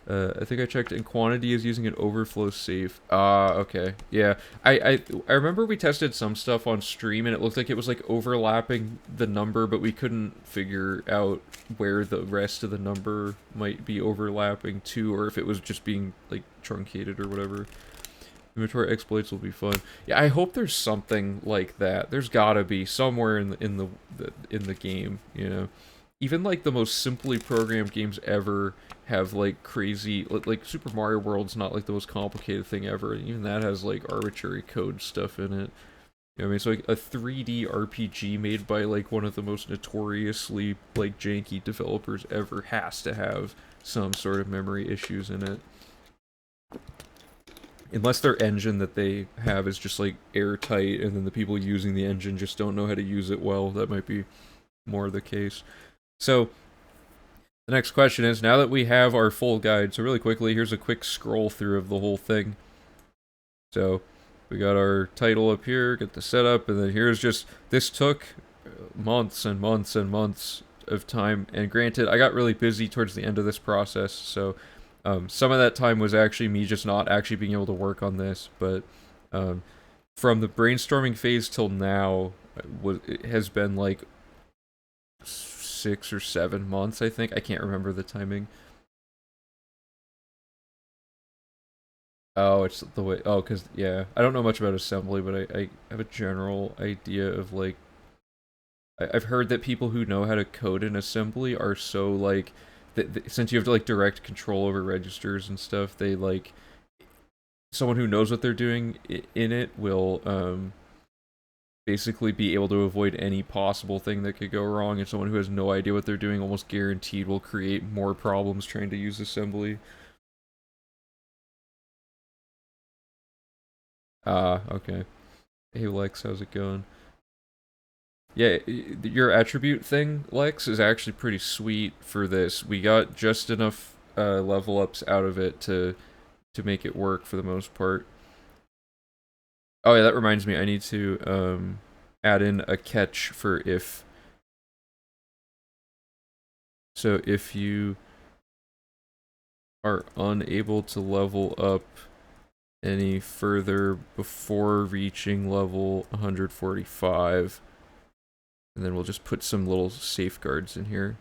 I think I checked, and quantity is using an overflow safe. Okay. Yeah. I remember we tested some stuff on stream, and it looked like it was, like, overlapping the number, but we couldn't figure out where the rest of the number might be overlapping to, or if it was just being, like, truncated or whatever. Inventory exploits will be fun. Yeah, I hope there's something like that. There's gotta be somewhere in the game, you know. Even like the most simply programmed games ever have like crazy, like Super Mario World's not like the most complicated thing ever. Even that has like arbitrary code stuff in it. You know what I mean? So like a 3D RPG made by like one of the most notoriously like janky developers ever has to have some sort of memory issues in it. Unless their engine that they have is just like airtight, and then the people using the engine just don't know how to use it well. That might be more the case. So, the next question is, now that we have our full guide, so really quickly, here's a quick scroll through of the whole thing. So, we got our title up here, get the setup, and then here's just, this took months and months and months of time, and granted, I got really busy towards the end of this process, so some of that time was actually me just not actually being able to work on this, but from the brainstorming phase till now, it has been like 6 or 7 months, I think. I can't remember the timing. Oh, it's the way... Oh, because, yeah. I don't know much about assembly, but I have a general idea of, like... I've heard that people who know how to code in assembly are so, like... Since you have, like, direct control over registers and stuff, they, like... Someone who knows what they're doing in it will, basically be able to avoid any possible thing that could go wrong, and someone who has no idea what they're doing almost guaranteed will create more problems trying to use assembly. Okay. Hey Lex, how's it going? Yeah, your attribute thing, Lex, is actually pretty sweet for this. We got just enough level ups out of it to make it work for the most part. Oh yeah, that reminds me, I need to add in a catch for if. So if you are unable to level up any further before reaching level 145, and then we'll just put some little safeguards in here.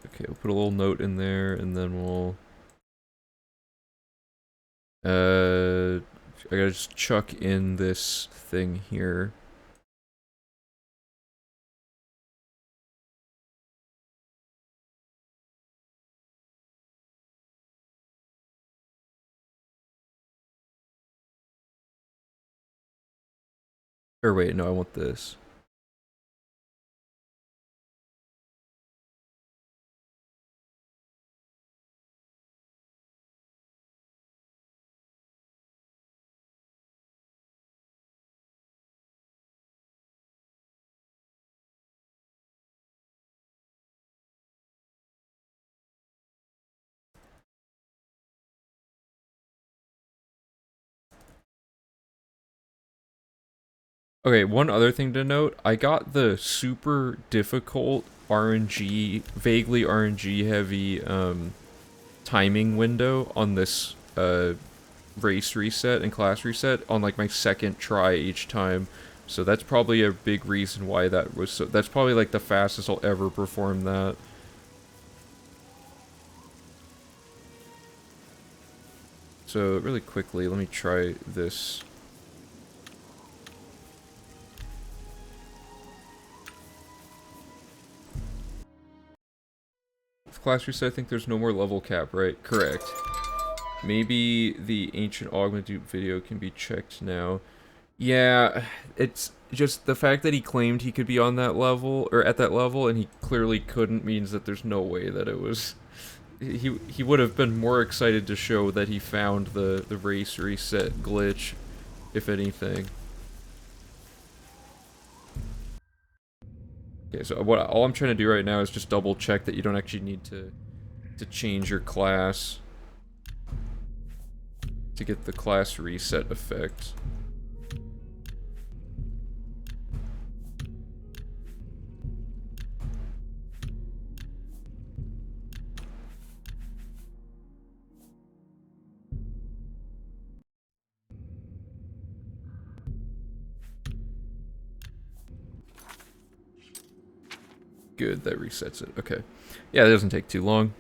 Okay, we'll put a little note in there, and then we'll... I gotta just chuck in this thing here. Or wait, no, I want this. Okay, one other thing to note, I got the super difficult RNG, vaguely RNG heavy timing window on this race reset and class reset on like my second try each time. So that's probably a big reason why that was so, that's probably like the fastest I'll ever perform that. So really quickly, let me try this. With class reset, I think there's no more level cap, right? Correct. Maybe the ancient augment dupe video can be checked now. Yeah, it's just the fact that he claimed he could be on that level, or at that level, and he clearly couldn't means that there's no way that it was... He would have been more excited to show that he found the race reset glitch, if anything. Okay, so all I'm trying to do right now is just double check that you don't actually need to change your class to get the class reset effect. Good, that resets it. Okay. Yeah, it doesn't take too long.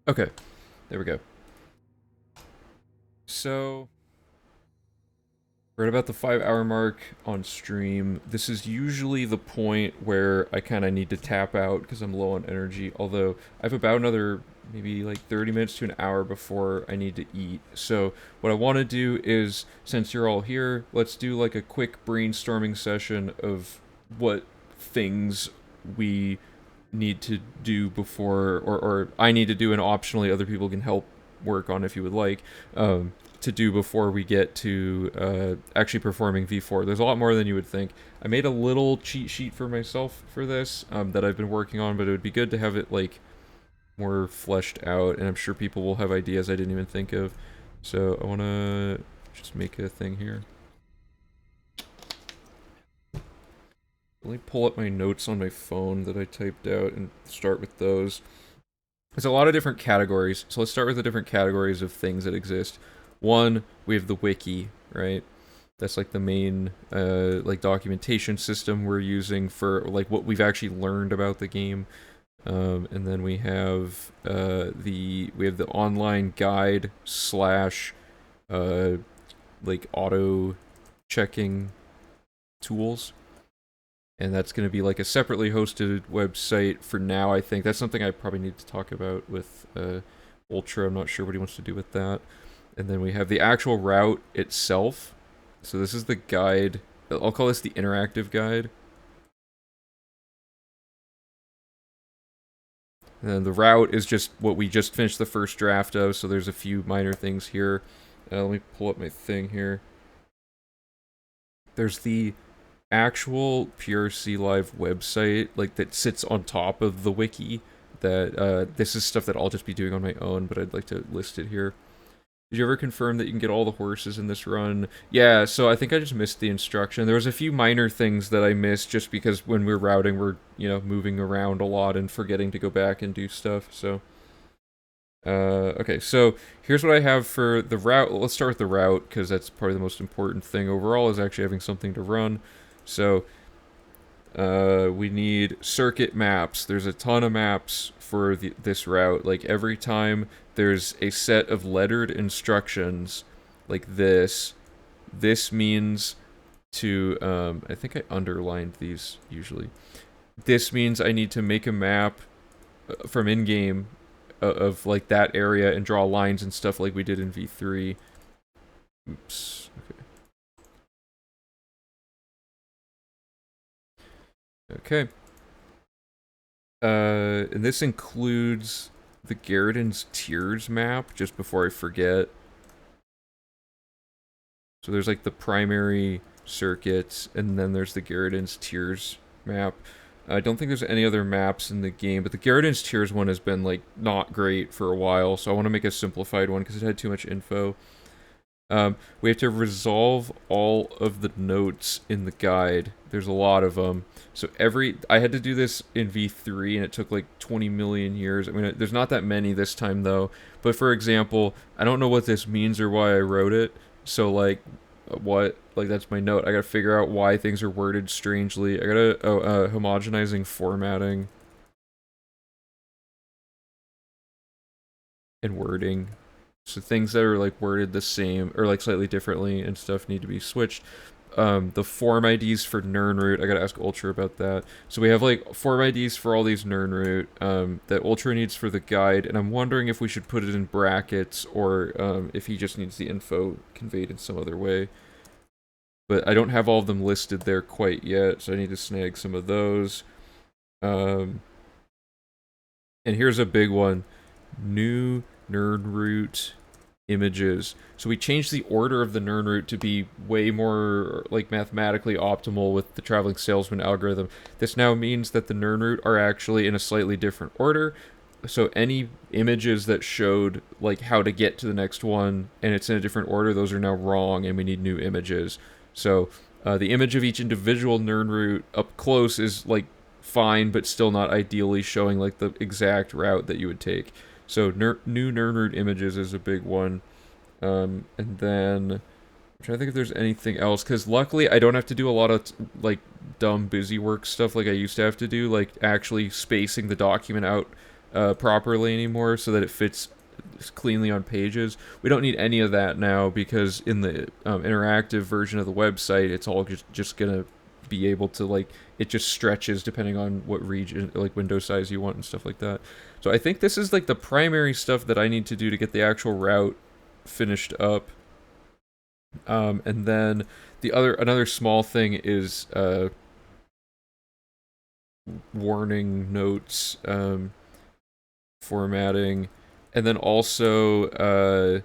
Okay, there we go. So, we're at about the 5-hour mark on stream. This is usually the point where I kind of need to tap out because I'm low on energy, although I have about another maybe like 30 minutes to an hour before I need to eat. So what I want to do is, since you're all here, let's do like a quick brainstorming session of what things we need to do before, or I need to do, and optionally other people can help work on if you would like, to do before we get to actually performing V4. There's a lot more than you would think. I made a little cheat sheet for myself for this that I've been working on, but it would be good to have it like more fleshed out, and I'm sure people will have ideas I didn't even think of. So I want to just make a thing here. Let me pull up my notes on my phone that I typed out and start with those. There's a lot of different categories, so let's start with the different categories of things that exist. One, we have the wiki, right? That's like the main like documentation system we're using for like what we've actually learned about the game. And then we have the online guide slash like auto checking tools. And that's going to be like a separately hosted website for now, I think. That's something I probably need to talk about with Ultra. I'm not sure what he wants to do with that. And then we have the actual route itself. So this is the guide. I'll call this the interactive guide. And then the route is just what we just finished the first draft of, so there's a few minor things here. Let me pull up my thing here. There's the actual PRC Live website, like, that sits on top of the wiki, that this is stuff that I'll just be doing on my own, but I'd like to list it here. Did you ever confirm that you can get all the horses in this run? Yeah, so I think I just missed the instruction. There was a few minor things that I missed just because when we're routing, we're, you know, moving around a lot and forgetting to go back and do stuff, so... okay, so here's what I have for the route. Let's start with the route, because that's probably the most important thing overall, is actually having something to run. So we need circuit maps. There's a ton of maps for this route. Like every time there's a set of lettered instructions like this means to, I think I underlined these usually. This means I need to make a map from in-game of like that area and draw lines and stuff like we did in V3. Oops. Okay. And this includes the Garridan's Tears map, just before I forget. So there's like the primary circuits, and then there's the Garridan's Tears map. I don't think there's any other maps in the game, but the Garridan's Tears one has been like not great for a while, so I want to make a simplified one because it had too much info. We have to resolve all of the notes in the guide. There's a lot of them. So I had to do this in V3 and it took like 20 million years. I mean, there's not that many this time though. But for example, I don't know what this means or why I wrote it. So like, that's my note. I gotta figure out why things are worded strangely. I gotta, homogenizing formatting and wording. So things that are like worded the same or like slightly differently and stuff need to be switched. The form IDs for Nernroot, I gotta ask Ultra about that. So we have like form IDs for all these Nernroot that Ultra needs for the guide, and I'm wondering if we should put it in brackets or if he just needs the info conveyed in some other way. But I don't have all of them listed there quite yet, so I need to snag some of those. And here's a big one. New Nernroot images. So we changed the order of the Nernroot to be way more like mathematically optimal with the traveling salesman algorithm. This now means that the Nernroot are actually in a slightly different order. So any images that showed like how to get to the next one and it's in a different order, those are now wrong and we need new images. So the image of each individual Nernroot up close is like fine, but still not ideally showing like the exact route that you would take. So new Nernroot images is a big one. And then I'm trying to think if there's anything else, because luckily I don't have to do a lot of like dumb busy work stuff like I used to have to do, like actually spacing the document out properly anymore so that it fits cleanly on pages. We don't need any of that now because in the interactive version of the website, it's all just gonna be able to like, it just stretches depending on what region, like window size you want and stuff like that. So I think this is like the primary stuff that I need to do to get the actual route finished up. And then another small thing is warning notes, formatting, and then also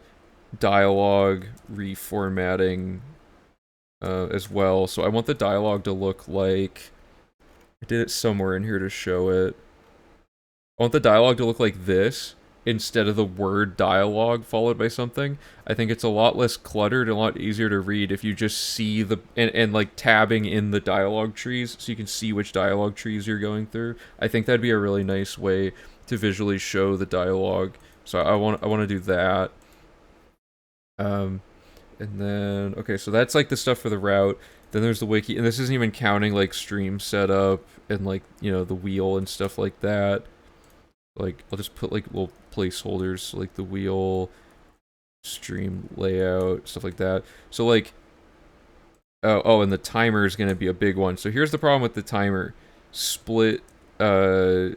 dialogue reformatting as well. So I want the dialogue to look like, I did it somewhere in here to show it. I want the dialogue to look like this instead of the word dialogue followed by something. I think it's a lot less cluttered and a lot easier to read if you just see and like tabbing in the dialogue trees so you can see which dialogue trees you're going through. I think that'd be a really nice way to visually show the dialogue. So I want to do that. And then, okay, so that's like the stuff for the route. Then there's the wiki, and this isn't even counting like stream setup and like, you know, the wheel and stuff like that. Like, I'll just put like little placeholders, like the wheel, stream layout, stuff like that. So like, oh, and the timer is going to be a big one. So here's the problem with the timer. Split, comparison,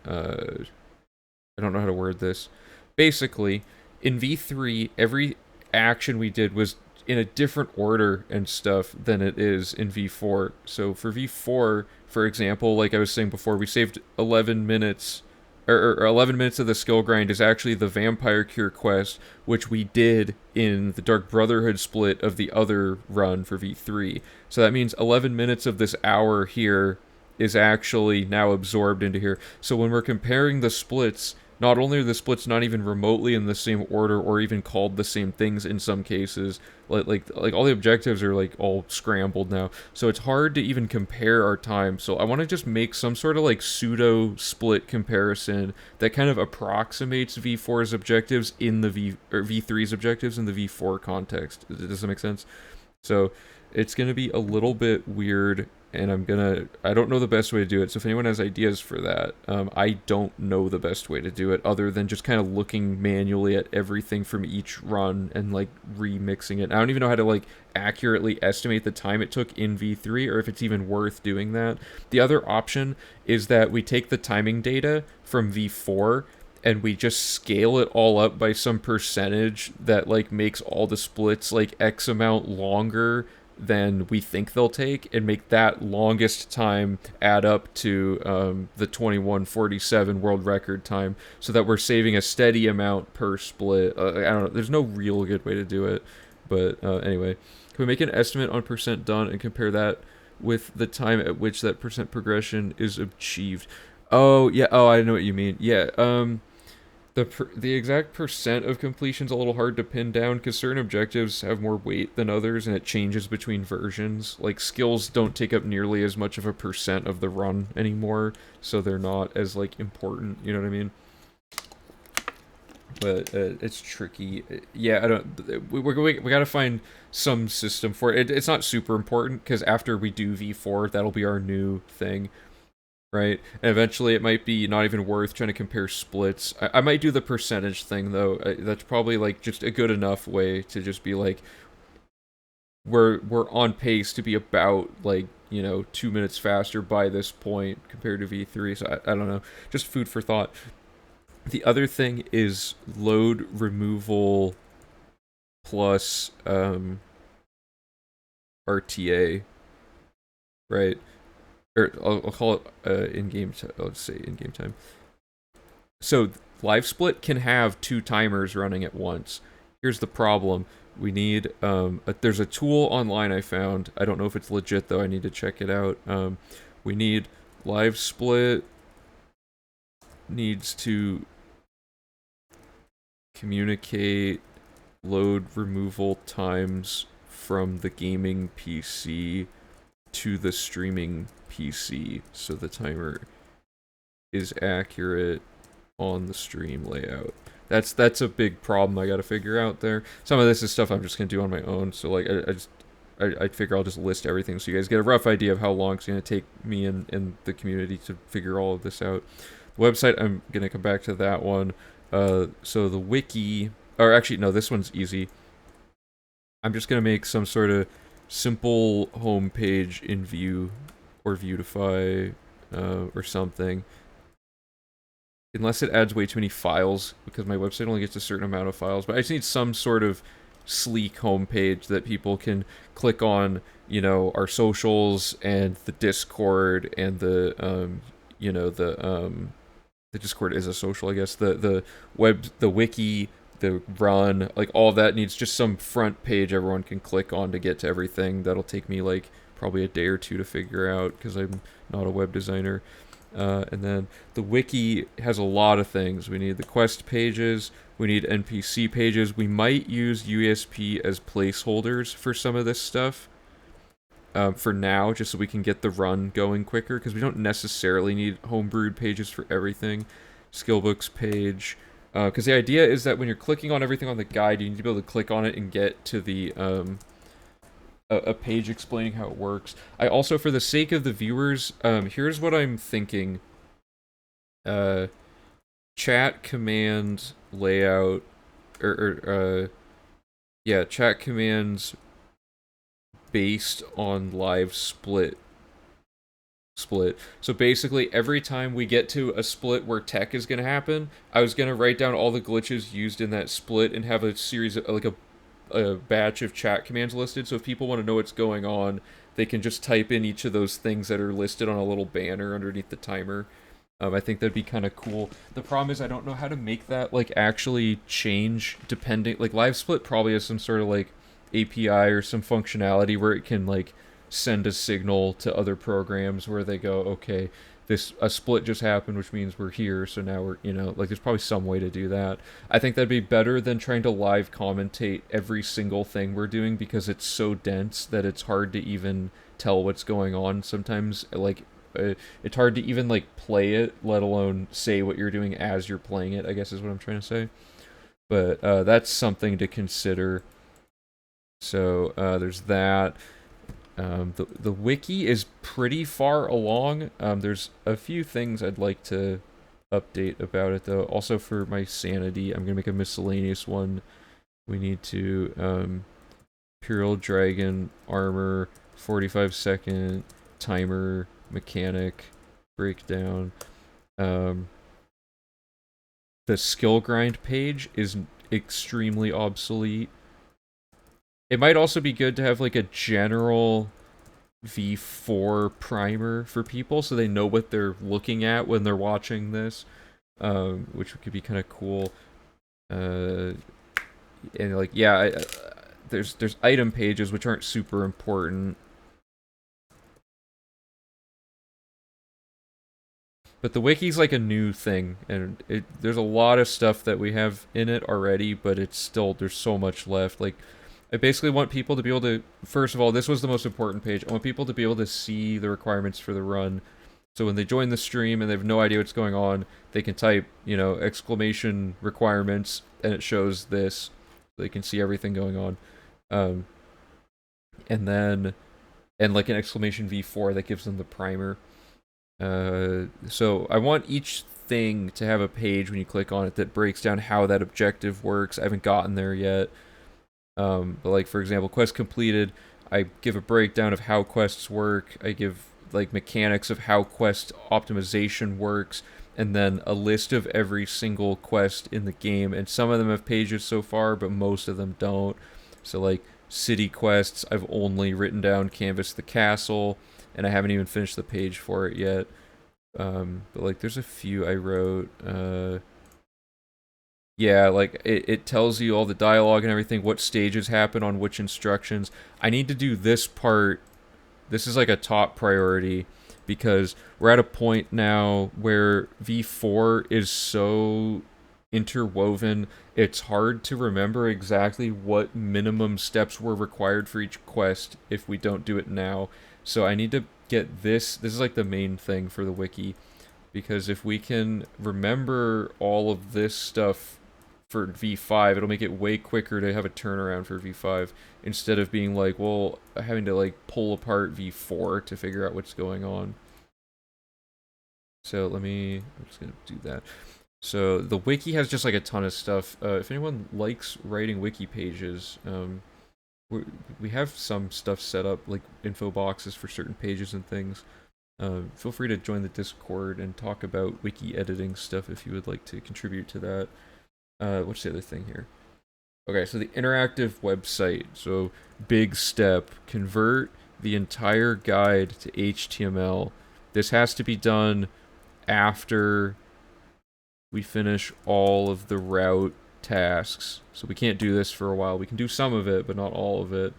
I don't know how to word this. Basically, in V3, every action we did was in a different order and stuff than it is in V4. So for V4, for example, like I was saying before, we saved 11 minutes, or 11 minutes of the skill grind is actually the Vampire Cure quest, which we did in the Dark Brotherhood split of the other run for V3. So that means 11 minutes of this hour here is actually now absorbed into here. So when we're comparing the splits, not only are the splits not even remotely in the same order or even called the same things in some cases, like all the objectives are like all scrambled now. So it's hard to even compare our time. So I want to just make some sort of like pseudo split comparison that kind of approximates V4's objectives in the V3's objectives in the V4 context. Does that make sense? So it's gonna be a little bit weird, and I don't know the best way to do it, so if anyone has ideas for that, I don't know the best way to do it other than just kind of looking manually at everything from each run and like remixing it. I don't even know how to like accurately estimate the time it took in V3 or if it's even worth doing that. The other option is that we take the timing data from V4 and we just scale it all up by some percentage that like makes all the splits like X amount longer than we think they'll take, and make that longest time add up to the 21:47 world record time, so that we're saving a steady amount per split. I don't know. There's no real good way to do it, but anyway, can we make an estimate on percent done and compare that with the time at which that percent progression is achieved? Oh yeah. Oh, I know what you mean. Yeah. The exact percent of completion's a little hard to pin down because certain objectives have more weight than others, and it changes between versions. Like, skills don't take up nearly as much of a percent of the run anymore, so they're not as, like, important, you know what I mean? But it's tricky. Yeah, I don't... We gotta find some system for it. It's not super important, because after we do V4, that'll be our new thing. Right? And eventually it might be not even worth trying to compare splits. I might do the percentage thing, though. That's probably, like, just a good enough way to just be, like, we're on pace to be about, like, 2 minutes faster by this point compared to V3, so I don't know. Just food for thought. The other thing is load removal plus RTA, right? Or I'll call it in-game time. I'll just say in-game time. So live split can have 2 timers running at once. Here's the problem. We need there's a tool online I found. I don't know if it's legit though. I need to check it out. We need live split needs to communicate load removal times from the gaming PC to the streaming PC, so the timer is accurate on the stream layout. That's a big problem I gotta figure out there. Some of this is stuff I'm just gonna do on my own, so like I figure I'll just list everything so you guys get a rough idea of how long it's gonna take me and the community to figure all of this out. The website, I'm gonna come back to that one. So the wiki, or actually no, this one's easy. I'm just gonna make some sort of simple home page in Vue or Vuetify or something. Unless it adds way too many files, because my website only gets a certain amount of files. But I just need some sort of sleek homepage that people can click on, our socials and the Discord and the Discord is a social, I guess. The wiki, the run, like all that needs just some front page everyone can click on to get to everything. That'll take me like probably a day or two to figure out because I'm not a web designer. And then the wiki has a lot of things. We need the quest pages, we need NPC pages. We might use USP as placeholders for some of this stuff. For now, just so we can get the run going quicker, because we don't necessarily need homebrewed pages for everything. Skillbooks page. Because the idea is that when you're clicking on everything on the guide, you need to be able to click on it and get to the a page explaining how it works. I also, for the sake of the viewers, here's what I'm thinking. Chat command layout, yeah, chat commands based on live split. So basically, every time we get to a split where tech is going to happen, I was going to write down all the glitches used in that split and have a series of, like a batch of chat commands listed, so if people want to know what's going on, they can just type in each of those things that are listed on a little banner underneath the timer. I think that'd be kind of cool. The problem is I don't know how to make that, like, actually change depending... Like, Live Split probably has some sort of, like, API or some functionality where it can, like, send a signal to other programs where they go, okay, a split just happened, which means we're here, so now we're, like, there's probably some way to do that. I think that'd be better than trying to live commentate every single thing we're doing, because it's so dense that it's hard to even tell what's going on sometimes. Like, it's hard to even, like, play it, let alone say what you're doing as you're playing it, I guess is what I'm trying to say. But that's something to consider. So there's that. The wiki is pretty far along. There's a few things I'd like to update about it though. Also for my sanity, I'm gonna make a miscellaneous one. We need to Imperial Dragon armor, 45-second timer mechanic breakdown. The skill grind page is extremely obsolete. It might also be good to have like a general V4 primer for people so they know what they're looking at when they're watching this, which could be kind of cool. And like, yeah, there's item pages which aren't super important. But the wiki's like a new thing, and there's a lot of stuff that we have in it already, but it's still, there's so much left. Like, I basically want people to be able to, first of all, this was the most important page. I want people to be able to see the requirements for the run. So when they join the stream and they have no idea what's going on, they can type, you know, exclamation requirements, and it shows this. They can see everything going on. And then, and like an exclamation V4 that gives them the primer. So I want each thing to have a page when you click on it that breaks down how that objective works. I haven't gotten there yet. But like, for example, quest completed, I give a breakdown of how quests work. I give like mechanics of how quest optimization works, and then a list of every single quest in the game. And some of them have pages so far, but most of them don't. So like city quests, I've only written down canvas the castle, and I haven't even finished the page for it yet. But like there's a few I wrote. Yeah, like it tells you all the dialogue and everything, what stages happen on which instructions. I need to do this part. This is like a top priority because we're at a point now where V4 is so interwoven, it's hard to remember exactly what minimum steps were required for each quest if we don't do it now. So I need to get this. This is like the main thing for the wiki, because if we can remember all of this stuff for V5, it'll make it way quicker to have a turnaround for V5 instead of being like, well, having to like pull apart V4 to figure out what's going on. So I'm just gonna do that. So the wiki has just like a ton of stuff. If anyone likes writing wiki pages, we have some stuff set up, like info boxes for certain pages and things. Feel free to join the Discord and talk about wiki editing stuff if you would like to contribute to that. What's the other thing here? Okay, so the interactive website. So big step, convert the entire guide to HTML. This has to be done after we finish all of the route tasks. So we can't do this for a while. We can do some of it, but not all of it.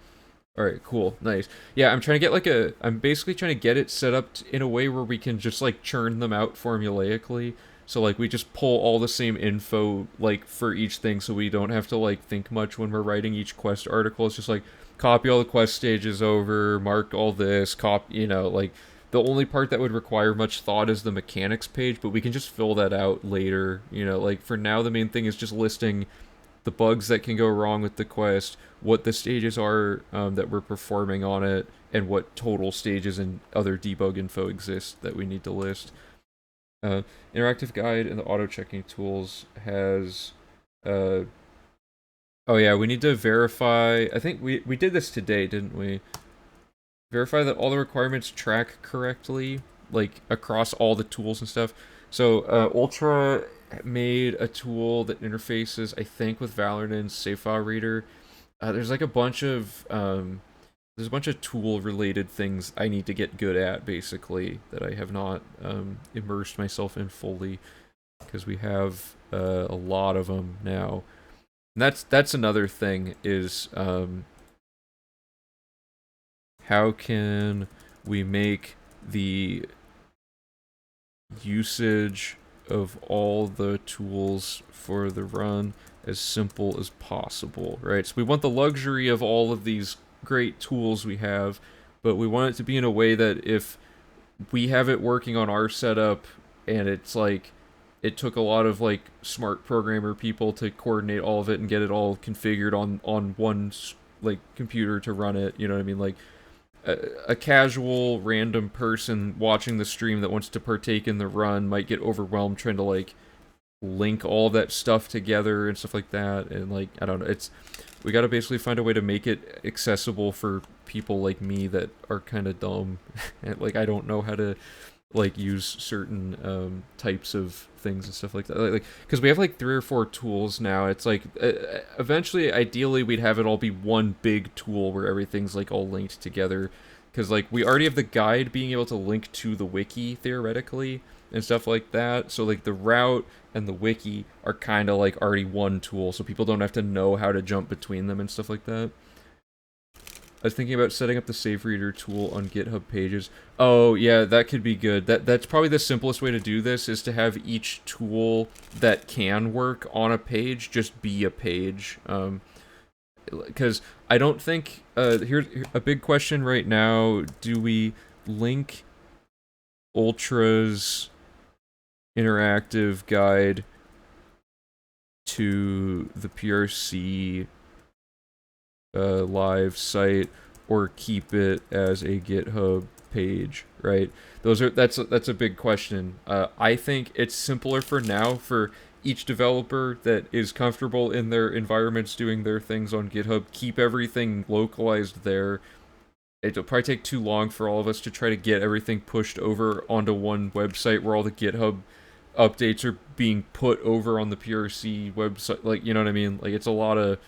Alright, cool, nice. Yeah, I'm trying to get like I'm basically trying to get it set up in a way where we can just like churn them out formulaically. So like we just pull all the same info like for each thing, so we don't have to like think much when we're writing each quest article. It's just like copy all the quest stages over, mark all this, you know, like the only part that would require much thought is the mechanics page, but we can just fill that out later. You know, like for now the main thing is just listing the bugs that can go wrong with the quest, what the stages are that we're performing on it, and what total stages and other debug info exist that we need to list. Interactive guide and the auto-checking tools has... oh yeah, we need to verify... I think we did this today, didn't we? Verify that all the requirements track correctly, like across all the tools and stuff. So Ultra made a tool that interfaces, I think, with Valorant's save file reader. There's like a bunch of tool related things I need to get good at, basically, that I have not immersed myself in fully, because we have a lot of them now. And that's another thing is how can we make the usage of all the tools for the run as simple as possible, right? So we want the luxury of all of these great tools we have, but we want it to be in a way that if we have it working on our setup and it's like it took a lot of like smart programmer people to coordinate all of it and get it all configured on one like computer to run it, you know what I mean? Like a casual random person watching the stream that wants to partake in the run might get overwhelmed trying to like link all that stuff together and stuff like that, and like I don't know, we got to basically find a way to make it accessible for people like me that are kind of dumb and like I don't know how to like use certain types of things and stuff like that, like because we have like 3 or 4 tools now. It's like eventually ideally we'd have it all be one big tool where everything's like all linked together, because like we already have the guide being able to link to the wiki theoretically and stuff like that, so like the route and the wiki are kind of like already one tool, so people don't have to know how to jump between them and stuff like that. I was thinking about setting up the Save Reader tool on GitHub pages. Oh, yeah, that could be good. That's probably the simplest way to do this, is to have each tool that can work on a page just be a page. Because I don't think... here's a big question right now. Do we link Ultra's interactive guide to the PRC live site, or keep it as a GitHub page, right? That's a big question. I think it's simpler for now for each developer that is comfortable in their environments doing their things on GitHub, keep everything localized there. It'll probably take too long for all of us to try to get everything pushed over onto one website where all the GitHub updates are being put over on the PRC website. Like, you know what I mean? Like, it's a lot of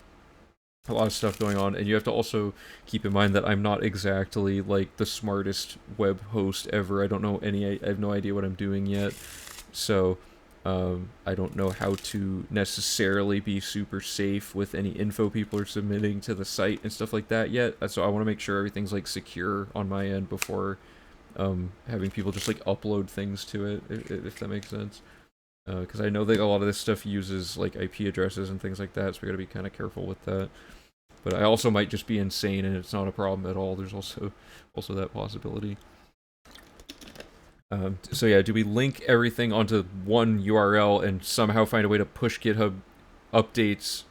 stuff going on, and you have to also keep in mind that I'm not exactly like the smartest web host ever. I have no idea what I'm doing yet, so I don't know how to necessarily be super safe with any info people are submitting to the site and stuff like that yet. So I want to make sure everything's like secure on my end before having people just like upload things to it, if that makes sense. Because I know that a lot of this stuff uses like IP addresses and things like that, so we gotta be kind of careful with that. But I also might just be insane and it's not a problem at all. There's also that possibility. So yeah, do we link everything onto one URL and somehow find a way to push GitHub updates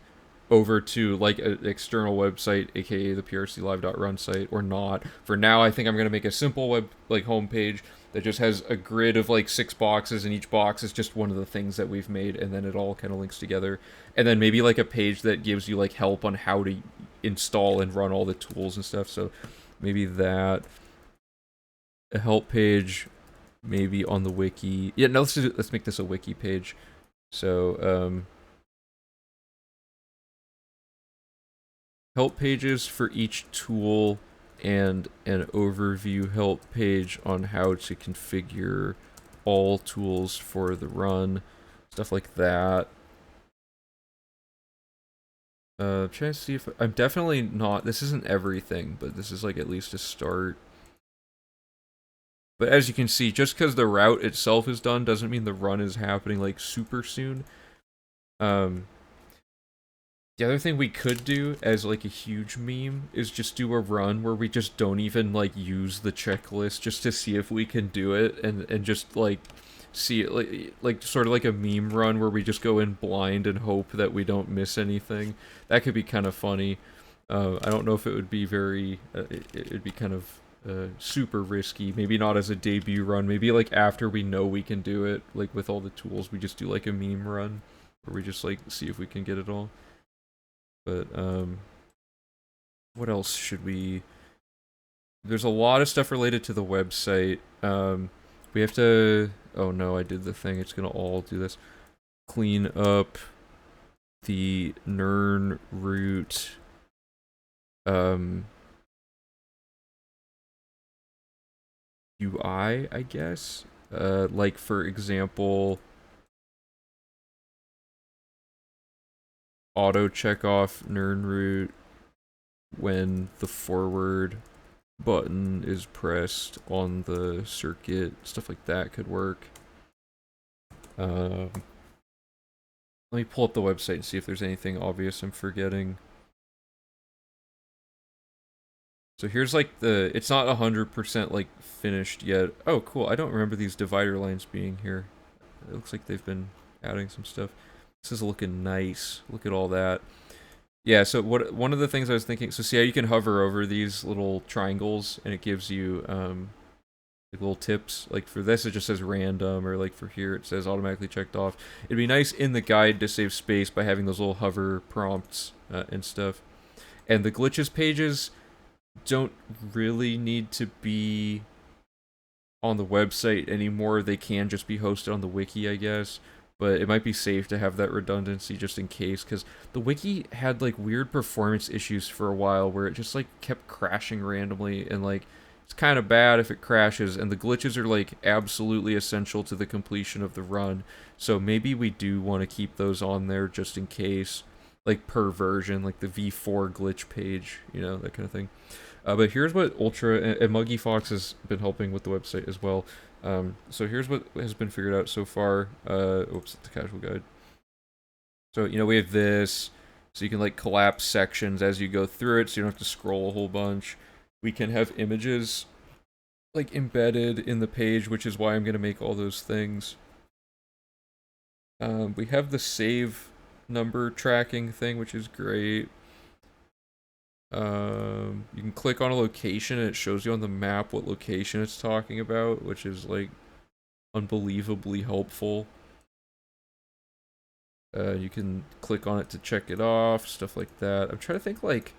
over to like an external website, aka the prclive.run site, or not? For now, I think I'm gonna make a simple web like homepage that just has a grid of like 6 boxes, and each box is just one of the things that we've made, and then it all kind of links together. And then maybe like a page that gives you like help on how to install and run all the tools and stuff. So maybe that, a help page, maybe on the wiki. Yeah, no, let's make this a wiki page. So help pages for each tool, and an overview help page on how to configure all tools for the run, stuff like that. Trying to see if I'm definitely not. This isn't everything, but this is like at least a start. But as you can see, just because the route itself is done doesn't mean the run is happening like super soon. The other thing we could do as like a huge meme is just do a run where we just don't even like use the checklist, just to see if we can do it, and just like see it like sort of like a meme run where we just go in blind and hope that we don't miss anything. That could be kind of funny. I don't know if it would be very it'd be kind of super risky. Maybe not as a debut run. Maybe like after we know we can do it, like with all the tools, we just do like a meme run where we just like see if we can get it all. But what else should we... There's a lot of stuff related to the website. We have to... Oh no, I did the thing. It's gonna all do this. Clean up the Nern root UI, I guess. Like for example, auto check off Nern root when the forward button is pressed on the circuit. Stuff like that could work. Let me pull up the website and see if there's anything obvious I'm forgetting. So here's like the... It's not 100% like finished yet. Oh, cool. I don't remember these divider lines being here. It looks like they've been adding some stuff. This is looking nice. Look at all that. Yeah, so one of the things I was thinking, so see how you can hover over these little triangles and it gives you like little tips. Like for this it just says random, or like for here it says automatically checked off. It'd be nice in the guide to save space by having those little hover prompts and stuff. And the glitches pages don't really need to be on the website anymore. They can just be hosted on the wiki, I guess. But it might be safe to have that redundancy just in case, because the wiki had like weird performance issues for a while where it just like kept crashing randomly, and like it's kind of bad if it crashes, and the glitches are like absolutely essential to the completion of the run. So maybe we do want to keep those on there just in case, like per version, like the V4 glitch page, you know, that kind of thing. But here's what Ultra and Muggy Fox has been helping with the website as well. So here's what has been figured out so far. Oops, the casual guide. So, you know, we have this, so you can like collapse sections as you go through it, so you don't have to scroll a whole bunch. We can have images like embedded in the page, which is why I'm going to make all those things. We have the save number tracking thing, which is great. You can click on a location and it shows you on the map what location it's talking about, which is like unbelievably helpful. You can click on it to check it off, stuff like that. I'm trying to think, like,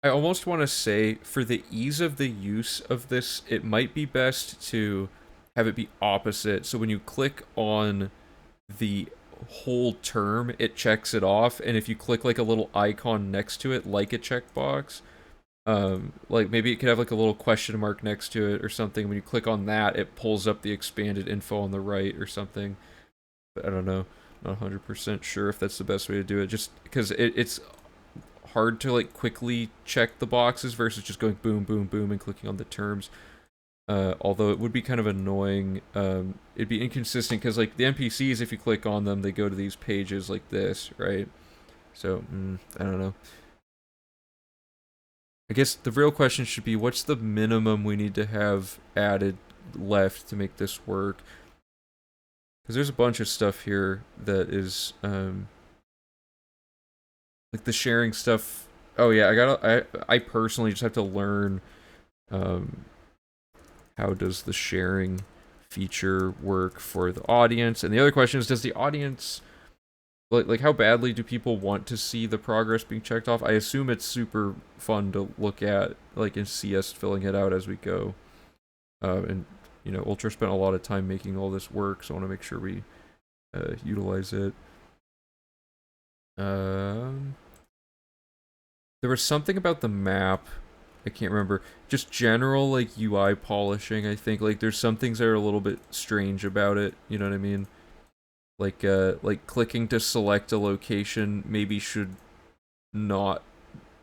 I almost want to say for the ease of the use of this, it might be best to have it be opposite. So when you click on the whole term, it checks it off, and if you click like a little icon next to it, like a checkbox, like maybe it could have like a little question mark next to it or something. When you click on that, it pulls up the expanded info on the right or something. But I don't know, not 100% sure if that's the best way to do it, just because it's hard to like quickly check the boxes versus just going boom boom boom and clicking on the terms. Although it would be kind of annoying. It'd be inconsistent because like the NPCs, if you click on them, they go to these pages like this, right? So I don't know. I guess the real question should be, what's the minimum we need to have added left to make this work? Because there's a bunch of stuff here that is like the sharing stuff. Oh yeah, I personally just have to learn how does the sharing feature work for the audience? And the other question is, does the audience, like how badly do people want to see the progress being checked off? I assume it's super fun to look at, like, and see us filling it out as we go. And, you know, Ultra spent a lot of time making all this work, so I want to make sure we utilize it. There was something about the map, I can't remember. Just general like UI polishing, I think. Like there's some things that are a little bit strange about it, you know what I mean? Like clicking to select a location maybe should not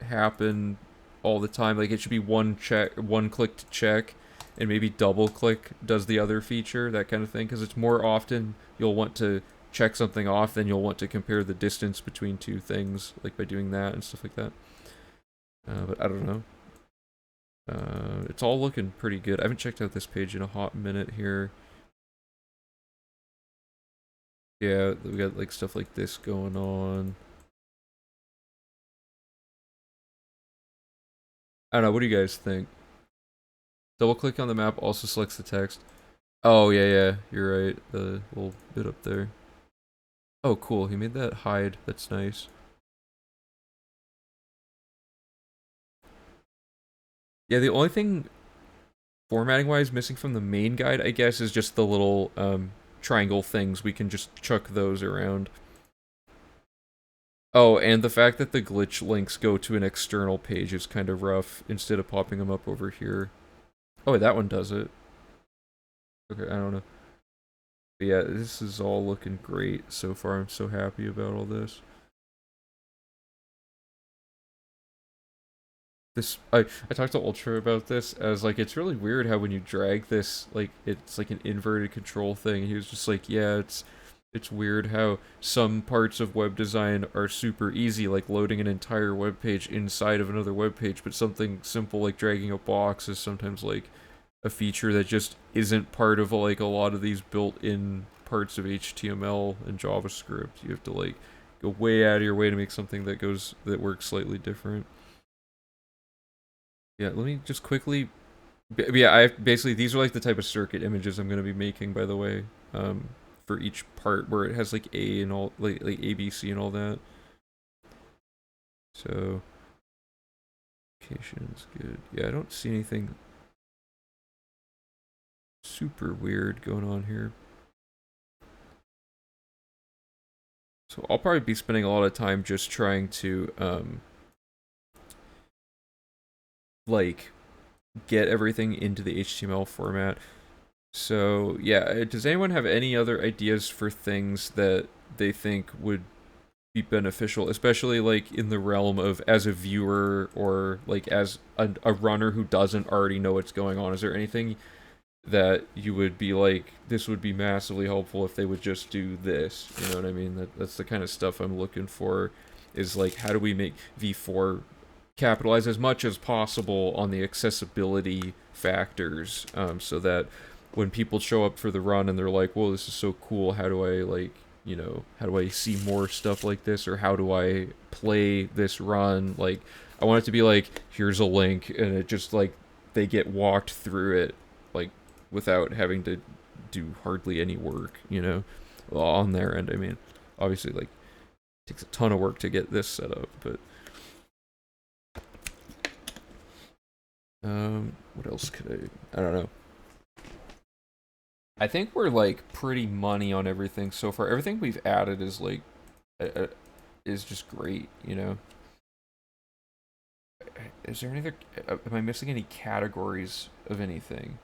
happen all the time. Like it should be one click to check, and maybe double click does the other feature, that kind of thing, because it's more often you'll want to check something off than you'll want to compare the distance between two things, like by doing that and stuff like that. But I don't know. It's all looking pretty good. I haven't checked out this page in a hot minute here. Yeah, we got like stuff like this going on. I don't know, what do you guys think? Double click on the map also selects the text. Oh yeah, you're right. The little bit up there. Oh cool, he made that hide. That's nice. Yeah, the only thing formatting wise missing from the main guide, I guess, is just the little triangle things. We can just chuck those around. Oh, and the fact that the glitch links go to an external page is kind of rough instead of popping them up over here. Oh, wait, that one does it. Okay, I don't know. But yeah, this is all looking great so far. I'm so happy about all this. I talked to Ultra about this as like, it's really weird how when you drag this, like it's like an inverted control thing. He was just like, yeah, it's weird how some parts of web design are super easy, like loading an entire web page inside of another web page, but something simple like dragging a box is sometimes like a feature that just isn't part of like a lot of these built-in parts of HTML and JavaScript. You have to like go way out of your way to make something that works slightly different. Yeah, let me just quickly. Yeah, I basically these are like the type of circuit images I'm gonna be making. By the way, for each part where it has like A and all like A B C and all that. So, location is good. Yeah, I don't see anything super weird going on here. So I'll probably be spending a lot of time just trying to like get everything into the HTML format. So yeah, does anyone have any other ideas for things that they think would be beneficial, especially like in the realm of as a viewer or like as a runner who doesn't already know what's going on? Is there anything that you would be like, this would be massively helpful if they would just do this? You know what I mean? That's the kind of stuff I'm looking for, is like, how do we make V4 capitalize as much as possible on the accessibility factors, so that when people show up for the run and they're like, whoa, this is so cool, how do I, like, you know, how do I see more stuff like this, or how do I play this run? Like, I want it to be like, here's a link, and it just, like, they get walked through it, like, without having to do hardly any work, you know, well, on their end. I mean, obviously, like, it takes a ton of work to get this set up, but what else could I don't know. I think we're like pretty money on everything so far. Everything we've added is like is just great, you know. Is there any other, am I missing any categories of anything?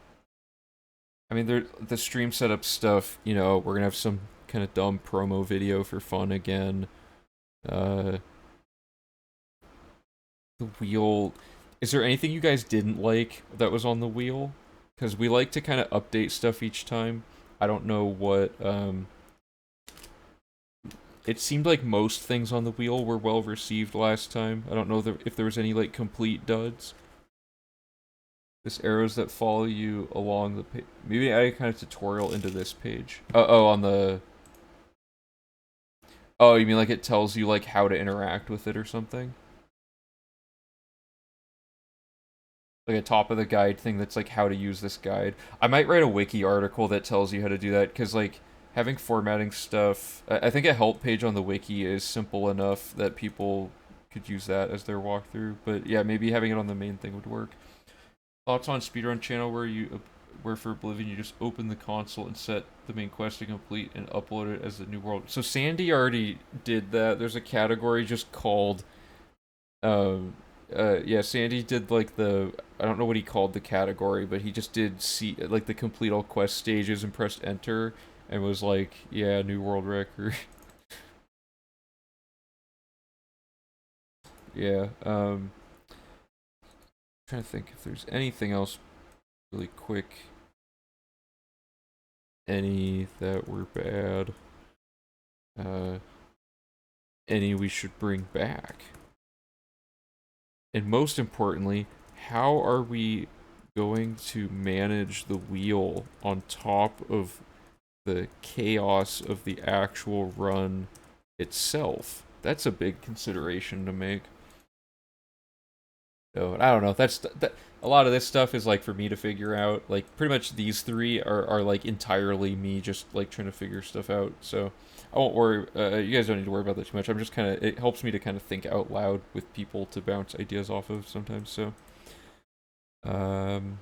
I mean, the stream setup stuff, you know, we're gonna have some kind of dumb promo video for fun again. Uh, the wheel. Is there anything you guys didn't like that was on the wheel? Because we like to kind of update stuff each time. I don't know what. It seemed like most things on the wheel were well received last time. I don't know if there was any like complete duds. This arrows that follow you along the page. Maybe add a kind of tutorial into this page. Oh, on the. Oh, you mean like it tells you like how to interact with it or something? Like a top of the guide thing that's like how to use this guide. I might write a wiki article that tells you how to do that, because like having formatting stuff, I think a help page on the wiki is simple enough that people could use that as their walkthrough. But yeah, maybe having it on the main thing would work. Thoughts on speedrun channel where for Oblivion you just open the console and set the main quest to complete and upload it as the new world. So Sandy already did that. There's a category just called yeah, Sandy did like the, I don't know what he called the category, but he just did see like the complete all quest stages and pressed enter and was like, yeah, new world record. Yeah, trying to think if there's anything else really quick, any that were bad, uh any we should bring back. And most importantly, how are we going to manage the wheel on top of the chaos of the actual run itself? That's a big consideration to make. So, I don't know. That. A lot of this stuff is like for me to figure out. Like pretty much these three are like entirely me just like trying to figure stuff out. So I won't worry. You guys don't need to worry about that too much. I'm just kind of, it helps me to kind of think out loud with people to bounce ideas off of sometimes. So um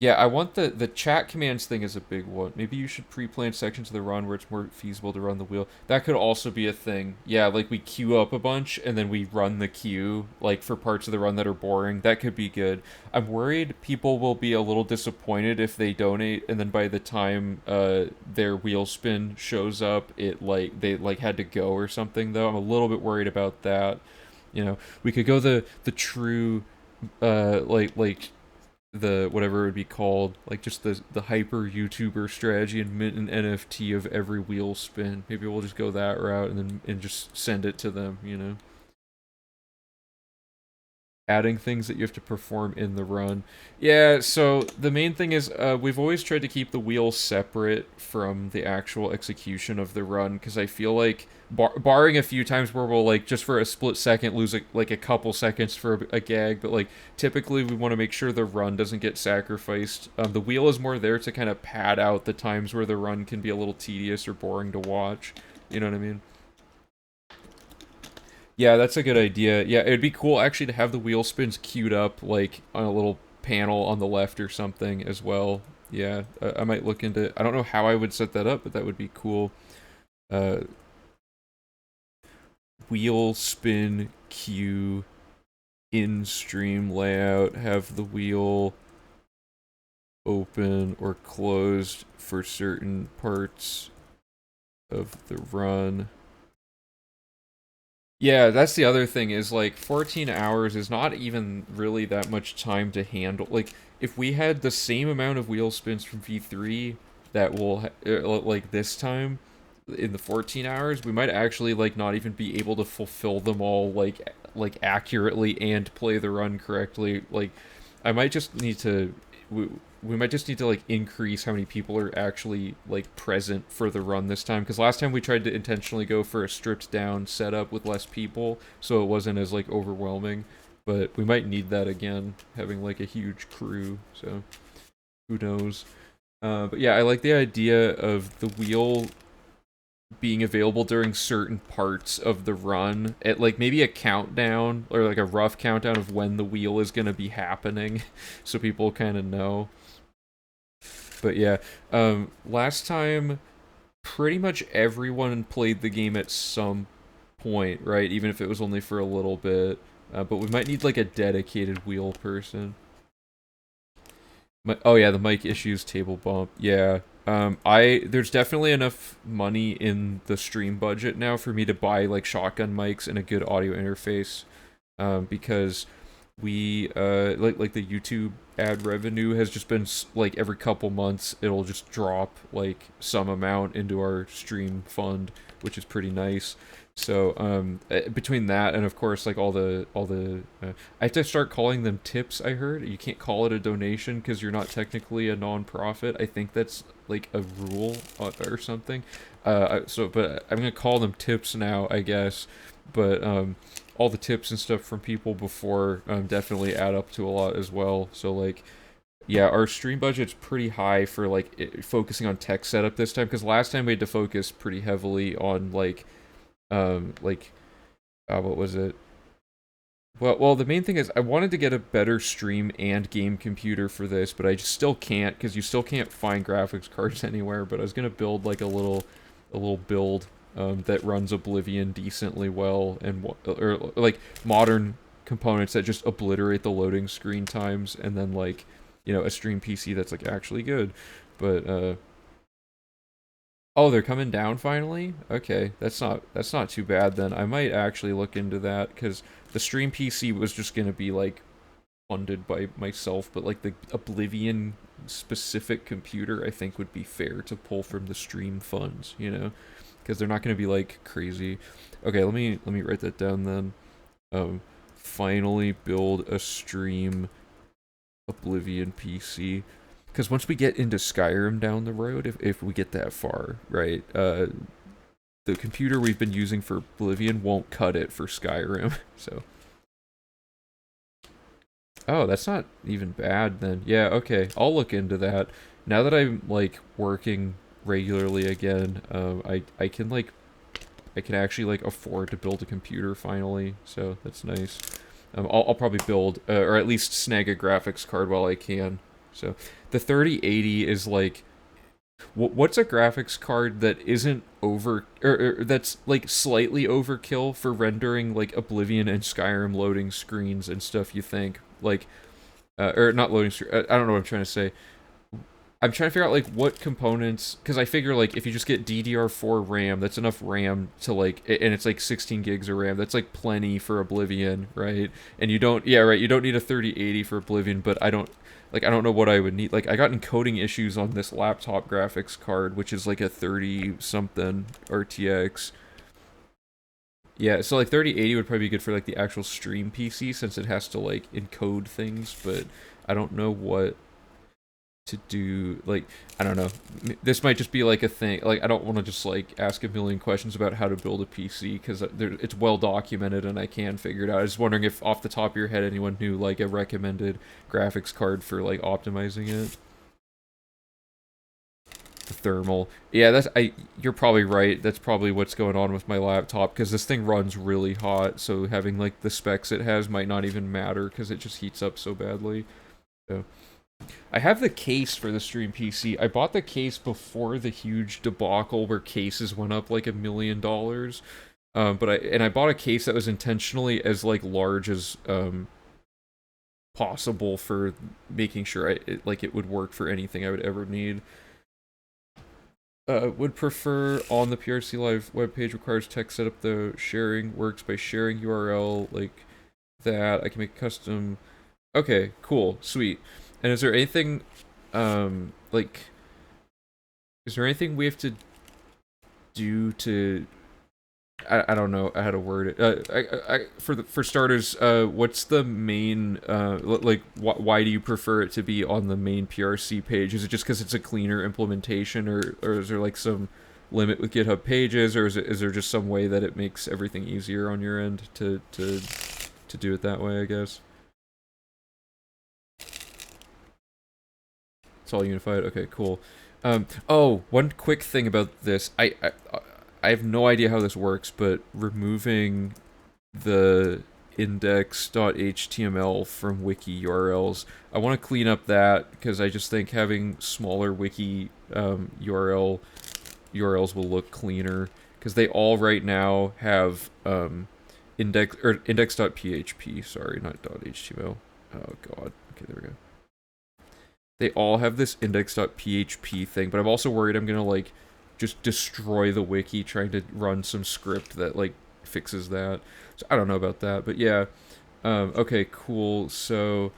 yeah, I want the chat commands thing is a big one. Maybe you should pre-plan sections of the run where it's more feasible to run the wheel. That could also be a thing. Yeah, like we queue up a bunch and then we run the queue, like for parts of the run that are boring. That could be good. I'm worried people will be a little disappointed if they donate and then by the time their wheel spin shows up, it like they like had to go or something though. I'm a little bit worried about that. You know, we could go the true like the whatever it would be called, like just the hyper YouTuber strategy and mint an NFT of every wheel spin. Maybe we'll just go that route and then and just send it to them, you know. adding things that you have to perform in the run. Yeah, so the main thing is we've always tried to keep the wheel separate from the actual execution of the run, because I feel like, barring a few times where we'll, like, just for a split second lose, like, a couple seconds for a gag, but, like, typically we want to make sure the run doesn't get sacrificed. The wheel is more there to kind of pad out the times where the run can be a little tedious or boring to watch. You know what I mean? Yeah, that's a good idea. Yeah, it'd be cool actually to have the wheel spins queued up like on a little panel on the left or something as well. Yeah, I might look into. I don't know how I would set that up, but that would be cool. Uh, Wheel spin queue in stream layout. Have the wheel open or closed for certain parts of the run. Yeah, that's the other thing is, like, 14 hours is not even really that much time to handle. Like, if we had the same amount of wheel spins from V3 that will, like, this time, in the 14 hours, we might actually, like, not even be able to fulfill them all, like accurately and play the run correctly. Like, I might just need to, we might just need to, like, increase how many people are actually, like, present for the run this time, because last time we tried to intentionally go for a stripped down setup with less people so it wasn't as, like, overwhelming, but we might need that again, having, like, a huge crew, so who knows. But yeah, I like the idea of the wheel being available during certain parts of the run, at, like, maybe a countdown or, like, a rough countdown of when the wheel is going to be happening so people kind of know. But yeah, last time, pretty much everyone played the game at some point, right? Even if it was only for a little bit. But we might need, like, a dedicated wheel person. Oh yeah, the mic issues, table bump. Yeah. There's definitely enough money in the stream budget now for me to buy, like, shotgun mics and a good audio interface. Because we like the YouTube ad revenue has just been like every couple months it'll just drop like some amount into our stream fund, which is pretty nice. So between that and of course like all the I have to start calling them tips. I heard you can't call it a donation because you're not technically a non-profit. I think that's like a rule or something. But I'm gonna call them tips now, I guess. But all the tips and stuff from people before definitely add up to a lot as well. So like, yeah, our stream budget's pretty high for like focusing on tech setup this time, because last time we had to focus pretty heavily on what was it? Well, the main thing is I wanted to get a better stream and game computer for this, but I just still can't because you still can't find graphics cards anywhere. But I was gonna build like a little build that runs Oblivion decently well, and or like modern components that just obliterate the loading screen times, and then like, you know, a stream PC that's like actually good. But oh, they're coming down finally? Okay, that's not too bad then. I might actually look into that, because the stream PC was just gonna be like funded by myself, but like the Oblivion specific computer I think would be fair to pull from the stream funds, you know? Because they're not gonna be like crazy. Okay, let me write that down then. Finally build a stream Oblivion PC. Because once we get into Skyrim down the road, if we get that far, right, the computer we've been using for Oblivion won't cut it for Skyrim, so. Oh, that's not even bad then. Yeah, okay, I'll look into that. Now that I'm, like, working regularly again, I can, like, I can actually, like, afford to build a computer finally, so that's nice. I'll probably build, or at least snag a graphics card while I can. So, the 3080 is like, what's a graphics card that isn't or that's like slightly overkill for rendering like Oblivion and Skyrim loading screens and stuff? You think like, or not loading screen? I don't know what I'm trying to say. I'm trying to figure out like what components, because I figure like if you just get DDR4 RAM, that's enough RAM to like, and it's like 16 gigs of RAM. That's like plenty for Oblivion, right? And you don't, yeah, right. You don't need a 3080 for Oblivion, but I don't know what I would need. Like I got encoding issues on this laptop graphics card, which is like a 30 something RTX. Yeah, so like 3080 would probably be good for like the actual stream PC since it has to like encode things, but I don't know what to do. Like, I don't know. This might just be like a thing. Like, I don't want to just like ask a million questions about how to build a PC because it's well documented and I can figure it out. I was wondering if off the top of your head anyone knew like a recommended graphics card for like optimizing it. The thermal. Yeah, you're probably right. That's probably what's going on with my laptop because this thing runs really hot. So having like the specs it has might not even matter because it just heats up so badly. So I have the case for the Stream PC. I bought the case before the huge debacle where cases went up like $1 million. But I bought a case that was intentionally as like large as possible for making sure it would work for anything I would ever need. Would prefer on the PRC Live webpage requires text setup though. Sharing works by sharing URL like that. I can make custom. Okay, cool, sweet. And is there anything, like, is there anything we have to do to? I don't know how to word it. For starters, what's the main like why do you prefer it to be on the main PRC page? Is it just because it's a cleaner implementation, or is there like some limit with GitHub pages, or is there just some way that it makes everything easier on your end to do it that way? I guess it's all unified. Okay, cool. Oh, one quick thing about this. I have no idea how this works, but removing the index.html from wiki URLs, I want to clean up that because I just think having smaller wiki URLs will look cleaner because they all right now have index.php. Sorry, not .html. Oh god. Okay, there we go. They all have this index.php thing, but I'm also worried I'm gonna like just destroy the wiki trying to run some script that like fixes that. So I don't know about that, but yeah. Okay, cool. So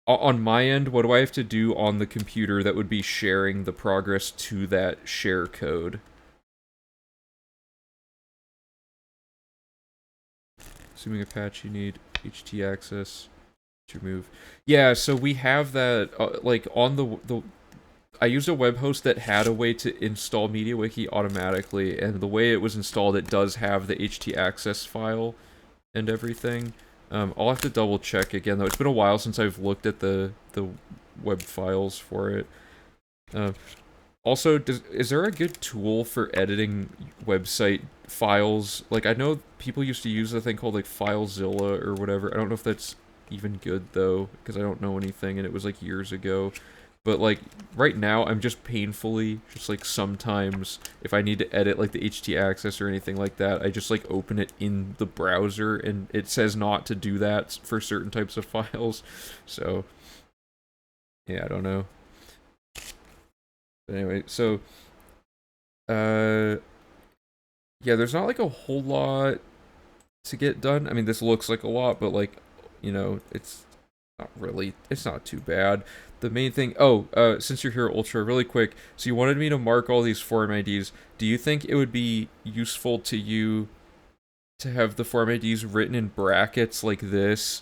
on my end, what do I have to do on the computer that would be sharing the progress to that share code? Assuming a patch, you need HT access to remove. Yeah, so we have that like on the I used a web host that had a way to install MediaWiki automatically, and the way it was installed, it does have the htaccess file and everything. I'll have to double check again though. It's been a while since I've looked at the web files for it. Also, is there a good tool for editing website files? Like, I know people used to use a thing called like FileZilla or whatever. I don't know if that's even good though, because I don't know anything, and it was like years ago. But like right now, I'm just painfully, just like sometimes if I need to edit like the htaccess or anything like that, I just like open it in the browser and it says not to do that for certain types of files. So yeah, I don't know. But anyway, so yeah, there's not like a whole lot to get done. I mean, this looks like a lot, but like, you know, it's not too bad. The main thing, since you're here, Ultra, really quick, so you wanted me to mark all these form IDs. Do you think it would be useful to you to have the form IDs written in brackets like this,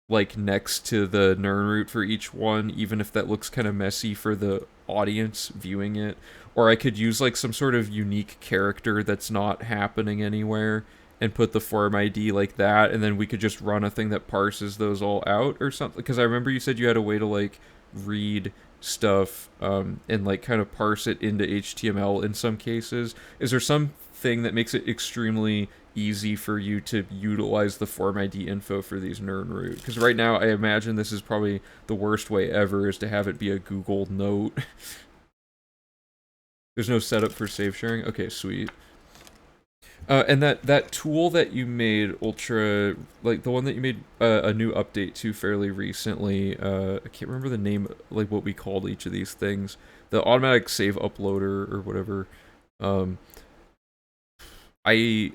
like next to the NERN root for each one, even if that looks kind of messy for the audience viewing it? Or I could use like some sort of unique character that's not happening anywhere and put the form ID like that, and then we could just run a thing that parses those all out or something. Because I remember you said you had a way to like read stuff and like kind of parse it into HTML in some cases. Is there something that makes it extremely easy for you to utilize the form ID info for these NERN root? Because right now I imagine this is probably the worst way ever, is to have it be a Google note. There's no setup for save sharing? Okay, sweet. And that tool that you made, Ultra, like the one that you made a new update to fairly recently, I can't remember the name, like what we called each of these things. The automatic save uploader or whatever. I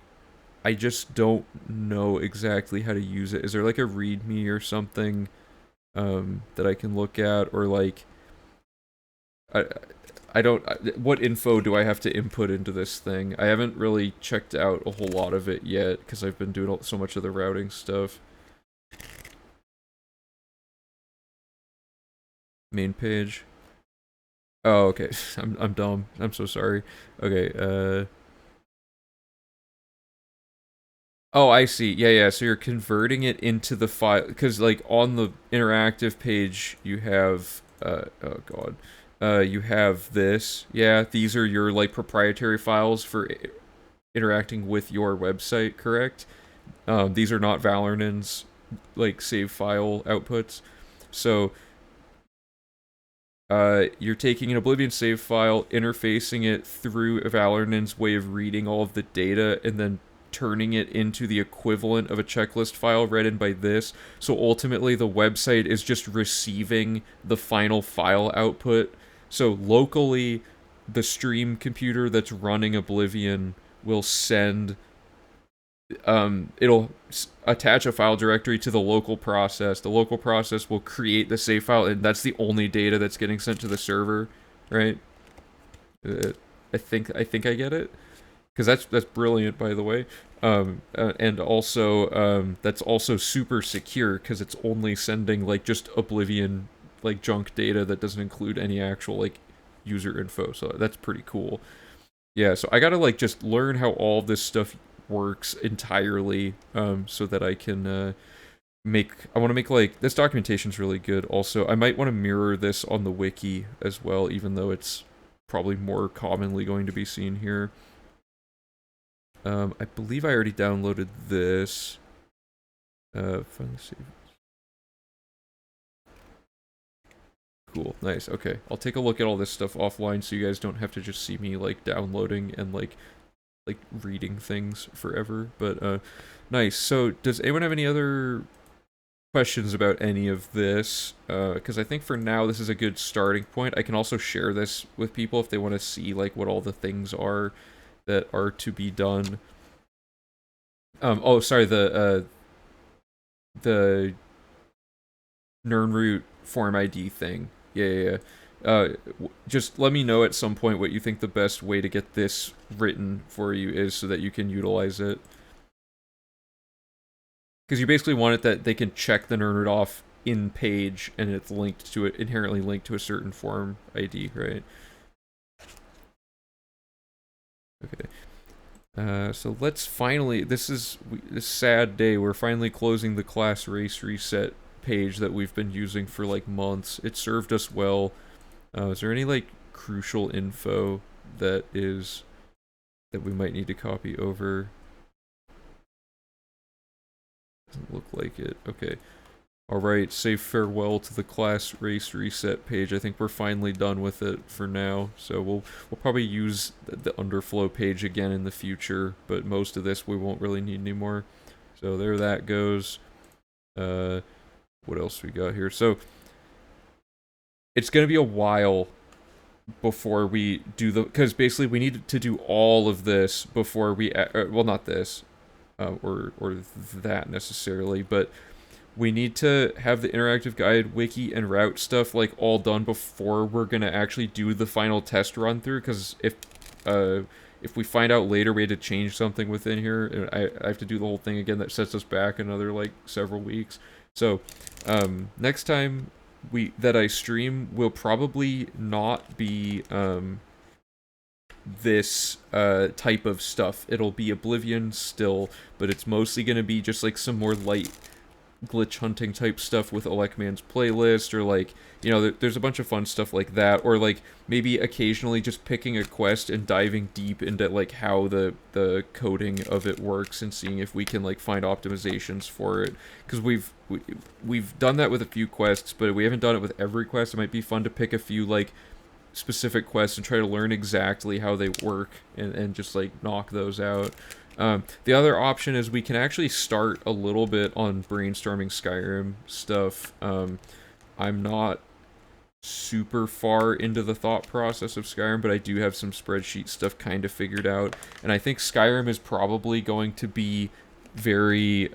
I just don't know exactly how to use it. Is there like a README or something that I can look at, or like what info do I have to input into this thing? I haven't really checked out a whole lot of it yet, because I've been doing so much of the routing stuff. Main page. Oh, okay. I'm dumb. I'm so sorry. Okay, oh, I see. Yeah. So you're converting it into the file, because like on the interactive page you have, oh god, you have this. Yeah, these are your like proprietary files for interacting with your website, correct? These are not Valornan's like save file outputs. So you're taking an Oblivion save file, interfacing it through Valornan's way of reading all of the data, and then turning it into the equivalent of a checklist file read in by this. So ultimately, the website is just receiving the final file output. So locally, the stream computer that's running Oblivion will send it'll attach a file directory to the local process. The local process will create the save file, and that's the only data that's getting sent to the server, right? I think I get it, because that's brilliant, by the way. And also that's also super secure, because it's only sending like just Oblivion like junk data that doesn't include any actual like user info. So that's pretty cool. Yeah, so I gotta like just learn how all this stuff works entirely, so that I can I want to make like, this documentation's really good. Also, I might want to mirror this on the wiki as well, even though it's probably more commonly going to be seen here. I believe I already downloaded this. Finally save. Cool, nice. Okay, I'll take a look at all this stuff offline, so you guys don't have to just see me like downloading and like reading things forever. But nice. So does anyone have any other questions about any of this? Because I think for now this is a good starting point. I can also share this with people if they want to see like what all the things are that are to be done. Oh, sorry, the Nernroot form ID thing. Yeah. Just let me know at some point what you think the best way to get this written for you is, so that you can utilize it. Because you basically want it that they can check the Nernroot off in page, and it's linked to it, inherently linked to a certain form ID, right? Okay. So let's finally, this sad day, we're finally closing the class race reset page that we've been using for like months. It served us well. Is there any like crucial info that we might need to copy over? Doesn't look like it. Okay. Alright, say farewell to the class race reset page. I think we're finally done with it for now. So we'll probably use the underflow page again in the future, but most of this we won't really need anymore. So there that goes. What else we got here? So it's gonna be a while before we do because basically we need to do all of this before we, well, not this, or that necessarily, but we need to have the interactive guide, wiki, and route stuff like all done before we're gonna actually do the final test run through. Because if we find out later we had to change something within here, I have to do the whole thing again. That sets us back another like several weeks. So next time that I stream will probably not be this type of stuff. It'll be Oblivion still, but it's mostly gonna be just like some more light glitch hunting type stuff with Alekman's playlist, or like, you know, there's a bunch of fun stuff like that, or like maybe occasionally just picking a quest and diving deep into like how the coding of it works and seeing if we can like find optimizations for it, because we've done that with a few quests, but we haven't done it with every quest. It might be fun to pick a few like specific quests and try to learn exactly how they work and just like knock those out. The other option is we can actually start a little bit on brainstorming Skyrim stuff. I'm not super far into the thought process of Skyrim, but I do have some spreadsheet stuff kind of figured out, and I think Skyrim is probably going to be very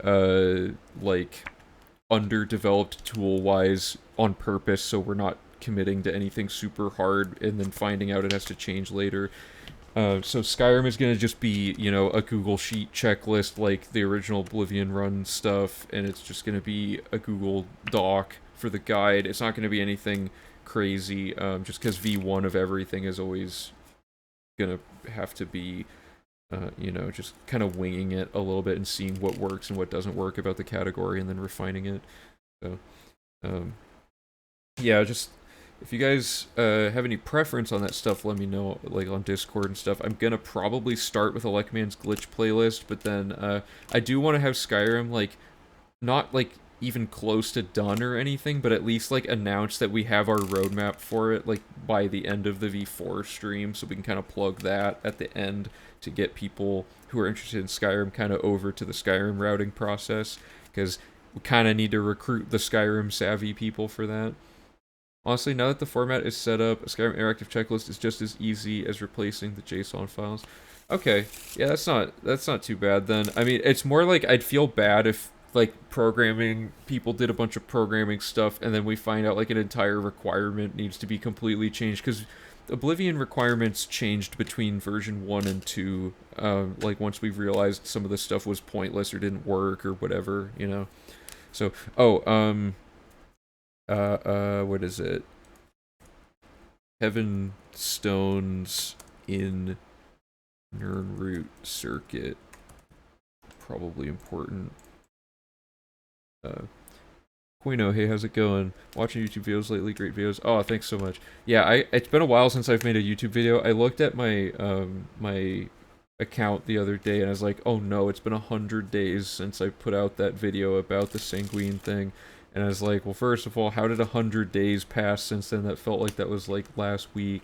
like underdeveloped tool-wise on purpose, so we're not committing to anything super hard and then finding out it has to change later. So Skyrim is going to just be, you know, a Google Sheet checklist like the original Oblivion run stuff, and it's just going to be a Google Doc for the guide. It's not going to be anything crazy, just because V1 of everything is always going to have to be, you know, just kind of winging it a little bit and seeing what works and what doesn't work about the category and then refining it. So, yeah, just... if you guys have any preference on that stuff, let me know, like on Discord and stuff. I'm gonna probably start with Electman's Glitch playlist, but then I do want to have Skyrim, like, not, like, even close to done or anything, but at least, like, announce that we have our roadmap for it, like, by the end of the V4 stream, so we can kind of plug that at the end to get people who are interested in Skyrim kind of over to the Skyrim routing process, because we kind of need to recruit the Skyrim savvy people for that. Honestly, now that the format is set up, a Skyrim interactive checklist is just as easy as replacing the JSON files. Okay, yeah, that's not too bad then. I mean, it's more like I'd feel bad if, like, programming people did a bunch of programming stuff and then we find out, like, an entire requirement needs to be completely changed, because Oblivion requirements changed between version 1 and 2, like, once we realized some of the stuff was pointless or didn't work or whatever, you know? So, what is it? Heaven Stones in Nirnroot Circuit. Probably important. Quino, hey, how's it going? Watching YouTube videos lately, great videos. Oh, thanks so much. Yeah, it's been a while since I've made a YouTube video. I looked at my, my account the other day and I was like, oh no, it's been 100 days since I put out that video about the Sanguine thing. And I was like, well, first of all, how did 100 days pass since then? That felt like that was, like, last week.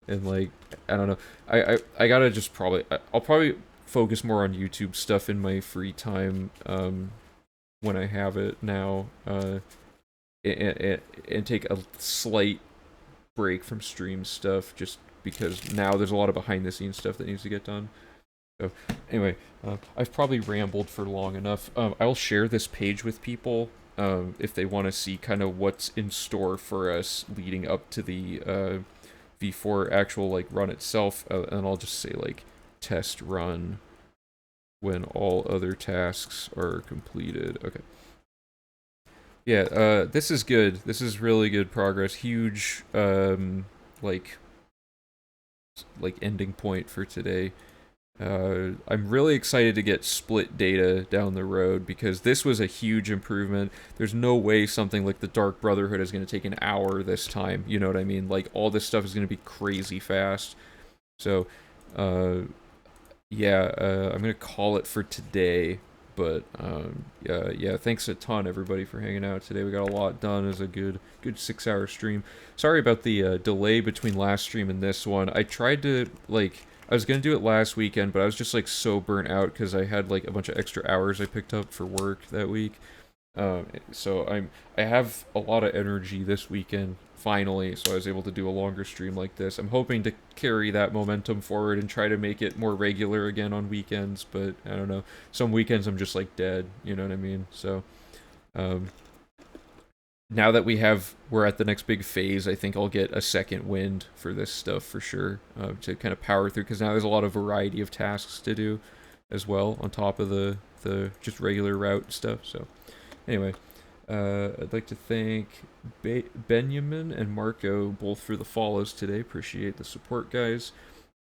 And, like, I don't know. I gotta just I'll probably focus more on YouTube stuff in my free time, when I have it now. And take a slight break from stream stuff, just because now there's a lot of behind-the-scenes stuff that needs to get done. So, anyway, I've probably rambled for long enough. I'll share this page with people, if they want to see kind of what's in store for us leading up to the V4 actual, like, run itself, and I'll just say, like, test run when all other tasks are completed. Okay. Yeah, this is good. This is really good progress. Huge, like ending point for today. I'm really excited to get split data down the road, because this was a huge improvement. There's no way something like the Dark Brotherhood is going to take an hour this time, you know what I mean? Like, all this stuff is going to be crazy fast. So, yeah, I'm going to call it for today, but, yeah, thanks a ton, everybody, for hanging out today. We got a lot done. It was a good 6-hour stream. Sorry about the, delay between last stream and this one. I tried to, like... I was gonna do it last weekend, but I was just, like, so burnt out because I had, like, a bunch of extra hours I picked up for work that week. So I have a lot of energy this weekend, finally, so I was able to do a longer stream like this. I'm hoping to carry that momentum forward and try to make it more regular again on weekends, but I don't know. Some weekends I'm just, like, dead, you know what I mean? So, now that we're at the next big phase, I think I'll get a second wind for this stuff for sure, to kind of power through, because now there's a lot of variety of tasks to do as well, on top of the just regular route stuff. So anyway, I'd like to thank Benjamin and Marco both for the follows today. Appreciate the support, guys.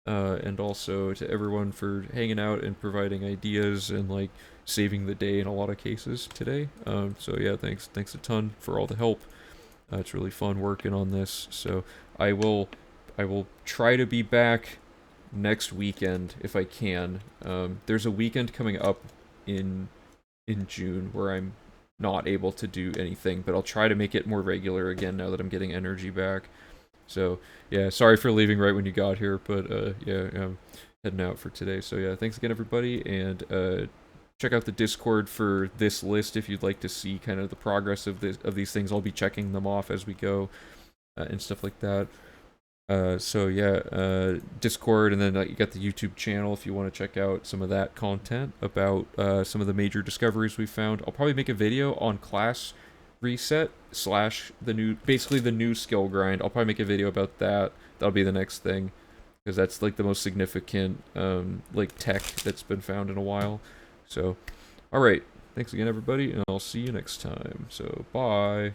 And also to everyone for hanging out and providing ideas and, like, saving the day in a lot of cases today. So yeah, thanks a ton for all the help. It's really fun working on this. So I will try to be back next weekend if I can. There's a weekend coming up in June where I'm not able to do anything, but I'll try to make it more regular again now that I'm getting energy back. So, yeah, sorry for leaving right when you got here, but, yeah, I'm heading out for today. So, yeah, thanks again, everybody, and, check out the Discord for this list if you'd like to see kind of the progress of these things. I'll be checking them off as we go, and stuff like that. So, yeah, Discord, and then you got the YouTube channel if you want to check out some of that content about, some of the major discoveries we found. I'll probably make a video on class reset slash the new, basically the new skill grind. I'll probably make a video about that. That'll be the next thing, because that's like the most significant like tech that's been found in a while. So, all right, thanks again, everybody, and I'll see you next time. So, bye.